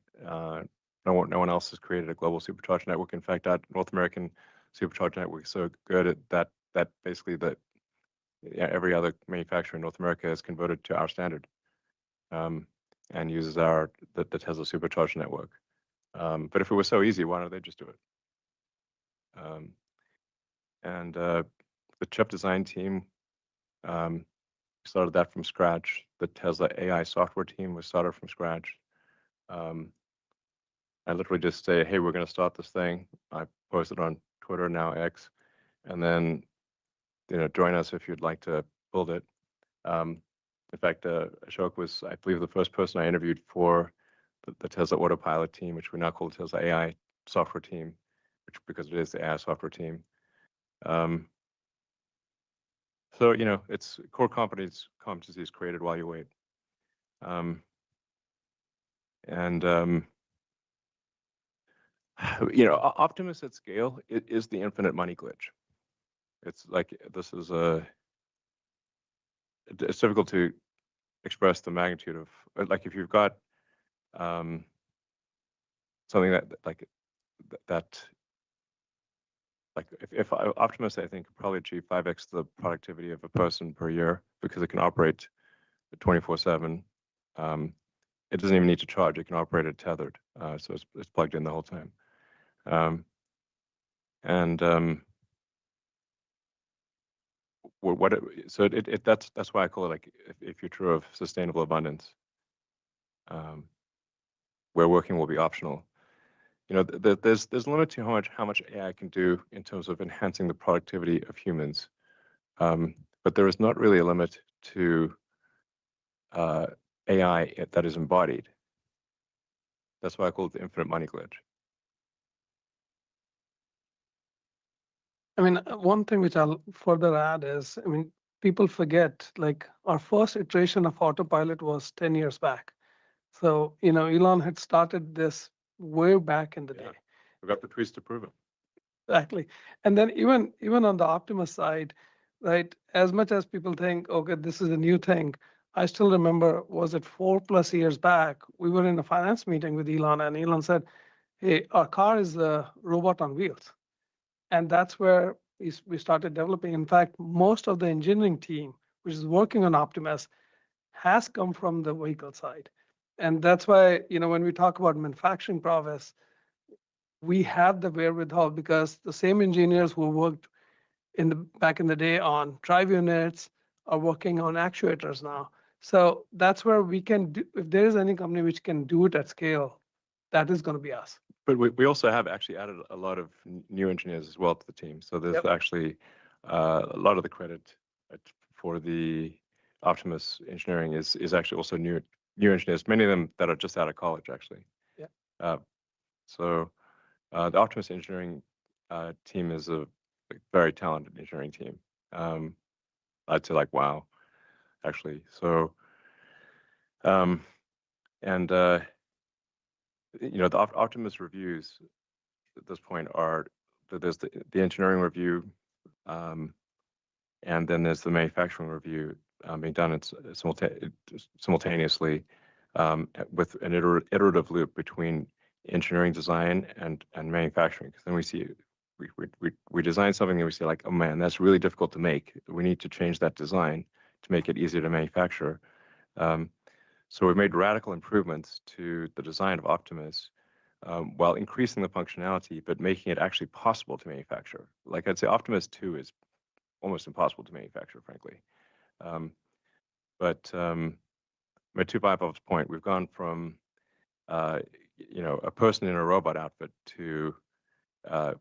No one else has created a global supercharger network. In fact, that North American supercharger network is so good at that basically every other manufacturer in North America has converted to our standard, and uses the Tesla supercharger network. But if it was so easy, why don't they just do it? And the chip design team, started that from scratch. The Tesla AI software team was started from scratch. I literally just say, hey, we're going to start this thing. I post it on Twitter, now X, and then join us if you'd like to build it. In fact, Ashok was, I believe, the first person I interviewed for the Tesla Autopilot team, which we now call the Tesla AI software team, because it is the AI software team. So it's core competencies created while you wait. Optimus at scale is the infinite money glitch. It's like it's difficult to express the magnitude of, like, if you've got something that like if Optimus, I think, could probably achieve 5x the productivity of a person per year because it can operate 24/7. It doesn't even need to charge. It can operate it tethered, so it's plugged in the whole time. That's why I call it like if you're true of sustainable abundance, where working will be optional. You know, there's a limit to how much AI can do in terms of enhancing the productivity of humans, but there is not really a limit to AI that is embodied. That's why I call it the infinite money glitch. I mean, one thing which I'll further add is, I mean, people forget, like our first iteration of autopilot was 10 years back. So, you know, Elon had started this way back in the day. We've got the tweets to prove it. Exactly. And then even on the Optimus side, right, as much as people think, okay, this is a new thing, I still remember, was it 4+ years back, we were in a finance meeting with Elon, and Elon said, hey, our car is a robot on wheels. And that's where we started developing. In fact, most of the engineering team, which is working on Optimus, has come from the vehicle side. And that's why, you know, when we talk about manufacturing prowess, we have the wherewithal because the same engineers who worked back in the day on drive units are working on actuators now. So that's where we can do, if there is any company which can do it at scale, that is going to be us. But we also have actually added a lot of new engineers as well to the team. So there's actually a lot of the credit for the Optimus engineering is actually also new engineers, many of them that are just out of college, actually. Yeah. So the Optimus engineering team is a very talented engineering team. I'd say like, wow, actually. So, you know, the Optimus reviews at this point are there's the engineering review, and then there's the manufacturing review being done simultaneously with an iterative loop between engineering design and manufacturing. Because then we see we design something and we see like, oh man, that's really difficult to make. We need to change that design to make it easier to manufacture. So we've made radical improvements to the design of Optimus while increasing the functionality, but making it actually possible to manufacture. Like I'd say Optimus 2 is almost impossible to manufacture, frankly. But to Vaibhav's point, we've gone from you know, a person in a robot outfit to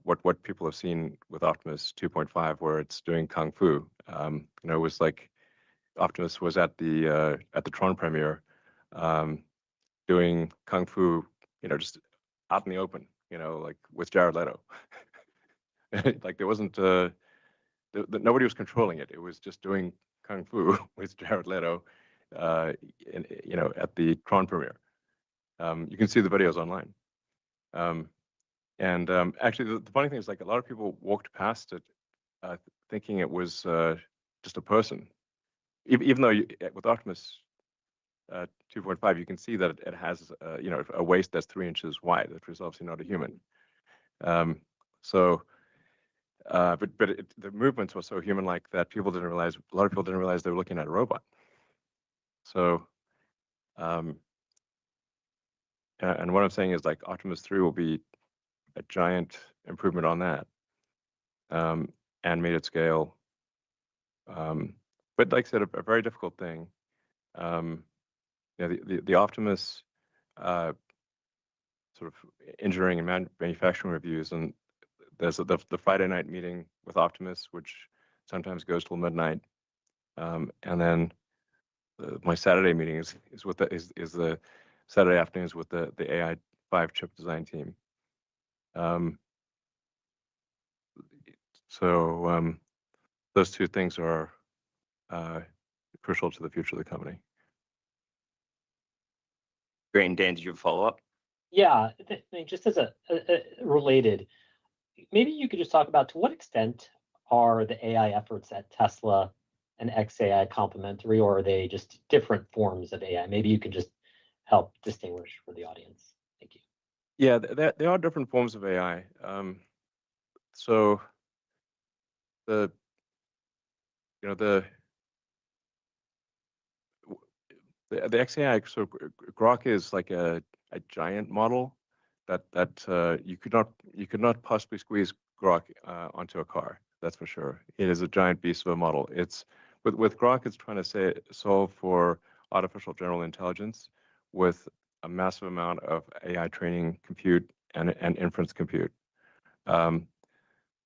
what people have seen with Optimus 2.5, where it's doing kung fu. You know, it was like Optimus was at the Tron premiere doing kung fu, you know, just out in the open, you know, like with Jared Leto. Like there wasn't nobody was controlling it. It was just doing kung fu with Jared Leto, you know, at the Tron premiere. You can see the videos online. Actually, the funny thing is, like, a lot of people walked past it thinking it was just a person, even though with Optimus 2.5, you can see that it has you know, a waist that's 3 inches wide, which is obviously not a human. But the movements were so human-like that people didn't realize. A lot of people didn't realize they were looking at a robot. So, and what I'm saying is, like, Optimus 3 will be a giant improvement on that, animated scale. But like I said, a very difficult thing. You know, the Optimus sort of engineering and manufacturing reviews, and there's the Friday night meeting with Optimus, which sometimes goes till midnight, and then my Saturday meeting is the Saturday afternoons with the AI 5 chip design team. So those two things are crucial to the future of the company. Great. And Dan, did you have a follow-up? Yeah, I mean, just as a related, maybe you could just talk about to what extent are the AI efforts at Tesla and xAI complementary, or are they just different forms of AI? Maybe you can just help distinguish for the audience. Thank you. Yeah, there are different forms of AI. So the the XAI sort of Grok is like a giant model that you could not possibly squeeze Grok onto a car. That's for sure. It is a giant beast of a model. It's with Grok, it's trying to solve for artificial general intelligence with a massive amount of AI training compute and inference compute.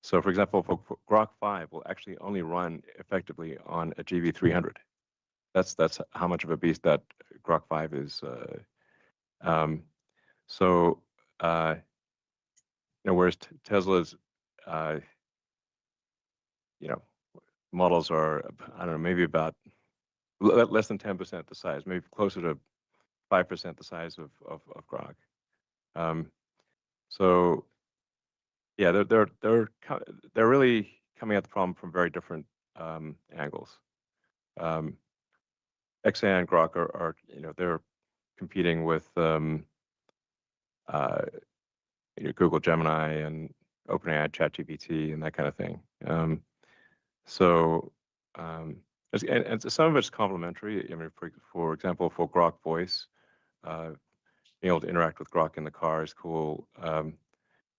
So, for example, for Grok 5 will actually only run effectively on a GV300. That's how much of a beast that Grok 5 is. So, whereas Tesla's, models are, I don't know, maybe about less than 10% the size, maybe closer to 5% the size of Grok. So, yeah, they're really coming at the problem from very different angles. XAI and Grok are they're competing with Google Gemini and OpenAI ChatGPT and that kind of thing. So and some of it's complementary. I mean, for example, for Grok Voice, being able to interact with Grok in the car is cool.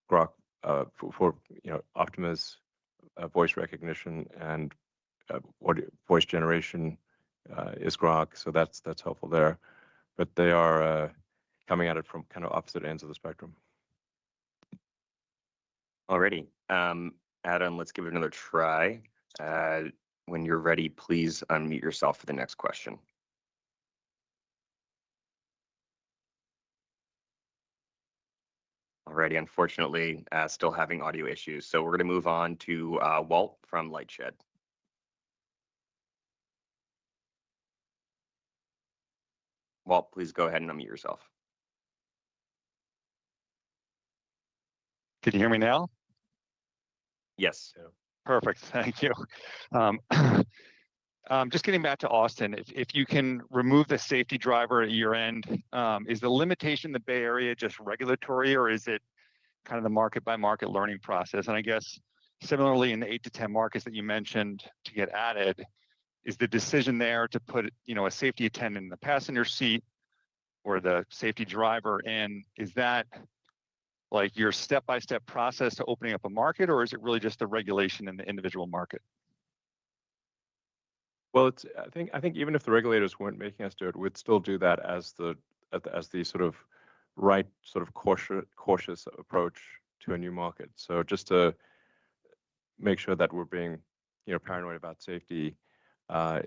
Grok for Optimus voice recognition and voice generation is Grok, so that's helpful there. But they are coming at it from kind of opposite ends of the spectrum. Alrighty. Adam, let's give it another try. When you're ready, please unmute yourself for the next question. Alrighty, unfortunately, still having audio issues. So we're going to move on to Walt from Lightshed. Walt, please go ahead and unmute yourself. Can you hear me now? Yes. Perfect. Thank you. Just getting back to Austin, if you can remove the safety driver at year end, is the limitation in the Bay Area just regulatory, or is it kind of the market by market learning process? And I guess similarly in the 8 to 10 markets that you mentioned to get added, is the decision there to put a safety attendant in the passenger seat or the safety driver in? Is that like your step-by-step process to opening up a market, or is it really just the regulation in the individual market? Well, I think even if the regulators weren't making us do it, we'd still do that as the sort of right sort of cautious approach to a new market. So just to make sure that we're being paranoid about safety, I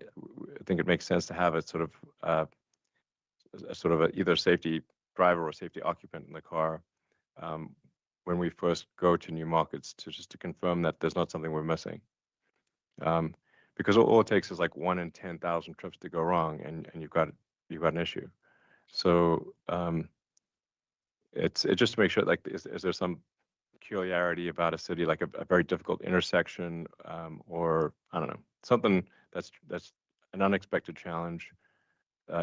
think it makes sense to have a sort of either safety driver or safety occupant in the car when we first go to new markets to confirm that there's not something we're missing. Because all it takes is like 1 in 10,000 trips to go wrong, and you've got an issue. So it's just to make sure, like, is there some peculiarity about a city, like a very difficult intersection, or I don't know, something that's an unexpected challenge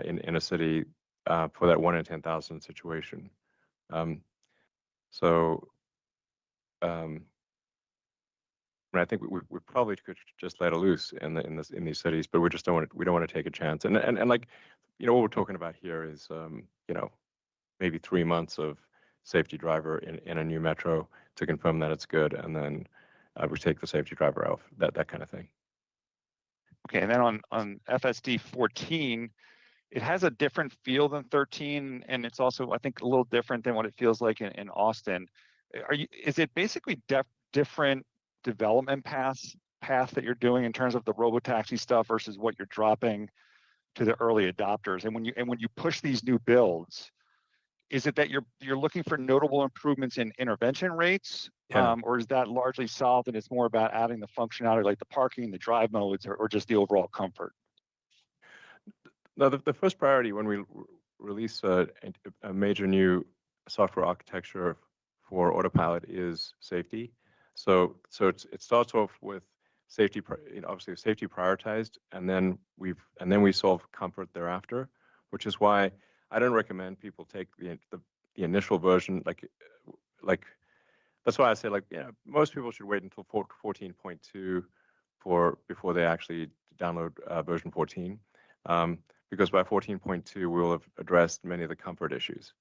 in a city for that 1 in 10,000 situation. So I think we probably could just let it loose in these cities, but we don't want to take a chance. And like, what we're talking about here is maybe 3 months of safety driver in a new metro to confirm that it's good, and then we take the safety driver out, that kind of thing. Okay, and then on FSD 14, it has a different feel than 13, and it's also, I think, a little different than what it feels like in Austin. Is it basically different development path that you're doing in terms of the Robotaxi stuff versus what you're dropping to the early adopters? And when you push these new builds, is it that you're looking for notable improvements in intervention rates, or is that largely solved and it's more about adding the functionality like the parking, the drive modes, or just the overall comfort? No, the first priority when we release a major new software architecture for Autopilot is safety. So it starts off with safety, obviously safety prioritized, and then we solve comfort thereafter, which is why I don't recommend people take the initial version. Like that's why I say, like, most people should wait until 14.2 before they actually download version 14, because by 14.2 we will have addressed many of the comfort issues.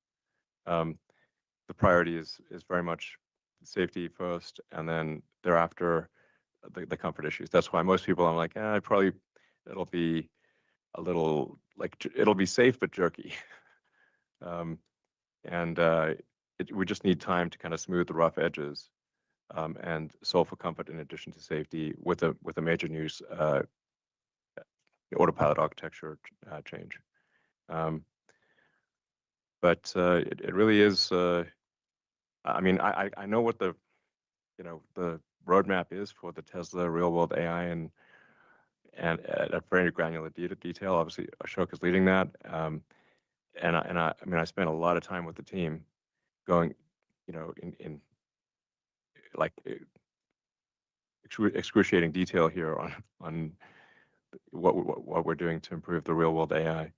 The priority is very much safety first, and then thereafter the comfort issues. That's why most people, I'm like, it'll be a little like it'll be safe but jerky, and we just need time to kind of smooth the rough edges and solve for comfort in addition to safety with a major news autopilot architecture change. But it really is. I mean, I know what the roadmap is for the Tesla real world AI and at very granular detail. Obviously, Ashok is leading that, and I mean, I spent a lot of time with the team going, in like excruciating detail here on what we're doing to improve the real world AI.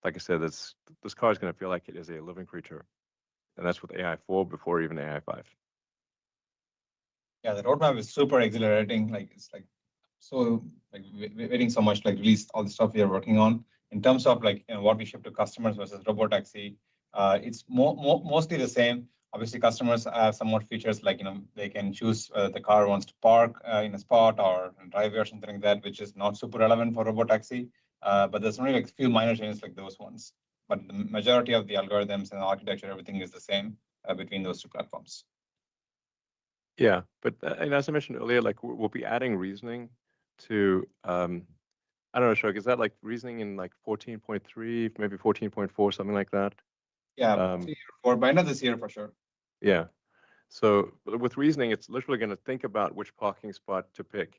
Like I said, this car is going to feel like it is a living creature, and that's with AI 4 before even AI 5. Yeah, the roadmap is super exhilarating. Like it's like so like waiting so much like release all the stuff we are working on in terms of like what we ship to customers versus Robotaxi. It's mostly the same. Obviously, customers have some more features like they can choose the car wants to park in a spot or driveway or something like that, which is not super relevant for Robotaxi. But there's only like a few minor changes like those ones. But the majority of the algorithms and architecture, everything is the same between those two platforms. Yeah, but and as I mentioned earlier, like we'll be adding reasoning to I don't know, Ashok, is that like reasoning in like 14.3, maybe 14.4, something like that? Yeah, for by end of this year for sure. Yeah. So with reasoning, it's literally going to think about which parking spot to pick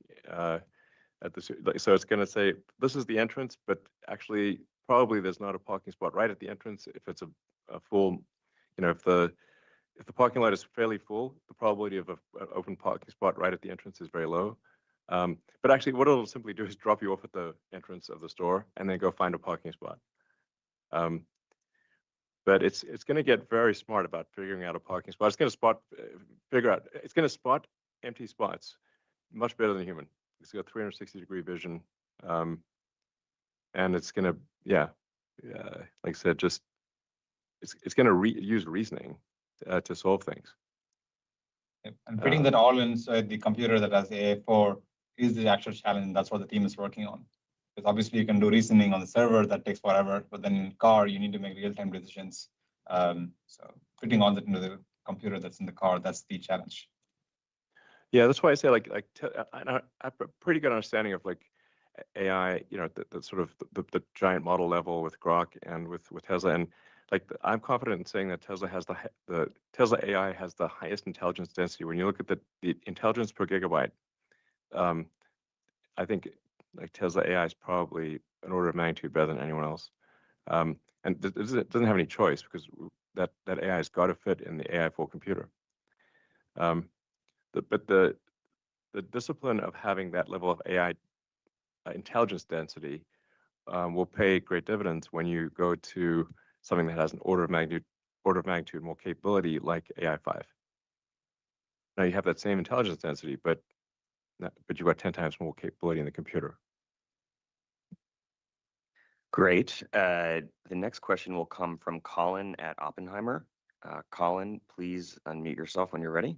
so it's going to say this is the entrance, but actually probably there's not a parking spot right at the entrance. If it's a full, if the parking lot is fairly full, the probability of an open parking spot right at the entrance is very low. But actually, what it'll simply do is drop you off at the entrance of the store and then go find a parking spot. But it's going to get very smart about figuring out a parking spot. It's going to it's going to spot empty spots much better than a human. It's got 360-degree vision, and it's going to, like I said, just it's going to use reasoning to solve things. And fitting that all inside the computer that has AI4 is the actual challenge. That's what the team is working on. Because obviously you can do reasoning on the server that takes forever, but then in car you need to make real-time decisions. So fitting all that into the computer that's in the car, that's the challenge. Yeah, that's why I say I have a pretty good understanding of like AI, the sort of the giant model level with Grok and with Tesla, and like I'm confident in saying that Tesla has the Tesla AI has the highest intelligence density. When you look at the intelligence per gigabyte, I think like Tesla AI is probably an order of magnitude better than anyone else. And it doesn't have any choice because that AI has got to fit in the AI4 computer. But the discipline of having that level of AI intelligence density will pay great dividends when you go to something that has an order of magnitude more capability like AI5. Now you have that same intelligence density, but you've got 10 times more capability in the computer. Great. The next question will come from Colin at Oppenheimer. Colin, please unmute yourself when you're ready.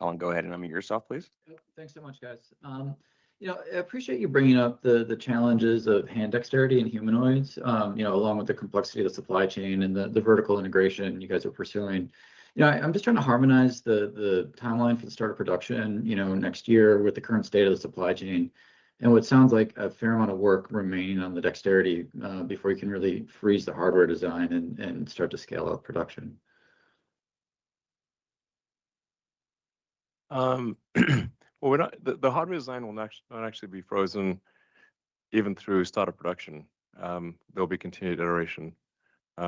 Colin, go ahead and unmute yourself, please. Thanks so much, guys. I appreciate you bringing up the challenges of hand dexterity in humanoids, along with the complexity of the supply chain and the vertical integration you guys are pursuing. I'm just trying to harmonize the timeline for the start of production, next year with the current state of the supply chain, and what sounds like a fair amount of work remaining on the dexterity before you can really freeze the hardware design and start to scale up production. Well, the hardware design will not actually be frozen even through startup production. There'll be continued iteration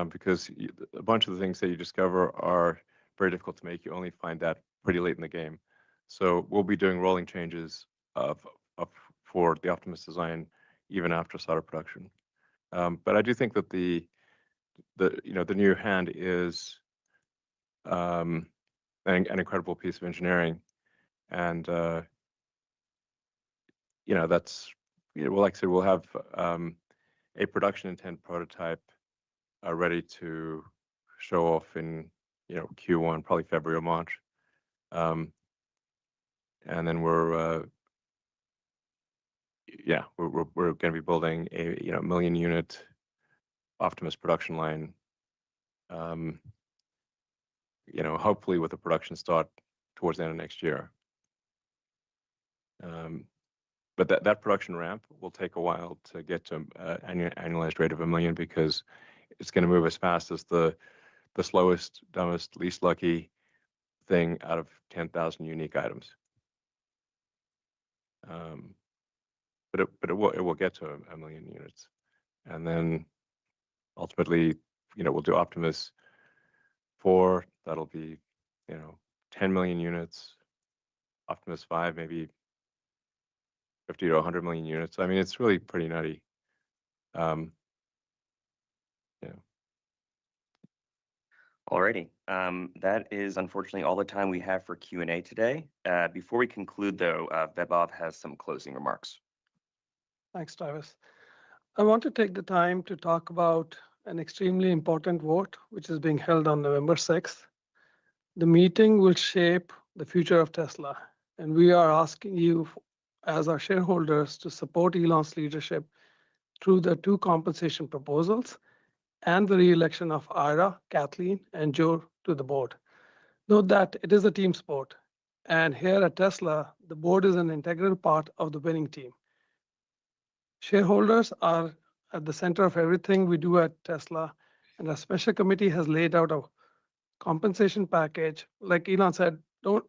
because a bunch of the things that you discover are very difficult to make. You only find that pretty late in the game. So we'll be doing rolling changes for the Optimus design even after startup production. But I do think that the the new hand is an incredible piece of engineering, and that's well, like I said, we'll have a production intent prototype ready to show off in Q1, probably February or March, and then we're going to be building a million unit Optimus production line. Hopefully with a production start towards the end of next year. But that production ramp will take a while to get to annualized rate of 1 million, because it's going to move as fast as the slowest, dumbest, least lucky thing out of 10,000 unique items. But it will get to 1 million units, and then ultimately, we'll do Optimus 4. That'll be 10 million units. Optimus 5, maybe 50 to 100 million units. I mean, it's really pretty nutty. Alrighty. That is unfortunately all the time we have for Q&A today. Before we conclude, though, Vaibhav has some closing remarks. Thanks, Travis. I want to take the time to talk about an extremely important vote, which is being held on November 6th. The meeting will shape the future of Tesla, and we are asking you, as our shareholders, to support Elon's leadership through the 2 compensation proposals and the re-election of Ira, Kathleen, and Joe to the board. Note that it is a team sport, and here at Tesla, the board is an integral part of the winning team. Shareholders are at the center of everything we do at Tesla, and our special committee has laid out a compensation package. Like Elon said,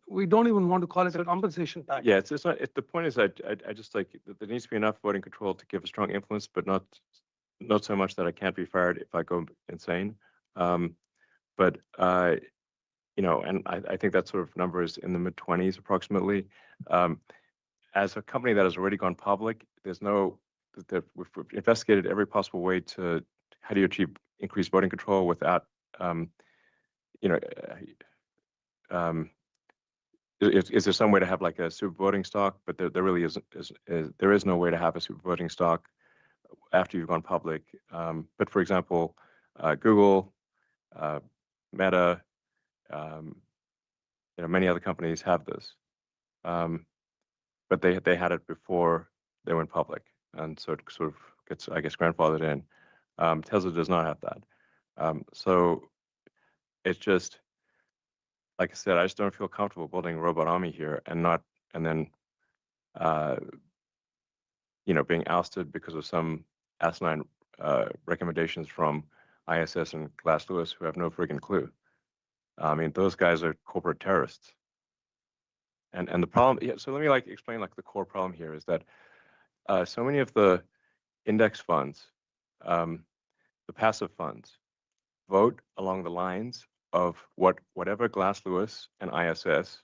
we don't even want to call it a compensation package. Yeah, it's not. The point is, I just like there needs to be enough voting control to give a strong influence, but not so much that I can't be fired if I go insane. But and I think that sort of number is in the mid-20s approximately. As a company that has already gone public, we've investigated every possible way to how do you achieve increased voting control without is there some way to have like a super voting stock? But there really isn't. There is no way to have a super voting stock after you've gone public. But for example, Google, Meta, many other companies have this, but they had it before they went public, and so it sort of gets, I guess, grandfathered in. Tesla does not have that, so it's just. Like I said, I just don't feel comfortable building a robot army here and then being ousted because of some asinine recommendations from ISS and Glass Lewis, who have no friggin' clue. I mean, those guys are corporate terrorists. And the problem, so let me explain the core problem here is that so many of the index funds, the passive funds, vote along the lines of whatever Glass Lewis and ISS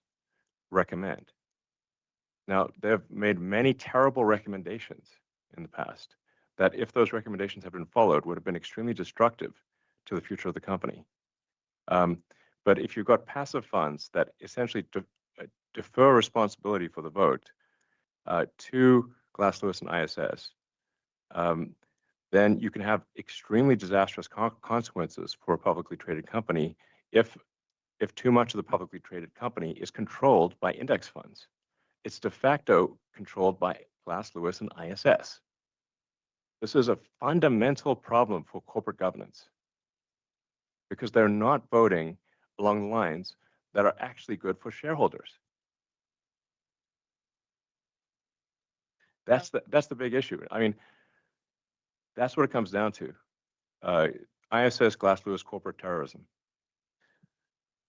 recommend. Now, they've made many terrible recommendations in the past that, if those recommendations had been followed, would have been extremely destructive to the future of the company. But if you've got passive funds that essentially defer responsibility for the vote to Glass Lewis and ISS, then you can have extremely disastrous consequences for a publicly traded company if too much of the publicly traded company is controlled by index funds. It's de facto controlled by Glass Lewis and ISS. This is a fundamental problem for corporate governance because they're not voting along the lines that are actually good for shareholders. That's the big issue. I mean, that's what it comes down to. ISS, Glass Lewis, corporate terrorism.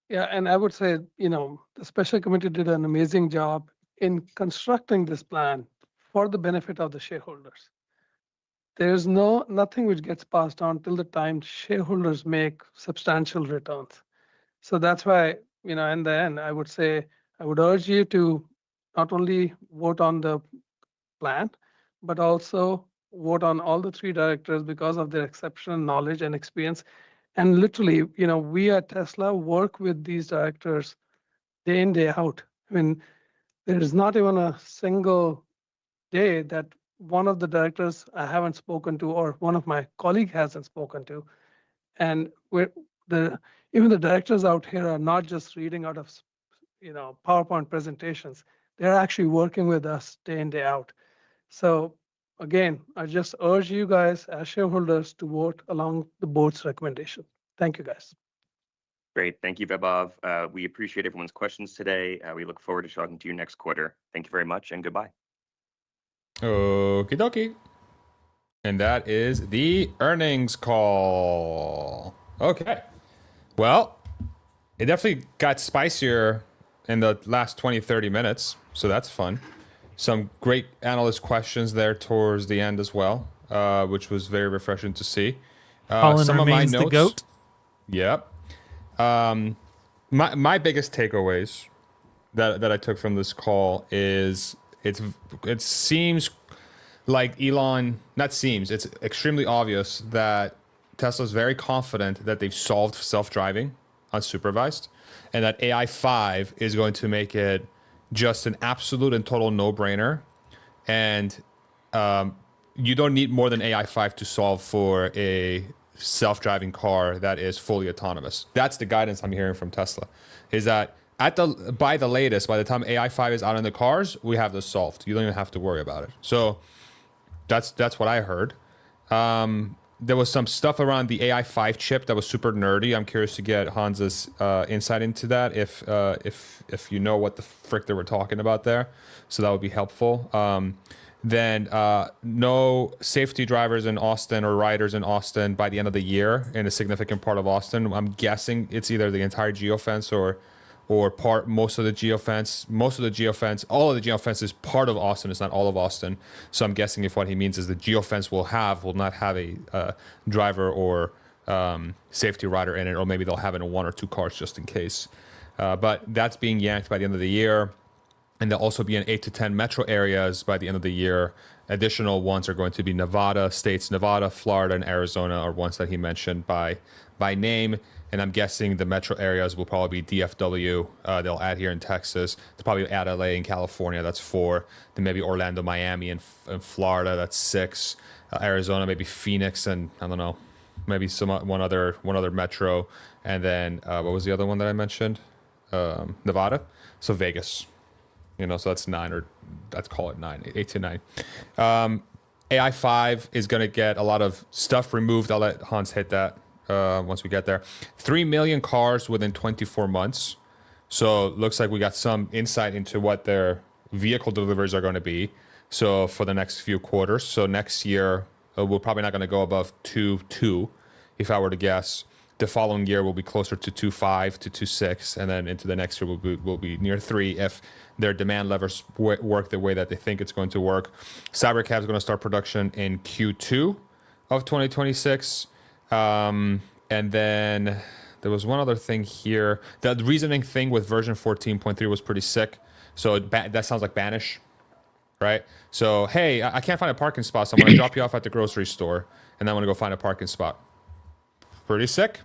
Yeah, and I would say, the special committee did an amazing job in constructing this plan for the benefit of the shareholders. There's nothing which gets passed on till the time shareholders make substantial returns. So that's why, in the end, I would say, I would urge you to not only vote on the plan, but also vote on all the 3 directors because of their exceptional knowledge and experience And literally, we at Tesla work with these directors day in, day out. I mean, there is not even a single day that one of the directors I haven't spoken to or one of my colleague hasn't spoken to. And even the directors out here are not just reading out of PowerPoint presentations. They're actually working with us day in, day out. So again, I just urge you guys as shareholders to vote along the board's recommendation. Thank you, guys. Great. Thank you, Vaibhav. We appreciate everyone's questions today. We look forward to talking to you next quarter. Thank you very much and goodbye. Okie dokie. And that is the earnings call. Okay. Well, it definitely got spicier in the last 20, 30 minutes. So that's fun. Some great analyst questions there towards the end as well, which was very refreshing to see. Colin Some of my remains notes. the GOAT. Yep. My biggest takeaways that I took from this call is it seems like Elon, not seems, it's extremely obvious that Tesla's very confident that they've solved self-driving unsupervised, and that AI 5 is going to make it just an absolute and total no-brainer. And you don't need more than AI 5 to solve for a self-driving car that is fully autonomous. That's the guidance I'm hearing from Tesla, is that by the latest, by the time AI 5 is out in the cars, we have this solved. You don't even have to worry about it. So that's what I heard. There was some stuff around the AI 5 chip that was super nerdy. I'm curious to get Hans's insight into that, if you know what the frick they were talking about there. So that would be helpful. Then no safety drivers in Austin or riders in Austin by the end of the year in a significant part of Austin. I'm guessing it's either the entire geofence or most of the geofence. All of the geofence is part of Austin. It's not all of Austin. So I'm guessing if what he means is the geofence will not have a driver or safety rider in it, or maybe they'll have it in one or two cars just in case. But that's being yanked by the end of the year. And they'll also be in 8 to 10 metro areas by the end of the year. Additional ones are going to be Nevada, Florida, and Arizona are ones that he mentioned by name. And I'm guessing the metro areas will probably be DFW. They'll add here in Texas. They'll probably add LA in California. That's 4. Then maybe Orlando, Miami, and Florida. That's 6. Arizona, maybe Phoenix, and I don't know, maybe one other metro. And then what was the other one that I mentioned? Nevada. So Vegas. So that's 9, or let's call it 9, 8 to 9. AI 5 is going to get a lot of stuff removed. I'll let Hans hit that once we get there. 3 million cars within 24 months. So it looks like we got some insight into what their vehicle deliveries are going to be. So for the next few quarters. So next year, we're probably not going to go above 2.2, if I were to guess. The following year will be closer to 2.5 to 2.6, and then into the next year will be near 3 if their demand levers work the way that they think it's going to work. Cybercab is going to start production in Q2 of 2026, and then there was one other thing here. The reasoning thing with version 14.3 was pretty sick. So that sounds like Banish, right? So hey, I can't find a parking spot, so I'm going to drop you off at the grocery store, and then I'm going to go find a parking spot. Pretty sick.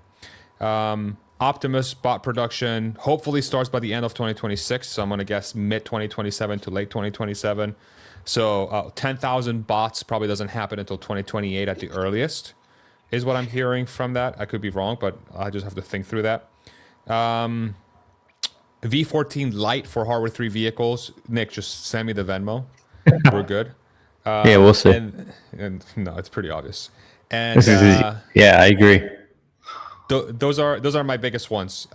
Optimus bot production hopefully starts by the end of 2026. So I'm going to guess mid 2027 to late 2027. So 10,000 bots probably doesn't happen until 2028 at the earliest, is what I'm hearing from that. I could be wrong, but I just have to think through that. V14 Lite for Hardware 3 vehicles. Nick, just send me the Venmo. We're good. Yeah, we'll see. And no, it's pretty obvious. And yeah, I agree. Those are my biggest ones.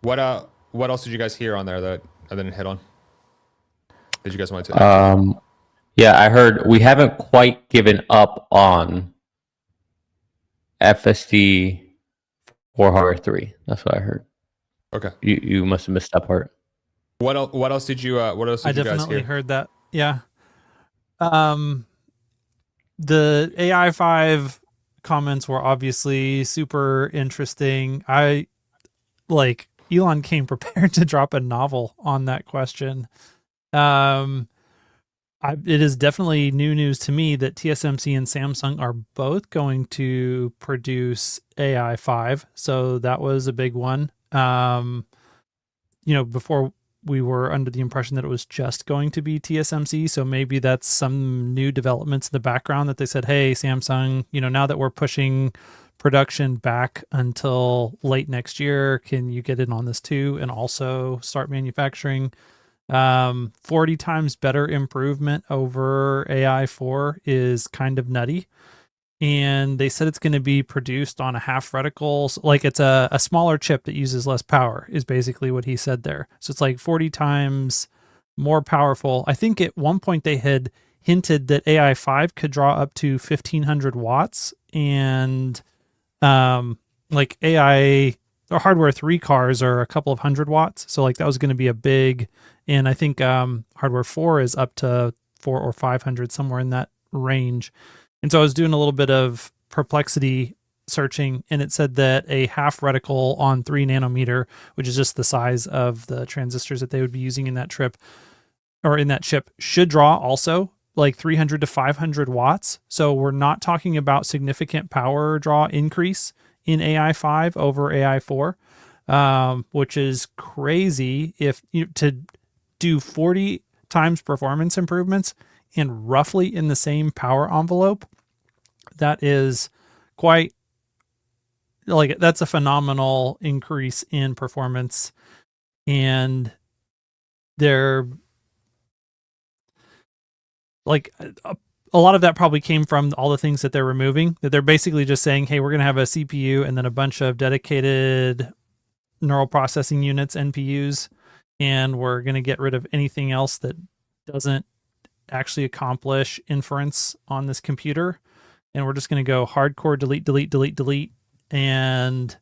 What else did you guys hear on there that I didn't hit on? Did you guys want to? Yeah, I heard we haven't quite given up on FSD for Hardware 3. That's what I heard. Okay. You must have missed that part. What else did you? What else did you guys hear? I definitely heard that. Yeah. The AI 5 comments were obviously super interesting. Elon came prepared to drop a novel on that question. I it is definitely new news to me that TSMC and Samsung are both going to produce AI 5. So that was a big one. Before we were under the impression that it was just going to be TSMC. So maybe that's some new developments in the background that they said, hey, Samsung, now that we're pushing production back until late next year, can you get in on this too and also start manufacturing? 40 times better improvement over AI 4 is kind of nutty. And they said it's going to be produced on a half reticle. Like it's a smaller chip that uses less power is basically what he said there. So it's like 40 times more powerful. I think at one point they had hinted that AI 5 could draw up to 1500 watts, and like AI or hardware 3 cars are a couple of hundred watts. So like that was going to be a big, and I think hardware 4 is up to 400 or 500, somewhere in that range. And so I was doing a little bit of perplexity searching, and it said that a half reticle on 3 nanometer, which is just the size of the transistors that they would be using in that chip, should draw also like 300 to 500 watts. So we're not talking about significant power draw increase in AI 5 over AI 4, which is crazy. If to do 40 times performance improvements and roughly in the same power envelope, that is quite, like, that's a phenomenal increase in performance. And they're like, a lot of that probably came from all the things that they're removing, that they're basically just saying, hey, we're going to have a CPU and then a bunch of dedicated neural processing units, NPUs, and we're going to get rid of anything else that doesn't actually accomplish inference on this computer. And we're just going to go hardcore delete, and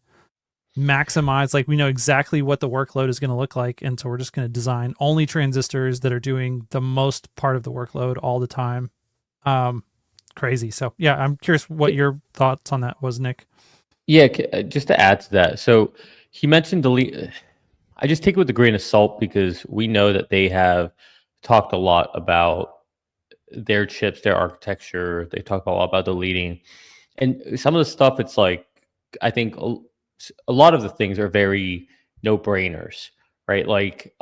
maximize. Like, we know exactly what the workload is going to look like. And so we're just going to design only transistors that are doing the most part of the workload all the time. Crazy. So yeah, I'm curious what your thoughts on that was, Nick. Yeah, just to add to that. So he mentioned delete. I just take it with a grain of salt because we know that they have talked a lot about their chips, their architecture. They talk a lot about deleting, and some of the stuff, it's like, I think a lot of the things are very no-brainers, right? Like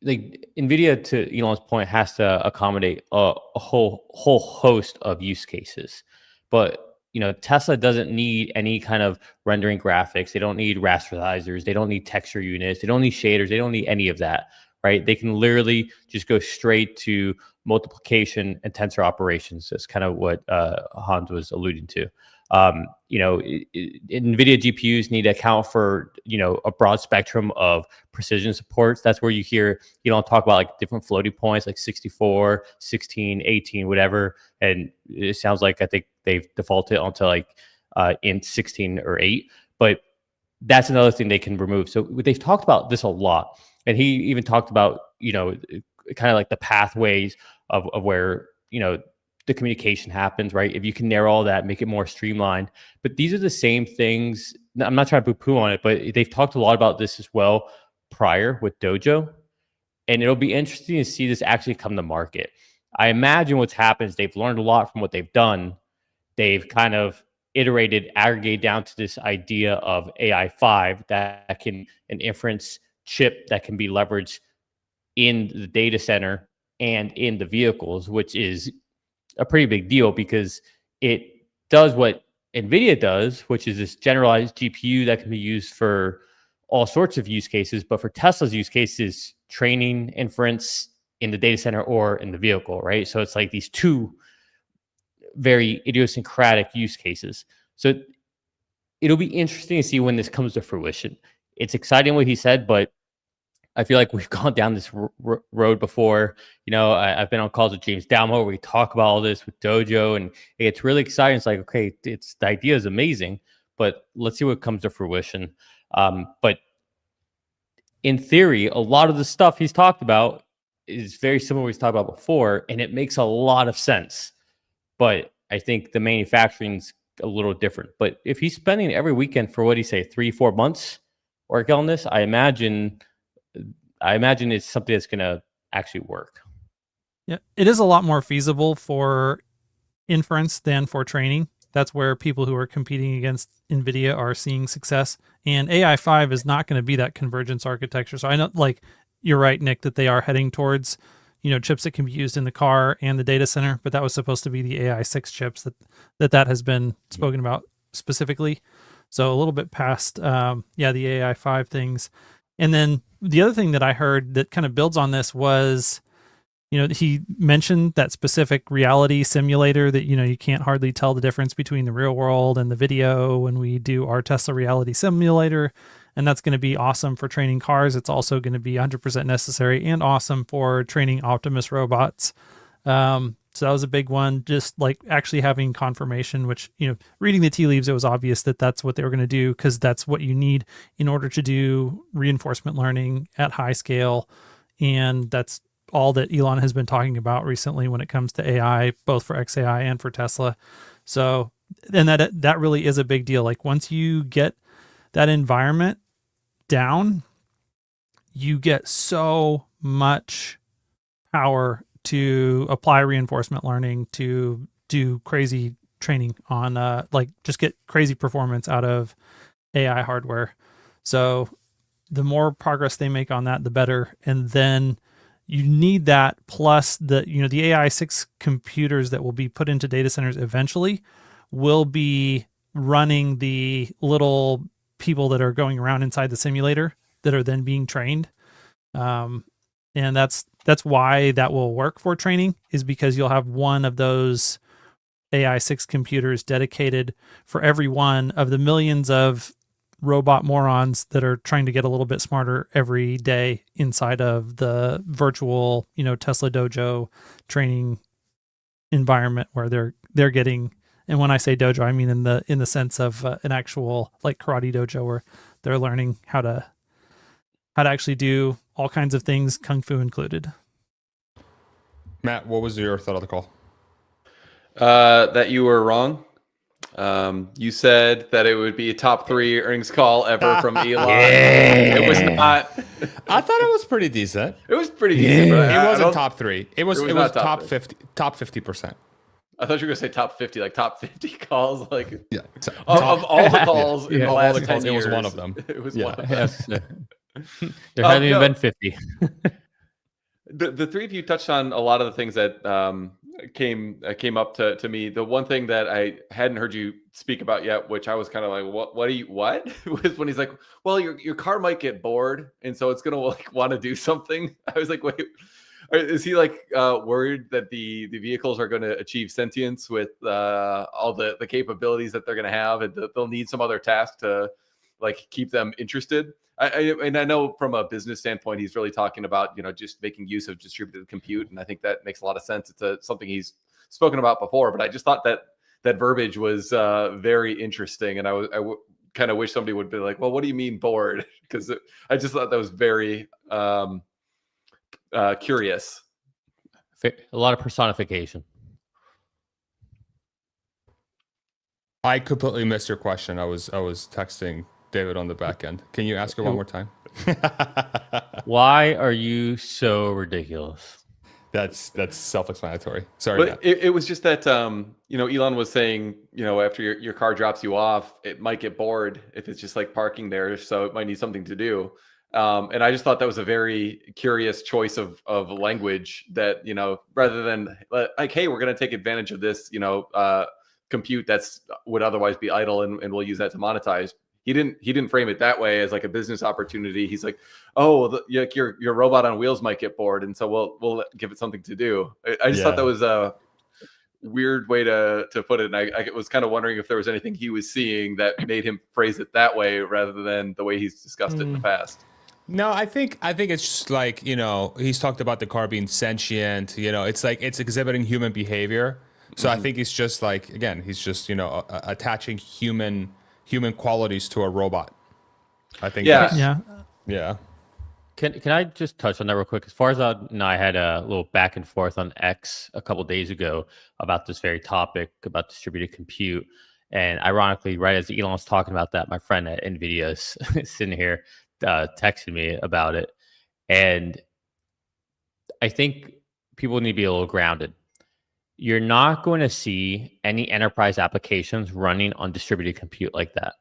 NVIDIA, to Elon's point, has to accommodate a whole host of use cases, but Tesla doesn't need any kind of rendering graphics. They don't need rasterizers. They don't need texture units. They don't need shaders. They don't need any of that, right? They can literally just go straight to multiplication and tensor operations. That's kind of what Hans was alluding to. NVIDIA GPUs need to account for, a broad spectrum of precision supports. That's where you hear, talk about like different floating points, like 64, 16, 18, whatever. And it sounds like, I think they've defaulted onto like in 16 or 8, but that's another thing they can remove. So they've talked about this a lot. And he even talked about, kind of like the pathways of where, the communication happens, right? If you can narrow all that, make it more streamlined. But these are the same things. I'm not trying to poo-poo on it, but they've talked a lot about this as well prior with Dojo. And it'll be interesting to see this actually come to market. I imagine what's happened is they've learned a lot from what they've done. They've kind of iterated, aggregate down to this idea of AI 5 that can, an inference chip that can be leveraged in the data center and in the vehicles, which is a pretty big deal because it does what NVIDIA does, which is this generalized GPU that can be used for all sorts of use cases. But for Tesla's use cases, training, inference in the data center or in the vehicle, right? So it's like these two very idiosyncratic use cases. So it'll be interesting to see when this comes to fruition. It's exciting what he said, but I feel like we've gone down this road before. I've been on calls with James Dalmo where we talk about all this with Dojo, and it's really exciting. It's like, okay, the idea is amazing, but let's see what comes to fruition. But in theory, a lot of the stuff he's talked about is very similar to what he's talked about before, and it makes a lot of sense. But I think the manufacturing's a little different. But if he's spending every weekend for, what do you say, 3-4 months working on this, I imagine it's something that's going to actually work. Yeah, it is a lot more feasible for inference than for training. That's where people who are competing against NVIDIA are seeing success. And AI 5 is not going to be that convergence architecture. So I know, like, you're right, Nick, that they are heading towards, chips that can be used in the car and the data center, but that was supposed to be the AI 6 chips that has been spoken about specifically. So a little bit past, the AI 5 things. And then the other thing that I heard that kind of builds on this was, he mentioned that specific reality simulator that, you can't hardly tell the difference between the real world and the video when we do our Tesla reality simulator. And that's going to be awesome for training cars. It's also going to be 100% necessary and awesome for training Optimus robots. So that was a big one, just like actually having confirmation, which, reading the tea leaves, it was obvious that that's what they were going to do, because that's what you need in order to do reinforcement learning at high scale. And that's all that Elon has been talking about recently when it comes to AI, both for XAI and for Tesla. So, and that really is a big deal. Like, once you get that environment down, you get so much power to apply reinforcement learning, to do crazy training on, just get crazy performance out of AI hardware. So the more progress they make on that, the better. And then you need that, plus the AI 6 computers that will be put into data centers eventually will be running the little people that are going around inside the simulator that are then being trained. And that's why that will work for training, is because you'll have one of those AI 6 computers dedicated for every one of the millions of robot morons that are trying to get a little bit smarter every day inside of the virtual, Tesla dojo training environment where they're getting, and when I say dojo, I mean in the sense of an actual like karate dojo where they're learning how to actually do all kinds of things, kung fu included. Matt, what was your thought of the call? That you were wrong. You said that it would be a top 3 earnings call ever from Elon. Yeah. It was not. I thought it was pretty decent. It was pretty decent. But it wasn't top 3. It was top 3. 50. Top 50%. I thought you were gonna say top 50, like top 50 calls, like of all the calls in the last 10 calls, years. It was one of them. It was one of them. Yes. There hasn't even been 50. The three of you touched on a lot of the things that came up to me. The one thing that I hadn't heard you speak about yet, which I was kind of like, what was when he's like, well, your car might get bored, and so it's gonna want to do something. I was like, wait, is he worried that the vehicles are going to achieve sentience with all the capabilities that they're going to have, and they'll need some other task to keep them interested? And I know from a business standpoint, he's really talking about, just making use of distributed compute. And I think that makes a lot of sense. It's something he's spoken about before, but I just thought that verbiage was very interesting. And I kind of wish somebody would be like, well, what do you mean bored? Because I just thought that was very curious. A lot of personification. I completely missed your question. I was texting David on the back end. Can you ask her one more time? Why are you so ridiculous? That's self-explanatory. Sorry. But it was just that Elon was saying, after your car drops you off, it might get bored if it's just parking there, so it might need something to do. And I just thought that was a very curious choice of language that, rather than hey, we're going to take advantage of this, compute would otherwise be idle, and we'll use that to monetize. He didn't frame it that way as a business opportunity. He's like, oh, your robot on wheels might get bored, and so we'll give it something to do. I just thought that was a weird way to put it, and I was kind of wondering if there was anything he was seeing that made him phrase it that way rather than the way he's discussed it in the past. No, I think it's just he's talked about the car being sentient. It's exhibiting human behavior. So I think he's just he's just attaching human qualities to a robot. I think. Yeah. Can I just touch on that real quick? As far as I had a little back and forth on X a couple days ago about this very topic about distributed compute, and ironically, right as Elon was talking about that, my friend at NVIDIA is sitting here texting me about it, and I think people need to be a little grounded. You're not going to see any enterprise applications running on distributed compute like that.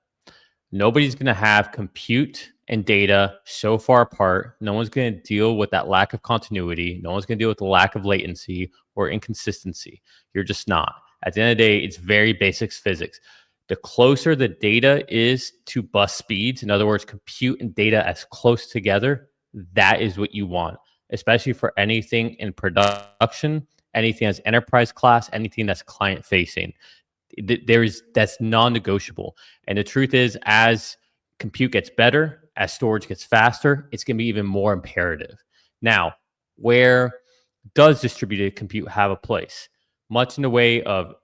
Nobody's going to have compute and data so far apart. No one's going to deal with that lack of continuity. No one's going to deal with the lack of latency or inconsistency. You're just not. At the end of the day, it's very basics physics. The closer the data is to bus speeds, in other words, compute and data as close together, that is what you want, especially for anything in production, anything that's enterprise class, anything that's client facing. That's non-negotiable. And the truth is, as compute gets better, as storage gets faster, it's going to be even more imperative. Now, where does distributed compute have a place? Much in the way of,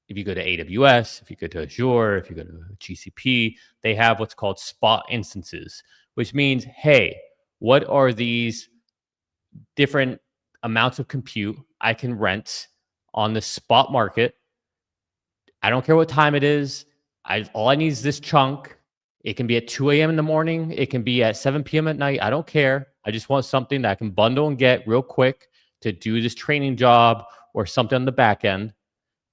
if you go to AWS, if you go to Azure, if you go to GCP, they have what's called spot instances, which means, hey, what are these different amounts of compute I can rent on the spot market? I don't care what time it is. All I need is this chunk. It can be at 2 a.m. in the morning. It can be at 7 p.m. at night. I don't care. I just want something that I can bundle and get real quick to do this training job or something on the back end.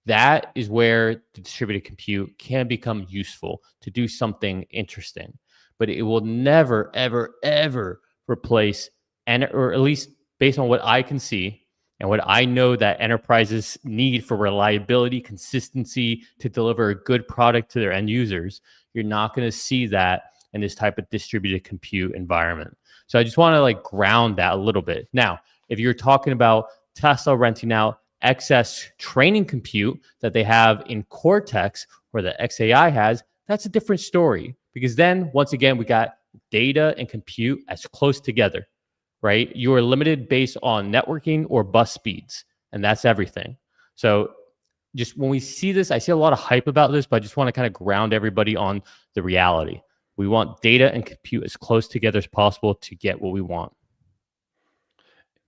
That is where the distributed compute can become useful to do something interesting. But it will never, ever, ever replace, or at least based on what I can see, and what I know that enterprises need for reliability, consistency, to deliver a good product to their end users, you're not going to see that in this type of distributed compute environment. So I just want to ground that a little bit. Now, if you're talking about Tesla renting out excess training compute that they have in Cortex or the XAI has, that's a different story. Because then, once again, we got data and compute as close together. Right? You are limited based on networking or bus speeds, and that's everything. So just when we see this, I see a lot of hype about this, but I just want to kind of ground everybody on the reality. We want data and compute as close together as possible to get what we want.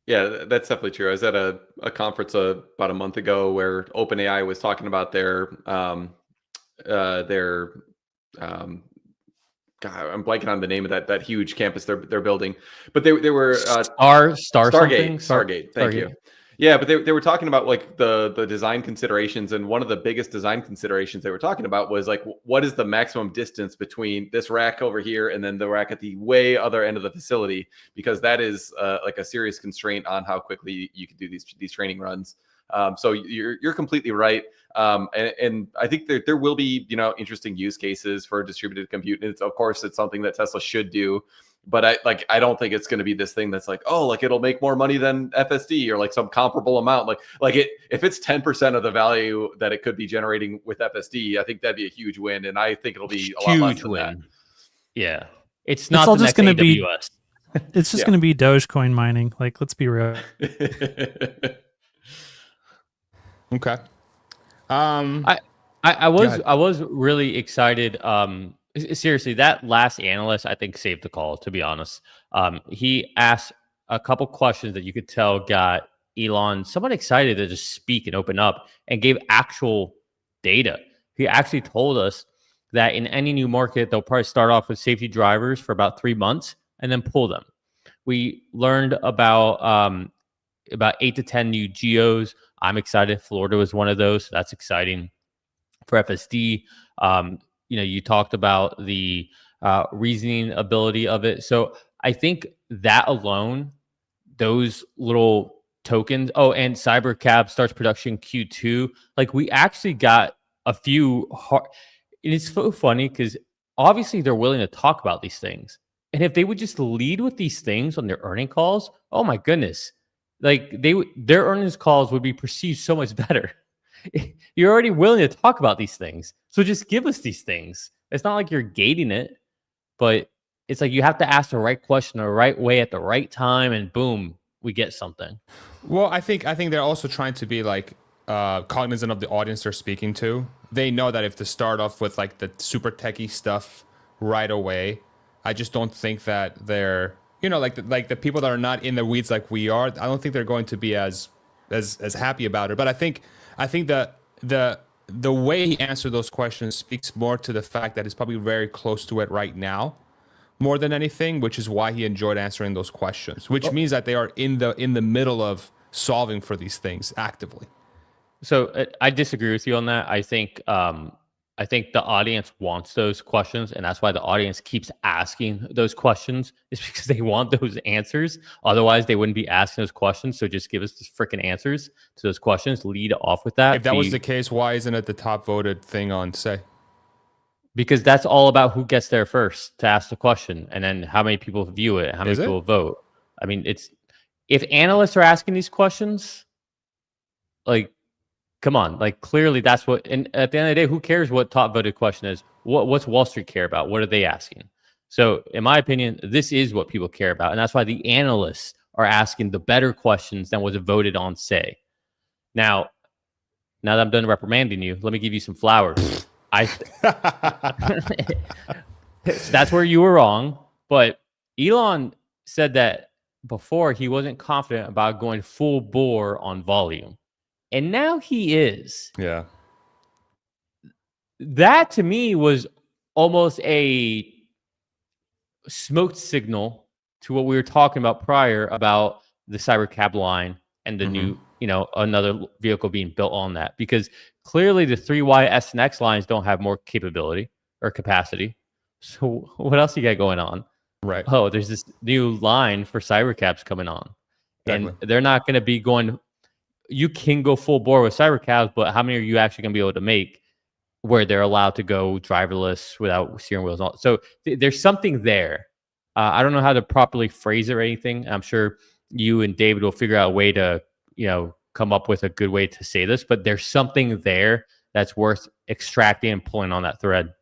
Yeah, that's definitely true. I was at a conference about a month ago where OpenAI was talking about their God, I'm blanking on the name of that huge campus they're building, but they were Stargate. Thank you. Yeah, but they were talking about the design considerations, and one of the biggest design considerations they were talking about was what is the maximum distance between this rack over here and then the rack at the way other end of the facility, because that is a serious constraint on how quickly you can do these training runs. So you're completely right. And I think there will be, interesting use cases for distributed compute. And of course, it's something that Tesla should do. But I don't think it's going to be this thing that's it'll make more money than FSD or some comparable amount. If it's 10% of the value that it could be generating with FSD, I think that'd be a huge win. And I think it'll be a lot less than that. Yeah. It's not all the just next going to be, AWS. it's just going to be Dogecoin mining. Let's be real. Okay. I was really excited. Seriously, that last analyst, I think, saved the call, to be honest. He asked a couple questions that you could tell got Elon somewhat excited to just speak and open up, and gave actual data. He actually told us that in any new market, they'll probably start off with safety drivers for about 3 months and then pull them. We learned about 8 to 10 new geos. I'm excited. Florida was one of those. So that's exciting. For FSD, you talked about the reasoning ability of it. So I think that alone, those little tokens. Oh, and Cybercab starts production Q2. We actually got a few hard. And it's so funny because obviously they're willing to talk about these things. And if they would just lead with these things on their earning calls, oh my goodness, their earnings calls would be perceived so much better. You're already willing to talk about these things, so just give us these things. It's not like you're gating it, but it's you have to ask the right question the right way at the right time, and boom, we get something. Well, I think they're also trying to be cognizant of the audience they're speaking to. They know that if they start off with the super techie stuff right away, I just don't think that they're the people that are not in the weeds like we are. I don't think they're going to be as happy about it. But I think that the way he answered those questions speaks more to the fact that he's probably very close to it right now, more than anything, which is why he enjoyed answering those questions. Which means that they are in the middle of solving for these things actively. So I disagree with you on that. I think the audience wants those questions, and that's why the audience keeps asking those questions. Is because they want those answers. Otherwise, they wouldn't be asking those questions. So just give us the freaking answers to those questions. Lead off with that. If that was the case, why isn't it the top voted thing on Say? Because that's all about who gets there first to ask the question, and then how many people view it, how many people vote. I mean, if analysts are asking these questions, like, come on, like clearly that's what. And at the end of the day, who cares what top voted question is? What's Wall Street care about? What are they asking? So, in my opinion, this is what people care about, and that's why the analysts are asking the better questions than was voted on Say. Now that I'm done reprimanding you, let me give you some flowers. That's where you were wrong. But Elon said that before he wasn't confident about going full bore on volume. And now he is. Yeah. That to me was almost a smoke signal to what we were talking about prior about the Cybercab line and the new, another vehicle being built on that. Because clearly the 3Y, S, and X lines don't have more capability or capacity. So what else you got going on? Right. Oh, there's this new line for Cybercabs coming on. Exactly. And they're not going to be going... You can go full bore with Cybercabs, but how many are you actually going to be able to make where they're allowed to go driverless without steering wheels? So there's something there. I don't know how to properly phrase it or anything. I'm sure you and David will figure out a way to, come up with a good way to say this, but there's something there that's worth extracting and pulling on that thread.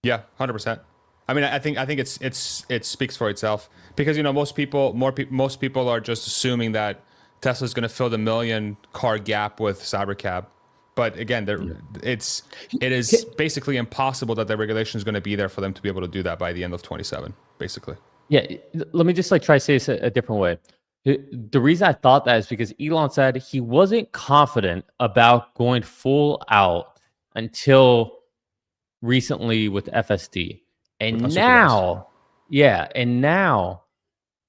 Yeah, 100%. I mean, I think it speaks for itself because most people are just assuming that Tesla's going to fill the 1 million car gap with Cybercab, but again, it is basically impossible that the regulation is going to be there for them to be able to do that by the end of 27. Basically. Yeah, let me just try to say this a different way. The reason I thought that is because Elon said he wasn't confident about going full out until recently with FSD. And now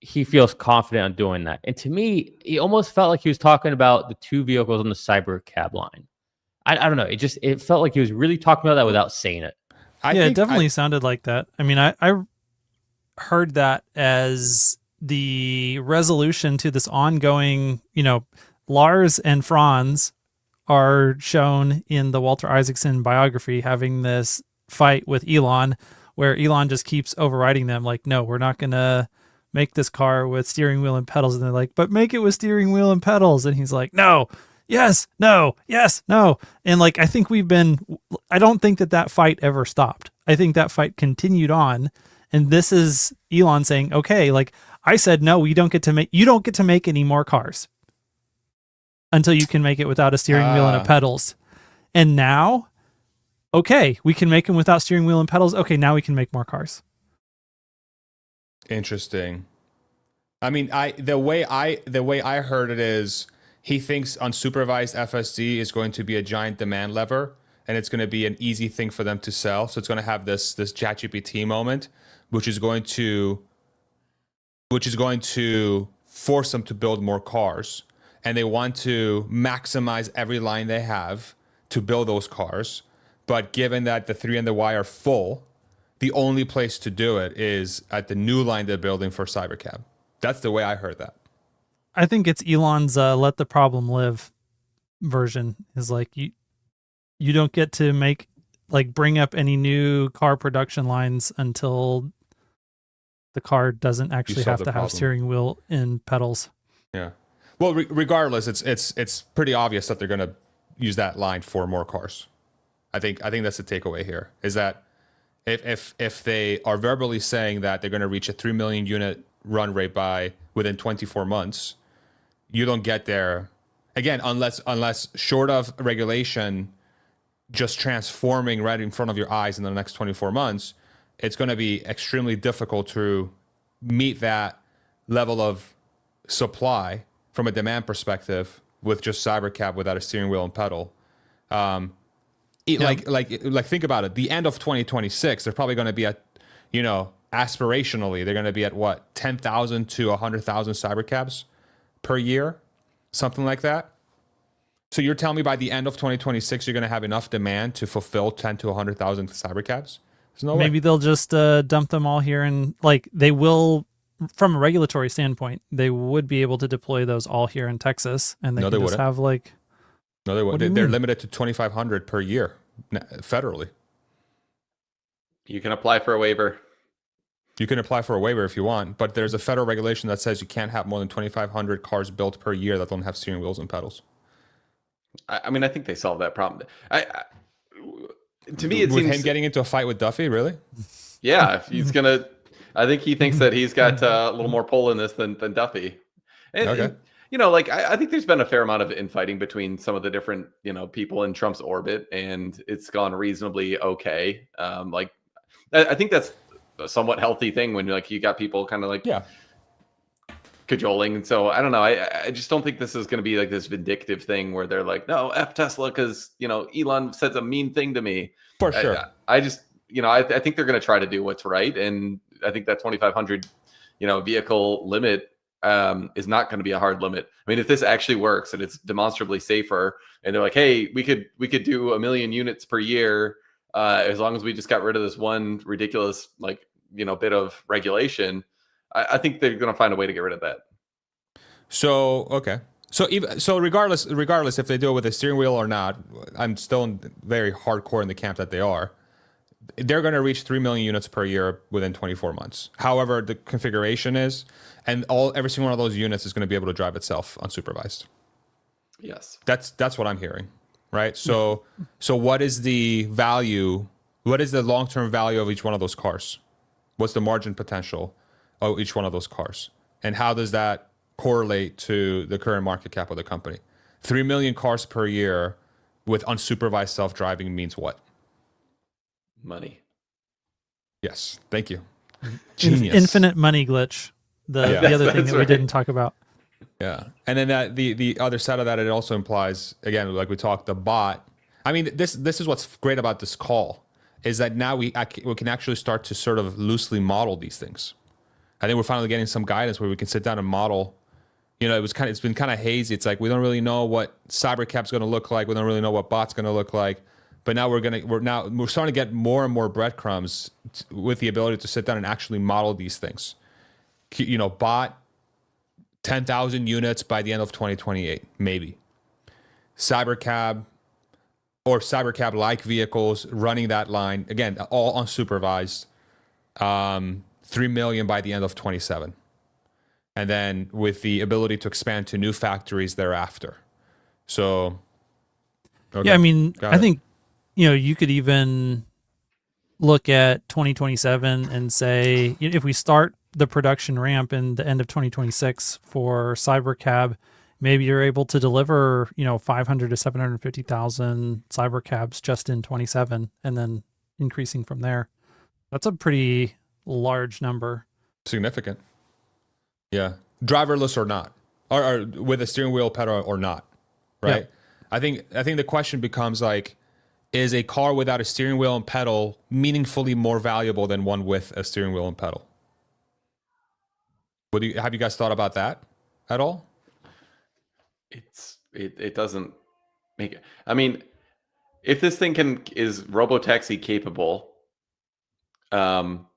he feels confident on doing that. And to me, it almost felt like he was talking about the two vehicles on the Cybercab line. I don't know. It felt like he was really talking about that without saying it. It definitely sounded like that. I mean, I heard that as the resolution to this ongoing, Lars and Franz are shown in the Walter Isaacson biography having this fight with Elon, where Elon just keeps overriding them. Like, no, we're not going to make this car with steering wheel and pedals. And they're like, but make it with steering wheel and pedals. And he's like, no, yes, no, yes, no. And like, I don't think that fight ever stopped. I think that fight continued on. And this is Elon saying, okay, like I said, no, you don't get to make any more cars until you can make it without a steering wheel and a pedals. And now, okay, we can make them without steering wheel and pedals. Okay, now we can make more cars. Interesting. I mean, the way I heard it is he thinks unsupervised FSD is going to be a giant demand lever, and it's going to be an easy thing for them to sell. So it's going to have this ChatGPT moment, which is going to force them to build more cars, and they want to maximize every line they have to build those cars. But given that the 3 and the Y are full, the only place to do it is at the new line they're building for Cybercab. That's the way I heard that. I think it's Elon's let the problem live version is like you don't get to bring up any new car production lines until the car doesn't actually have to have steering wheel and pedals. Yeah. Well, regardless, it's pretty obvious that they're going to use that line for more cars. I think that's the takeaway here is that if they are verbally saying that they're going to reach a 3 million unit run rate within 24 months, you don't get there again unless short of regulation just transforming right in front of your eyes in the next 24 months, it's going to be extremely difficult to meet that level of supply from a demand perspective with just Cybercab without a steering wheel and pedal. Like think about it. The end of 2026, they're probably going to be at, aspirationally, they're going to be at what, 10,000 to 100,000 Cybercabs per year. something like that. So you're telling me by the end of 2026, you're going to have enough demand to fulfill 10 to 100,000 cybercabs? There's no Maybe way. they'll just dump them all here, and like they will, from a regulatory standpoint, they would be able to deploy those all here in Texas, and they No, can they just wouldn't. have like. No, they What won't. do you They're mean? limited to 2,500 per year federally. You can apply for a waiver. You can apply for a waiver if you want, but there's a federal regulation that says you can't have more than 2,500 cars built per year that don't have steering wheels and pedals. I mean, I think they solved that problem. To me, it with seems him getting into a fight with Duffy, really? Yeah, he's gonna. I think he thinks that he's got a little more pull in this than Duffy. And, you know, like I think there's been a fair amount of infighting between some of the different, you know, people in Trump's orbit, and it's gone reasonably okay. Like I think that's a somewhat healthy thing when like you got people kind of like cajoling. And so I don't know. I just don't think this is going to be like this vindictive thing where they're like, no, F Tesla because, you know, Elon says a mean thing to me. For sure. I just, you know, I think they're going to try to do what's right, and I think that 2,500, you know, vehicle limit is not going to be a hard limit. I mean, if this actually works and it's demonstrably safer, and they're like, hey, we could do 1 million units per year as long as we just got rid of this one ridiculous, like, you know, bit of regulation. I think they're going to find a way to get rid of that. So okay. So regardless if they do it with a steering wheel or not, I'm still very hardcore in the camp that they are. They're going to reach 3 million units per year within 24 months. However, the configuration is, and every single one of those units is going to be able to drive itself unsupervised. Yes, that's what I'm hearing, right? So what is the value? What is the long-term value of each one of those cars? What's the margin potential of each one of those cars? And how does that correlate to the current market cap of the company? 3 million cars per year with unsupervised self-driving means what? Money. Yes, thank you. Genius. Infinite money glitch. The other thing that we didn't talk about. Yeah, and then that the other side of that, it also implies, again, like we talked, the bot. I mean, this is what's great about this call, is that now we can actually start to sort of loosely model these things. I think we're finally getting some guidance where we can sit down and model. You know, it's been kind of hazy. It's like we don't really know what Cybercab's going to look like. We don't really know what bot's going to look like. But now we're starting to get more and more breadcrumbs with the ability to sit down and actually model these things. You know, bot 10,000 units by the end of 2028, maybe. Cybercab or Cybercab-like vehicles running that line, again, all unsupervised. 3 million by the end of 27. And then with the ability to expand to new factories thereafter. So, okay. Yeah, I mean, Got I it. think, you know, you could even look at 2027 and say, if we start the production ramp in the end of 2026 for Cybercab, maybe you're able to deliver, you know, 500 to 750,000 Cybercabs just in 27, and then increasing from there. That's a pretty large number. Significant. Yeah. Driverless or not, or with a steering wheel pedal or not, right? Yeah. I think the question becomes like, is a car without a steering wheel and pedal meaningfully more valuable than one with a steering wheel and pedal? Have you guys thought about that at all? It doesn't make it. I mean, if this thing is Robotaxi capable, then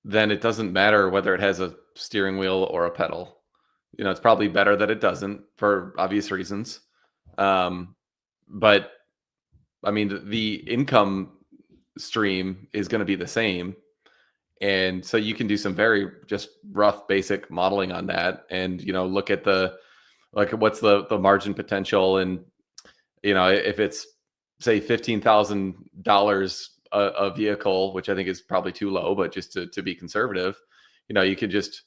it doesn't matter whether it has a steering wheel or a pedal. You know, it's probably better that it doesn't for obvious reasons. But I mean, the income stream is going to be the same. And so you can do some very just rough, basic modeling on that, and, you know, look at what's the margin potential. And, you know, if it's say $15,000 a vehicle, which I think is probably too low, but just to be conservative, you know, you could just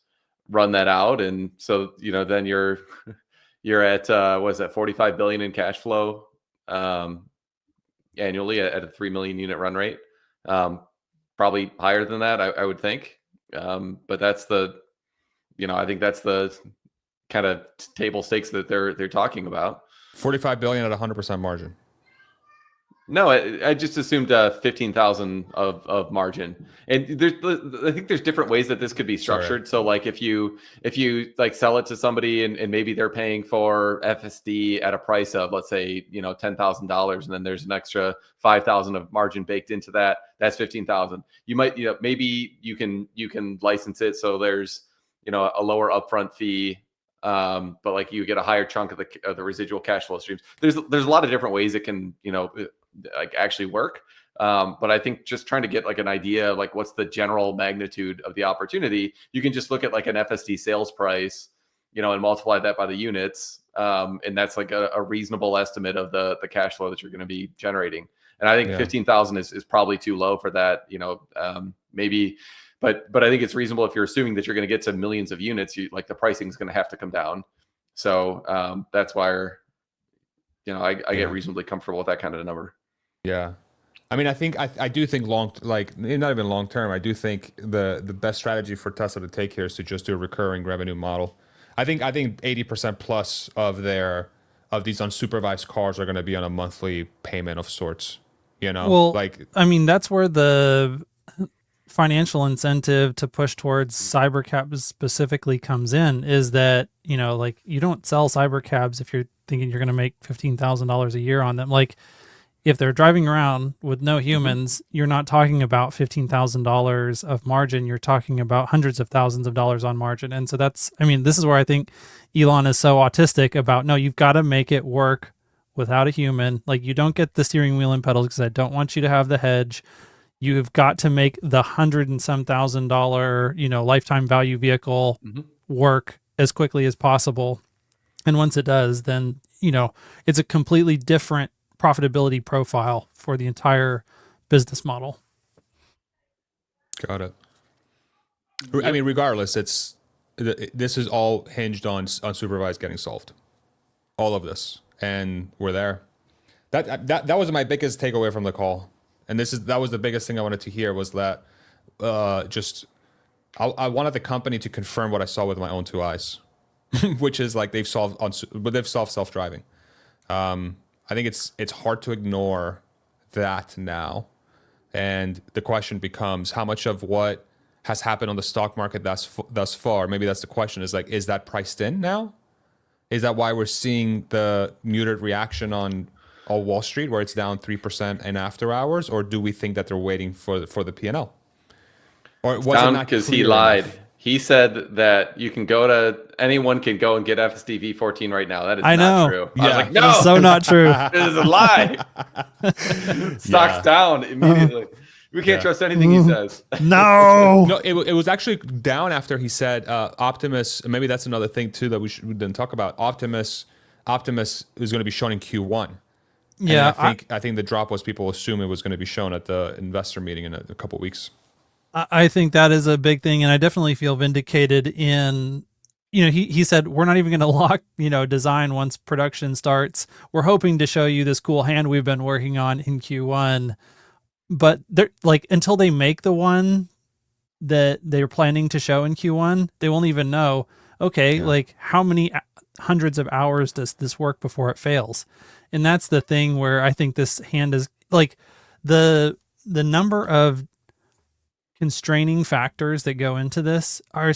run that out. And so, you know, then you're at, what is that, 45 billion in cash flow annually at a 3 million unit run rate. Probably higher than that, I would think. But that's I think that's the kind of table stakes that they're talking about. 45 billion at 100% margin. No, I just assumed 15,000 of margin, and I think there's different ways that this could be structured. So like if you like sell it to somebody and maybe they're paying for FSD at a price of, let's say, $10,000, and then there's an extra 5,000 of margin baked into that. That's 15,000. You might maybe you can license it so there's a lower upfront fee. But like you get a higher chunk of the residual cash flow streams. There's a lot of different ways it can like actually work. But I think just trying to get like an idea, like what's the general magnitude of the opportunity, you can just look at like an FSD sales price, and multiply that by the units. And that's like a reasonable estimate of the cash flow that you're going to be generating. And I think 15,000 is probably too low for that, maybe, but I think it's reasonable if you're assuming that you're going to get to millions of units, like the pricing is going to have to come down. So that's why, I get reasonably comfortable with that kind of a number. Yeah. I mean, I think I do think not even long term. I do think the best strategy for Tesla to take here is to just do a recurring revenue model. I think 80% plus of these unsupervised cars are going to be on a monthly payment of sorts. Well, I mean, that's where the financial incentive to push towards cybercabs specifically comes in. Is that like you don't sell cybercabs if you're thinking you're going to make $15,000 a year on them. Like, if they're driving around with no humans, you're not talking about $15,000 of margin. You're talking about hundreds of thousands of dollars on margin. And so this is where I think Elon is so autistic about, no, you've got to make it work without a human. Like, you don't get the steering wheel and pedals because I don't want you to have the hedge. You've got to make the $100 and some $1,000, lifetime value vehicle work as quickly as possible. And once it does, then, it's a completely different profitability profile for the entire business model. Got it. I mean, regardless, this is all hinged on supervised getting solved. All of this, and we're there. That was my biggest takeaway from the call, and that was the biggest thing I wanted to hear was that I wanted the company to confirm what I saw with my own two eyes, which is like they've solved self-driving. I think it's hard to ignore that now. And the question becomes how much of what has happened on the stock market thus far, maybe that's the question, is like, is that priced in now? Is that why we're seeing the muted reaction on Wall Street where it's down 3% in after hours? Or do we think that they're waiting for the P&L? Or was it not because he lied enough? He said that anyone can go and get FSD V14 right now. That is not true. Yeah. I was like, no, so not true. It is a lie. Stock's down immediately. We can't trust anything he says. No. No, it was actually down after he said Optimus. Maybe that's another thing too that we didn't talk about. Optimus is going to be shown in Q1. Yeah, and I think the drop was people assume it was going to be shown at the investor meeting in a couple of weeks. I think that is a big thing, and I definitely feel vindicated in, he said, we're not even going to lock, design once production starts. We're hoping to show you this cool hand we've been working on in Q1. But they're like, until they make the one that they're planning to show in Q1, they won't even know, like how many hundreds of hours does this work before it fails? And that's the thing where I think this hand is like the number of constraining factors that go into this are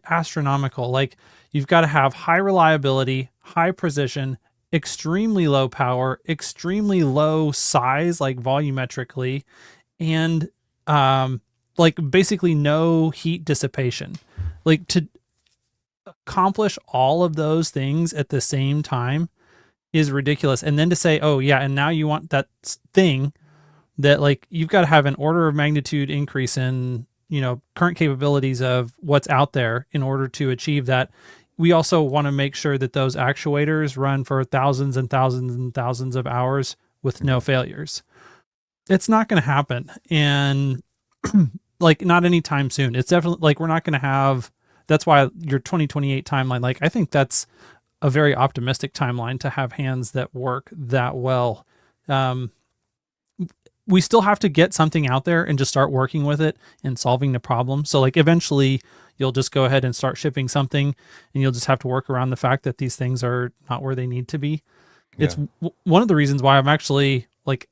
astronomical. Like, you've got to have high reliability, high precision, extremely low power, extremely low size, like volumetrically, and like basically no heat dissipation. Like, to accomplish all of those things at the same time is ridiculous. And then to say, oh yeah, and now you want that thing that, like, you've got to have an order of magnitude increase in, current capabilities of what's out there in order to achieve that. We also want to make sure that those actuators run for thousands and thousands and thousands of hours with no failures. It's not going to happen. And like, not anytime soon. It's definitely like, we're not going to have, that's why your 2028 timeline, like, I think that's a very optimistic timeline to have hands that work that well. We still have to get something out there and just start working with it and solving the problem. So like, eventually you'll just go ahead and start shipping something, and you'll just have to work around the fact that these things are not where they need to be. Yeah. It's one of the reasons why I'm actually like,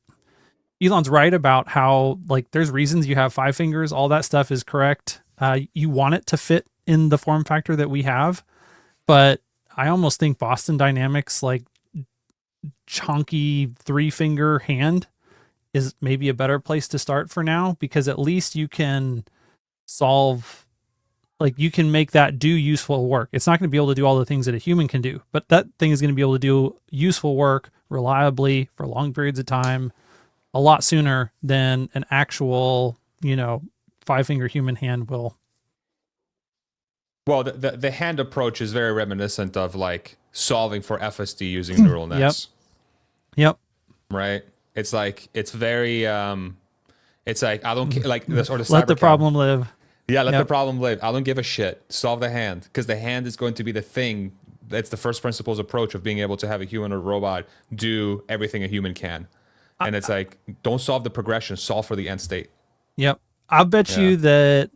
Elon's right about how like there's reasons you have 5 fingers. All that stuff is correct. You want it to fit in the form factor that we have, but I almost think Boston Dynamics like chunky 3-finger hand is maybe a better place to start for now, because at least you can solve, like you can make that do useful work. It's not going to be able to do all the things that a human can do, but that thing is going to be able to do useful work reliably for long periods of time a lot sooner than an actual, 5-finger human hand will. Well, the hand approach is very reminiscent of like solving for FSD using neural nets. Yep. Right. It's like, it's very, it's like, I don't care, like the sort of let the problem live. Yeah. Let the problem live. I don't give a shit. Solve the hand, because the hand is going to be the thing. That's the first principles approach of being able to have a human or robot do everything a human can. And it's like, don't solve the progression, solve for the end state. Yep. I'll bet you that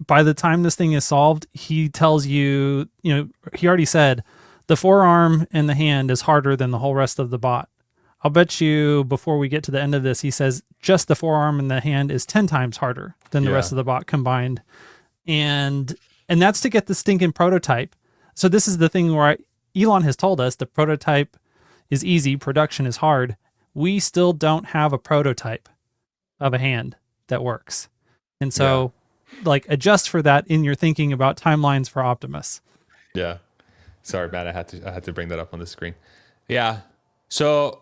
by the time this thing is solved, he tells you, he already said the forearm and the hand is harder than the whole rest of the bot. I'll bet you before we get to the end of this, he says just the forearm and the hand is 10 times harder than the rest of the bot combined. And that's to get the stinking prototype. So this is the thing where Elon has told us the prototype is easy, production is hard. We still don't have a prototype of a hand that works. And so like adjust for that in your thinking about timelines for Optimus. Yeah. Sorry, Matt, I had to bring that up on the screen. Yeah. So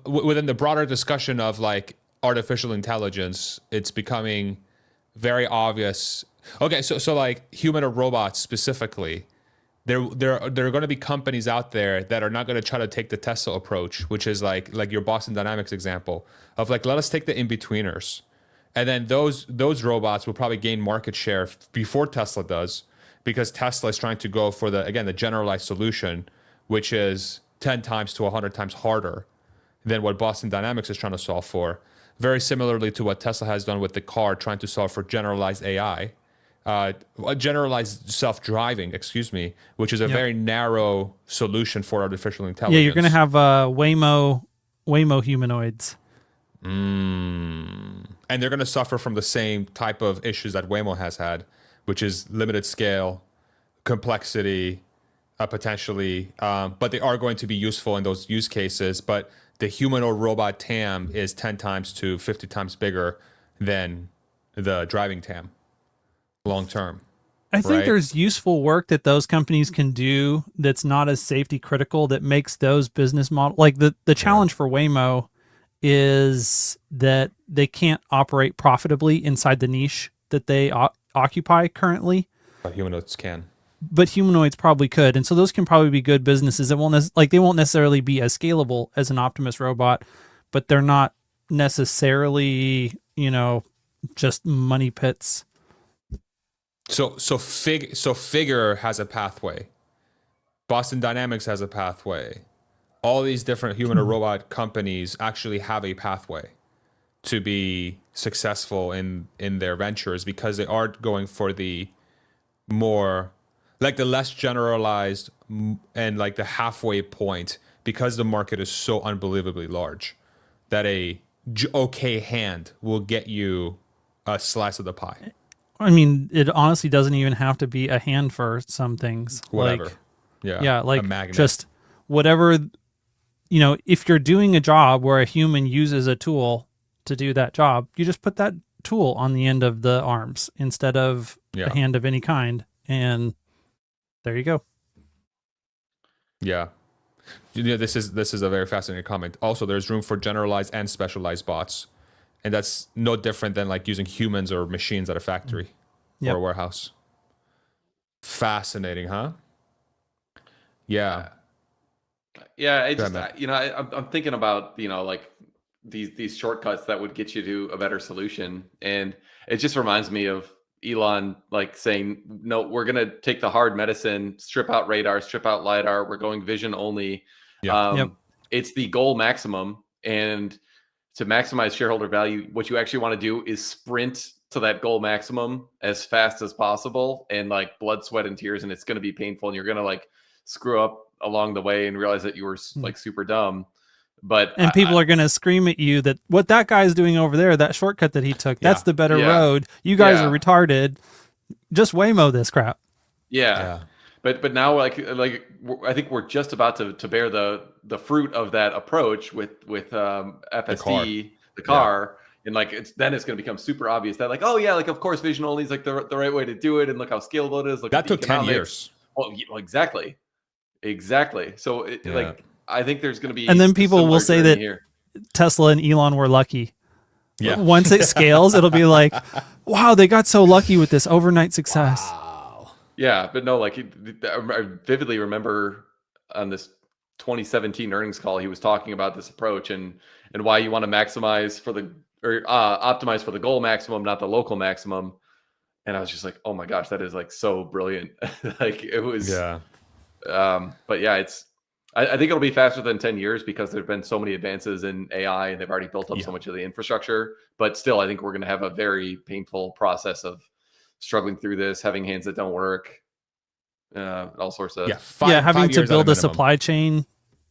within the broader discussion of like artificial intelligence, it's becoming very obvious. Okay, so like human or robots specifically, there are going to be companies out there that are not going to try to take the Tesla approach, which is like your Boston Dynamics example of like, let us take the in-betweeners. And then those robots will probably gain market share before Tesla does, because Tesla is trying to go for the generalized solution, which is 10 times to 100 times harder than what Boston Dynamics is trying to solve for. Very similarly to what Tesla has done with the car, trying to solve for generalized AI, generalized self-driving, which is a very narrow solution for artificial intelligence. Yeah, you're going to have Waymo humanoids. And they're going to suffer from the same type of issues that Waymo has had, which is limited scale, complexity, potentially, but they are going to be useful in those use cases. But the human or robot TAM is 10 times to 50 times bigger than the driving TAM long term. I think there's useful work that those companies can do that's not as safety critical, that makes those business model, like the challenge for Waymo is that they can't operate profitably inside the niche that they occupy currently. But humanoids can. But humanoids probably could, and so those can probably be good businesses. It won't they won't necessarily be as scalable as an Optimus robot, but they're not necessarily just money pits. So Figure has a pathway. Boston Dynamics has a pathway. All these different human or robot companies actually have a pathway to be successful in their ventures, because they are going for the more, like the less generalized and like the halfway point, because the market is so unbelievably large that a okay hand will get you a slice of the pie. I mean, it honestly doesn't even have to be a hand for some things. Whatever. Like, yeah, like a magnet. Just whatever, if you're doing a job where a human uses a tool to do that job, you just put that tool on the end of the arms instead of a hand of any kind. And there you go. Yeah. This is a very fascinating comment. Also, there's room for generalized and specialized bots. And that's no different than like using humans or machines at a factory or a warehouse. Fascinating, huh? Yeah. Yeah, I'm thinking about, like these shortcuts that would get you to a better solution. And it just reminds me of Elon like saying, no, we're going to take the hard medicine, strip out radar, strip out LiDAR. We're going vision only. It's the goal maximum. And to maximize shareholder value, what you actually want to do is sprint to that goal maximum as fast as possible, and like blood, sweat, and tears. And it's going to be painful, and you're going to like screw up along the way and realize that you were like super dumb. But And people are going to scream at you that what that guy's doing over there, that shortcut that he took, that's the better road. You guys are retarded. Just Waymo this crap. Yeah. But now like I think we're just about to bear the fruit of that approach with FSD, the car. And like it's going to become super obvious that like, oh yeah, like of course vision only is like the right way to do it, and look how scalable it is. Look, that took 10 years. Well, exactly. So like I think there's going to be, and then people will say that Tesla and Elon were lucky. Yeah. Once it scales, it'll be like, wow, they got so lucky with this overnight success. Wow. Yeah, but no, like I vividly remember on this 2017 earnings call, he was talking about this approach and why you want to maximize for the optimize for the goal maximum, not the local maximum. And I was just like, oh my gosh, that is like so brilliant. Like it was. Yeah. But yeah, I think it'll be faster than 10 years because there's been so many advances in AI and they've already built up so much of the infrastructure. But still, I think we're going to have a very painful process of struggling through this, having hands that don't work, all sorts of having to build a supply chain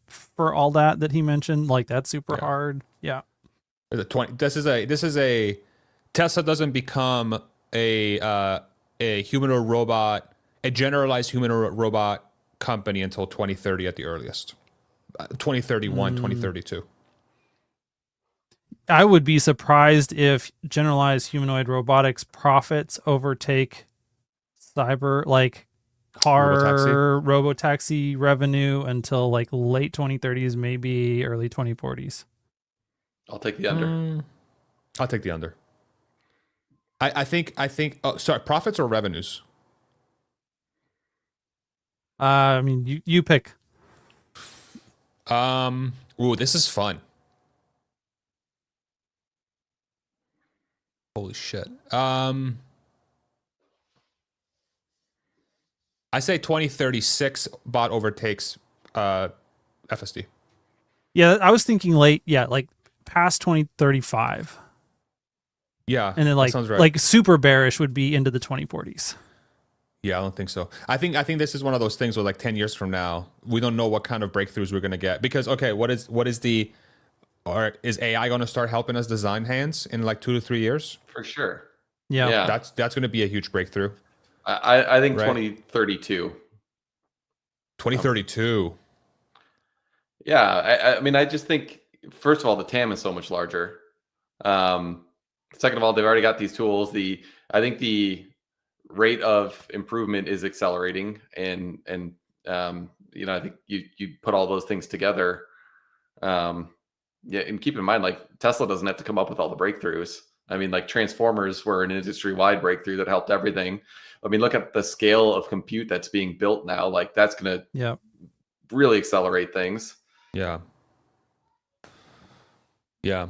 for all that he mentioned. Like that's super hard. Yeah. This is a Tesla doesn't become a humanoid robot, a generalized humanoid robot company until 2030 at the earliest. 2031, 2032. I would be surprised if generalized humanoid robotics profits overtake cyber like car robotaxi revenue until like late 2030s, maybe early 2040s. I'll take the under. I'll take the under. I think sorry, profits or revenues? I mean, you pick. Ooh, this is fun. Holy shit. I say 2036 bot overtakes FSD. Yeah, I was thinking late. Yeah, like past 2035. Yeah, and then like sounds right. Like super bearish would be into the 2040s. Yeah, I don't think so. I think this is one of those things where like 10 years from now, we don't know what kind of breakthroughs we're going to get because is AI going to start helping us design hands in like 2 to 3 years? For sure. Yeah. That's going to be a huge breakthrough. I think 2032. 2032. Yeah, I mean, I just think first of all, the TAM is so much larger. Second of all, they've already got these tools. I think the rate of improvement is accelerating, and I think you put all those things together. And keep in mind, like Tesla doesn't have to come up with all the breakthroughs. I mean, like transformers were an industry-wide breakthrough that helped everything. I mean, look at the scale of compute that's being built now. Like that's going to really accelerate things. Yeah. Yeah.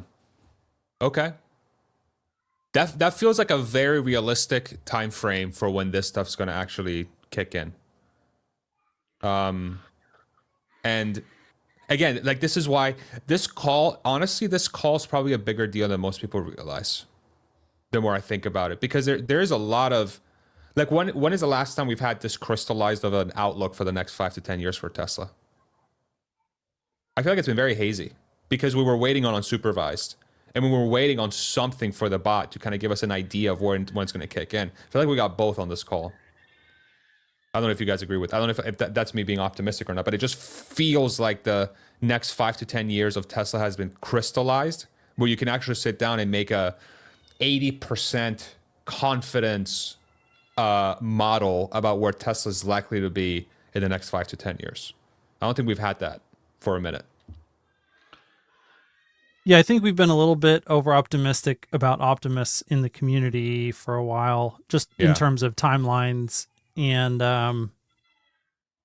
Okay. That feels like a very realistic time frame for when this stuff's going to actually kick in. And again, like this is why this call is probably a bigger deal than most people realize. The more I think about it, because there is a lot of like when is the last time we've had this crystallized of an outlook for the next 5 to 10 years for Tesla? I feel like it's been very hazy because we were waiting on unsupervised. And we were waiting on something for the bot to kind of give us an idea of when it's going to kick in. I feel like we got both on this call. I don't know if you guys agree with that. I don't know if that's me being optimistic or not, but it just feels like the next 5 to 10 years of Tesla has been crystallized, where you can actually sit down and make a 80% confidence model about where Tesla's likely to be in the next 5 to 10 years. I don't think we've had that for a minute. Yeah, I think we've been a little bit over optimistic about Optimus in the community for a while, just in terms of timelines and and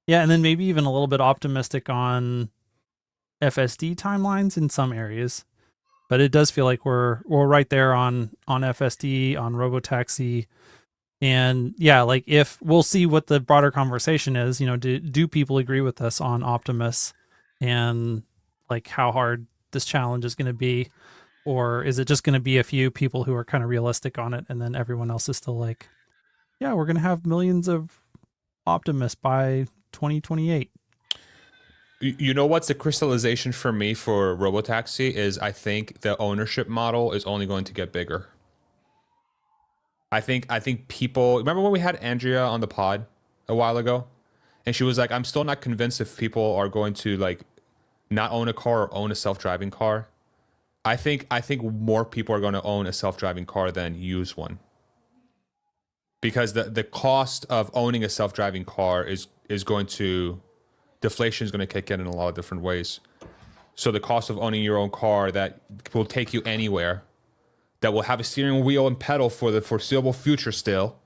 then maybe even a little bit optimistic on FSD timelines in some areas. But it does feel like we're right there on FSD, on Robotaxi. And yeah, like if we'll see what the broader conversation is, do people agree with us on Optimus and like how hard this challenge is going to be, or is it just going to be a few people who are kind of realistic on it and then everyone else is still like, yeah, we're going to have millions of Optimus by 2028. You know what's the crystallization for me for Robotaxi is I think the ownership model is only going to get bigger. I think people remember when we had Andrea on the pod a while ago, and she was like, I'm still not convinced if people are going to like not own a car or own a self-driving car. I think more people are going to own a self-driving car than use one. Because the cost of owning a self-driving car is going to, deflation is going to kick in a lot of different ways. So the cost of owning your own car that will take you anywhere, that will have a steering wheel and pedal for the foreseeable future still,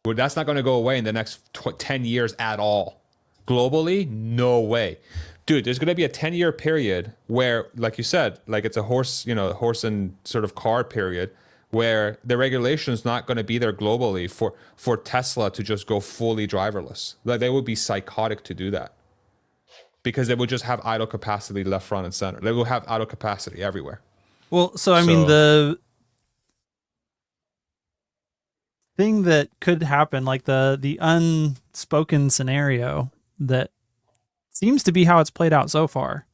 well, that's not going to go away in the next 10 years at all. Globally, no way. Dude, there's going to be a 10-year period where, like you said, like it's a horse and sort of car period, where the regulation is not going to be there globally for Tesla to just go fully driverless. Like they would be psychotic to do that because they would just have idle capacity left, front, and center. They will have idle capacity everywhere. Well, so I mean, the thing that could happen, like the unspoken scenario that seems to be how it's played out so far,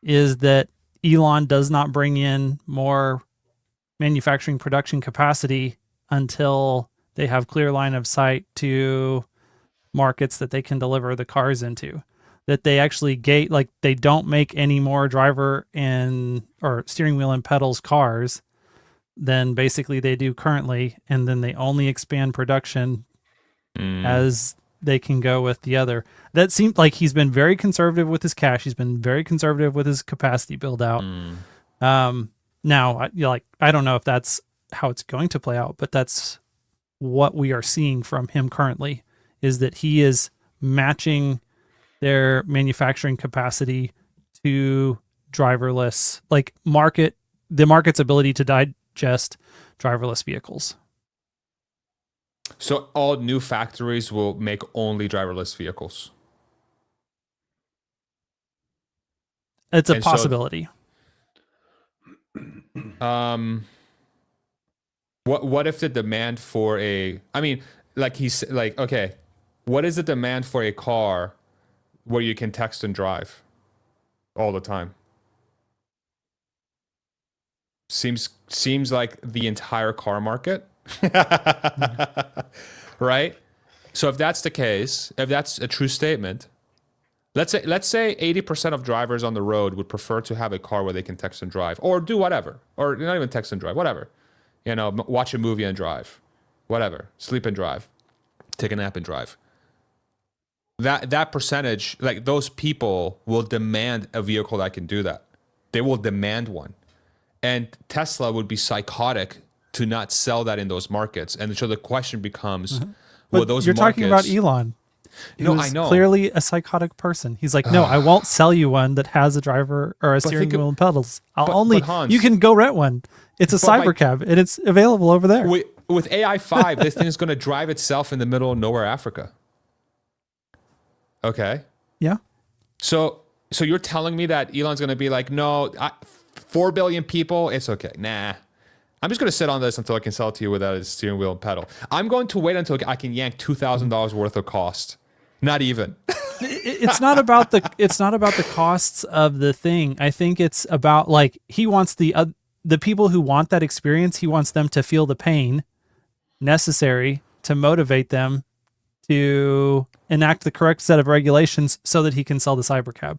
is that Elon does not bring in more manufacturing production capacity until they have clear line of sight to markets that they can deliver the cars into. That they actually like they don't make any more driver or steering wheel and pedals cars than basically they do currently, and then they only expand production as they can go with the other. That seemed like he's been very conservative with his cash. He's been very conservative with his capacity build out. Now, I don't know if that's how it's going to play out, but that's what we are seeing from him currently, is that he is matching their manufacturing capacity to driverless, like the market's ability to digest driverless vehicles. So all new factories will make only driverless vehicles. It's a possibility. What if the demand for what is the demand for a car where you can text and drive all the time? Seems like the entire car market. Right? So if that's the case, if that's a true statement, let's say 80% of drivers on the road would prefer to have a car where they can text and drive, or do whatever, or not even text and drive, whatever. Watch a movie and drive, whatever, sleep and drive, take a nap and drive. That percentage, like those people will demand a vehicle that can do that. They will demand one. And Tesla would be psychotic to not sell that in those markets. And so the question becomes, will those you're markets... talking about Elon. I know. Clearly a psychotic person. He's like, no, I won't sell you one that has a driver or a steering wheel and pedals. Hans, you can go rent one. It's a cybercab and it's available over there. With AI 5, this thing is going to drive itself in the middle of nowhere, Africa. Okay. Yeah. So you're telling me that Elon's going to be like, no, 4 billion people, it's okay. Nah. I'm just going to sit on this until I can sell it to you without a steering wheel and pedal. I'm going to wait until I can yank $2,000 worth of cost. Not even. It's not about the costs of the thing. I think it's about, like, he wants the people who want that experience, he wants them to feel the pain necessary to motivate them to enact the correct set of regulations so that he can sell the cybercab.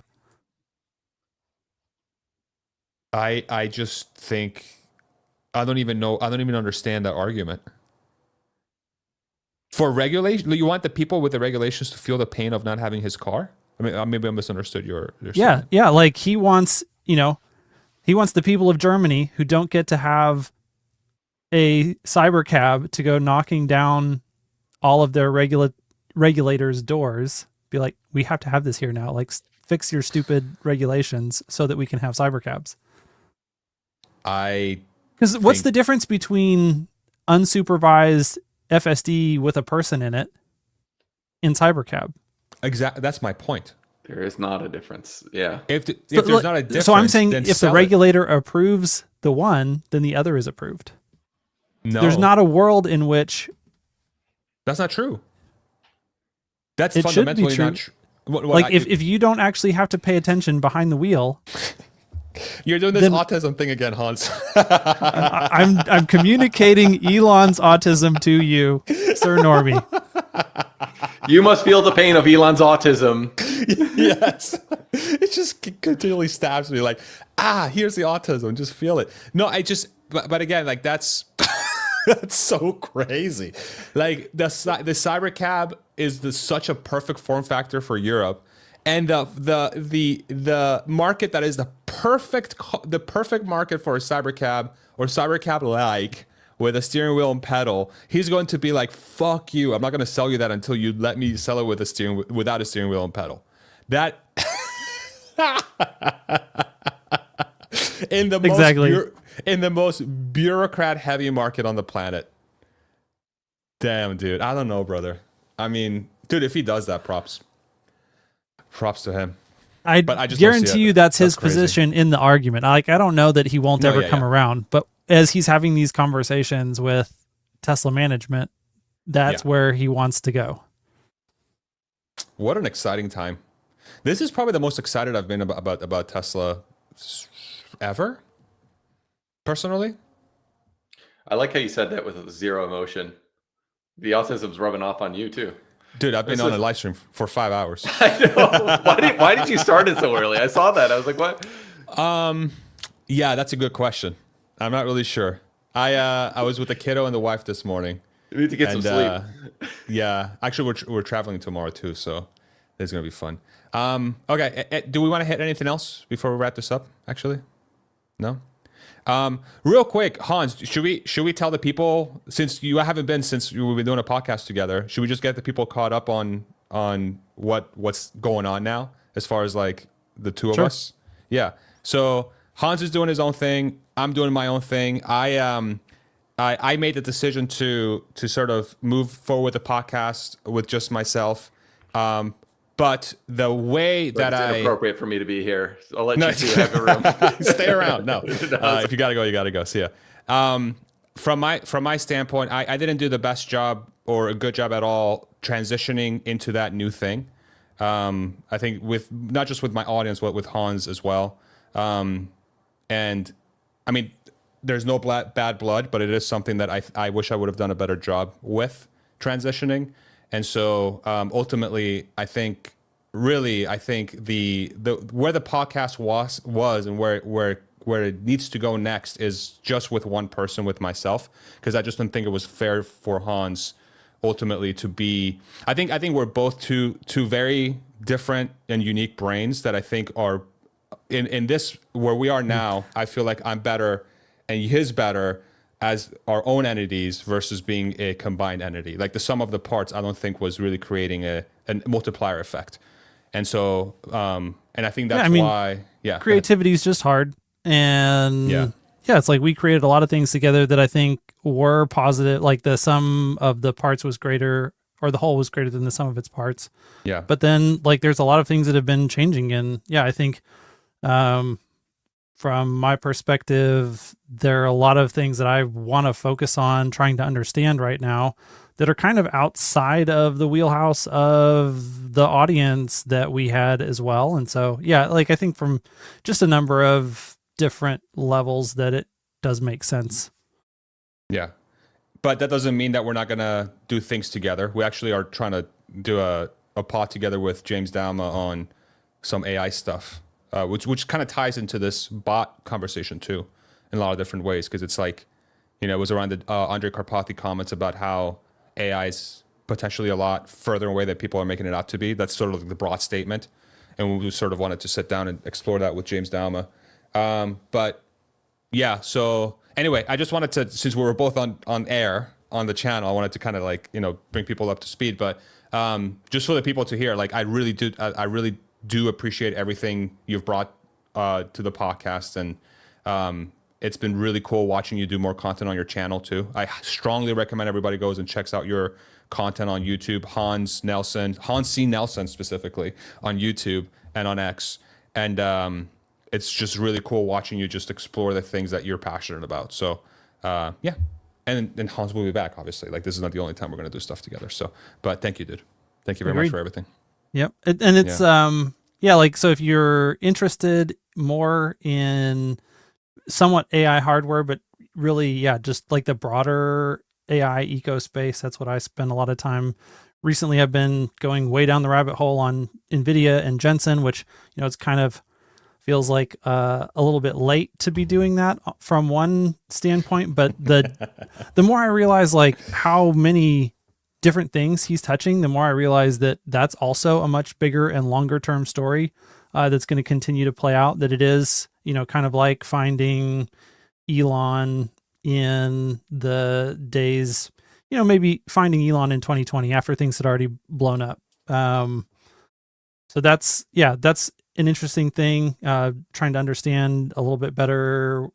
I just think I don't even understand that argument. For regulation, you want the people with the regulations to feel the pain of not having his car? I mean, maybe I misunderstood your statement. Yeah. Like he wants the people of Germany who don't get to have a cybercab to go knocking down all of their regulators' doors. Be like, we have to have this here now. Like, fix your stupid regulations so that we can have cybercabs. Because what's the difference between unsupervised FSD with a person in it in cybercab? Exactly. That's my point. There is not a difference. Yeah. If there's not a difference, so I'm saying if the regulator approves the one, then the other is approved. No. There's not a world in which that's not true. That's fundamentally not true. Like if you don't actually have to pay attention behind the wheel, you're doing this autism thing again, Hans. I'm communicating Elon's autism to you, Sir Normie. You must feel the pain of Elon's autism. Yes. It just continually stabs me like, here's the autism. Just feel it. No, but again, like that's that's so crazy. Like the Cybercab is such a perfect form factor for Europe. And the market that is the perfect market for a Cybercab or Cybercab-like with a steering wheel and pedal, he's going to be like, fuck you. I'm not going to sell you that until you let me sell it with without a steering wheel and pedal. That in the most bureaucrat heavy market on the planet. Damn, dude. I don't know, brother. I mean, dude, if he does that, props to him. I just guarantee you that's his position in the argument. I don't know that he won't ever come around, but as he's having these conversations with Tesla management, that's where he wants to go. What an exciting time. This is probably the most excited I've been about Tesla ever, personally. I like how you said that with zero emotion. The autism's rubbing off on you too. Dude, I've been on a live stream for 5 hours. I know. Why did you start it so early? I saw that. I was like, what? Yeah, that's a good question. I'm not really sure. I was with the kiddo and the wife this morning. You need to get some sleep. Yeah, actually, we're traveling tomorrow too, so it's gonna be fun. Okay, do we want to hit anything else before we wrap this up? Actually, no. Real quick, Hans, should we tell the people, since you haven't been since we've been doing a podcast together, should we just get the people caught up on what's going on now as far as like the two of us? Yeah. So Hans is doing his own thing. I'm doing my own thing. I made the decision to sort of move forward with the podcast with just myself. But the way that it's inappropriate for me to be here. So I'll let you two have a room. Stay around. No, if you gotta go, you gotta go. See ya. From my standpoint, I didn't do the best job or a good job at all transitioning into that new thing. I think with not just with my audience, but with Hans as well. And I mean, there's no bad blood, but it is something that I wish I would have done a better job with transitioning. And so ultimately, I think the where the podcast was and where it needs to go next is just with one person, with myself, because I just didn't think it was fair for Hans ultimately to be. I think we're both two very different and unique brains that I think are in this where we are now. I feel like I'm better and he's better as our own entities versus being a combined entity. Like the sum of the parts, I don't think was really creating a multiplier effect. And so, and I think that's why, creativity is just hard. And it's like we created a lot of things together that I think were positive. Like the sum of the parts was greater, or the whole was greater than the sum of its parts. Yeah. But then like, there's a lot of things that have been changing. And I think, from my perspective, there are a lot of things that I want to focus on trying to understand right now that are kind of outside of the wheelhouse of the audience that we had as well. And so, like I think from just a number of different levels that it does make sense. Yeah. But that doesn't mean that we're not going to do things together. We actually are trying to do a pod together with James Dalma on some AI stuff. Which kind of ties into this bot conversation too, in a lot of different ways, because it's like, it was around the Andre Karpathy comments about how AI is potentially a lot further away than people are making it out to be. That's sort of like the broad statement, and we sort of wanted to sit down and explore that with James Dalma. But yeah, so anyway, I just wanted to, since we were both on air on the channel, I wanted to kind of like bring people up to speed. But just for the people to hear, like I really do appreciate everything you've brought to the podcast, and it's been really cool watching you do more content on your channel too. I strongly recommend everybody goes and checks out your content on YouTube, Hans C. Nelson specifically on YouTube and on X, and it's just really cool watching you just explore the things that you're passionate about. So and Hans will be back, obviously. Like this is not the only time we're going to do stuff together. So, but thank you, dude. Thank you very much for everything. Yep. And it's like, so if you're interested more in somewhat AI hardware, but really, just like the broader AI eco space, that's what I spend a lot of time. Recently, I've been going way down the rabbit hole on NVIDIA and Jensen, which, it's kind of feels like a little bit late to be doing that from one standpoint. But the more I realize like how many different things he's touching, the more I realize that that's also a much bigger and longer term story that's going to continue to play out, that it is, kind of like finding Elon in the days, maybe finding Elon in 2020 after things had already blown up. So that's an interesting thing, trying to understand a little bit better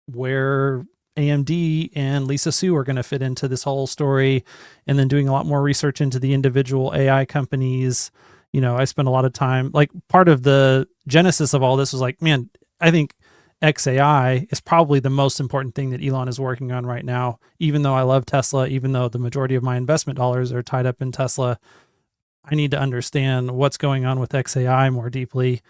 where AMD and Lisa Su are going to fit into this whole story, and then doing a lot more research into the individual AI companies. I spent a lot of time, like, part of the genesis of all this was like, man, I think XAI is probably the most important thing that Elon is working on right now. Even though I love Tesla, even though the majority of my investment dollars are tied up in Tesla, I need to understand what's going on with XAI more deeply.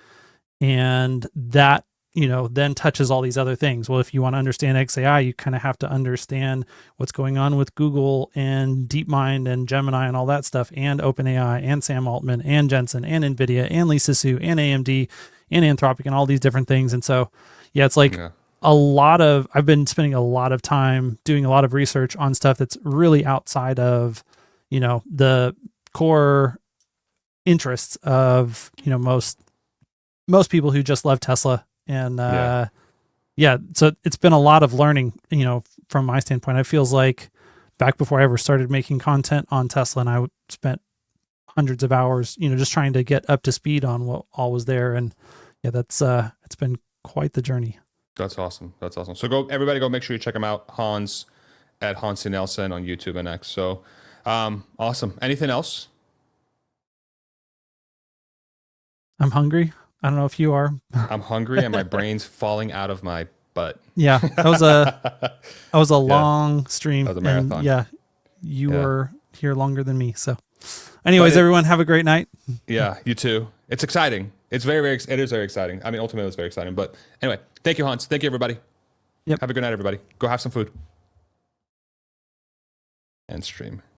And that, then touches all these other things. Well, if you want to understand XAI, you kind of have to understand what's going on with Google and DeepMind and Gemini and all that stuff, and OpenAI and Sam Altman and Jensen and NVIDIA and Lisa Su and AMD and Anthropic and all these different things. And so, it's like I've been spending a lot of time doing a lot of research on stuff that's really outside of, the core interests of, most people who just love Tesla. And so it's been a lot of learning, from my standpoint. It feels like back before I ever started making content on Tesla, and I spent hundreds of hours, just trying to get up to speed on what all was there. And that's it's been quite the journey. That's awesome. So everybody go make sure you check him out. Hans at Hansi Nelson on YouTube and X. So awesome. Anything else? I'm hungry. I don't know if you are. I'm hungry and my brain's falling out of my butt. Yeah, that was a long stream. That was a marathon. And you were here longer than me. So anyways, everyone have a great night. Yeah, you too. It's exciting. It is very exciting. I mean, ultimately it's very exciting. But anyway, thank you, Hans. Thank you, everybody. Yep. Have a good night, everybody. Go have some food. End stream.